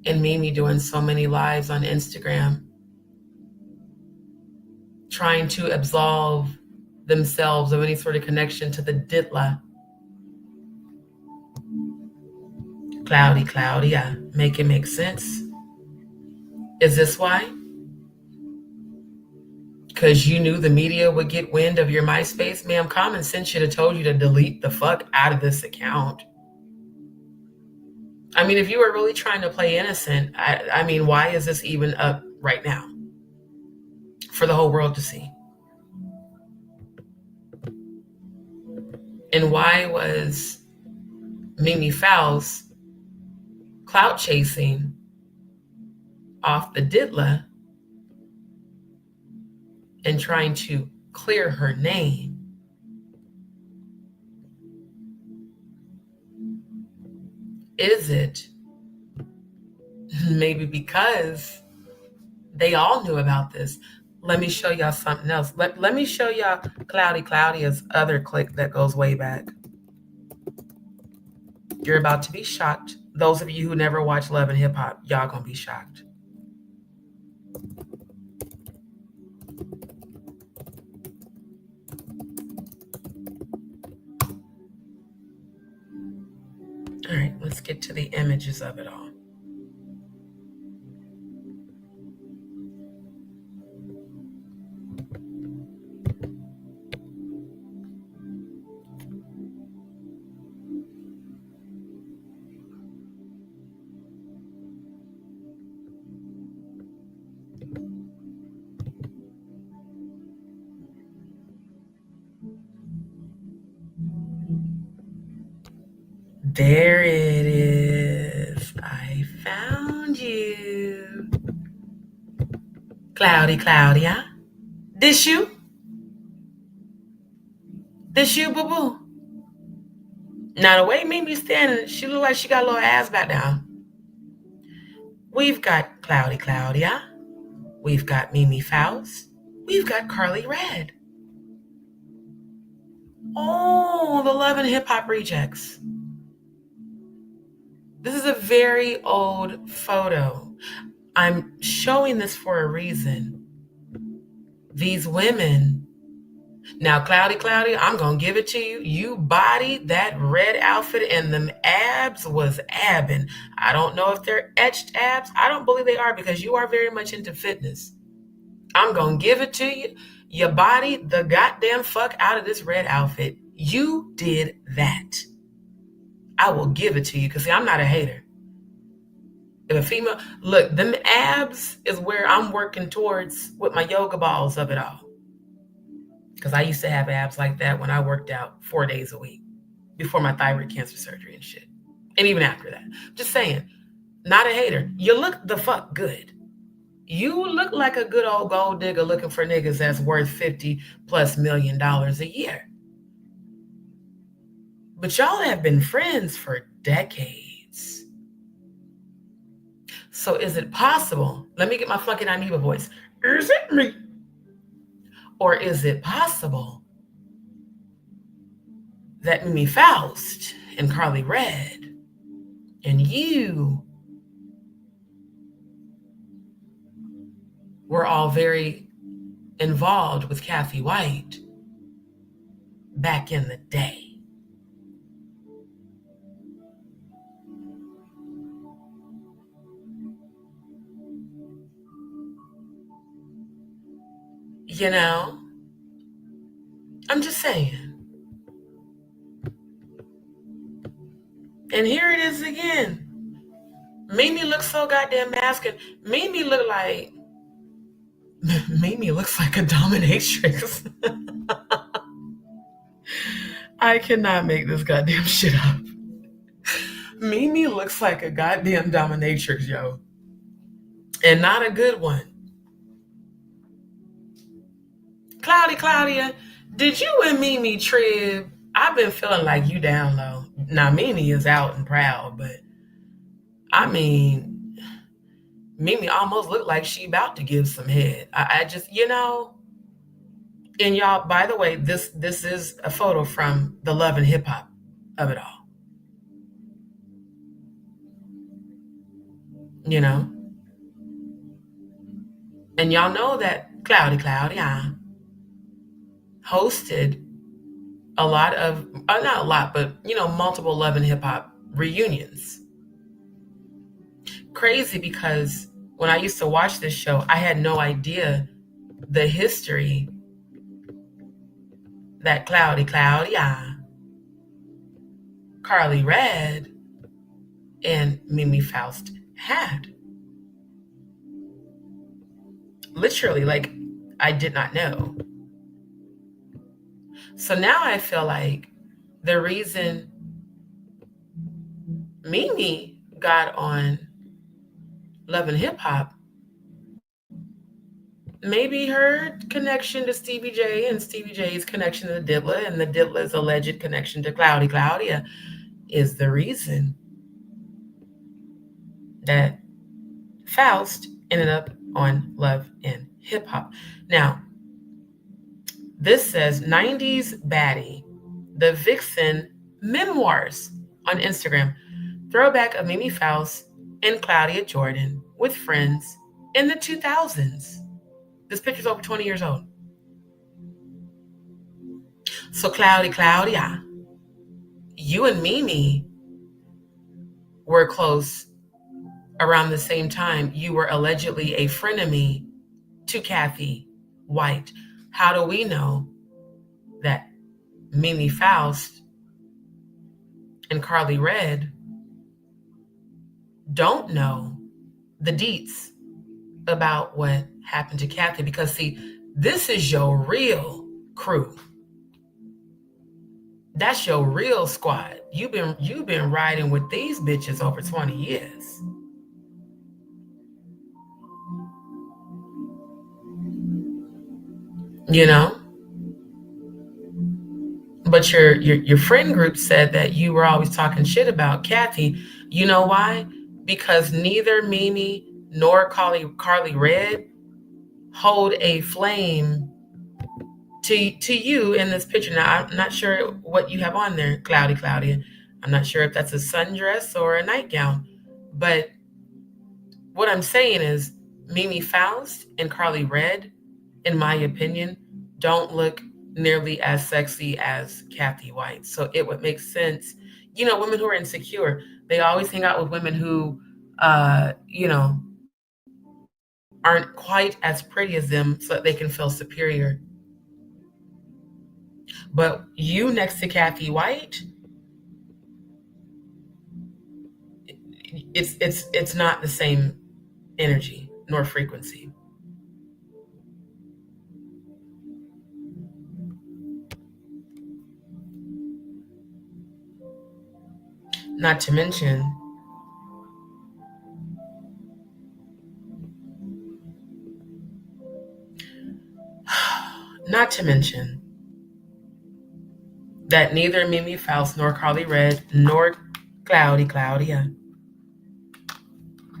and Mimi doing so many lives on Instagram trying to absolve themselves of any sort of connection to the Ditla? Claudia, make it make sense. Is this why? Because you knew the media would get wind of your MySpace? Ma'am, common sense should have told you to delete the fuck out of this account. I mean, if you were really trying to play innocent, I mean, why is this even up right now for the whole world to see? And why was Mimi Fowles clout chasing off the Ditla and trying to clear her name? Is it maybe because they all knew about this? Let me show y'all something else. Let me show y'all Claudia's other clip that goes way back. You're about to be shocked. Those of you who never watch Love and Hip Hop, y'all gonna be shocked. All right, let's get to the images of it all. There it is. I found you. Claudia. This you? This you, boo-boo? Now, the way Mimi standing, she look like she got a little ass back down. We've got Claudia. We've got Mimi Fowles. We've got Carly Red. Oh, the Love and Hip Hop rejects. This is a very old photo. I'm showing this for a reason. These women. Now, Claudia, I'm going to give it to you. You bodied that red outfit and them abs was abbing. I don't know if they're etched abs. I don't believe they are because you are very much into fitness. I'm going to give it to you. You bodied the goddamn fuck out of this red outfit. You did that. I will give it to you because, see, I'm not a hater. If a female, look, them abs is where I'm working towards with my yoga balls of it all. Because I used to have abs like that when I worked out 4 days a week before my thyroid cancer surgery and shit. And even after that. Just saying, not a hater. You look the fuck good. You look like a good old gold digger looking for niggas that's worth $50+ million a year. But y'all have been friends for decades. So is it possible? Let me get my fucking Aniba voice. Is it me? Or is it possible that Mimi Faust and Carly Red and you were all very involved with Kathy White back in the day? You know, I'm just saying. And here it is again. Mimi looks so goddamn masculine. Mimi looks like a dominatrix. I cannot make this goddamn shit up. Mimi looks like a goddamn dominatrix, yo. And not a good one. Claudia, did you and Mimi trib? I've been feeling like you down low. Now, Mimi is out and proud, but I mean, Mimi almost looked like she about to give some head. I just, you know, and y'all, by the way, this is a photo from the Love and Hip Hop of it all. You know? And y'all know that Cloudy hosted a lot of, not a lot, but, you know, multiple Love and Hip Hop reunions. Crazy, because when I used to watch this show, I had no idea the history that Cloudy, Carly Red, and Mimi Faust had. Literally, like, I did not know. So now I feel like the reason Mimi got on Love and Hip Hop, maybe her connection to Stevie J and Stevie J's connection to Dibla and the Dibla's alleged connection to Claudia is the reason that Faust ended up on Love and Hip Hop. Now, this says 90s Baddie, the Vixen Memoirs on Instagram. Throwback of Mimi Faust and Claudia Jordan with friends in the 2000s. This picture's over 20 years old. So Claudia, you and Mimi were close around the same time. You were allegedly a frenemy to Kathy White. How do we know that Mimi Faust and Carly Red don't know the deets about what happened to Kathy? Because see, this is your real crew. That's your real squad. You've been riding with these bitches over 20 years. You know? But your friend group said that you were always talking shit about Kathy. You know why? Because neither Mimi nor Carly Red hold a flame to you in this picture. Now, I'm not sure what you have on there, Claudia. I'm not sure if that's a sundress or a nightgown. But what I'm saying is Mimi Faust and Carly Red, in my opinion, don't look nearly as sexy as Kathy White. So it would make sense. You know, women who are insecure, they always hang out with women who, you know, aren't quite as pretty as them so that they can feel superior. But you next to Kathy White, it's not the same energy nor frequency. Not to mention, that neither Mimi Faust nor Carly Red nor Claudia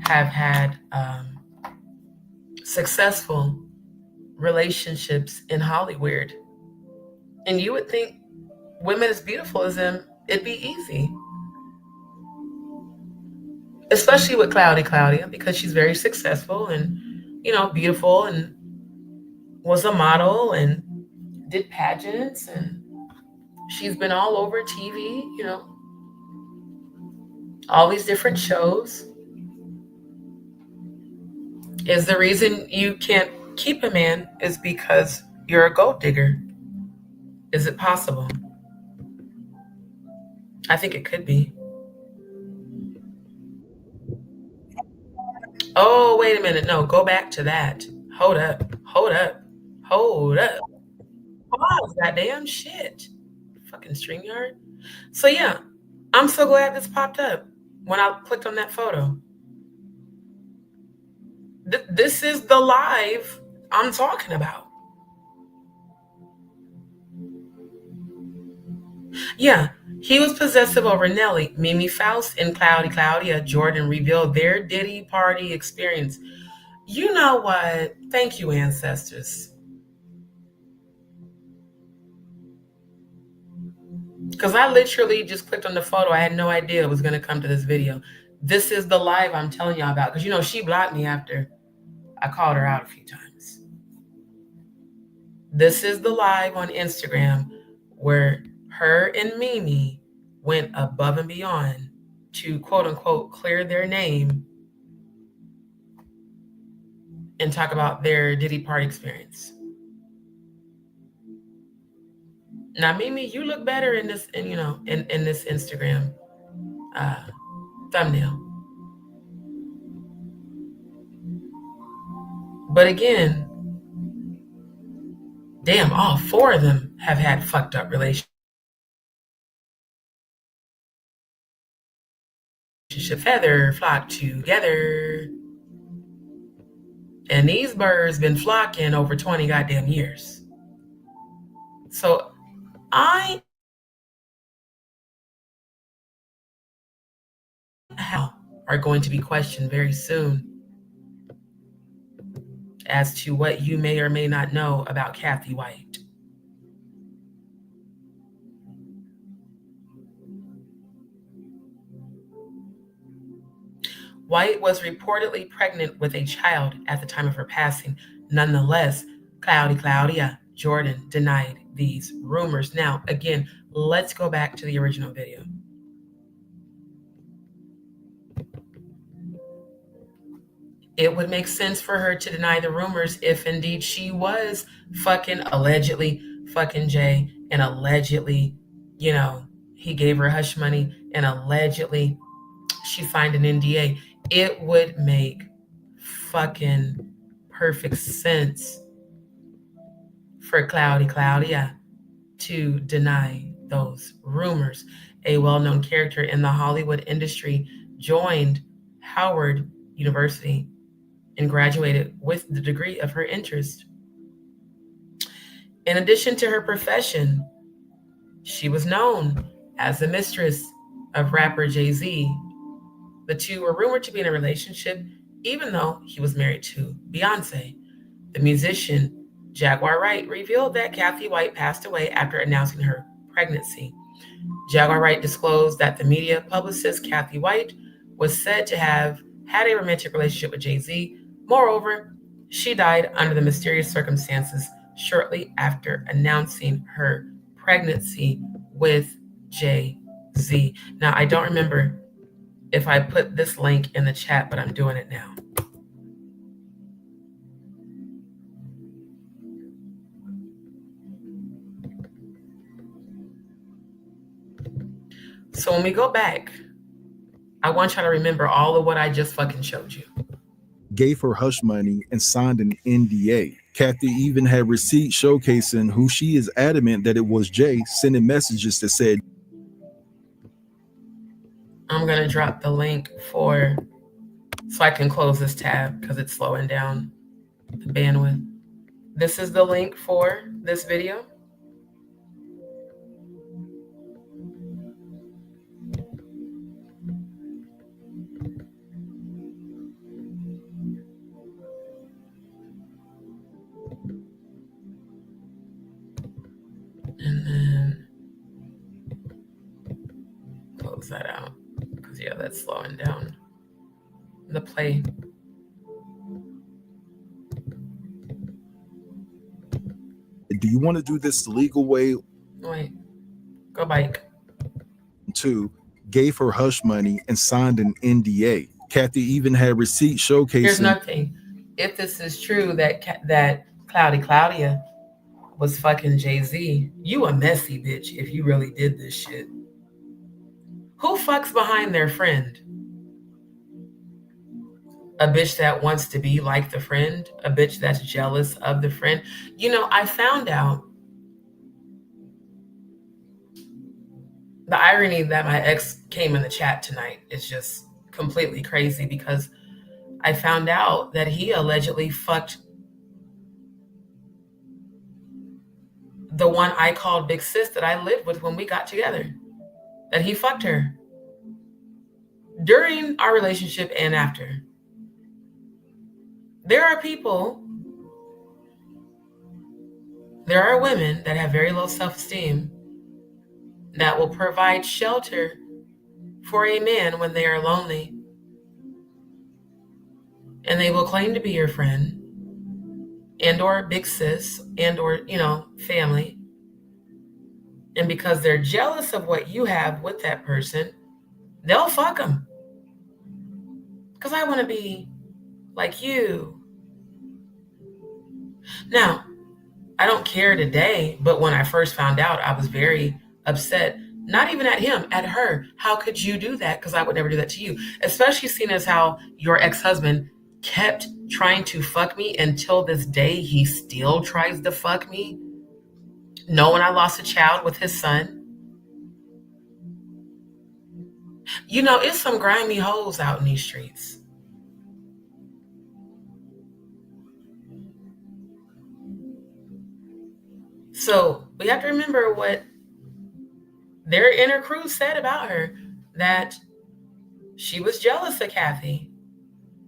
have had successful relationships in Hollywood. And you would think women as beautiful as them, it'd be easy. Especially with Claudia, because she's very successful and, you know, beautiful, and was a model and did pageants, and she's been all over TV, you know, all these different shows. Is the reason you can't keep a man is because you're a gold digger? Is it possible? I think it could be. Oh, wait a minute. No, go back to that. Hold up. Pause, goddamn shit. Fucking StreamYard. So yeah, I'm so glad this popped up when I clicked on that photo. This is the live I'm talking about. Yeah, He was possessive over Nelly. Mimi Faust and Claudia Jordan revealed their Diddy party experience. You know what? Thank you, ancestors. Because I literally just clicked on the photo. I had no idea it was going to come to this video. This is the live I'm telling y'all about. Because, you know, she blocked me after I called her out a few times. This is the live on Instagram where her and Mimi went above and beyond to, quote unquote, clear their name and talk about their Diddy party experience. Now, Mimi, you look better in this, in this Instagram thumbnail. But again, damn, all four of them have had fucked up relationships. Feather flock together. And these birds been flocking over 20 goddamn years. So I are going to be questioned very soon as to what you may or may not know about Kathy White. White was reportedly pregnant with a child at the time of her passing. Nonetheless, Claudia Jordan denied these rumors. Now, again, let's go back to the original video. It would make sense for her to deny the rumors if indeed she was allegedly fucking Jay, and allegedly, he gave her hush money, and allegedly she signed an NDA. It would make fucking perfect sense for Claudia to deny those rumors. A well-known character in the Hollywood industry joined Howard University and graduated with the degree of her interest. In addition to her profession, she was known as the mistress of rapper Jay-Z. The two were rumored to be in a relationship, even though he was married to Beyonce. The musician Jaguar Wright revealed that Kathy White passed away after announcing her pregnancy. Jaguar Wright disclosed that the media publicist Kathy White was said to have had a romantic relationship with Jay-Z. Moreover, she died under the mysterious circumstances shortly after announcing her pregnancy with Jay-Z. Now, I don't remember if I put this link in the chat, but I'm doing it now. So when we go back, I want y'all to remember all of what I just fucking showed you. Gave her hush money and signed an NDA. Kathy even had receipts showcasing who she is adamant that it was Jay, sending messages that said, I'm going to drop the link so I can close this tab because it's slowing down the bandwidth. This is the link for this video. And then close that out because, yeah, that's slowing down the play. do you want to do this the legal way? Wait, go back. 2, gave her hush money and signed an NDA. Kathy even had receipts showcasing. Here's another thing. If this is true that Claudia was fucking Jay-Z, you a messy bitch if you really did this shit. Who fucks behind their friend? A bitch that wants to be like the friend? A bitch that's jealous of the friend? You know, I found out the irony that my ex came in the chat tonight is just completely crazy, because I found out that he allegedly fucked the one I called Big Sis that I lived with when we got together. that he fucked her during our relationship and after. There are women that have very low self-esteem that will provide shelter for a man when they are lonely. And they will claim to be your friend and or big sis and or, family. And because they're jealous of what you have with that person, they'll fuck them. Because I want to be like you. Now, I don't care today, but when I first found out, I was very upset. Not even at him, at her. How could you do that? Because I would never do that to you. Especially seeing as how your ex-husband kept trying to fuck me until this day. He still tries to fuck me. Knowing I lost a child with his son. It's some grimy hoes out in these streets. So we have to remember what their inner crew said about her, that she was jealous of Kathy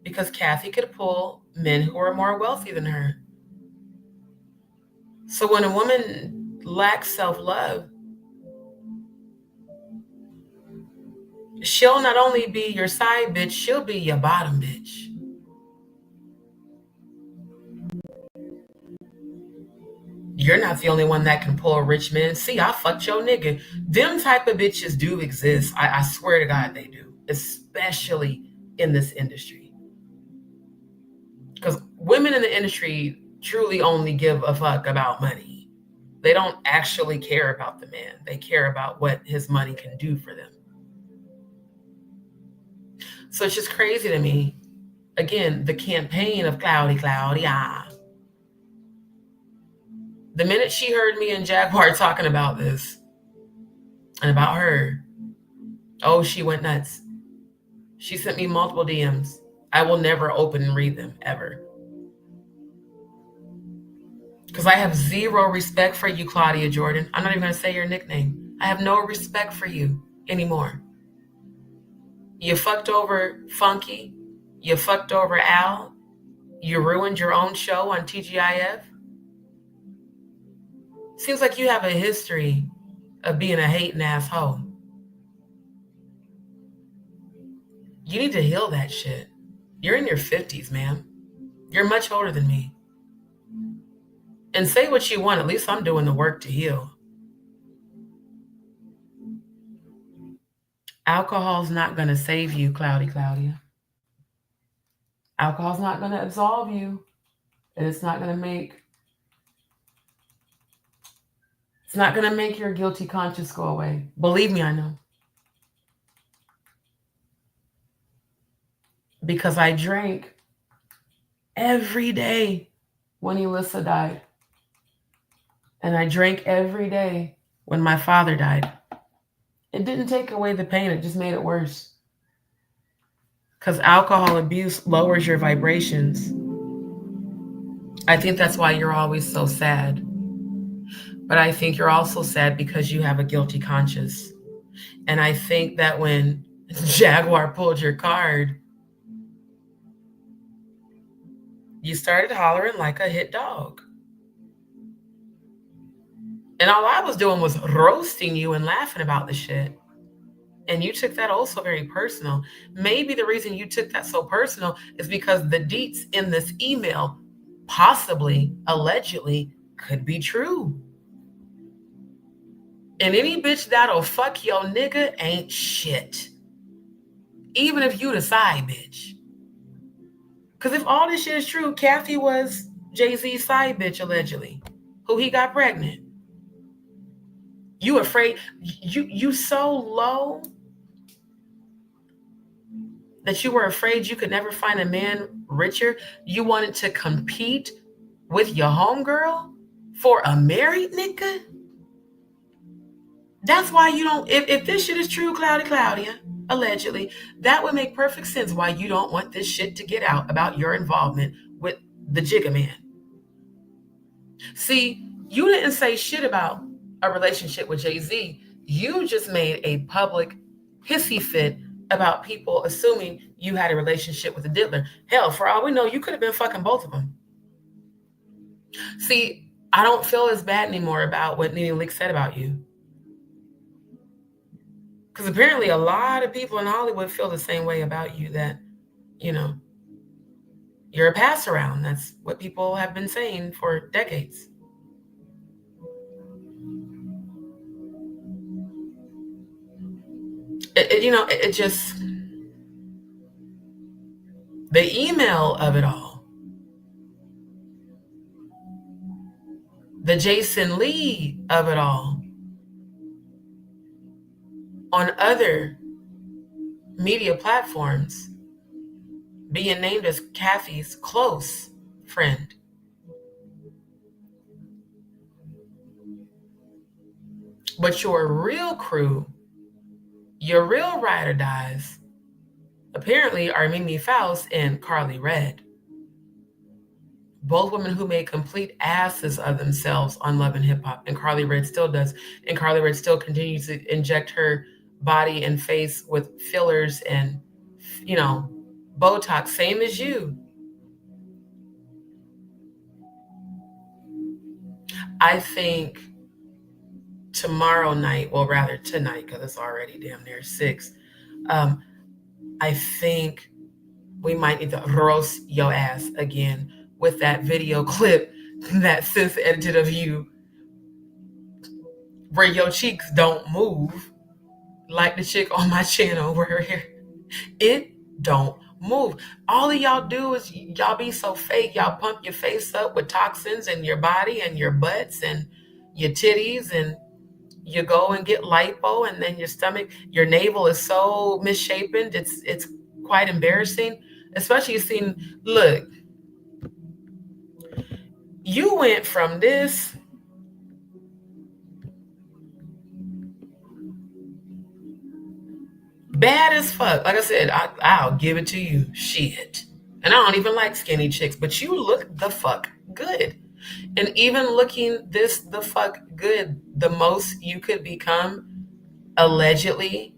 because Kathy could pull men who were more wealthy than her. So when a woman lacks self-love, she'll not only be your side bitch, she'll be your bottom bitch. You're not the only one that can pull a rich man. See, I fucked your nigga. Them type of bitches do exist. I swear to God they do, especially in this industry. Because women in the industry truly only give a fuck about money. They don't actually care about the man. They care about what his money can do for them. So it's just crazy to me. Again, the campaign of Cloudy, The minute she heard me and Jaguar talking about this and about her, she went nuts. She sent me multiple DMs. I will never open and read them, ever. Because I have zero respect for you, Claudia Jordan. I'm not even going to say your nickname. I have no respect for you anymore. You fucked over Funky. You fucked over Al. You ruined your own show on TGIF. Seems like you have a history of being a hating asshole. You need to heal that shit. You're in your 50s, ma'am. You're much older than me. And say what you want. At least I'm doing the work to heal. Alcohol's not going to save you, Claudia. Alcohol's not going to absolve you. And it's not going to make your guilty conscience go away. Believe me, I know. Because I drank every day when Elissa died. And I drank every day when my father died. It didn't take away the pain, it just made it worse. Because alcohol abuse lowers your vibrations. I think that's why you're always so sad. But I think you're also sad because you have a guilty conscience. And I think that when Jaguar pulled your card, you started hollering like a hit dog. And all I was doing was roasting you and laughing about the shit. And you took that also very personal. Maybe the reason you took that so personal is because the deets in this email possibly, allegedly, could be true. And any bitch that'll fuck your nigga ain't shit. Even if you the side bitch. Because if all this shit is true, Kathy was Jay-Z's side bitch, allegedly, who he got pregnant. You afraid, you so low that you were afraid you could never find a man richer. You wanted to compete with your homegirl for a married nigga? That's why you don't, if this shit is true, Claudia, allegedly, that would make perfect sense why you don't want this shit to get out about your involvement with the Jigga Man. See, you didn't say shit about a relationship with Jay-Z. You just made a public hissy fit about people assuming you had a relationship with a diddler. Hell, for all we know, you could have been fucking both of them. See, I don't feel as bad anymore about what Nene Leakes said about you. Because apparently a lot of people in Hollywood feel the same way about you, that, you know, you're a pass around. That's what people have been saying for decades. It just, the email of it all, the Jason Lee of it all, on other media platforms, being named as Kathy's close friend. But your real crew, your real ride or dies, apparently are Mimi Faust and Carly Red. Both women who made complete asses of themselves on Love and Hip Hop, and Carly Red still does. And Carly Red still continues to inject her body and face with fillers and, you know, Botox, same as you. I think tomorrow night, well, rather tonight, because it's already damn near 6, I think we might need to roast your ass again with that video clip that Sis edited of you where your cheeks don't move like the chick on my channel where her hair, it don't move. All of y'all do is y'all be so fake. Y'all pump your face up with toxins in your body and your butts and your titties, and you go and get lipo, and then your stomach, your navel is so misshapen. It's quite embarrassing, especially seeing, look, you went from this bad as fuck. Like I said, I'll give it to you. Shit. And I don't even like skinny chicks, but you look the fuck good. And even looking this the fuck good, the most you could become, allegedly,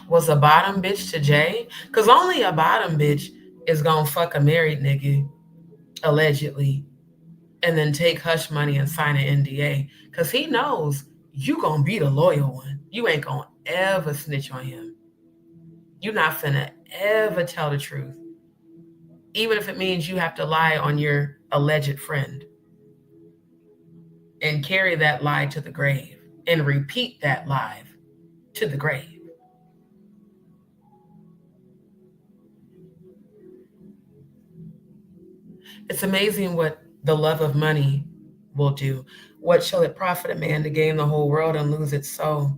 was a bottom bitch to Jay. Because only a bottom bitch is gonna fuck a married nigga, allegedly, and then take hush money and sign an NDA. Because he knows you gonna be the loyal one. You ain't gonna ever snitch on him. You're not finna ever tell the truth, even if it means you have to lie on your alleged friend and carry that lie to the grave and repeat that lie to the grave. It's amazing what the love of money will do. What shall it profit a man to gain the whole world and lose its soul?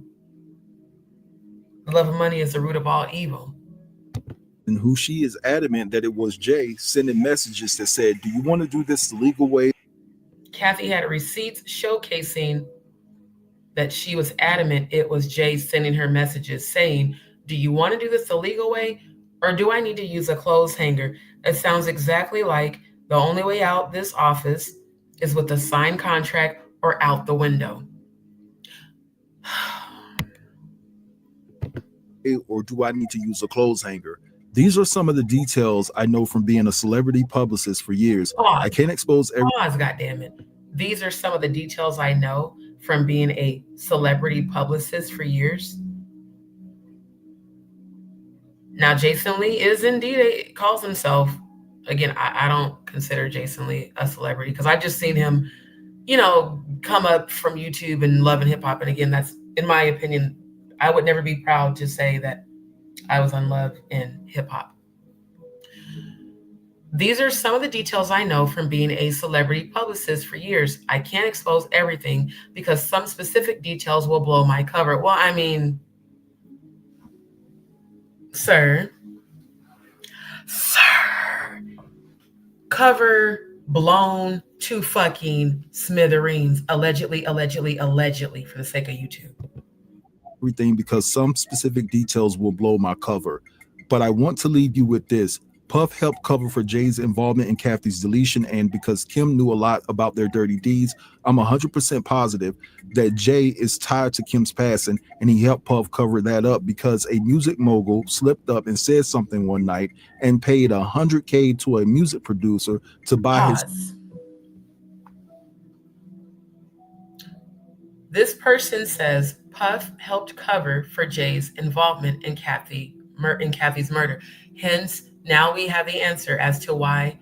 The love of money is the root of all evil. And who she is adamant that it was Jay sending messages that said, do you want to do this the legal way? Kathy had receipts showcasing that she was adamant it was Jay sending her messages saying, do you want to do this the legal way, or do I need to use a clothes hanger? It sounds exactly like the only way out this office is with a signed contract or out the window. Or do I need to use a clothes hanger? These are some of the details I know from being a celebrity publicist for years. I can't expose every. Pause, goddammit. These are some of the details I know from being a celebrity publicist for years. Now, Jason Lee is indeed calls himself, again, I don't consider Jason Lee a celebrity because I just seen him, you know, come up from YouTube and Love and Hip Hop. And again, that's, in my opinion, I would never be proud to say that I was on Love and Hip Hop. These are some of the details I know from being a celebrity publicist for years. I can't expose everything because some specific details will blow my cover. Well, I mean, sir, cover blown to fucking smithereens, allegedly, for the sake of YouTube. Everything because some specific details will blow my cover. But I want to leave you with this. Puff helped cover for Jay's involvement in Kathy's deletion, and because Kim knew a lot about their dirty deeds, I'm 100% positive that Jay is tied to Kim's passing, and he helped Puff cover that up because a music mogul slipped up and said something one night and paid $100K to a music producer to buy his. This person says Puff helped cover for Jay's involvement in Kathy's murder. Hence, now we have the answer as to why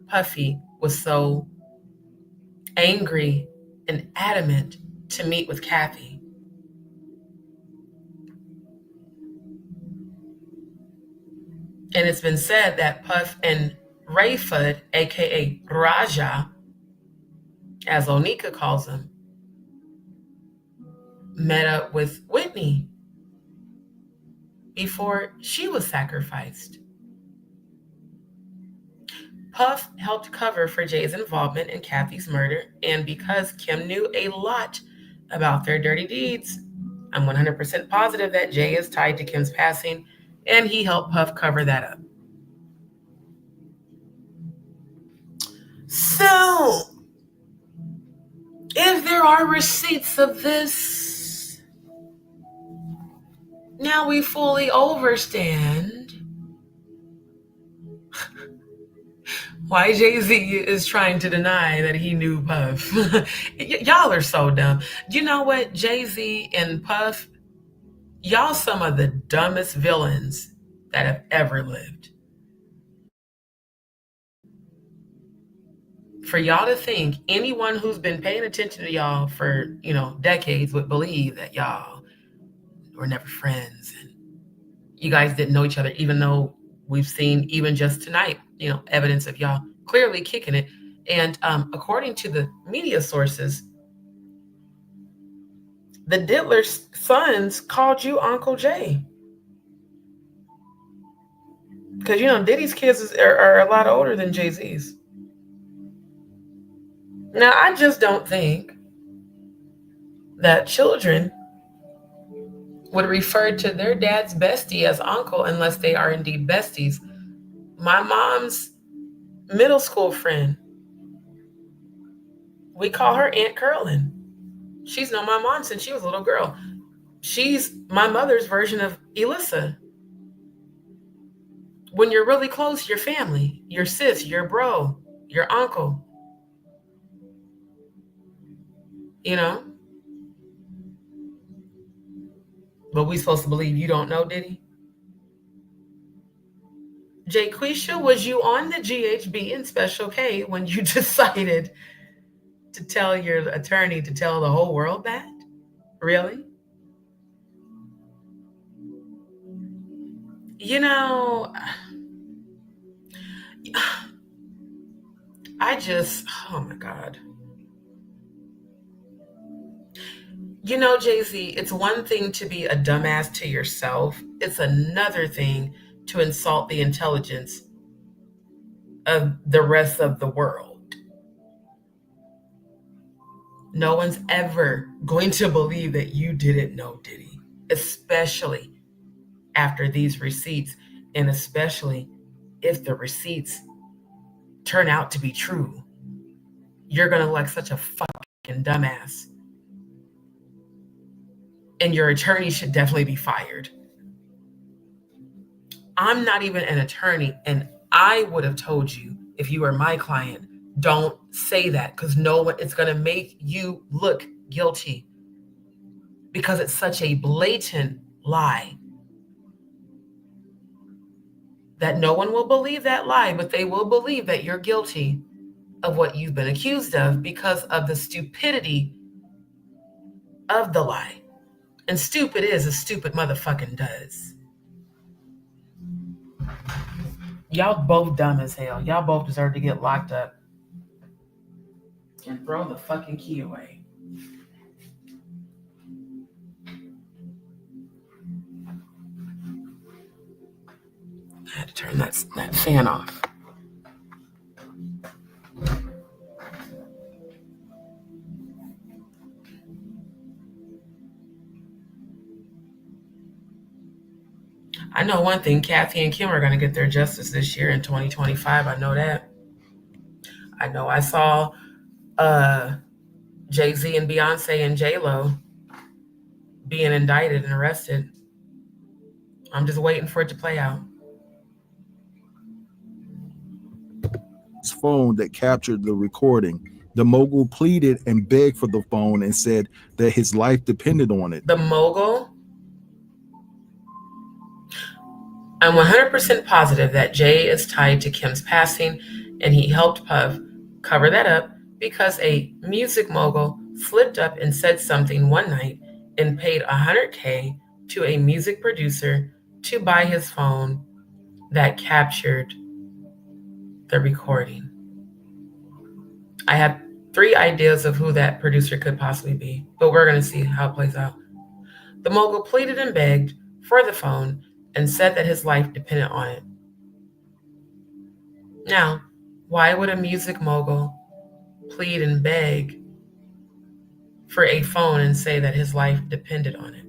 Puffy was so angry and adamant to meet with Kathy. And it's been said that Puff and Rayford, aka Raja, as Onika calls him, met up with Whitney before she was sacrificed. Puff helped cover for Jay's involvement in Kathy's murder, and because Kim knew a lot about their dirty deeds, I'm 100% positive that Jay is tied to Kim's passing, and he helped Puff cover that up. So, if there are receipts of this, now we fully understand why Jay-Z is trying to deny that he knew Puff. Y'all are so dumb. You know what? Jay-Z and Puff, y'all some of the dumbest villains that have ever lived. For y'all to think anyone who's been paying attention to y'all for, decades would believe that y'all were never friends and you guys didn't know each other, even though we've seen, even just tonight, evidence of y'all clearly kicking it. And according to the media sources, the Diddler's sons called you Uncle Jay. Because, Diddy's kids are a lot older than Jay-Z's. Now, I just don't think that children would refer to their dad's bestie as uncle unless they are indeed besties. My mom's middle school friend, we call her Aunt Curlin. She's known my mom since she was a little girl. She's my mother's version of Elissa. When you're really close, your family, your sis, your bro, your uncle. But we supposed to believe you don't know Diddy? Jaquisha, was you on the GHB and Special K when you decided to tell your attorney to tell the whole world that? Really? Oh my God. Jay-Z, it's one thing to be a dumbass to yourself. It's another thing to insult the intelligence of the rest of the world. No one's ever going to believe that you didn't know Diddy, especially after these receipts, and especially if the receipts turn out to be true. You're going to look like such a fucking dumbass. And your attorney should definitely be fired. I'm not even an attorney, and I would have told you, if you were my client, don't say that, because it's going to make you look guilty, because it's such a blatant lie that no one will believe that lie, but they will believe that you're guilty of what you've been accused of because of the stupidity of the lie. And stupid is as stupid motherfucking does. Y'all both dumb as hell. Y'all both deserve to get locked up and throw the fucking key away. I had to turn that fan off. I know one thing, Kathy and Kim are going to get their justice this year in 2025. I know that. I know I saw Jay-Z and Beyonce and J-Lo being indicted and arrested. I'm just waiting for it to play out. His phone that captured the recording. The mogul pleaded and begged for the phone and said that his life depended on it. The mogul? I'm 100% positive that Jay is tied to Kim's passing, and he helped Puff cover that up because a music mogul slipped up and said something one night and paid $100K to a music producer to buy his phone that captured the recording. I had 3 ideas of who that producer could possibly be, but we're going to see how it plays out. The mogul pleaded and begged for the phone and said that his life depended on it. Now, why would a music mogul plead and beg for a phone and say that his life depended on it?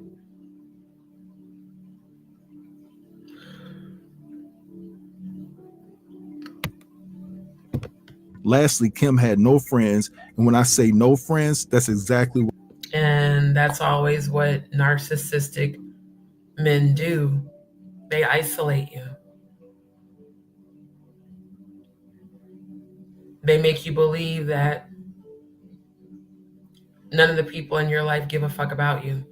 Lastly, Kim had no friends. And when I say no friends, that's exactly what. And that's always what narcissistic men do. They isolate you. They make you believe that none of the people in your life give a fuck about you.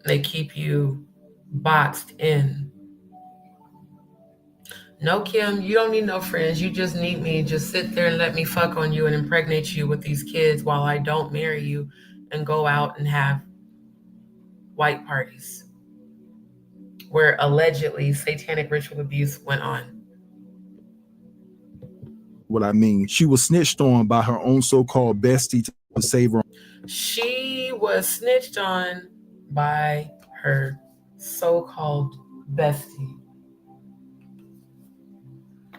They keep you boxed in. No, Kim, you don't need no friends. You just need me. Just sit there and let me fuck on you and impregnate you with these kids while I don't marry you and go out and have white parties where allegedly satanic ritual abuse went on. What I mean, she was snitched on by her own so-called bestie to save her. She was snitched on by her so-called bestie.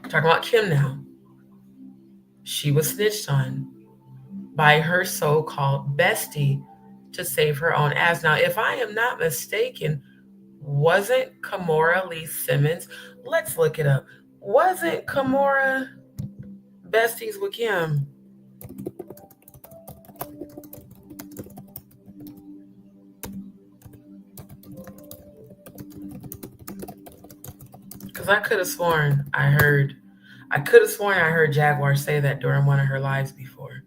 Talking about Kim now. She was snitched on by her so-called bestie to save her own ass. Now, if I am not mistaken, wasn't Kimora Lee Simmons? Let's look it up. Wasn't Kimora besties with Kim? Because I could have sworn I heard Jaguar say that during one of her lives before.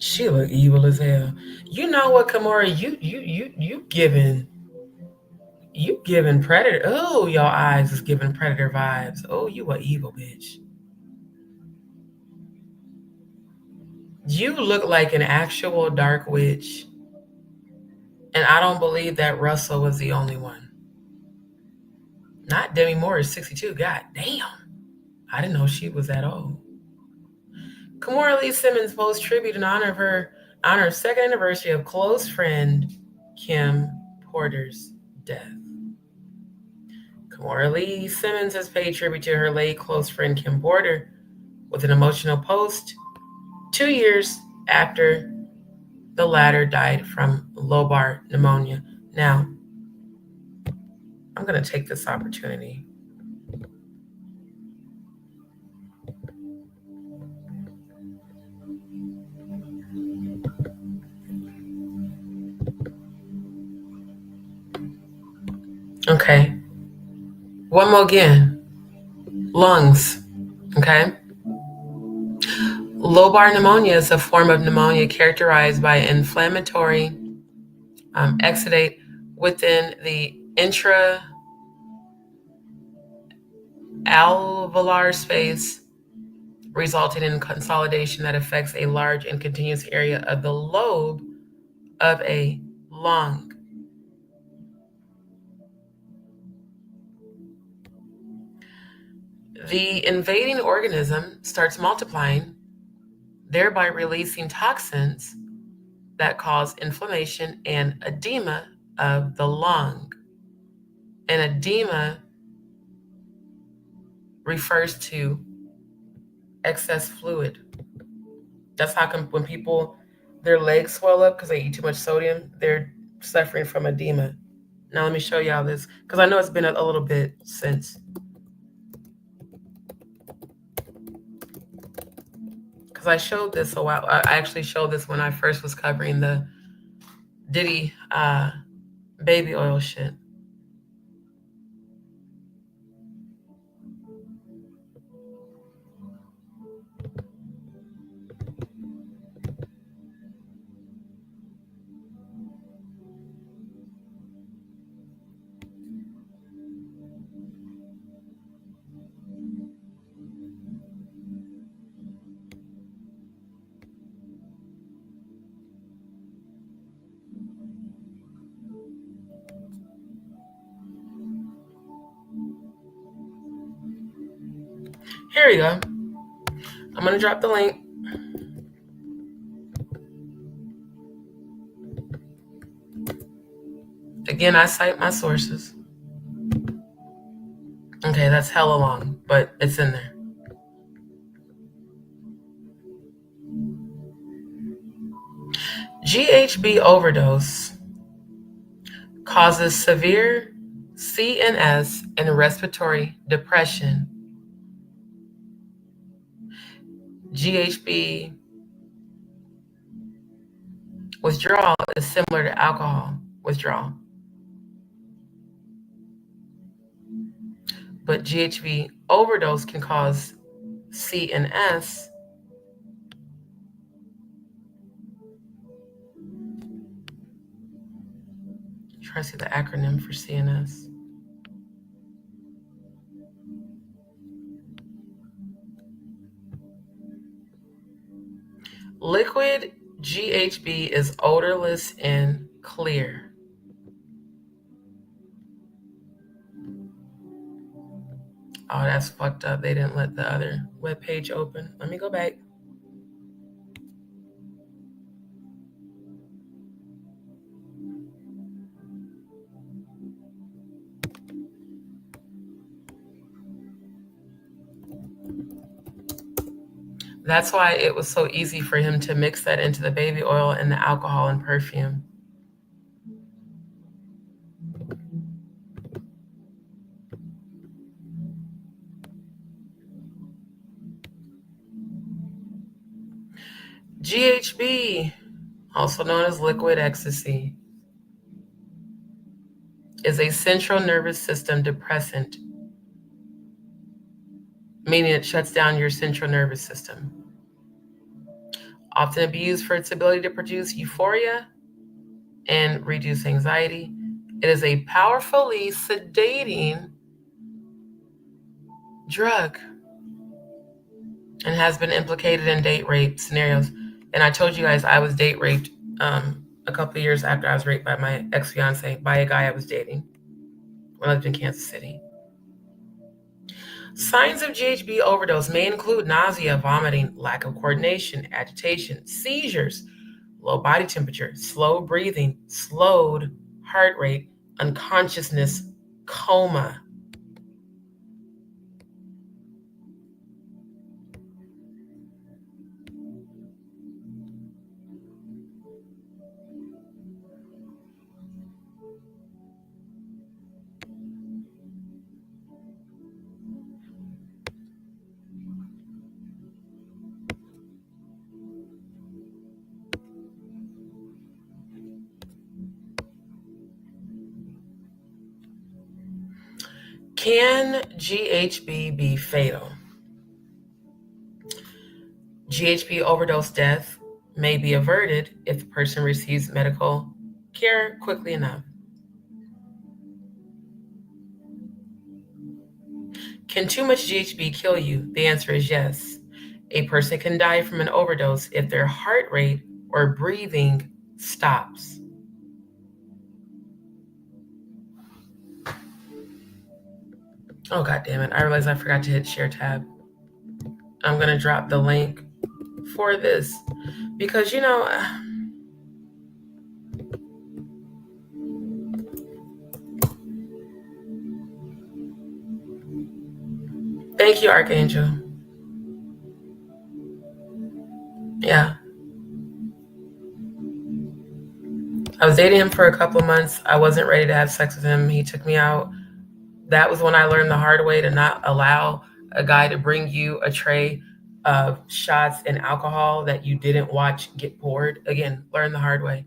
She look evil as hell. You know what, Kimora? You giving predator. Oh, your eyes is giving predator vibes. Oh, you a evil bitch. You look like an actual dark witch. And I don't believe that Russell was the only one. Not Demi Moore is 62. God damn. I didn't know she was that old. Kimora Lee Simmons posts tribute in honor of her second anniversary of close friend Kim Porter's death. Kimora Lee Simmons has paid tribute to her late close friend Kim Porter with an emotional post 2 years after the latter died from lobar pneumonia. Now, I'm going to take this opportunity. Okay. One more again. Lungs. Okay. Lobar pneumonia is a form of pneumonia characterized by inflammatory exudate within the intra-alveolar space, resulting in consolidation that affects a large and continuous area of the lobe of a lung. The invading organism starts multiplying, thereby releasing toxins that cause inflammation and edema of the lung. And edema refers to excess fluid. That's how come when people, their legs swell up because they eat too much sodium, they're suffering from edema. Now let me show y'all this, because I know it's been a little bit since. Because I showed this a while. I actually showed this when I first was covering the Diddy baby oil shit. Here we go. I'm going to drop the link. Again, I cite my sources. Okay, that's hella long, but it's in there. GHB overdose causes severe CNS and respiratory depression. GHB withdrawal is similar to alcohol withdrawal. But GHB overdose can cause CNS try to see the acronym for CNS. Liquid GHB is odorless and clear. Oh, that's fucked up. They didn't let the other webpage open. Let me go back. That's why it was so easy for him to mix that into the baby oil and the alcohol and perfume. GHB, also known as liquid ecstasy, is a central nervous system depressant, meaning it shuts down your central nervous system. Often abused for its ability to produce euphoria and reduce anxiety. It is a powerfully sedating drug and has been implicated in date rape scenarios. And I told you guys I was date raped a couple of years after I was raped by my ex-fiance, by a guy I was dating when I lived in Kansas City. Signs of GHB overdose may include nausea, vomiting, lack of coordination, agitation, seizures, low body temperature, slow breathing, slowed heart rate, unconsciousness, coma. Can GHB be fatal? GHB overdose death may be averted if the person receives medical care quickly enough. Can too much GHB kill you? The answer is yes. A person can die from an overdose if their heart rate or breathing stops. Oh, God damn it. I realized I forgot to hit share tab. I'm going to drop the link for this because, you know, thank you, Archangel. Yeah. I was dating him for a couple of months. I wasn't ready to have sex with him. He took me out. That was when I learned the hard way to not allow a guy to bring you a tray of shots and alcohol that you didn't watch get poured. Again, learn the hard way.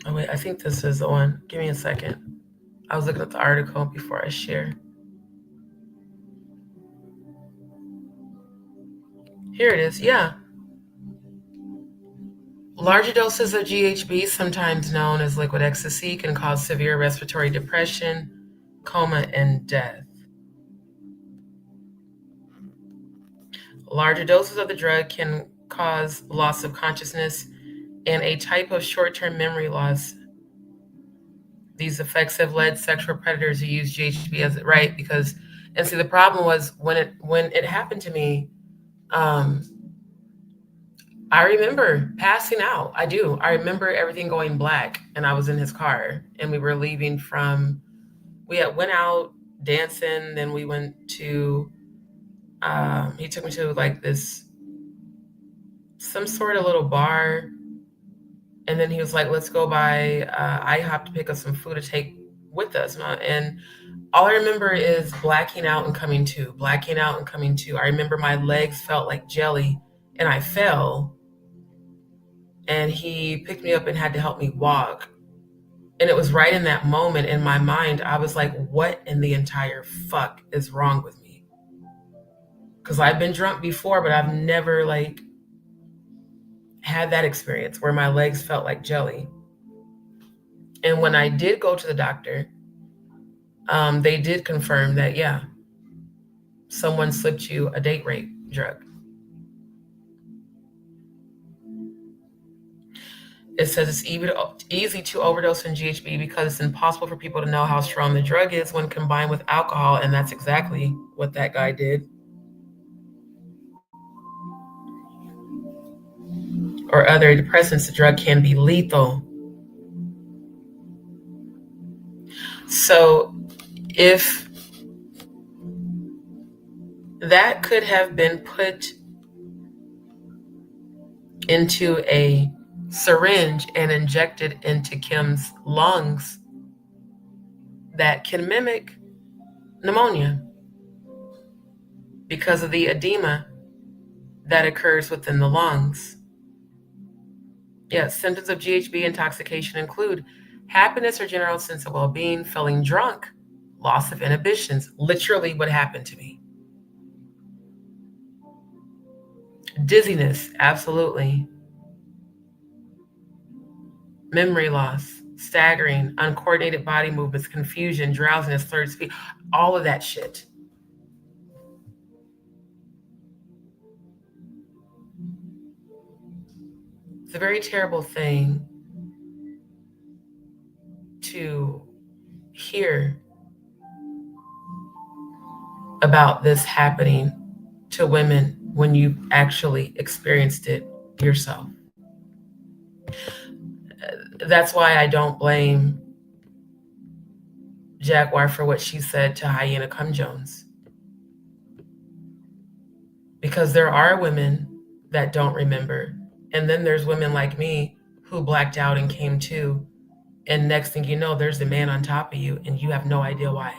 Oh, wait, I think this is the one. Give me a second. I was looking at the article before I share. Here it is. Yeah. Larger doses of GHB, sometimes known as liquid ecstasy, can cause severe respiratory depression, coma, and death. Larger doses of the drug can cause loss of consciousness and a type of short-term memory loss. These effects have led sexual predators to use GHB as right because, and see, the problem was when it happened to me, I remember passing out. I do. I remember everything going black, and I was in his car, and we were leaving from. We went out dancing, then we went to. He took me to like some sort of little bar. And then he was like, let's go by IHOP to pick up some food to take with us. And all I remember is blacking out and coming to, blacking out and coming to. I remember my legs felt like jelly and I fell. And he picked me up and had to help me walk. And it was right in that moment in my mind, I was like, what in the entire fuck is wrong with me? Because I've been drunk before, but I've never like had that experience where my legs felt like jelly. And when I did go to the doctor, they did confirm that, yeah, someone slipped you a date rape drug. It says it's easy to overdose on GHB because it's impossible for people to know how strong the drug is when combined with alcohol, and that's exactly what that guy did. Or other depressants, the drug can be lethal. So if that could have been put into a syringe and injected into Kim's lungs, that can mimic pneumonia because of the edema that occurs within the lungs. Yes, symptoms of GHB intoxication include happiness or general sense of well-being, feeling drunk, loss of inhibitions, literally what happened to me. Dizziness, absolutely. Memory loss, staggering, uncoordinated body movements, confusion, drowsiness, third speed, all of that shit. It's a very terrible thing to hear about this happening to women when you actually experienced it yourself. That's why I don't blame Jaguar for what she said to Hyena Cum Jones. Because there are women that don't remember. And then there's women like me who blacked out and came to. And next thing you know, there's the man on top of you and you have no idea why.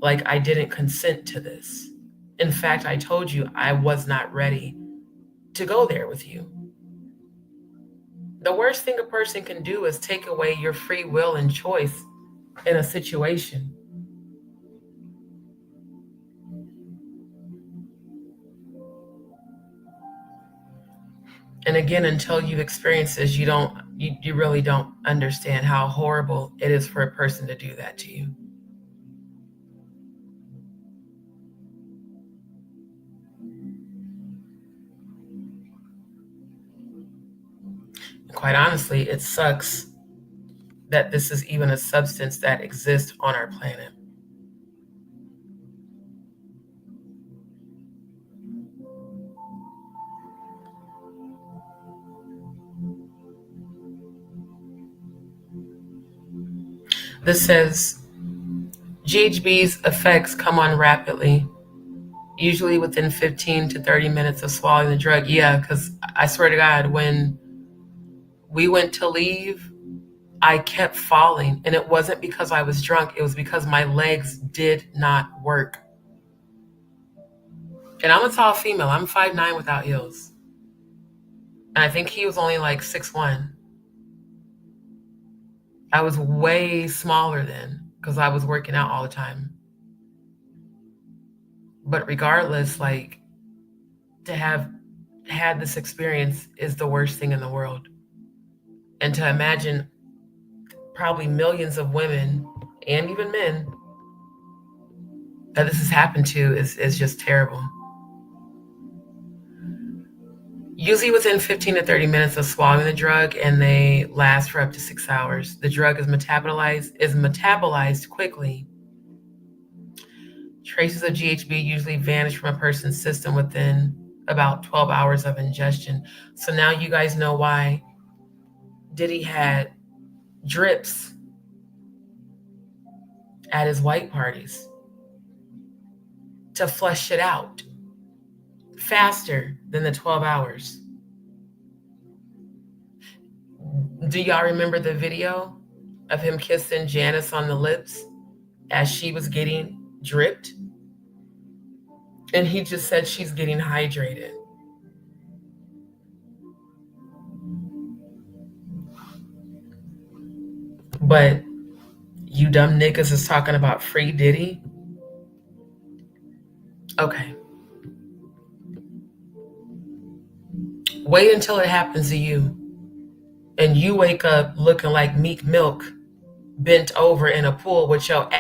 Like, I didn't consent to this. In fact, I told you I was not ready to go there with you. The worst thing a person can do is take away your free will and choice in a situation. And again, until you've experienced this, you really don't understand how horrible it is for a person to do that to you. And quite honestly, it sucks that this is even a substance that exists on our planet. This says, GHB's effects come on rapidly, usually within 15 to 30 minutes of swallowing the drug. Yeah, because I swear to God, when we went to leave, I kept falling. And it wasn't because I was drunk. It was because my legs did not work. And I'm a tall female. I'm 5'9" without heels. And I think he was only like 6'1". I was way smaller then because I was working out all the time. But regardless, like, to have had this experience is the worst thing in the world. And to imagine probably millions of women and even men that this has happened to is just terrible. Usually within 15 to 30 minutes of swallowing the drug, and they last for up to 6 hours. The drug is metabolized quickly. Traces of GHB usually vanish from a person's system within about 12 hours of ingestion. So now you guys know why Diddy had drips at his white parties to flush it out faster than the 12 hours. Do y'all remember the video of him kissing Janice on the lips as she was getting dripped? And he just said she's getting hydrated. But you dumb niggas is talking about free Diddy? Okay. Wait until it happens to you. And you wake up looking like Meek Milk bent over in a pool with your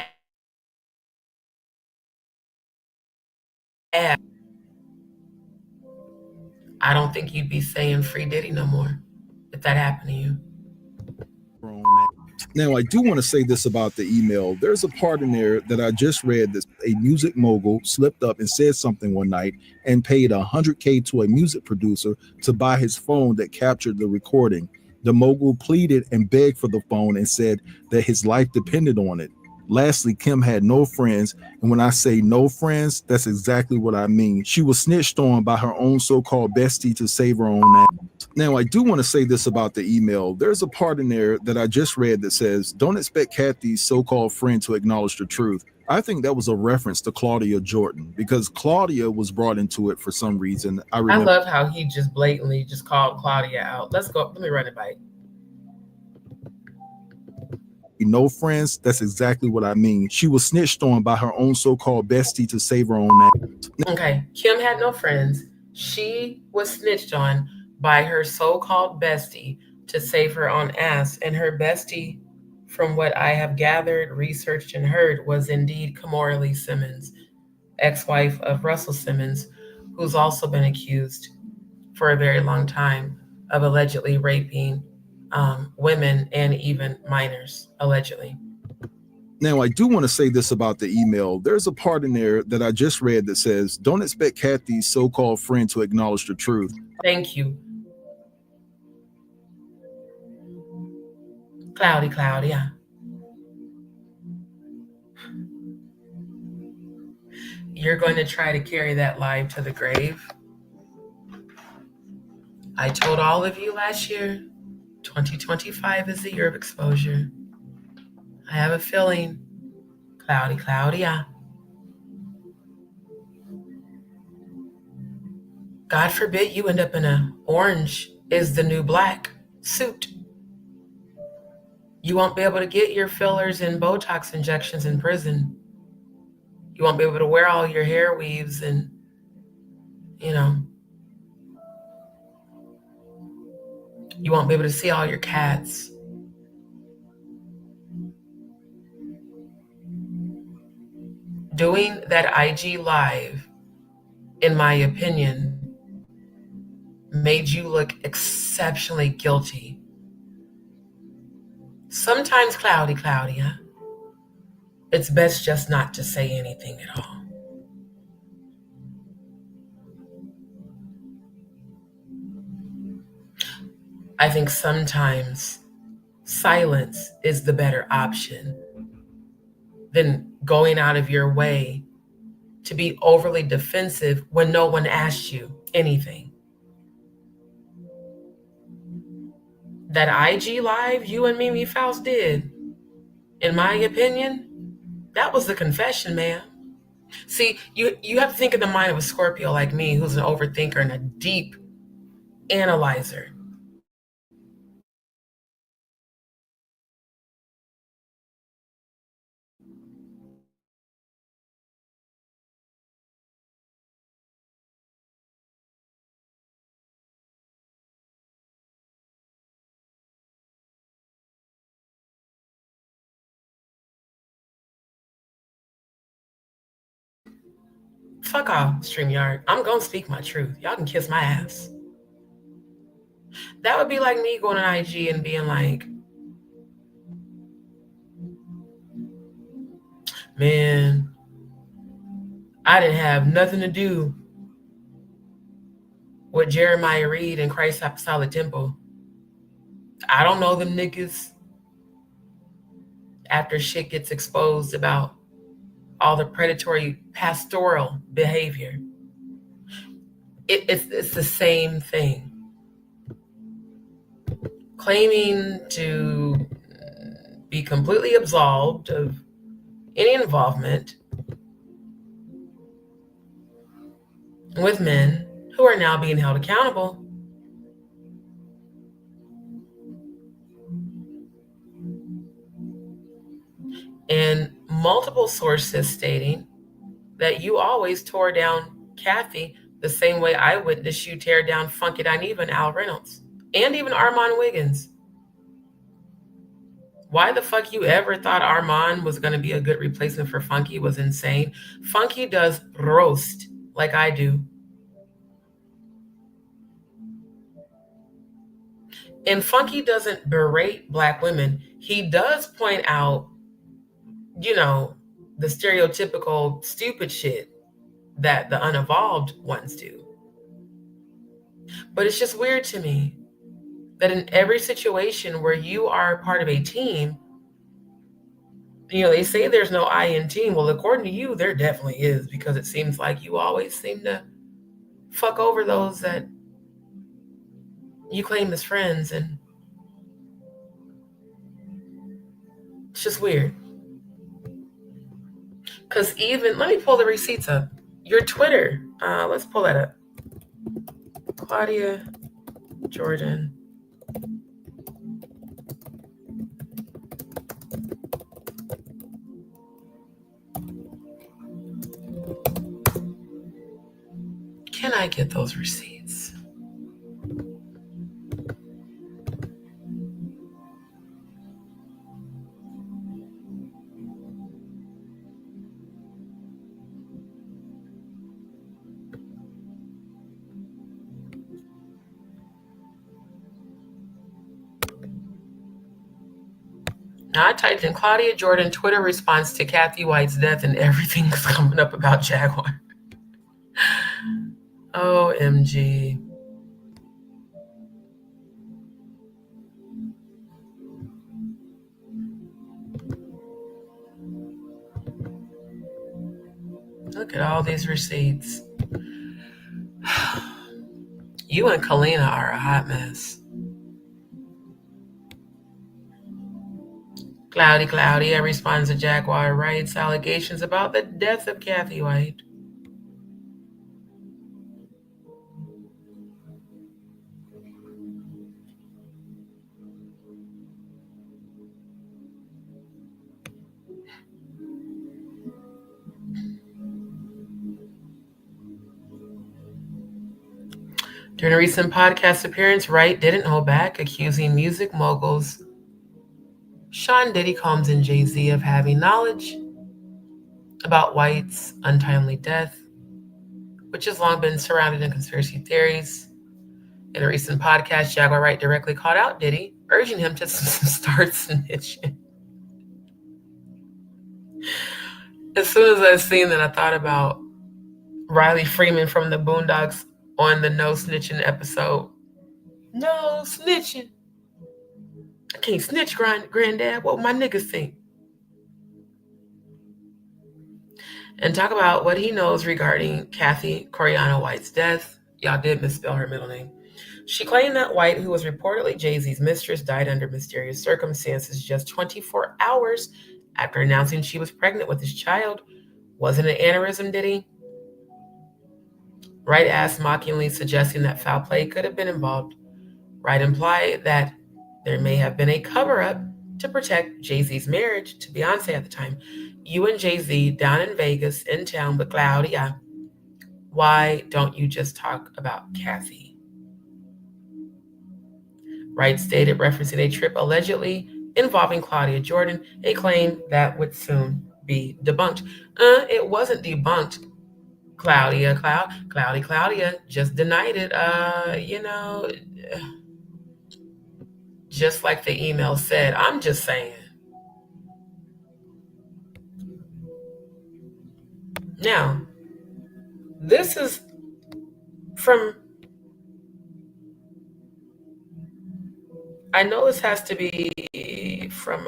ass. I don't think you'd be saying free Diddy no more if that happened to you. Now, I do want to say this about the email. There's a part in there that I just read that a music mogul slipped up and said something one night and paid $100K to a music producer to buy his phone that captured the recording. The mogul pleaded and begged for the phone and said that his life depended on it. Lastly, Kim had no friends. And when I say no friends, that's exactly what I mean. She was snitched on by her own so-called bestie to save her own ass. Now, I do want to say this about the email. There's a part in there that I just read that says, don't expect Kathy's so-called friend to acknowledge the truth. I think that was a reference to Claudia Jordan because Claudia was brought into it for some reason. I love how he just blatantly just called Claudia out. Let's go. Let me run it back. No friends, that's exactly what I mean. She was snitched on by her own so-called bestie to save her own ass. Okay, Kim had no friends. She was snitched on by her so-called bestie to save her own ass. And her bestie, from what I have gathered, researched, and heard, was indeed Kimora Lee Simmons, ex-wife of Russell Simmons, who's also been accused for a very long time of allegedly raping women and even minors, allegedly. Now, I do want to say this about the email. There's a part in there that I just read that says, don't expect Kathy's so-called friend to acknowledge the truth. Thank you. Claudia. You're going to try to carry that live to the grave. I told all of you last year, 2025 is the year of exposure. I have a feeling, Claudia. God forbid you end up in a orange is the new black suit. You won't be able to get your fillers and Botox injections in prison. You won't be able to wear all your hair weaves and, you won't be able to see all your cats. Doing that IG live, in my opinion, made you look exceptionally guilty. Sometimes cloudy, huh? It's best just not to say anything at all. I think sometimes silence is the better option than going out of your way to be overly defensive when no one asked you anything. That IG live you and Mimi Faust did, in my opinion, that was the confession, man. See, you have to think in the mind of a Scorpio like me, who's an overthinker and a deep analyzer. Fuck off, StreamYard. I'm gonna speak my truth. Y'all can kiss my ass. That would be like me going on IG and being like, man, I didn't have nothing to do with Jeremiah Reed and Christ Apostolic Temple. I don't know them niggas. After shit gets exposed about all the predatory pastoral behavior, it's the same thing. Claiming to be completely absolved of any involvement with men who are now being held accountable. And multiple sources stating that you always tore down Kathy the same way I witnessed you tear down Funky Dineva and Al Reynolds, and even Armand Wiggins. Why the fuck you ever thought Armand was going to be a good replacement for Funky was insane. Funky does roast like I do. And Funky doesn't berate Black women. He does point out, the stereotypical stupid shit that the unevolved ones do. But it's just weird to me that in every situation where you are part of a team, they say there's no I in team. Well, according to you, there definitely is, because it seems like you always seem to fuck over those that you claim as friends, and it's just weird. Because even, let me pull the receipts up. Your Twitter, let's pull that up. Claudia Jordan. Can I get those receipts? Now I typed in Claudia Jordan Twitter response to Kathy White's death, and everything's coming up about Jaguar. OMG. Look at all these receipts. You and Kalina are a hot mess. Cloudy, I responds to Jaguar Wright's allegations about the death of Kathy White. During a recent podcast appearance, Wright didn't hold back, accusing music moguls Sean Diddy Combs and Jay-Z of having knowledge about White's untimely death, which has long been surrounded in conspiracy theories. In a recent podcast, Jaguar Wright directly called out Diddy, urging him to start snitching. As soon as I seen that, I thought about Riley Freeman from the Boondocks on the No Snitching episode. No snitching. I can't snitch, granddad. What my niggas think? And talk about what he knows regarding Kathy Coriano White's death. Y'all did misspell her middle name. She claimed that White, who was reportedly Jay-Z's mistress, died under mysterious circumstances just 24 hours after announcing she was pregnant with his child. Wasn't it an aneurysm, Diddy? Wright asked mockingly, suggesting that foul play could have been involved. Wright implied that there may have been a cover-up to protect Jay-Z's marriage to Beyonce at the time. You and Jay-Z down in Vegas, in town with Claudia. Why don't you just talk about Kathy? Wright stated, referencing a trip allegedly involving Claudia Jordan, a claim that would soon be debunked. It wasn't debunked. Claudia just denied it. Just like the email said. I'm just saying. Now, this is from, I know this has to be from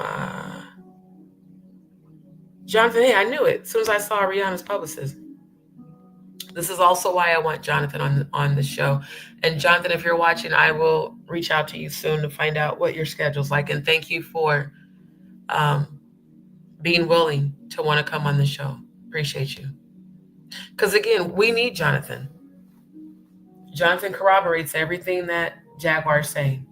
Jonathan. Hey, I knew it as soon as I saw Rihanna's publicist. This is also why I want Jonathan on the show. And Jonathan, if you're watching, I will reach out to you soon to find out what your schedule's like. And thank you for being willing to want to come on the show. Appreciate you. Because again, we need Jonathan. Jonathan corroborates everything that Jaguar's saying.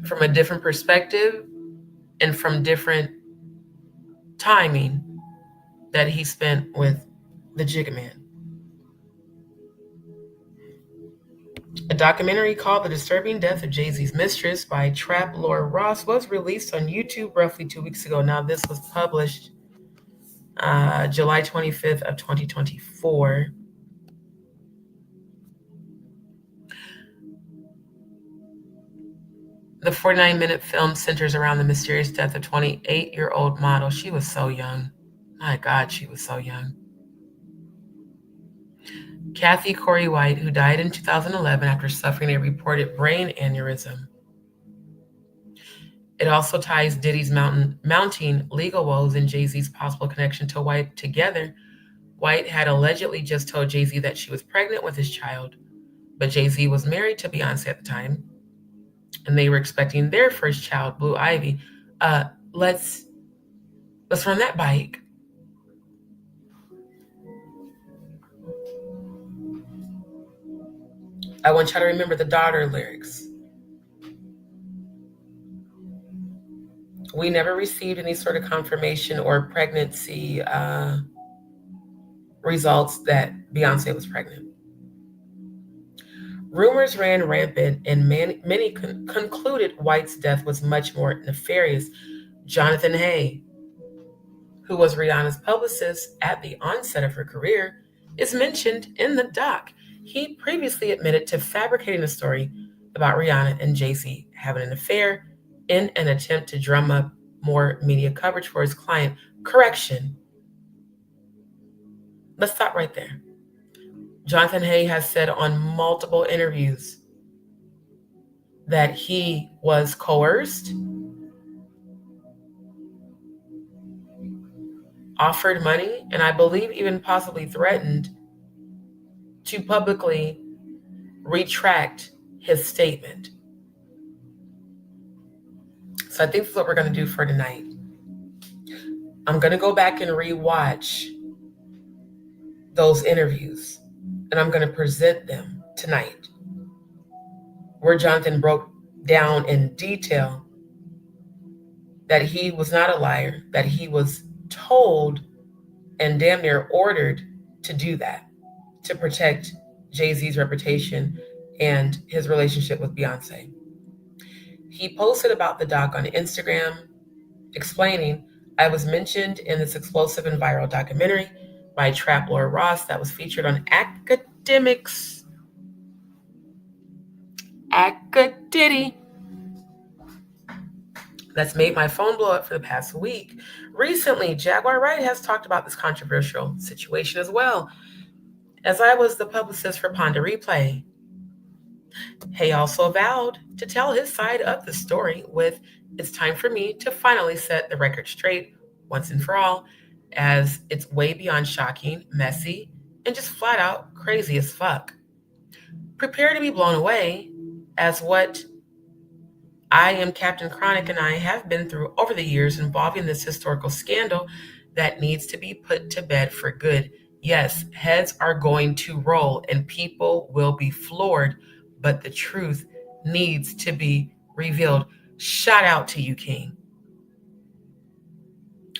From a different perspective and from different timing that he spent with the Jigga Man. A documentary called The Disturbing Death of Jay-Z's Mistress by Trap Lord Ross was released on YouTube roughly 2 weeks ago. Now, this was published July 25th of 2024. The 49-minute film centers around the mysterious death of 28-year-old model. She was so young. My God, she was so young. Kathy Corey White, who died in 2011 after suffering a reported brain aneurysm. It also ties Diddy's mounting legal woes and Jay-Z's possible connection to White together. White had allegedly just told Jay-Z that she was pregnant with his child, but Jay-Z was married to Beyonce at the time, and they were expecting their first child, Blue Ivy. Let's run that bike. I want you to remember the daughter lyrics. We never received any sort of confirmation or pregnancy results that Beyonce was pregnant. Rumors ran rampant, and many concluded White's death was much more nefarious. Jonathan Hay, who was Rihanna's publicist at the onset of her career, is mentioned in the doc. He previously admitted to fabricating a story about Rihanna and Jay-Z having an affair in an attempt to drum up more media coverage for his client. Correction. Let's stop right there. Jonathan Hay has said on multiple interviews that he was coerced, offered money, and I believe even possibly threatened to publicly retract his statement. So I think that's what we're going to do for tonight. I'm going to go back and rewatch those interviews, and I'm going to present them tonight, where Jonathan broke down in detail that he was not a liar, that he was told and damn near ordered to do that to protect Jay-Z's reputation and his relationship with Beyonce. He posted about the doc on Instagram, explaining, I was mentioned in this explosive and viral documentary by Trap Lord Ross that was featured on Academics. Diddy. That's made my phone blow up for the past week. Recently, Jaguar Wright has talked about this controversial situation as well, as I was the publicist for Ponder Replay. He also vowed to tell his side of the story with, it's time for me to finally set the record straight once and for all, as it's way beyond shocking, messy, and just flat out crazy as fuck. Prepare to be blown away, as what I am Captain Chronic and I have been through over the years involving this historical scandal that needs to be put to bed for good. Yes, heads are going to roll and people will be floored, but the truth needs to be revealed. Shout out to you, King.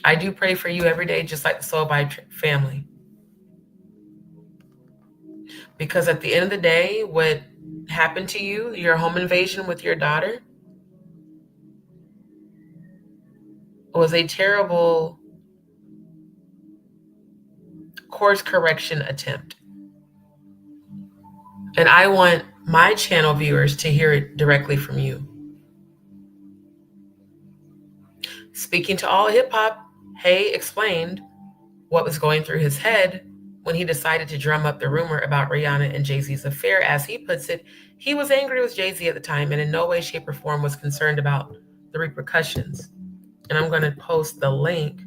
I do pray for you every day, just like the Soul by family. Because at the end of the day, what happened to you, your home invasion with your daughter, was a terrible course correction attempt. And I want my channel viewers to hear it directly from you. Speaking to all hip hop, Hay explained what was going through his head when he decided to drum up the rumor about Rihanna and Jay-Z's affair. As he puts it, he was angry with Jay-Z at the time and in no way, shape, or form was concerned about the repercussions. And I'm going to post the link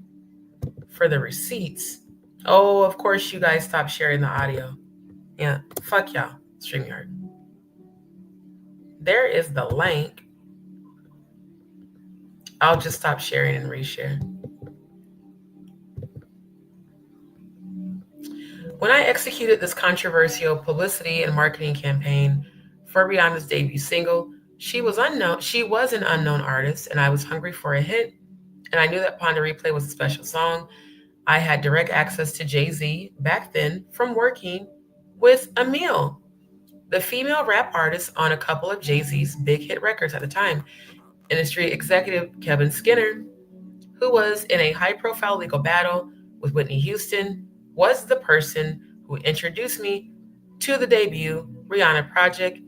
for the receipts. Oh, of course, you guys stopped sharing the audio. Yeah, fuck y'all, StreamYard. There is the link. I'll just stop sharing and reshare. When I executed this controversial publicity and marketing campaign for Rihanna's debut single, she was unknown. She was an unknown artist, and I was hungry for a hit. And I knew that Ponder Replay was a special song. I had direct access to Jay-Z back then from working with Emil, the female rap artist on a couple of Jay-Z's big hit records at the time. Industry executive Kevin Skinner, who was in a high-profile legal battle with Whitney Houston, was the person who introduced me to the debut Rihanna project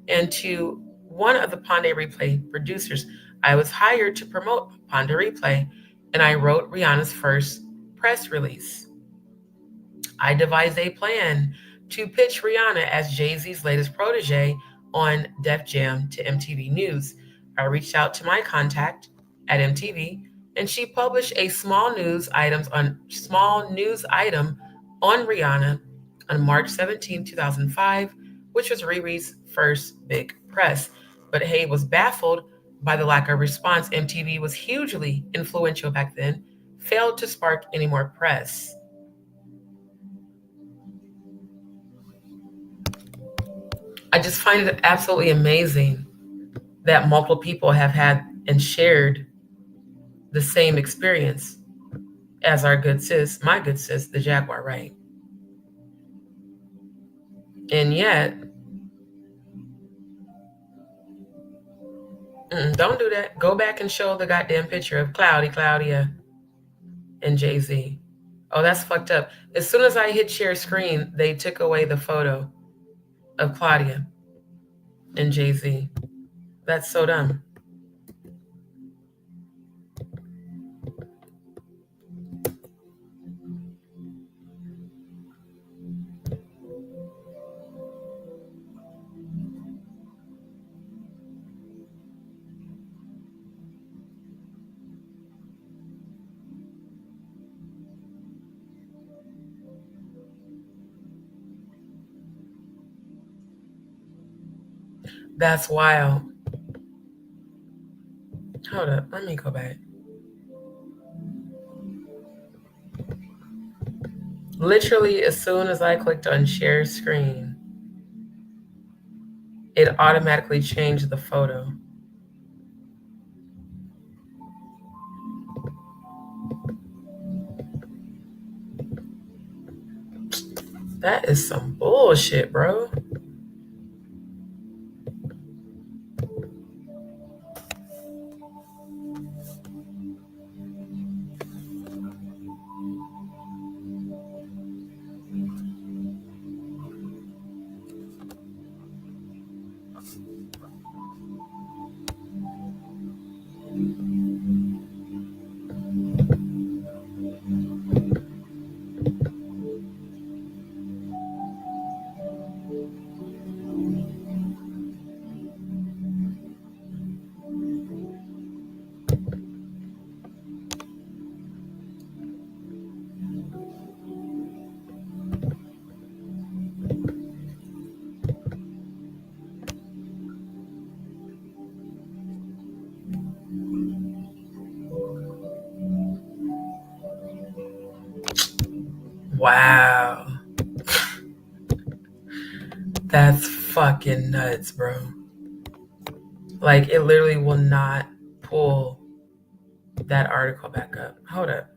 and to one of the Ponder Replay producers. I was hired to promote Ponder Replay, and I wrote Rihanna's first press release. I devised a plan to pitch Rihanna as Jay-Z's latest protege on Def Jam to MTV News. I reached out to my contact at MTV, and she published a small news item on Rihanna on March 17, 2005, which was Riri's first big press. But Hay was baffled by the lack of response. MTV was hugely influential back then, failed to spark any more press. I just find it absolutely amazing that multiple people have had and shared the same experience as our good sis, my good sis, the Jaguar Wright. And yet, don't do that. Go back and show the goddamn picture of Claudia, and Jay-Z. Oh, that's fucked up. As soon as I hit share screen, they took away the photo of Claudia and Jay-Z. That's so dumb. That's wild. Hold up, let me go back. Literally, as soon as I clicked on share screen, it automatically changed the photo. That is some bullshit, bro. Wow. That's fucking nuts, bro. Like, it literally will not pull that article back up. Hold up.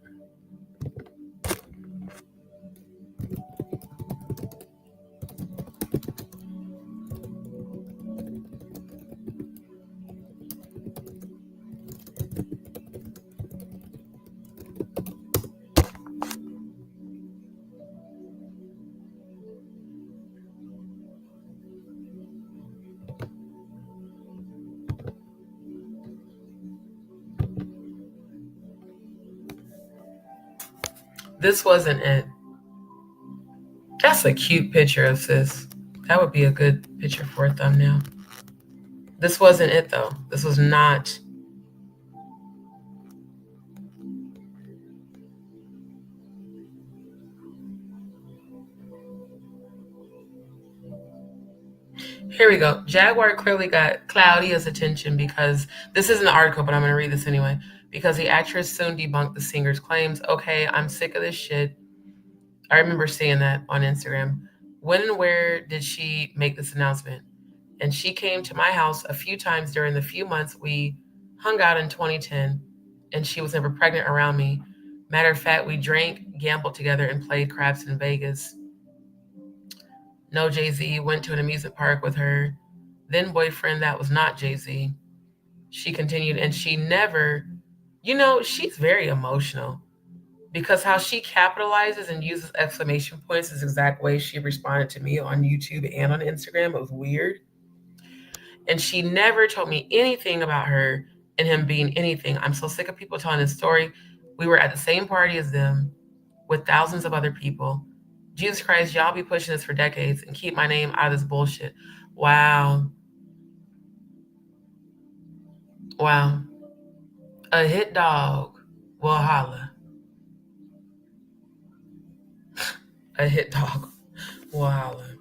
This wasn't it. That's a cute picture of sis. That would be a good picture for a thumbnail. This wasn't it, though. This was not. Here we go. Jaguar clearly got Claudia's attention because this isn't an article, but I'm going to read this anyway. Because the actress soon debunked the singer's claims. Okay, I'm sick of this shit. I remember seeing that on Instagram. When and where did she make this announcement? And she came to my house a few times during the few months we hung out in 2010, and she was never pregnant around me. Matter of fact, we drank, gambled together, and played craps in Vegas. No Jay-Z, went to an amusement park with her then boyfriend that was not Jay-Z. She continued, and she never, she's very emotional because how she capitalizes and uses exclamation points is the exact way she responded to me on YouTube and on Instagram. It was weird. And she never told me anything about her and him being anything. I'm so sick of people telling this story. We were at the same party as them with thousands of other people. Jesus Christ, y'all be pushing this for decades and keep my name out of this bullshit. Wow. Wow. A hit dog will holla. A hit dog will holla.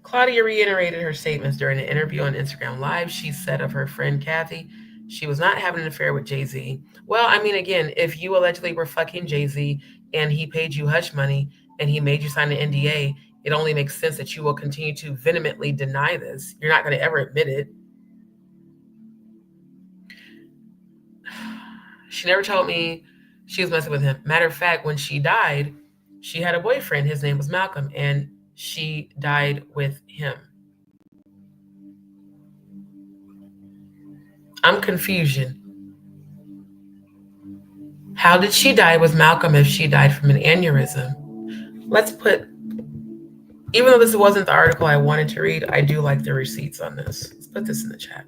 Claudia reiterated her statements during an interview on Instagram Live. She said of her friend Kathy, she was not having an affair with Jay-Z. Well, I mean, again, if you allegedly were fucking Jay-Z and he paid you hush money and he made you sign an NDA, it only makes sense that you will continue to vehemently deny this. You're not going to ever admit it. She never told me she was messing with him. Matter of fact, when she died, she had a boyfriend. His name was Malcolm, and she died with him. I'm confusion. How did she die with Malcolm if she died from an aneurysm? Let's put, even though this wasn't the article I wanted to read, I do like the receipts on this. Let's put this in the chat.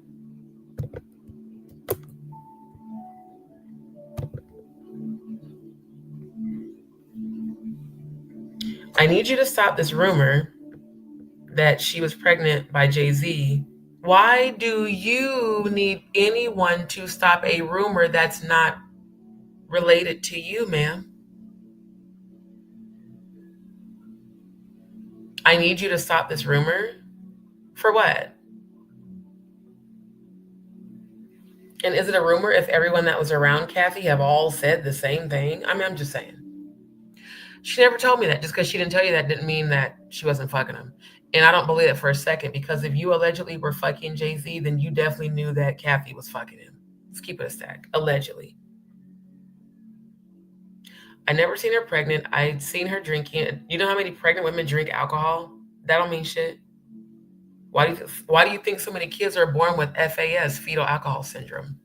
I need you to stop this rumor that she was pregnant by Jay-Z. Why do you need anyone to stop a rumor that's not related to you, ma'am? I need you to stop this rumor? For what? And is it a rumor if everyone that was around Kathy have all said the same thing? I mean, I'm just saying. She never told me that. Just because she didn't tell you that didn't mean that she wasn't fucking him. And I don't believe it for a second, because if you allegedly were fucking Jay-Z, then you definitely knew that Kathy was fucking him. Let's keep it a stack. Allegedly. I never seen her pregnant. I'd seen her drinking. You know how many pregnant women drink alcohol? That don't mean shit. Why do you think so many kids are born with FAS, fetal alcohol syndrome,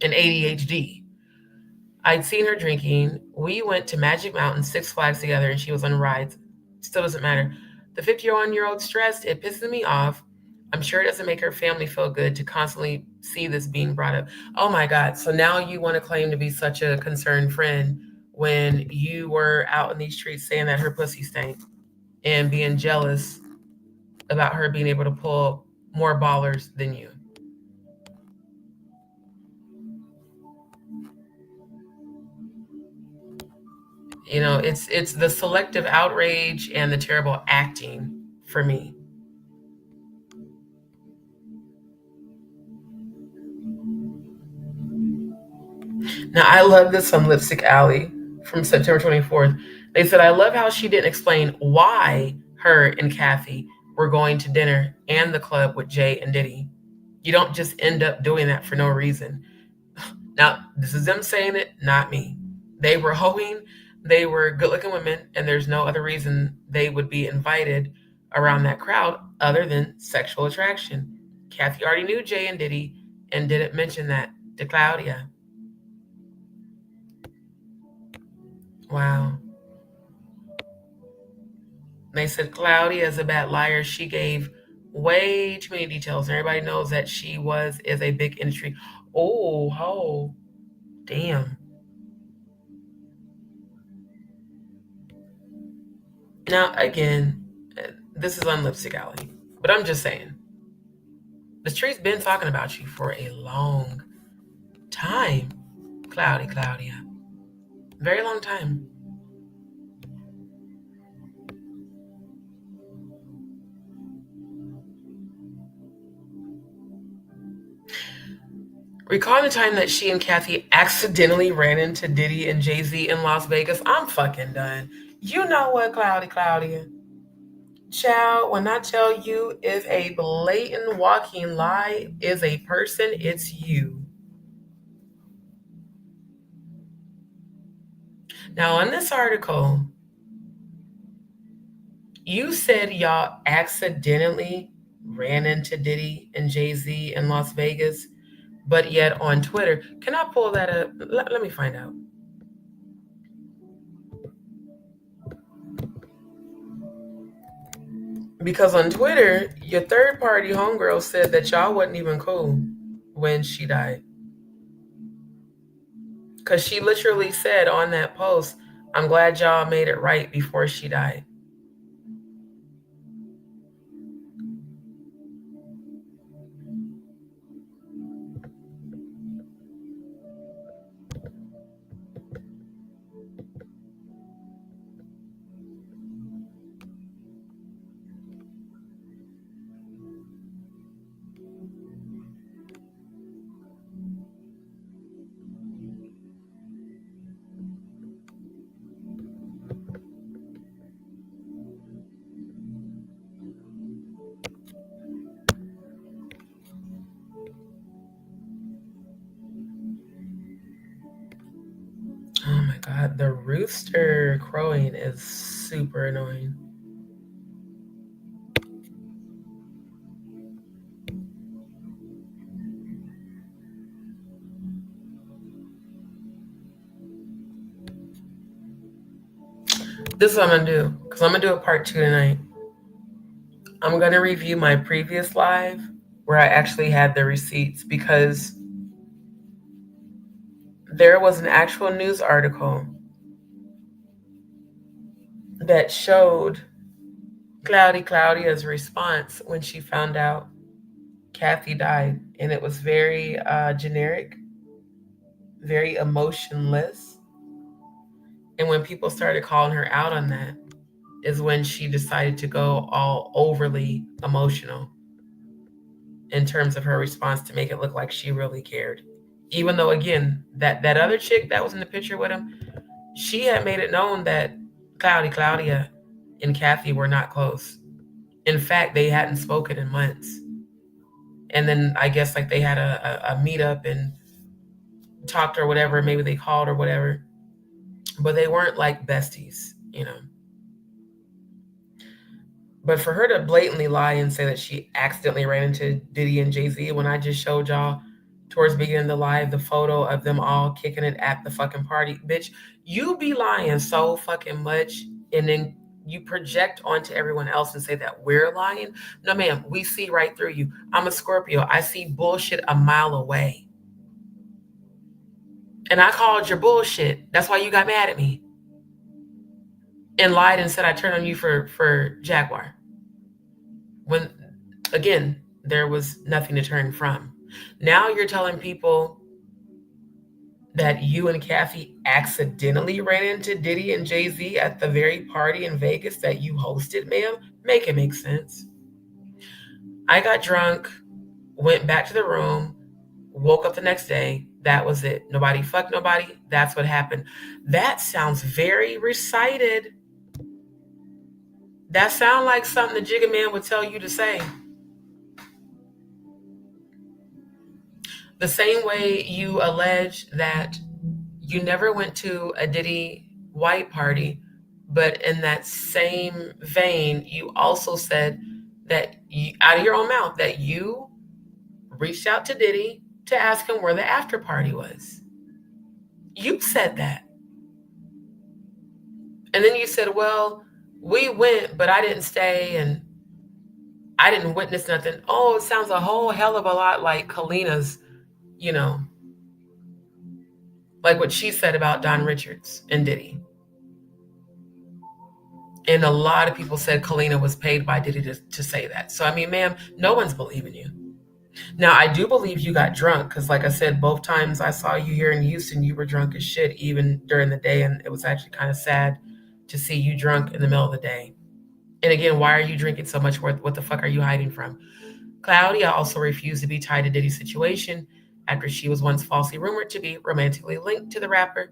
and ADHD? I'd seen her drinking. We went to Magic Mountain, Six Flags together, and she was on rides. Still doesn't matter. The 51-year-old stressed. It pisses me off. I'm sure it doesn't make her family feel good to constantly see this being brought up. Oh my God. So now you want to claim to be such a concerned friend when you were out in these streets saying that her pussy stank and being jealous about her being able to pull more ballers than you. You know, it's the selective outrage and the terrible acting for me. Now, I love this on Lipstick Alley from September 24th. They said, I love how she didn't explain why her and Kathy were going to dinner and the club with Jay and Diddy. You don't just end up doing that for no reason. Now, this is them saying it, not me. They were hoeing, they were good-looking women, and there's no other reason they would be invited around that crowd other than sexual attraction. Kathy already knew Jay and Diddy and didn't mention that to Claudia. Wow. They said Claudia is a bad liar. She gave way too many details. Everybody knows that she is a big industry. Oh, damn. Now, again, this is on Lipstick Alley, but I'm just saying, the street's been talking about you for a long time, Claudia. Very long time. Recall the time that she and Kathy accidentally ran into Diddy and Jay-Z in Las Vegas? I'm fucking done. You know what, Claudia? Child, when I tell you if a blatant walking lie is a person, it's you. Now, on this article, you said y'all accidentally ran into Diddy and Jay-Z in Las Vegas, but yet on Twitter, can I pull that up? Let me find out. Because on Twitter, your third-party homegirl said that y'all wasn't even cool when she died. Because she literally said on that post, I'm glad y'all made it right before she died. Oh my God, the rooster crowing is super annoying. This is what I'm gonna do, because I'm gonna do a part 2 tonight. I'm gonna review my previous live where I actually had the receipts, because there was an actual news article that showed Claudia's response when she found out Kathy died. And it was very generic, very emotionless. And when people started calling her out on that is when she decided to go all overly emotional in terms of her response to make it look like she really cared. Even though, again, that other chick that was in the picture with him, she had made it known that Claudia and Kathy were not close. In fact, they hadn't spoken in months. And then I guess like they had a meetup and talked or whatever. Maybe they called or whatever. but they weren't like besties, you know. But for her to blatantly lie and say that she accidentally ran into Diddy and Jay-Z when I just showed y'all towards the beginning of the live the photo of them all kicking it at the fucking party, bitch, you be lying so fucking much, and then you project onto everyone else and say that we're lying. No, ma'am, we see right through you. I'm a Scorpio. I see bullshit a mile away. And I called your bullshit. That's why you got mad at me and lied and said I turned on you for Jaguar. When, again, there was nothing to turn from. Now you're telling people that you and Kathy accidentally ran into Diddy and Jay-Z at the very party in Vegas that you hosted, ma'am. Make it make sense. I got drunk, went back to the room, woke up the next day. That was it. Nobody fucked nobody. That's what happened. That sounds very recited. That sounds like something the Jigga Man would tell you to say. The same way you allege that you never went to a Diddy white party, but in that same vein, you also said that you, out of your own mouth, that you reached out to Diddy to ask him where the after party was. You said that. And then you said, well, we went, but I didn't stay and I didn't witness nothing. Oh, it sounds a whole hell of a lot like Kalina's, you know, like what she said about Don Richards and Diddy. And a lot of people said Kalina was paid by Diddy to say that. So, I mean, ma'am, no one's believing you. Now, I do believe you got drunk because, like I said, both times I saw you here in Houston, you were drunk as shit, even during the day. And it was actually kind of sad to see you drunk in the middle of the day. And again, why are you drinking so much? What the fuck are you hiding from? Claudia also refused to be tied to Diddy's situation after she was once falsely rumored to be romantically linked to the rapper.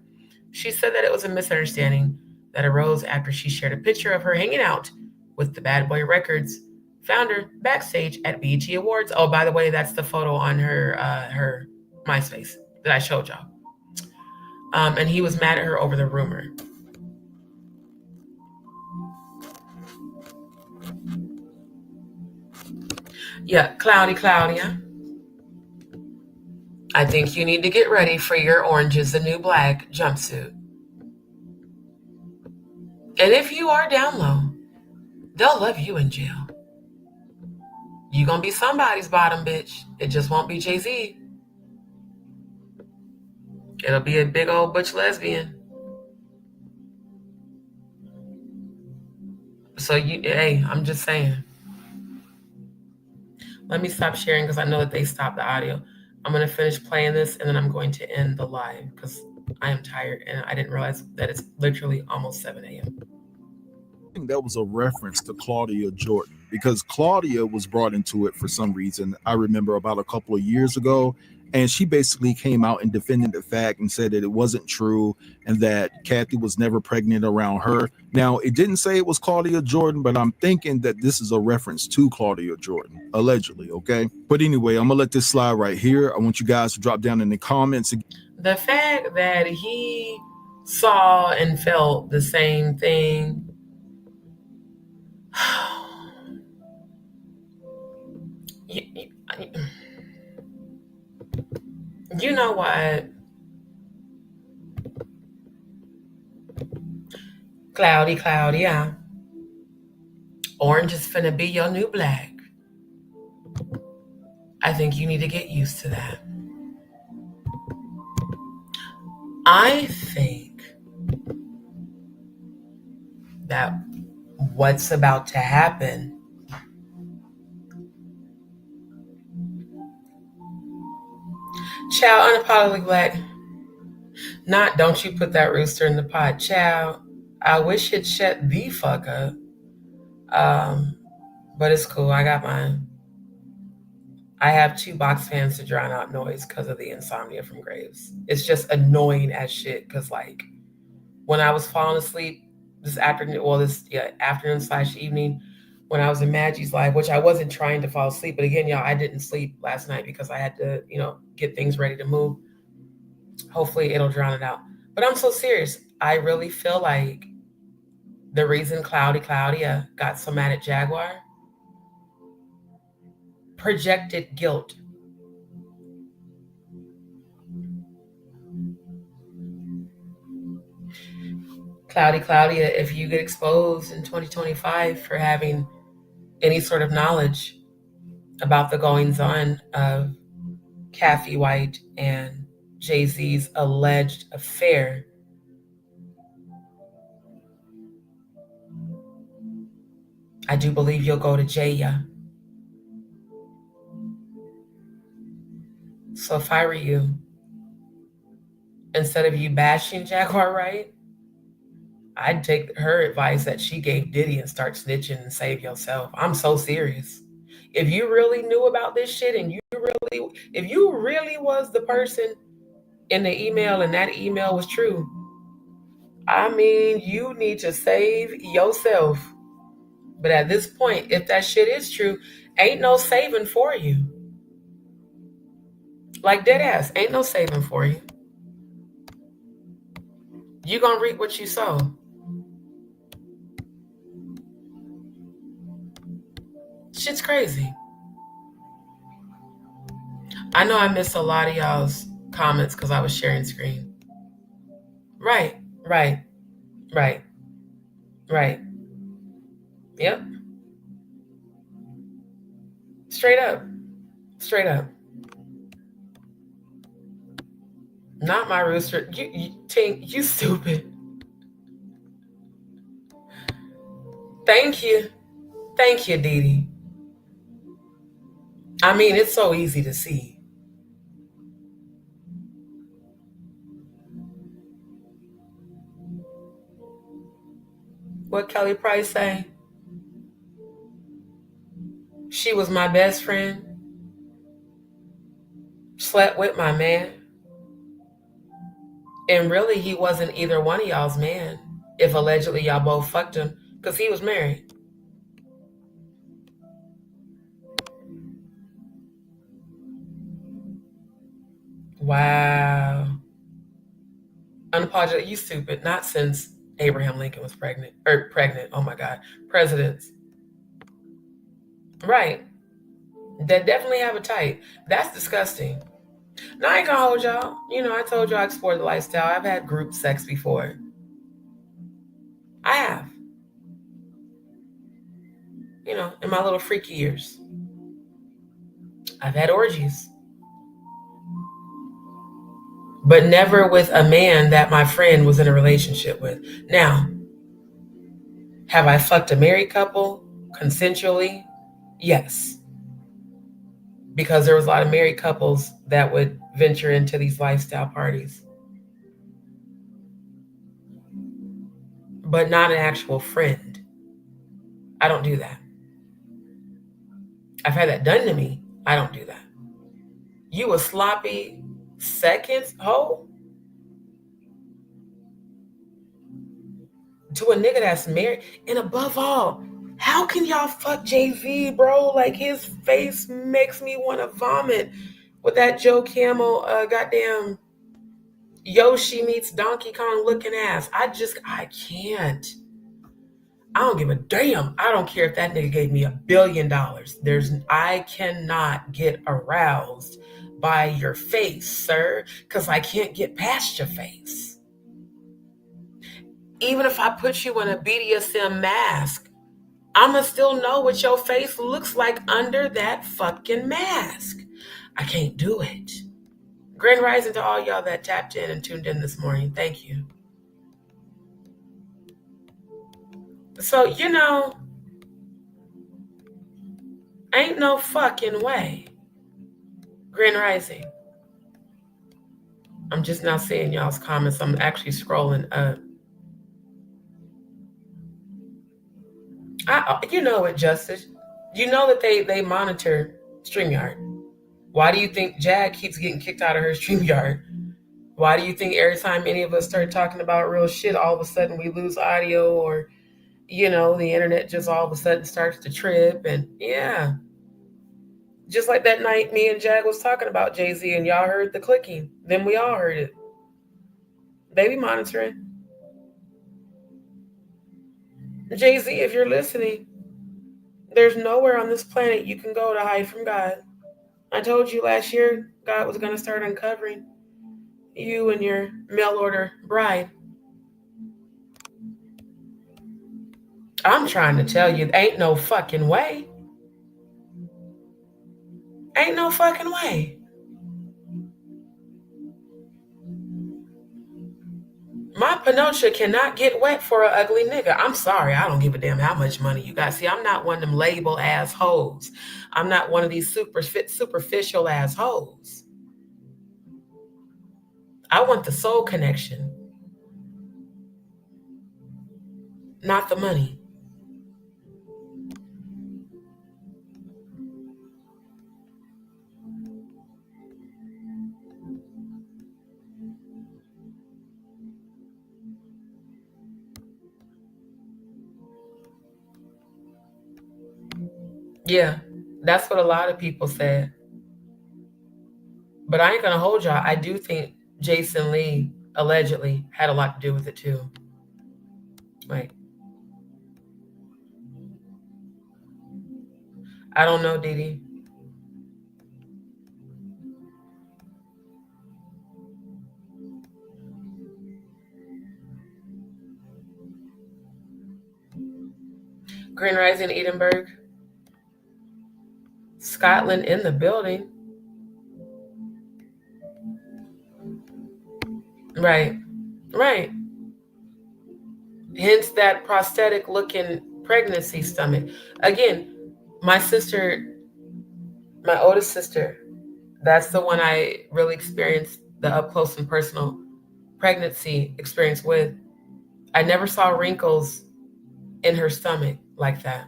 She said that it was a misunderstanding that arose after she shared a picture of her hanging out with the Bad Boy Records founder backstage at BET Awards. Oh, by the way, that's the photo on her MySpace that I showed y'all. And he was mad at her over the rumor. Yeah, Claudia. I think you need to get ready for your Orange is the New Black jumpsuit. And if you are down low, they'll love you in jail. You're going to be somebody's bottom, bitch. It just won't be Jay-Z. It'll be a big old butch lesbian. So, hey, I'm just saying. Let me stop sharing because I know that they stopped the audio. I'm going to finish playing this and then I'm going to end the live because I am tired and I didn't realize that it's literally almost 7 a.m. I think that was a reference to Claudia Jordan because Claudia was brought into it for some reason. I remember about a couple of years ago, and she basically came out and defended the fact and said that it wasn't true and that Kathy was never pregnant around her. Now, it didn't say it was Claudia Jordan, but I'm thinking that this is a reference to Claudia Jordan, allegedly, okay? But anyway, I'm gonna let this slide right here. I want you guys to drop down in the comments. The fact that he saw and felt the same thing, you know what? Claudia. Orange is finna be your new black. I think you need to get used to that. I think that what's about to happen Child, unapologetically black. Not don't you put that rooster in the pot. Child, I wish you'd shut the fuck up. But it's cool. I got mine. I have 2 box fans to drown out noise because of the insomnia from Graves. It's just annoying as shit because, like, when I was falling asleep this afternoon, afternoon/evening, when I was in Maggie's live, which I wasn't trying to fall asleep. But again, y'all, I didn't sleep last night because I had to, get things ready to move. Hopefully it'll drown it out. But I'm so serious. I really feel like the reason Claudia got so mad at Jaguar, projected guilt. Claudia, if you get exposed in 2025 for having any sort of knowledge about the goings-on of Kathy White and Jay-Z's alleged affair, I do believe you'll go to jail. So if I were you, instead of you bashing Jaguar Wright, I'd take her advice that she gave Diddy and start snitching and save yourself. I'm so serious. If you really knew about this shit and if you really was the person in the email and that email was true, I mean, you need to save yourself. But at this point, if that shit is true, ain't no saving for you. Like dead ass, ain't no saving for you. You gonna reap what you sow. Shit's crazy. I know I missed a lot of y'all's comments because I was sharing screen. Right. Yep. Straight up. Not my rooster. Tink, you stupid. Thank you, Diddy. I mean, it's so easy to see. What Kelly Price say? She was my best friend. Slept with my man. And really, he wasn't either one of y'all's man. If allegedly y'all both fucked him, because he was married. Wow. Unapologetic, you stupid. Not since Abraham Lincoln was pregnant. Oh my God. Presidents. Right. That definitely have a type. That's disgusting. Now I ain't gonna hold y'all. You know, I told y'all I explored the lifestyle. I've had group sex before. I have. You know, in my little freaky years. I've had orgies. But never with a man that my friend was in a relationship with. Now, have I fucked a married couple consensually? Yes. Because there was a lot of married couples that would venture into these lifestyle parties. But not an actual friend. I don't do that. I've had that done to me. I don't do that. You a sloppy seconds hoe? To a nigga that's married? And above all, how can y'all fuck Jay-Z, bro? Like, his face makes me want to vomit with that Joe Camel goddamn Yoshi meets Donkey Kong looking ass. I can't. I don't give a damn. I don't care if that nigga gave me $1 billion. I cannot get aroused by your face, sir, because I can't get past your face. Even if I put you in a BDSM mask, I'ma still know what your face looks like under that fucking mask. I can't do it. Grand rising to all y'all that tapped in and tuned in this morning. Thank you. So, you know, ain't no fucking way. Grand rising. I'm just now seeing y'all's comments. I'm actually scrolling up. You know it, Justice. You know that they monitor StreamYard. Why do you think Jag keeps getting kicked out of her StreamYard? Why do you think every time any of us start talking about real shit, all of a sudden we lose audio, or, you know, the internet just all of a sudden starts to trip? And yeah, just like that night me and Jag was talking about Jay-Z and y'all heard the clicking. Then we all heard it. They be monitoring. Jay-Z, if you're listening, there's nowhere on this planet you can go to hide from God. I told you last year God was going to start uncovering you and your mail order bride. I'm trying to tell you, ain't no fucking way. Ain't no fucking way. My Pinocha cannot get wet for an ugly nigga. I'm sorry. I don't give a damn how much money you got. See, I'm not one of them label ass hoes. I'm not one of these superficial ass hoes. I want the soul connection, not the money. Yeah, that's what a lot of people said. But I ain't gonna hold y'all. I do think Jason Lee allegedly had a lot to do with it too. Like, I don't know, Diddy. Green Rising, Edinburgh. Scotland in the building. Right, right. Hence that prosthetic looking pregnancy stomach. Again, my sister, my oldest sister, that's the one I really experienced the up close and personal pregnancy experience with. I never saw wrinkles in her stomach like that.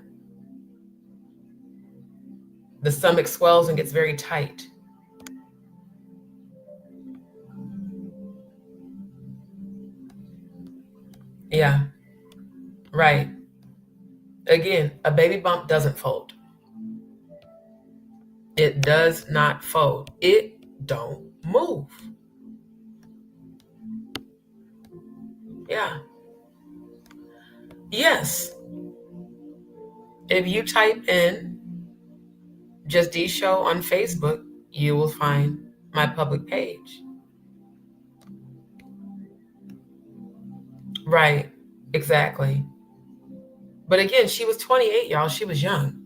The stomach swells and gets very tight. Yeah, right. Again, a baby bump doesn't fold. It does not fold. It don't move. Yeah. Yes. If you type in JustDee Show on Facebook, you will find my public page. Right. Exactly. But again, she was 28, y'all. She was young.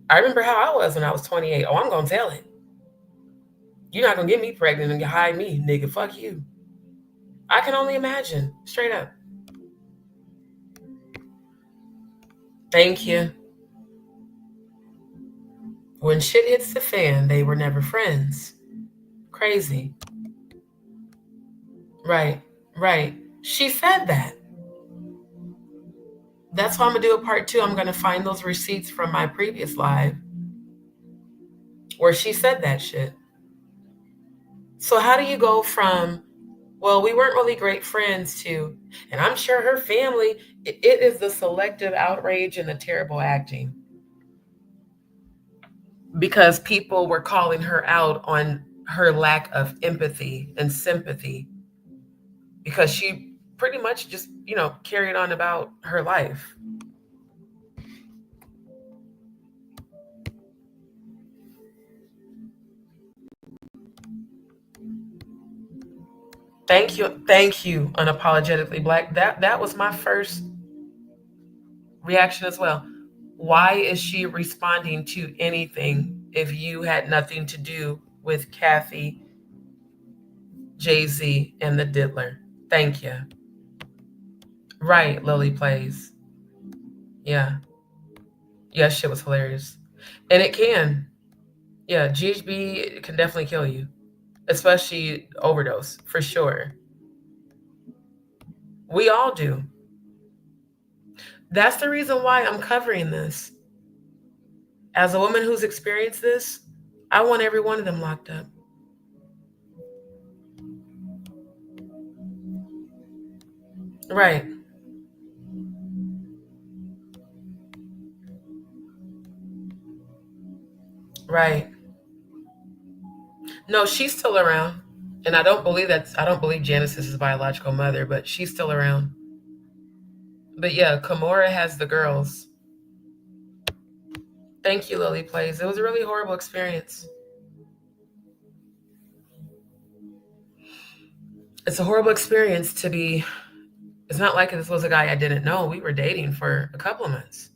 I remember how I was when I was 28. Oh, I'm going to tell it. You're not going to get me pregnant and hide me, nigga. Fuck you. I can only imagine. Straight up. Thank you. When shit hits the fan, they were never friends. Crazy. Right, right. She said that. That's why I'm going to do a part 2. I'm going to find those receipts from my previous live where she said that shit. So how do you go from, well, we weren't really great friends to, and I'm sure her family, it is the selective outrage and the terrible acting. Because people were calling her out on her lack of empathy and sympathy because she pretty much just, carried on about her life. Thank you, Unapologetically Black. That was my first reaction as well. Why is she responding to anything if you had nothing to do with Kathy, Jay-Z, and the Diddler? Thank you. Right, Lily Plays. Yeah. Yeah, shit was hilarious. And it can. Yeah, GHB can definitely kill you. Especially overdose, for sure. We all do. That's the reason why I'm covering this. As a woman who's experienced this, I want every one of them locked up. Right. Right. No, she's still around. And I don't believe Janice is his biological mother, but she's still around. But yeah, Kimura has the girls. Thank you, Lily Plays. It was a really horrible experience. It's a horrible experience to be. It's not like this was a guy I didn't know. We were dating for a couple of months.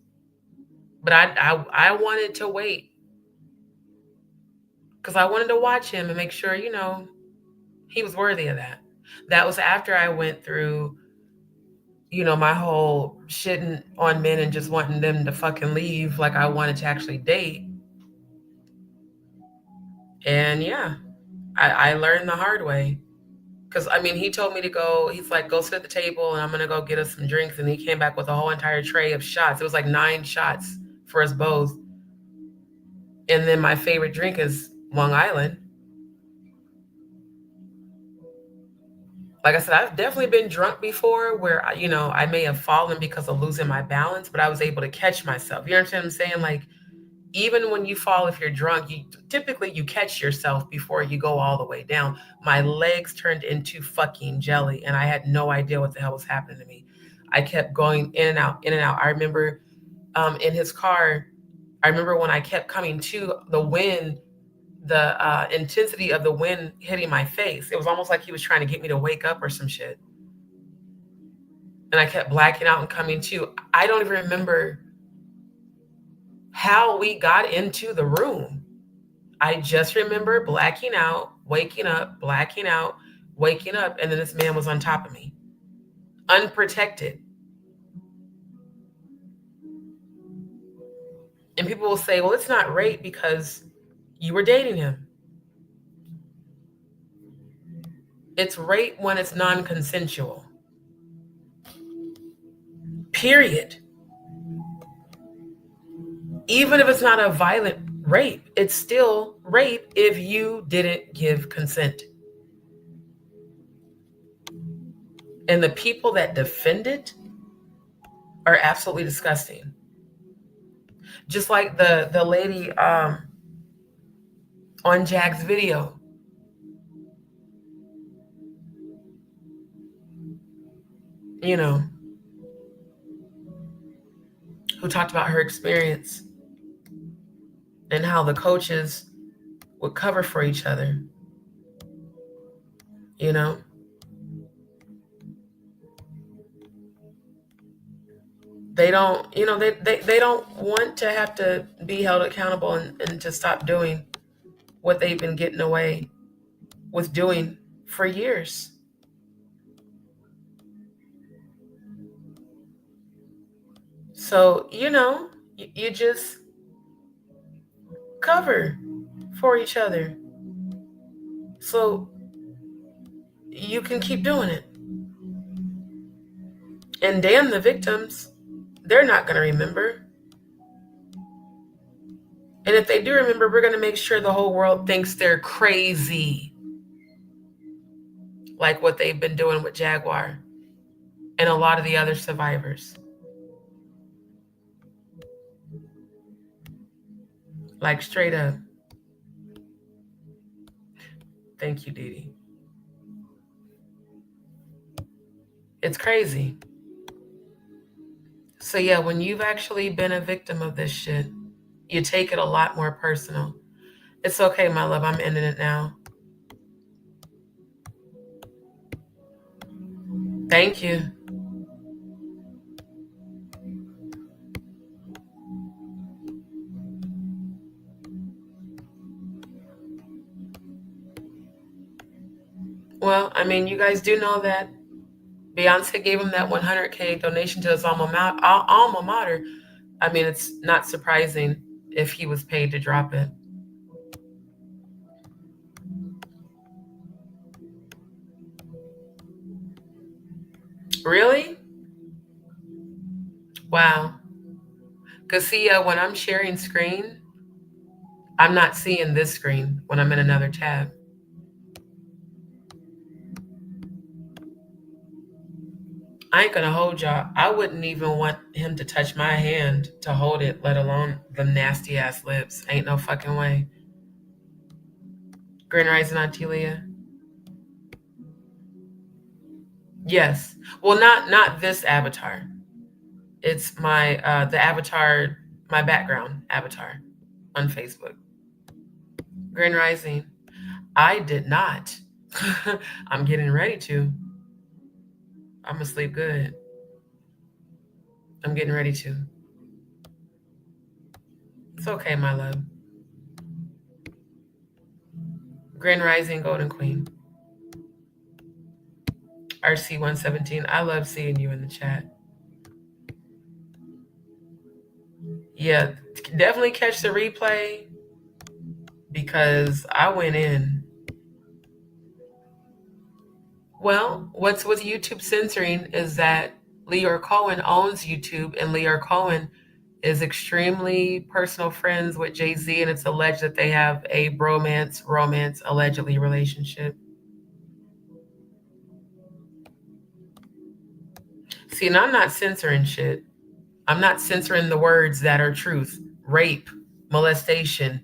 But I wanted to wait. Because I wanted to watch him and make sure, you know, he was worthy of that. That was after I went through, you know, my whole shitting on men and just wanting them to fucking leave like I wanted to actually date. And yeah, I learned the hard way. Because, I mean, he told me to go, he's like, go sit at the table and I'm going to go get us some drinks. And he came back with a whole entire tray of shots. It was like 9 shots for us both. And then my favorite drink is Long Island. Like I said, I've definitely been drunk before where, you know, I may have fallen because of losing my balance, but I was able to catch myself. You understand what I'm saying? Like, even when you fall, if you're drunk, you typically catch yourself before you go all the way down. My legs turned into fucking jelly and I had no idea what the hell was happening to me. I kept going in and out, in and out. I remember in his car, I remember when I kept coming to, the wind, the intensity of the wind hitting my face. It was almost like he was trying to get me to wake up or some shit. And I kept blacking out and coming to. I don't even remember how we got into the room. I just remember blacking out, waking up, blacking out, waking up, and then this man was on top of me, unprotected. And people will say, well, it's not rape because you were dating him. It's rape when it's non-consensual. Period. Even if it's not a violent rape, it's still rape if you didn't give consent. And the people that defend it are absolutely disgusting. Just like the lady on Jag's video. You know, who talked about her experience and how the coaches would cover for each other. You know? They don't, you know, they don't want to have to be held accountable and to stop doing what they've been getting away with doing for years. So, you know, you just cover for each other so you can keep doing it. And damn the victims, they're not going to remember. And if they do remember, we're going to make sure the whole world thinks they're crazy. Like what they've been doing with Jaguar and a lot of the other survivors. Like straight up. Thank you, Diddy. It's crazy. So yeah, when you've actually been a victim of this shit, you take it a lot more personal. It's okay, my love. I'm ending it now. Thank you. Well, I mean, you guys do know that Beyonce gave him that 100K donation to his alma mater. I mean, it's not surprising if he was paid to drop it. Really? Wow. Because see, when I'm sharing screen, I'm not seeing this screen when I'm in another tab. I ain't gonna hold y'all. I wouldn't even want him to touch my hand to hold it, let alone the nasty ass lips. Ain't no fucking way. Grand Rising Auntie Leah. Yes. Well, not this avatar. It's my the avatar, my background avatar on Facebook. Grand Rising. I did not. I'm getting ready to. I'm gonna sleep good. I'm getting ready to. It's okay, my love. Grand Rising, Golden Queen. RC117. I love seeing you in the chat. Yeah, definitely catch the replay because I went in. Well, what's with YouTube censoring is that Leor Cohen owns YouTube, and Leor Cohen is extremely personal friends with Jay-Z, and it's alleged that they have a romance, allegedly relationship. See, and I'm not censoring shit. I'm not censoring the words that are truth. Rape, molestation,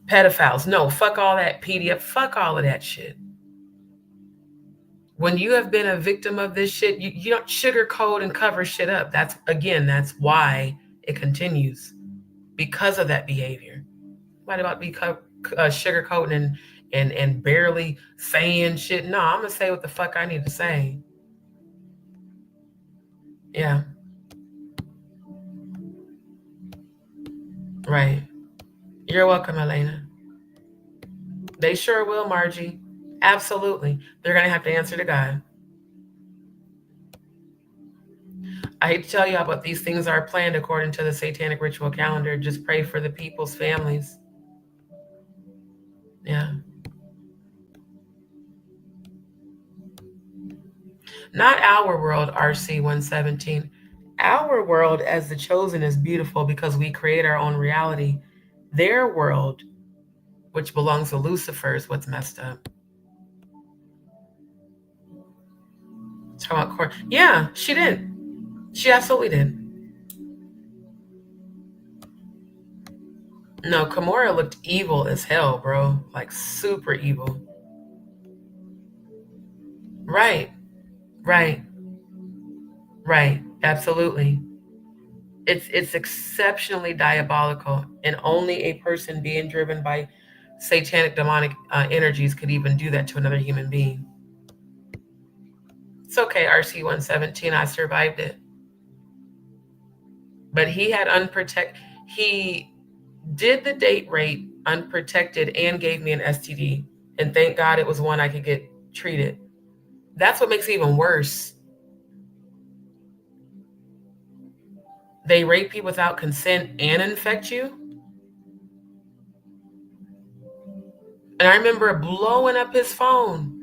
pedophiles. No, fuck all that PDF. Fuck all of that shit. When you have been a victim of this shit, you don't sugarcoat and cover shit up. That's why it continues. Because of that behavior. Might about be sugarcoating and barely saying shit. No, I'm going to say what the fuck I need to say. Yeah. Right. You're welcome, Elena. They sure will, Margie. Absolutely. They're going to have to answer to God. I hate to tell y'all, but these things are planned according to the Satanic ritual calendar. Just pray for the people's families. Yeah. Not our world, RC117. Our world as the chosen is beautiful because we create our own reality. Their world, which belongs to Lucifer, is what's messed up. Yeah, she did. She absolutely did. No, Kimura looked evil as hell, bro. Like super evil. Right. Absolutely. It's exceptionally diabolical, and only a person being driven by satanic demonic energies could even do that to another human being. It's okay, RC117, I survived it. But he had he did the date rape unprotected and gave me an STD. And thank God it was one I could get treated. That's what makes it even worse. They rape you without consent and infect you. And I remember blowing up his phone.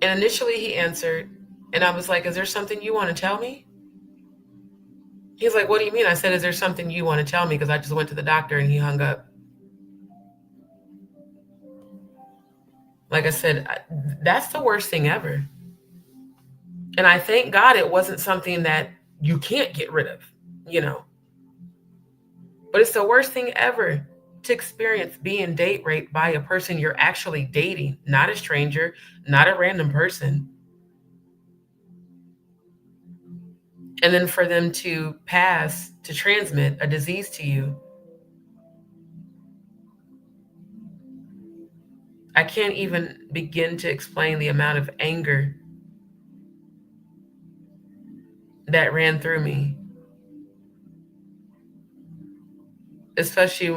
And initially he answered, and I was like, is there something you want to tell me? He's like, what do you mean? I said, is there something you want to tell me? Because I just went to the doctor, and he hung up. Like I said, that's the worst thing ever. And I thank God it wasn't something that you can't get rid of, you know. But it's the worst thing ever to experience being date raped by a person you're actually dating, not a stranger, not a random person. And then for them to transmit a disease to you. I can't even begin to explain the amount of anger that ran through me. Especially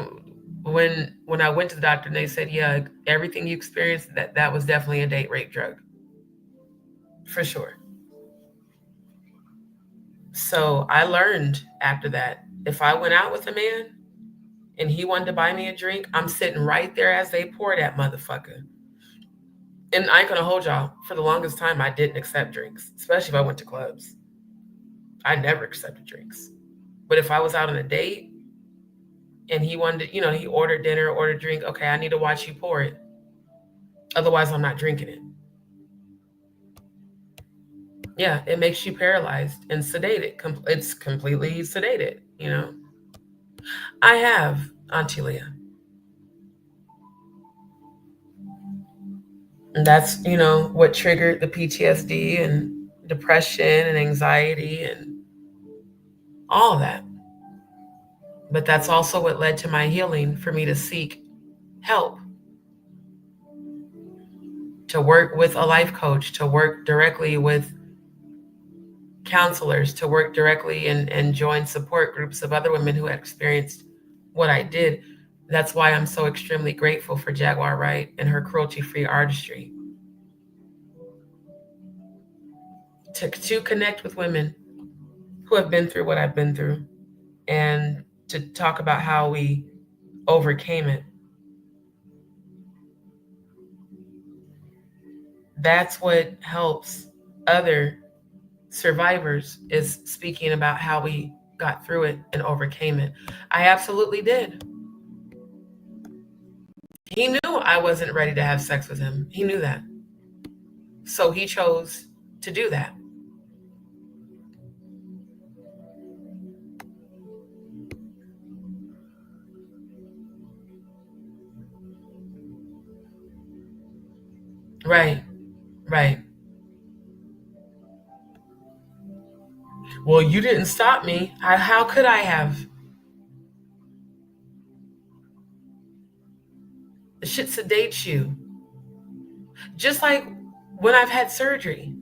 when I went to the doctor and they said, yeah, everything you experienced, that was definitely a date rape drug. For sure. So I learned after that, if I went out with a man and he wanted to buy me a drink, I'm sitting right there as they pour that motherfucker. And I ain't gonna hold y'all, for the longest time, I didn't accept drinks, especially if I went to clubs. I never accepted drinks. But if I was out on a date and he wanted to, he ordered dinner, ordered drink, okay, I need to watch you pour it. Otherwise, I'm not drinking it. Yeah, it makes you paralyzed and sedated. It's completely sedated, I have, Auntie Leah. And that's, what triggered the PTSD and depression and anxiety and all that. But that's also what led to my healing, for me to seek help, to work with a life coach, to work directly with counselors, to work directly and join support groups of other women who had experienced what I did. That's why I'm so extremely grateful for Jaguar Wright and her cruelty-free artistry. To connect with women who have been through what I've been through, and to talk about how we overcame it. That's what helps other survivors, is speaking about how we got through it and overcame it. I absolutely did. He knew I wasn't ready to have sex with him. He knew that. So he chose to do that. Right, right. Well, you didn't stop me. How could I have? The shit sedates you. Just like when I've had surgery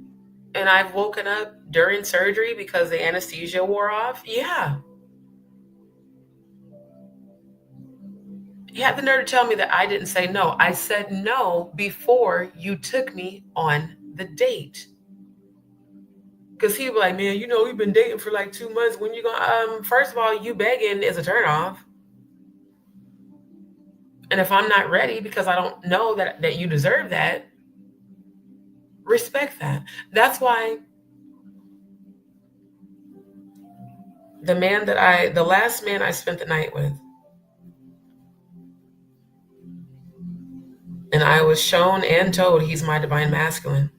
and I've woken up during surgery because the anesthesia wore off. Yeah. He had the nerve to tell me that I didn't say no. I said no before you took me on the date. Because he was like, man, you know, we've been dating for like 2 months. When you gonna, first of all, you begging is a turnoff. And if I'm not ready because I don't know that you deserve that, respect that. That's why the last man I spent the night with, and I was shown and told he's my divine masculine.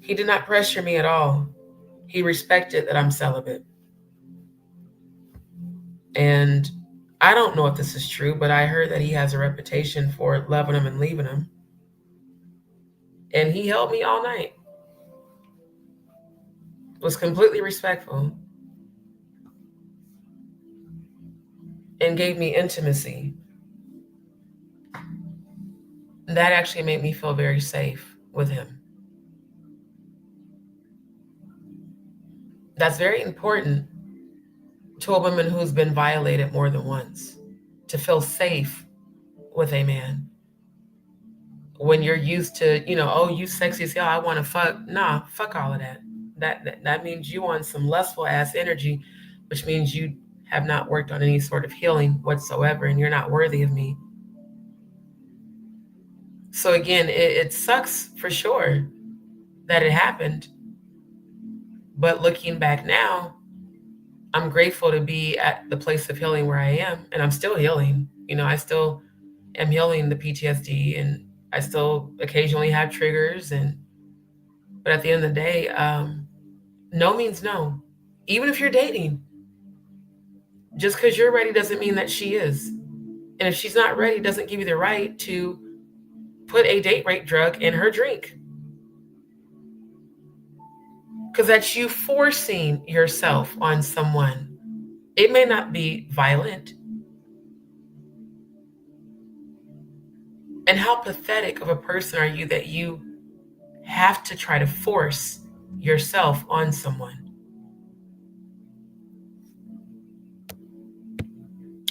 He did not pressure me at all. He respected that I'm celibate. And I don't know if this is true, but I heard that he has a reputation for loving him and leaving him. And he held me all night. Was completely respectful. And gave me intimacy. That actually made me feel very safe with him. That's very important to a woman who's been violated more than once, to feel safe with a man. When you're used to, oh, you sexy as hell, I want to fuck. Nah, fuck all of that. That means you want some lustful ass energy, which means you have not worked on any sort of healing whatsoever, and you're not worthy of me. So again, it sucks for sure that it happened. But looking back now, I'm grateful to be at the place of healing where I am, and I'm still healing. I still am healing the PTSD, and I still occasionally have triggers. But at the end of the day, no means no. Even if you're dating, just because you're ready doesn't mean that she is. And if she's not ready, doesn't give you the right to put a date rape drug in her drink. Because that's you forcing yourself on someone. It may not be violent. And how pathetic of a person are you that you have to try to force yourself on someone?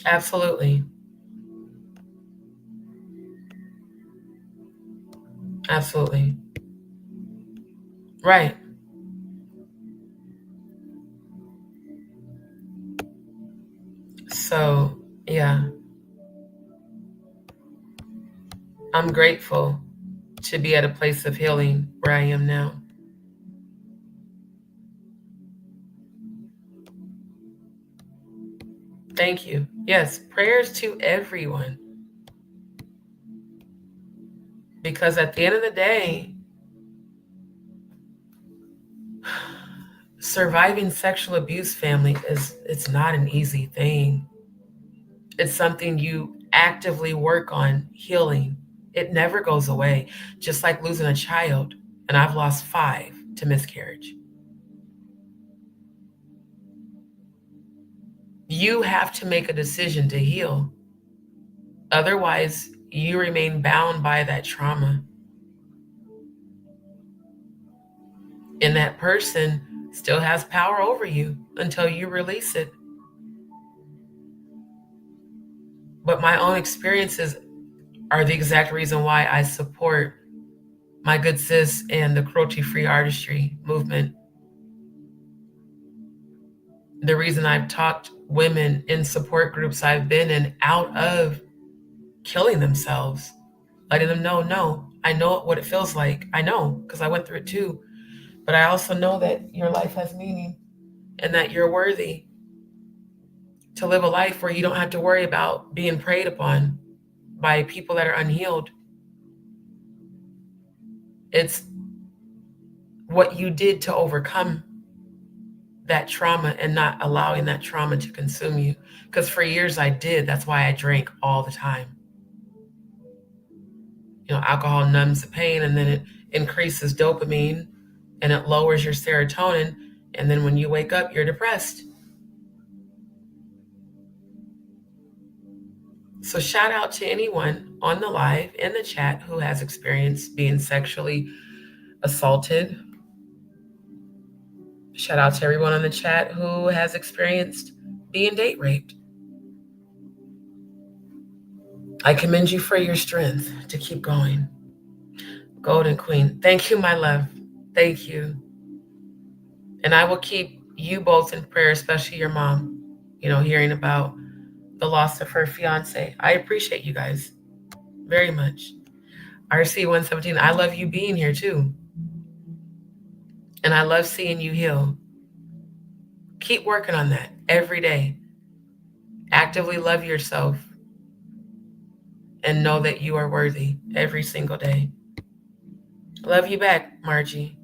Absolutely. Absolutely. Right. So, yeah. I'm grateful to be at a place of healing where I am now. Thank you. Yes, prayers to everyone. Because at the end of the day, surviving sexual abuse, family, it's not an easy thing. It's something you actively work on healing. It never goes away. Just like losing a child, and I've lost 5 to miscarriage. You have to make a decision to heal. Otherwise, you remain bound by that trauma. And that person still has power over you until you release it. But my own experiences are the exact reason why I support my good sis and the cruelty-free artistry movement. The reason I've talked women in support groups I've been in out of killing themselves, letting them know, no, I know what it feels like. I know, because I went through it too. But I also know that your life has meaning and that you're worthy to live a life where you don't have to worry about being preyed upon by people that are unhealed. It's what you did to overcome that trauma and not allowing that trauma to consume you. Because for years I did. That's why I drank all the time. You know, alcohol numbs the pain, and then it increases dopamine and it lowers your serotonin. And then when you wake up, you're depressed. So shout out to anyone on the live, in the chat, who has experienced being sexually assaulted. Shout out to everyone on the chat who has experienced being date raped. I commend you for your strength to keep going. Golden Queen, thank you, my love. Thank you. And I will keep you both in prayer, especially your mom, you know, hearing about the loss of her fiance. I appreciate you guys very much. RC117, I love you being here too. And I love seeing you heal. Keep working on that every day. Actively love yourself and know that you are worthy every single day. Love you back, Margie.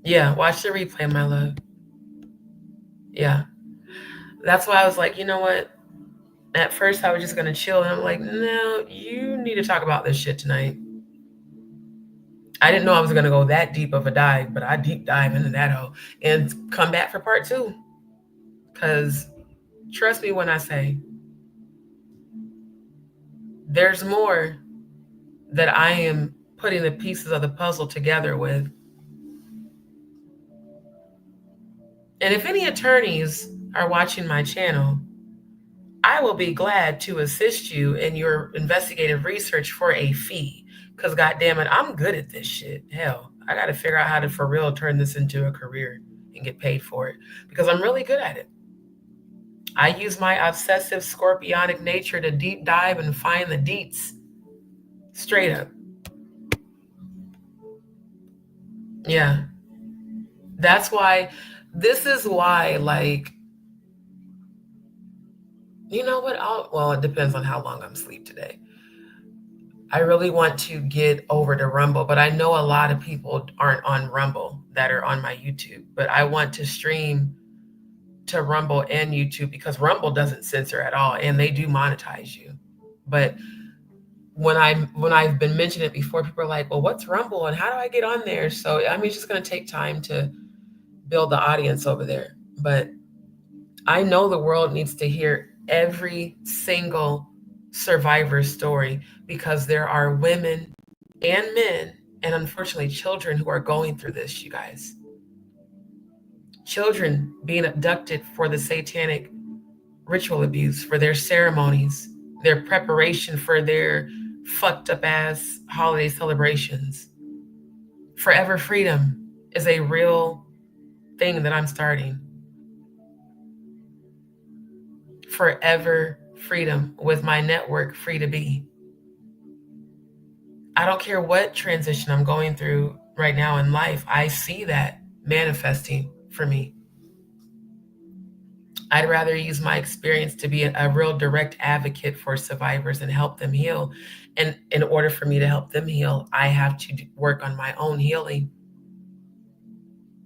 Yeah, watch the replay, my love. Yeah. That's why I was like, you know what? At first, I was just going to chill. And I'm like, no, you need to talk about this shit tonight. I didn't know I was going to go that deep of a dive, but I deep dive into that hoe and come back for part 2. Because trust me when I say, there's more that I am putting the pieces of the puzzle together with. And if any attorneys are watching my channel, I will be glad to assist you in your investigative research for a fee. Because goddammit, I'm good at this shit. Hell, I got to figure out how to for real turn this into a career and get paid for it. Because I'm really good at it. I use my obsessive scorpionic nature to deep dive and find the deets. Straight up. Yeah. That's why, this is why, like, you know what? Well, it depends on how long I'm asleep today. I really want to get over to Rumble, but I know a lot of people aren't on Rumble that are on my YouTube. But I want to stream to Rumble and YouTube because Rumble doesn't censor at all, and they do monetize you. But when I've been mentioning it before, people are like, well, what's Rumble and how do I get on there? So I mean, it's just going to take time to build the audience over there. But I know the world needs to hear every single survivor story because there are women and men and unfortunately children who are going through this, you guys. Children being abducted for the satanic ritual abuse, for their ceremonies, their preparation for their fucked up ass holiday celebrations. Forever Freedom is a real thing that I'm starting. Forever Freedom with my network, Free to Be. I don't care what transition I'm going through right now in life. I see that manifesting for me. I'd rather use my experience to be a real direct advocate for survivors and help them heal. And in order for me to help them heal, I have to work on my own healing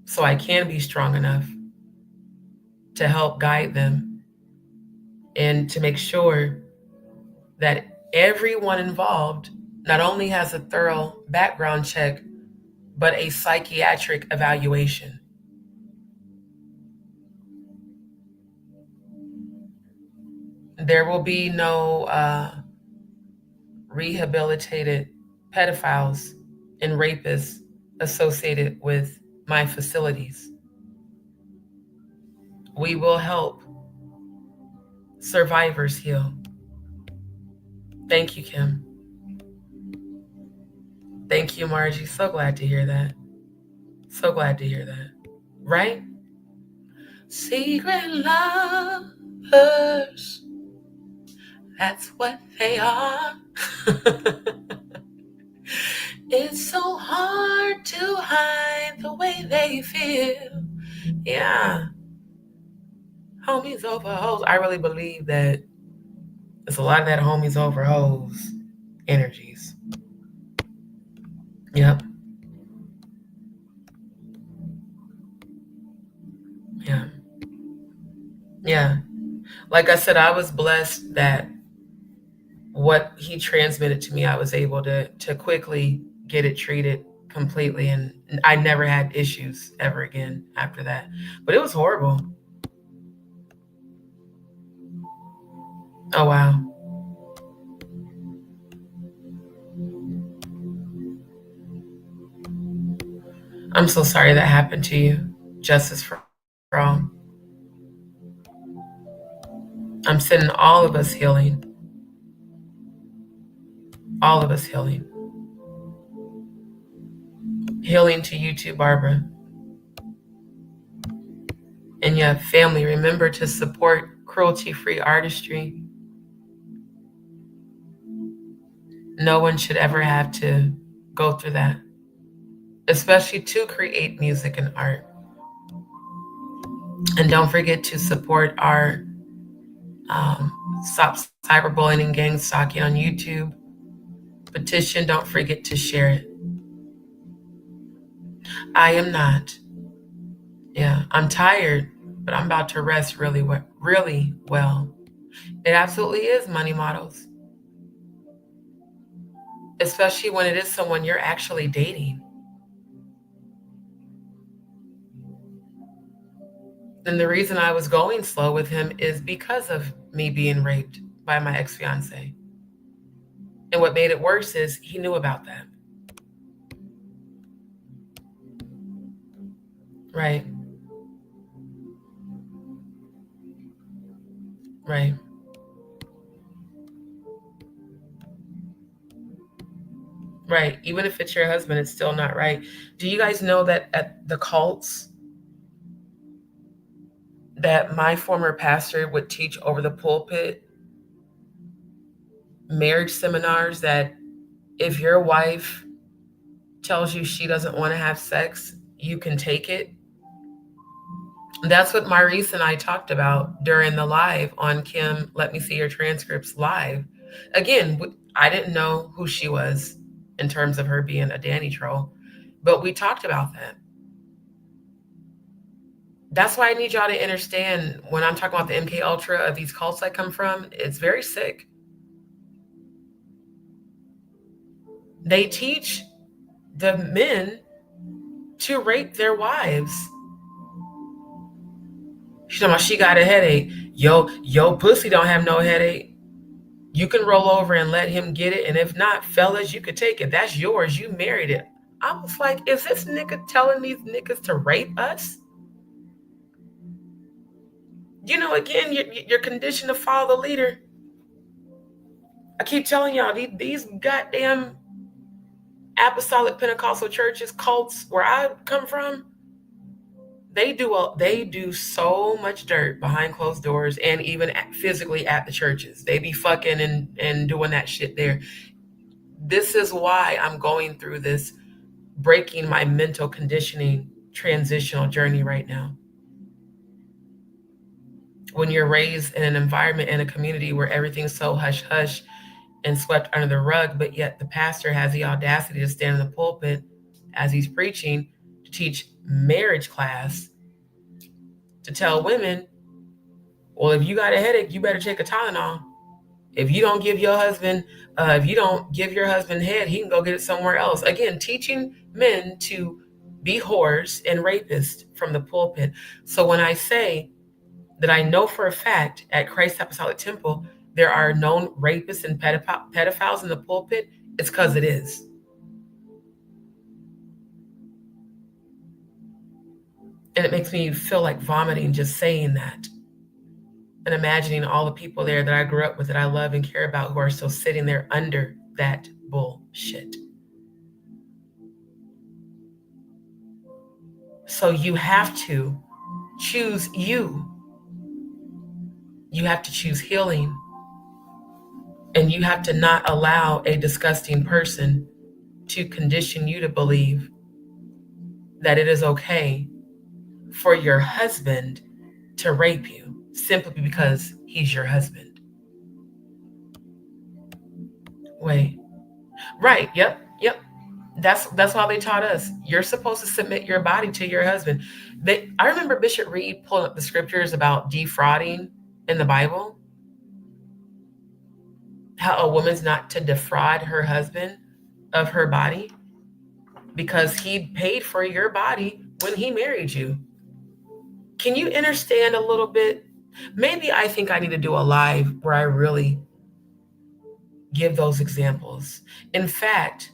so I can be strong enough to help guide them and to make sure that everyone involved not only has a thorough background check but a psychiatric evaluation. There will be no rehabilitated pedophiles and rapists associated with my facilities. We will help survivors heal. Thank you, Kim. Thank you, Margie. So glad to hear that. So glad to hear that. Right? Secret lovers. That's what they are. It's so hard to hide the way they feel. Yeah. Homies over hoes. I really believe that it's a lot of that homies over hoes energies. Yep. Yeah. Yeah. Like I said, I was blessed that what he transmitted to me, I was able to quickly get it treated completely. And I never had issues ever again after that. But it was horrible. Oh, wow. I'm so sorry that happened to you. Justice for all. I'm sending all of us healing. All of us healing. Healing to you too, Barbara. And yeah, family, remember to support cruelty-free artistry. No one should ever have to go through that, especially to create music and art. And don't forget to support our Stop Cyberbullying and Gang Stalking on YouTube. Petition, don't forget to share it. I am not. Yeah, I'm tired, but I'm about to rest really well. It absolutely is, money models. Especially when it is someone you're actually dating. And the reason I was going slow with him is because of me being raped by my ex-fiance. And what made it worse is he knew about that. Right. Right. Right. Even if it's your husband, it's still not right. Do you guys know that at the cults that my former pastor would teach over the pulpit, marriage seminars, that if your wife tells you she doesn't want to have sex, you can take it? That's what Maurice and I talked about during the live on Kim Let Me See Your Transcripts live. Again, I didn't know who she was in terms of her being a Danny troll, but we talked about that. That's why I need y'all to understand when I'm talking about the MK Ultra of these cults I come from, it's very sick. They teach the men to rape their wives. She's talking about she got a headache. Yo, pussy don't have no headache. You can roll over and let him get it. And if not, fellas, you could take it. That's yours. You married it. I was like, is this nigga telling these niggas to rape us? You know, again, you're conditioned to follow the leader. I keep telling y'all, these goddamn apostolic Pentecostal churches, cults, where I come from, they do so much dirt behind closed doors and even physically at the churches. They be fucking and doing that shit there. This is why I'm going through this breaking my mental conditioning transitional journey right now. When you're raised in an environment and a community where everything's so hush-hush and swept under the rug, but yet the pastor has the audacity to stand in the pulpit as he's preaching to teach marriage class, to tell women, well, if you got a headache, you better take a Tylenol. If you don't give your husband If you don't give your husband head, he can go get it somewhere else. Again, teaching men to be whores and rapists from the pulpit. So when I say that I know for a fact at Christ Apostolic Temple, there are known rapists and pedophiles in the pulpit, it's because it is. And it makes me feel like vomiting just saying that. And imagining all the people there that I grew up with, that I love and care about, who are still sitting there under that bullshit. So you have to choose you. You have to choose healing. And you have to not allow a disgusting person to condition you to believe that it is okay for your husband to rape you simply because he's your husband. Wait. Right. Yep. That's why they taught us. You're supposed to submit your body to your husband. I remember Bishop Reed pulling up the scriptures about defrauding in the Bible. How a woman's not to defraud her husband of her body because he paid for your body when he married you. Can you understand a little bit? Maybe I think I need to do a live where I really give those examples. In fact,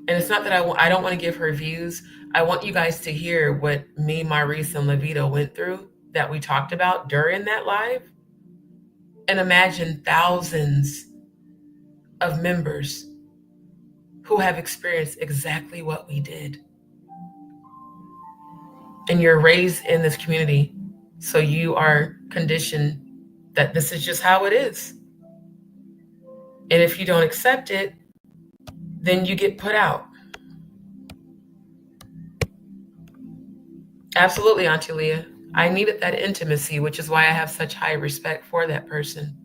and it's not that I don't want to give her views. I want you guys to hear what me, Maurice, and Levita went through that we talked about during that live. And imagine thousands of members who have experienced exactly what we did. And you're raised in this community, so you are conditioned that this is just how it is. And if you don't accept it, then you get put out. Absolutely, Auntie Leah. I needed that intimacy, which is why I have such high respect for that person.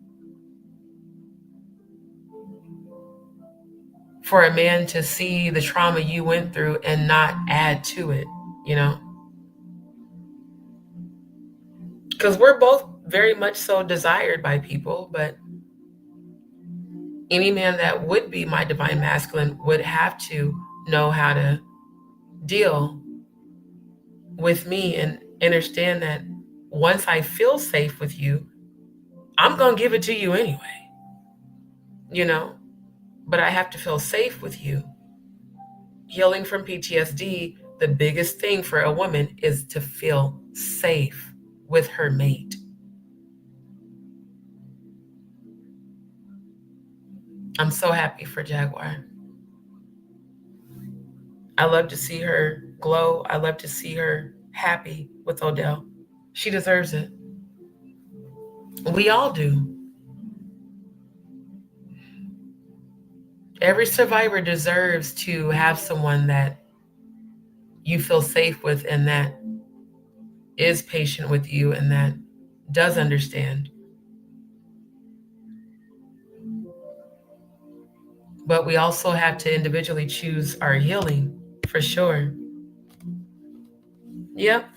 For a man to see the trauma you went through and not add to it, you know? Because we're both very much so desired by people, but any man that would be my divine masculine would have to know how to deal with me and understand that once I feel safe with you, I'm going to give it to you anyway, you know, but I have to feel safe with you. Healing from PTSD, the biggest thing for a woman is to feel safe with her mate. I'm so happy for Jaguar. I love to see her glow. I love to see her happy with Odell. She deserves it. We all do. Every survivor deserves to have someone that you feel safe with and that is patient with you and that does understand. But we also have to individually choose our healing, for sure. Yep.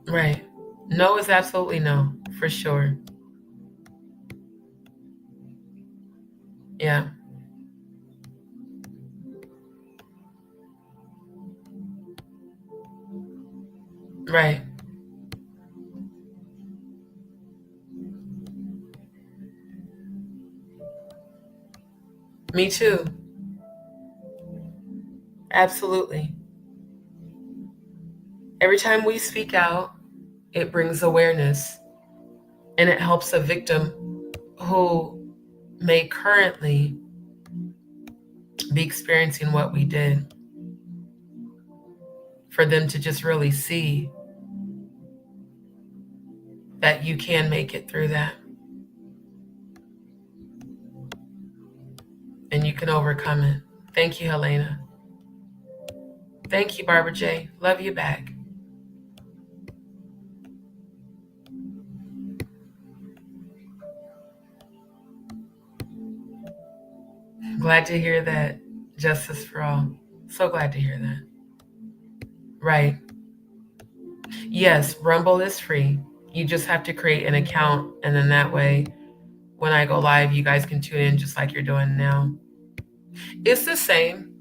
Right. No is absolutely no, for sure. Yeah. Right. Me too. Absolutely. Every time we speak out, it brings awareness and it helps a victim who may currently be experiencing what we did, for them to just really see that you can make it through that. And you can overcome it. Thank you, Helena. Thank you, Barbara J. Love you back. Glad to hear that. Justice for all. So glad to hear that. Right. Yes, Rumble is free. You just have to create an account, and then that way, when I go live, you guys can tune in just like you're doing now. It's the same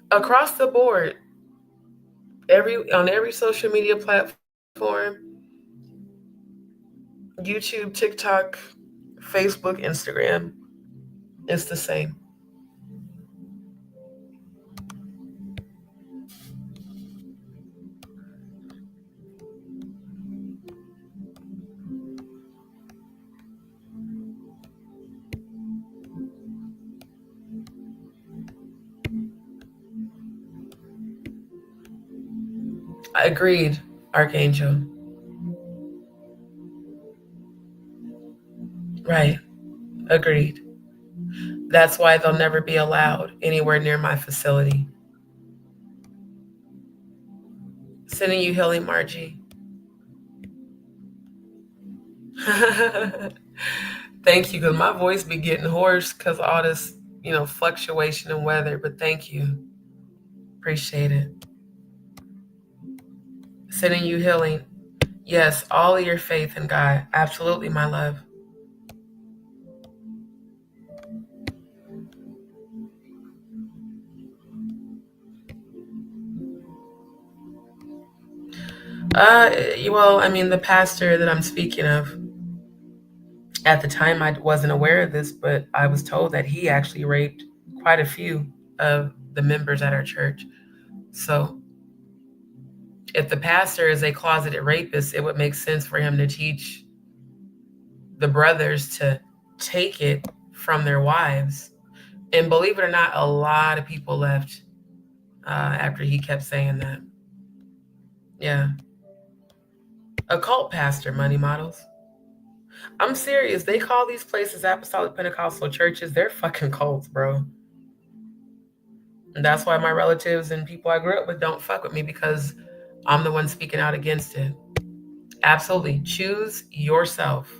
across the board. On every social media platform, YouTube, TikTok, Facebook, Instagram, it's the same. Agreed, Archangel. Right. Agreed. That's why they'll never be allowed anywhere near my facility. Sending you healing, Margie. Thank you, because my voice be getting hoarse because all this, fluctuation in weather, but thank you. Appreciate it. Sending you healing. Yes, all of your faith in God. Absolutely, my love. Well, the pastor that I'm speaking of, at the time I wasn't aware of this, but I was told that he actually raped quite a few of the members at our church. So if the pastor is a closeted rapist, it would make sense for him to teach the brothers to take it from their wives. And believe it or not, a lot of people left after he kept saying that. Yeah. A cult pastor, money models. I'm serious. They call these places apostolic Pentecostal churches. They're fucking cults, bro. And that's why my relatives and people I grew up with don't fuck with me, because I'm the one speaking out against it. Absolutely. Choose yourself.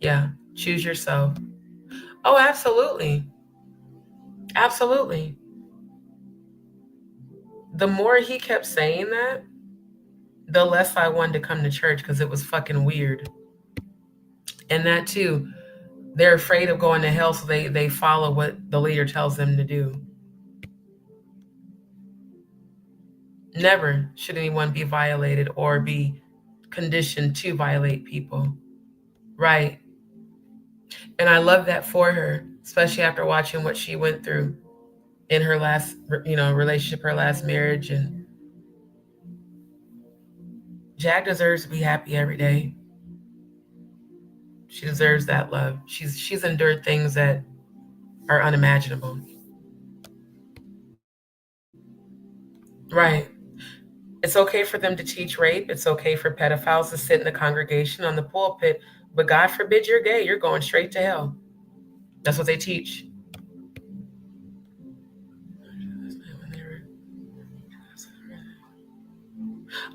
Yeah. Choose yourself. Oh, absolutely. Absolutely. The more he kept saying that, the less I wanted to come to church, because it was fucking weird. And that too, they're afraid of going to hell, so they follow what the leader tells them to do. Never should anyone be violated or be conditioned to violate people. Right. And I love that for her, especially after watching what she went through in her last, relationship, her last marriage. And Jag deserves to be happy every day. She deserves that love. She's endured things that are unimaginable. Right. It's okay for them to teach rape. It's okay for pedophiles to sit in the congregation on the pulpit. But God forbid you're gay, you're going straight to hell. That's what they teach.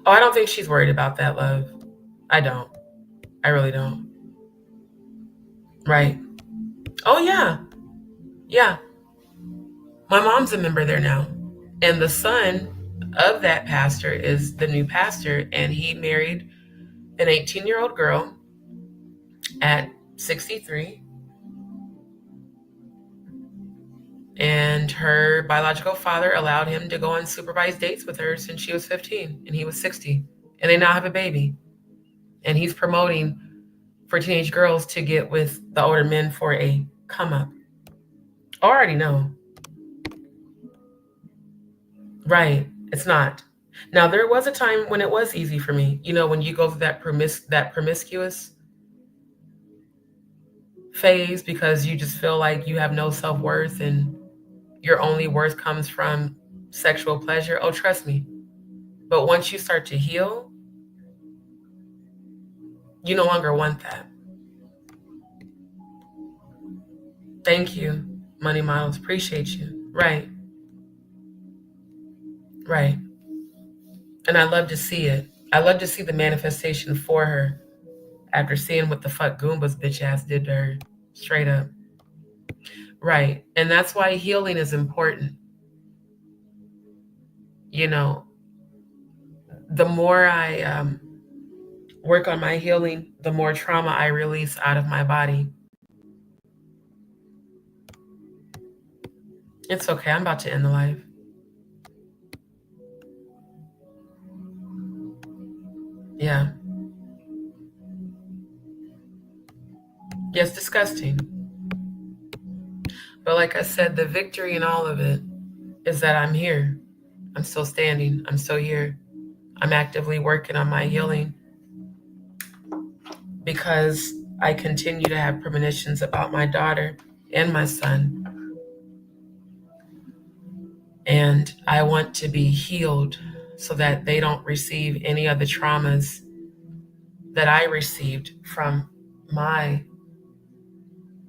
Oh, I don't think she's worried about that, love. I don't. I really don't. Right. Oh, yeah. Yeah. My mom's a member there now. And the son of that pastor is the new pastor. And he married an 18-year-old girl at 63. And her biological father allowed him to go on supervised dates with her since she was 15 and he was 60. And they now have a baby. And he's promoting for teenage girls to get with the older men for a come up. I already know. Right. It's not. Now, there was a time when it was easy for me. When you go through that promiscuous phase because you just feel like you have no self-worth and your only worth comes from sexual pleasure. Oh, trust me. But once you start to heal, you no longer want that. Thank you, money models. Appreciate you. Right. Right. And I love to see it. I love to see the manifestation for her after seeing what the fuck Goomba's bitch ass did to her. Straight up. Right. And that's why healing is important. The more I work on my healing, the more trauma I release out of my body. It's okay. I'm about to end the life. Yeah. Yes, disgusting. But like I said, the victory in all of it is that I'm here. I'm still standing. I'm still here. I'm actively working on my healing because I continue to have premonitions about my daughter and my son. And I want to be healed so that they don't receive any of the traumas that I received from my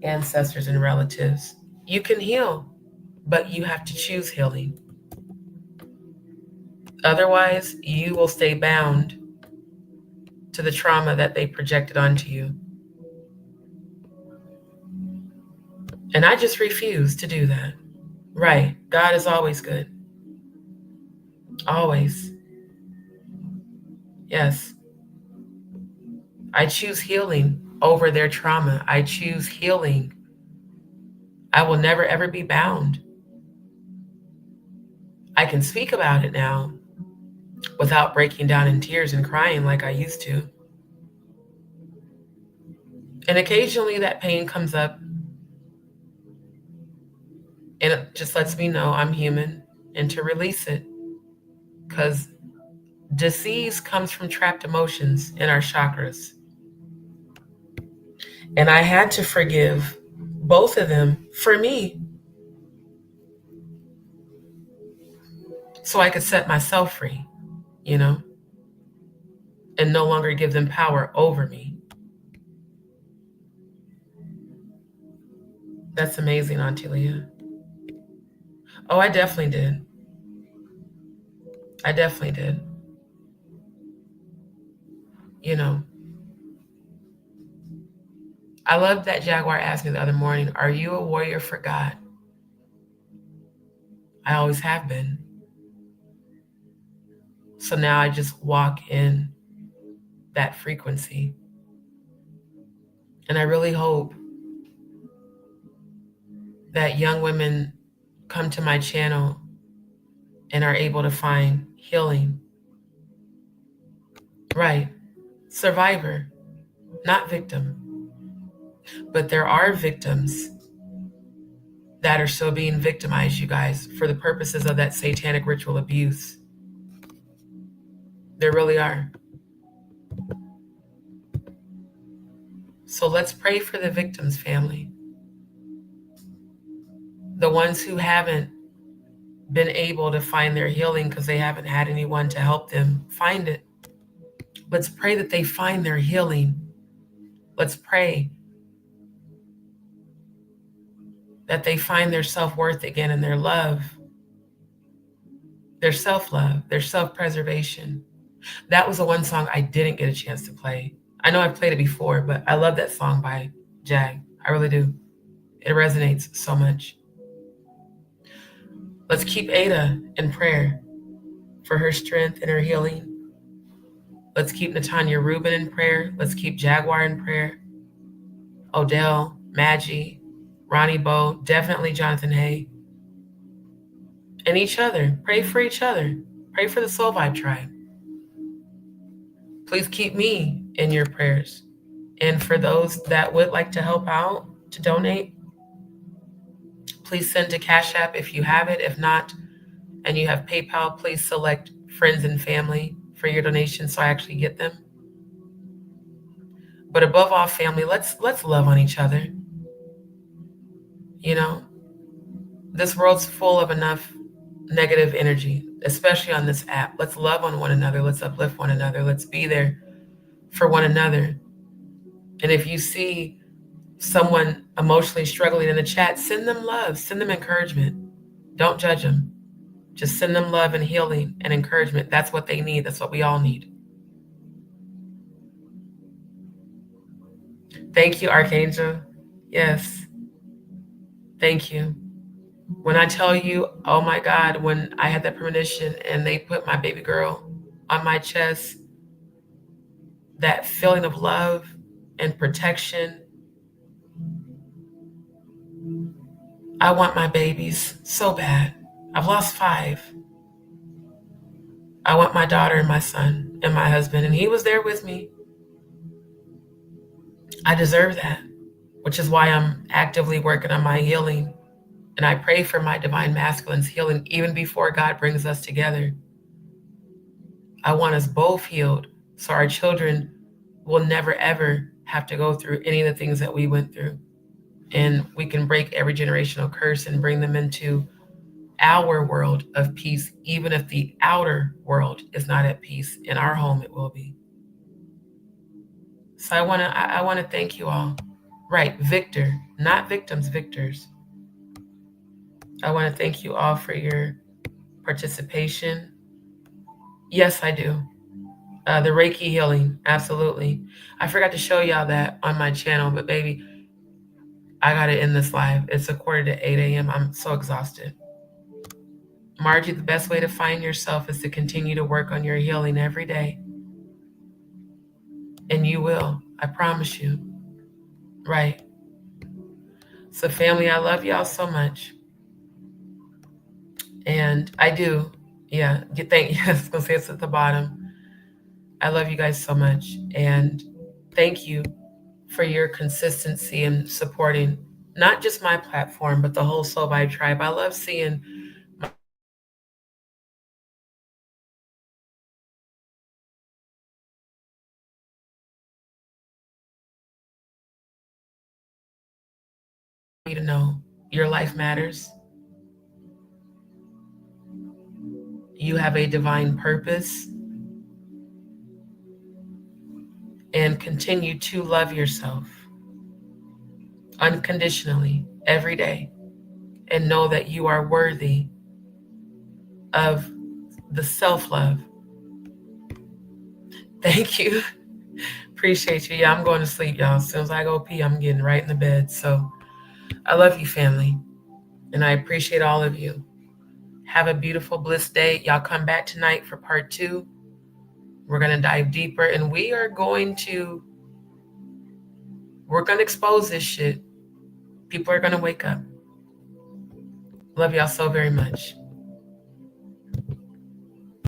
ancestors and relatives. You can heal, but you have to choose healing. Otherwise, you will stay bound to the trauma that they projected onto you. And I just refuse to do that. Right. God is always good. Always. Yes. I choose healing over their trauma. I choose healing. I will never, ever be bound. I can speak about it now without breaking down in tears and crying like I used to. And occasionally that pain comes up and it just lets me know I'm human and to release it. Because disease comes from trapped emotions in our chakras. And I had to forgive both of them for me so I could set myself free, you know, and no longer give them power over me. That's amazing, Auntie Leah. Oh, I definitely did. I definitely did. You know, I love that Jaguar asked me the other morning, are you a warrior for God? I always have been. So now I just walk in that frequency. And I really hope that young women come to my channel and are able to find healing. Right. Survivor, not victim. But there are victims that are still being victimized, you guys, for the purposes of that satanic ritual abuse. There really are. So let's pray for the victims, family. The ones who haven't been able to find their healing because they haven't had anyone to help them find it. Let's pray that they find their healing. Let's pray that they find their self-worth again and their love, their self-love, their self-preservation. That was the one song I didn't get a chance to play. I know I've played it before, but I love that song by Jag. I really do. It resonates so much. Let's keep Ada in prayer for her strength and her healing. Let's keep Natanya Rubin in prayer. Let's keep Jaguar in prayer. Odell, Maggie, Ronnie Bo, definitely Jonathan Hay. And each other. Pray for each other. Pray for the Soul Vibe tribe. Please keep me in your prayers. And for those that would like to help out, to donate, please send to Cash App if you have it. If not, and you have PayPal, please select friends and family for your donations so I actually get them. But above all, family, let's love on each other. You know, this world's full of enough negative energy, especially on this app. Let's love on one another. Let's uplift one another. Let's be there for one another. And if you see someone emotionally struggling in the chat, send them love, send them encouragement. Don't judge them. Just send them love and healing and encouragement. That's what they need. That's what we all need. Thank you, Archangel. Yes. Thank you. When I tell you, oh my God, when I had that premonition and they put my baby girl on my chest, that feeling of love and protection. I want my babies so bad. I've lost 5. I want my daughter and my son and my husband, and he was there with me. I deserve that, which is why I'm actively working on my healing. And I pray for my divine masculine's healing even before God brings us together. I want us both healed so our children will never, ever have to go through any of the things that we went through. And we can break every generational curse and bring them into our world of peace, even if the outer world is not at peace. In our home, it will be. So I want to thank you all. Right, victor, not victims, victors. I want to thank you all for your participation. Yes, I do. The Reiki healing, absolutely. I forgot to show y'all that on my channel, but baby, I got to end this live. It's 7:45 a.m. I'm so exhausted. Margie, the best way to find yourself is to continue to work on your healing every day. And you will, I promise you. Right. So family, I love y'all so much. And I do. Yeah, I was gonna say it's at the bottom. I love you guys so much. And thank you for your consistency in supporting not just my platform, but the whole Soul Vibe tribe. I love seeing you to know your life matters. You have a divine purpose. And continue to love yourself unconditionally every day. And know that you are worthy of the self-love. Thank you. Appreciate you. Yeah, I'm going to sleep, y'all. As soon as I go pee, I'm getting right in the bed. So I love you, family. And I appreciate all of you. Have a beautiful, blissed day. Y'all come back tonight for part 2. We're going to dive deeper, and we're going to expose this shit. People are going to wake up. Love y'all so very much.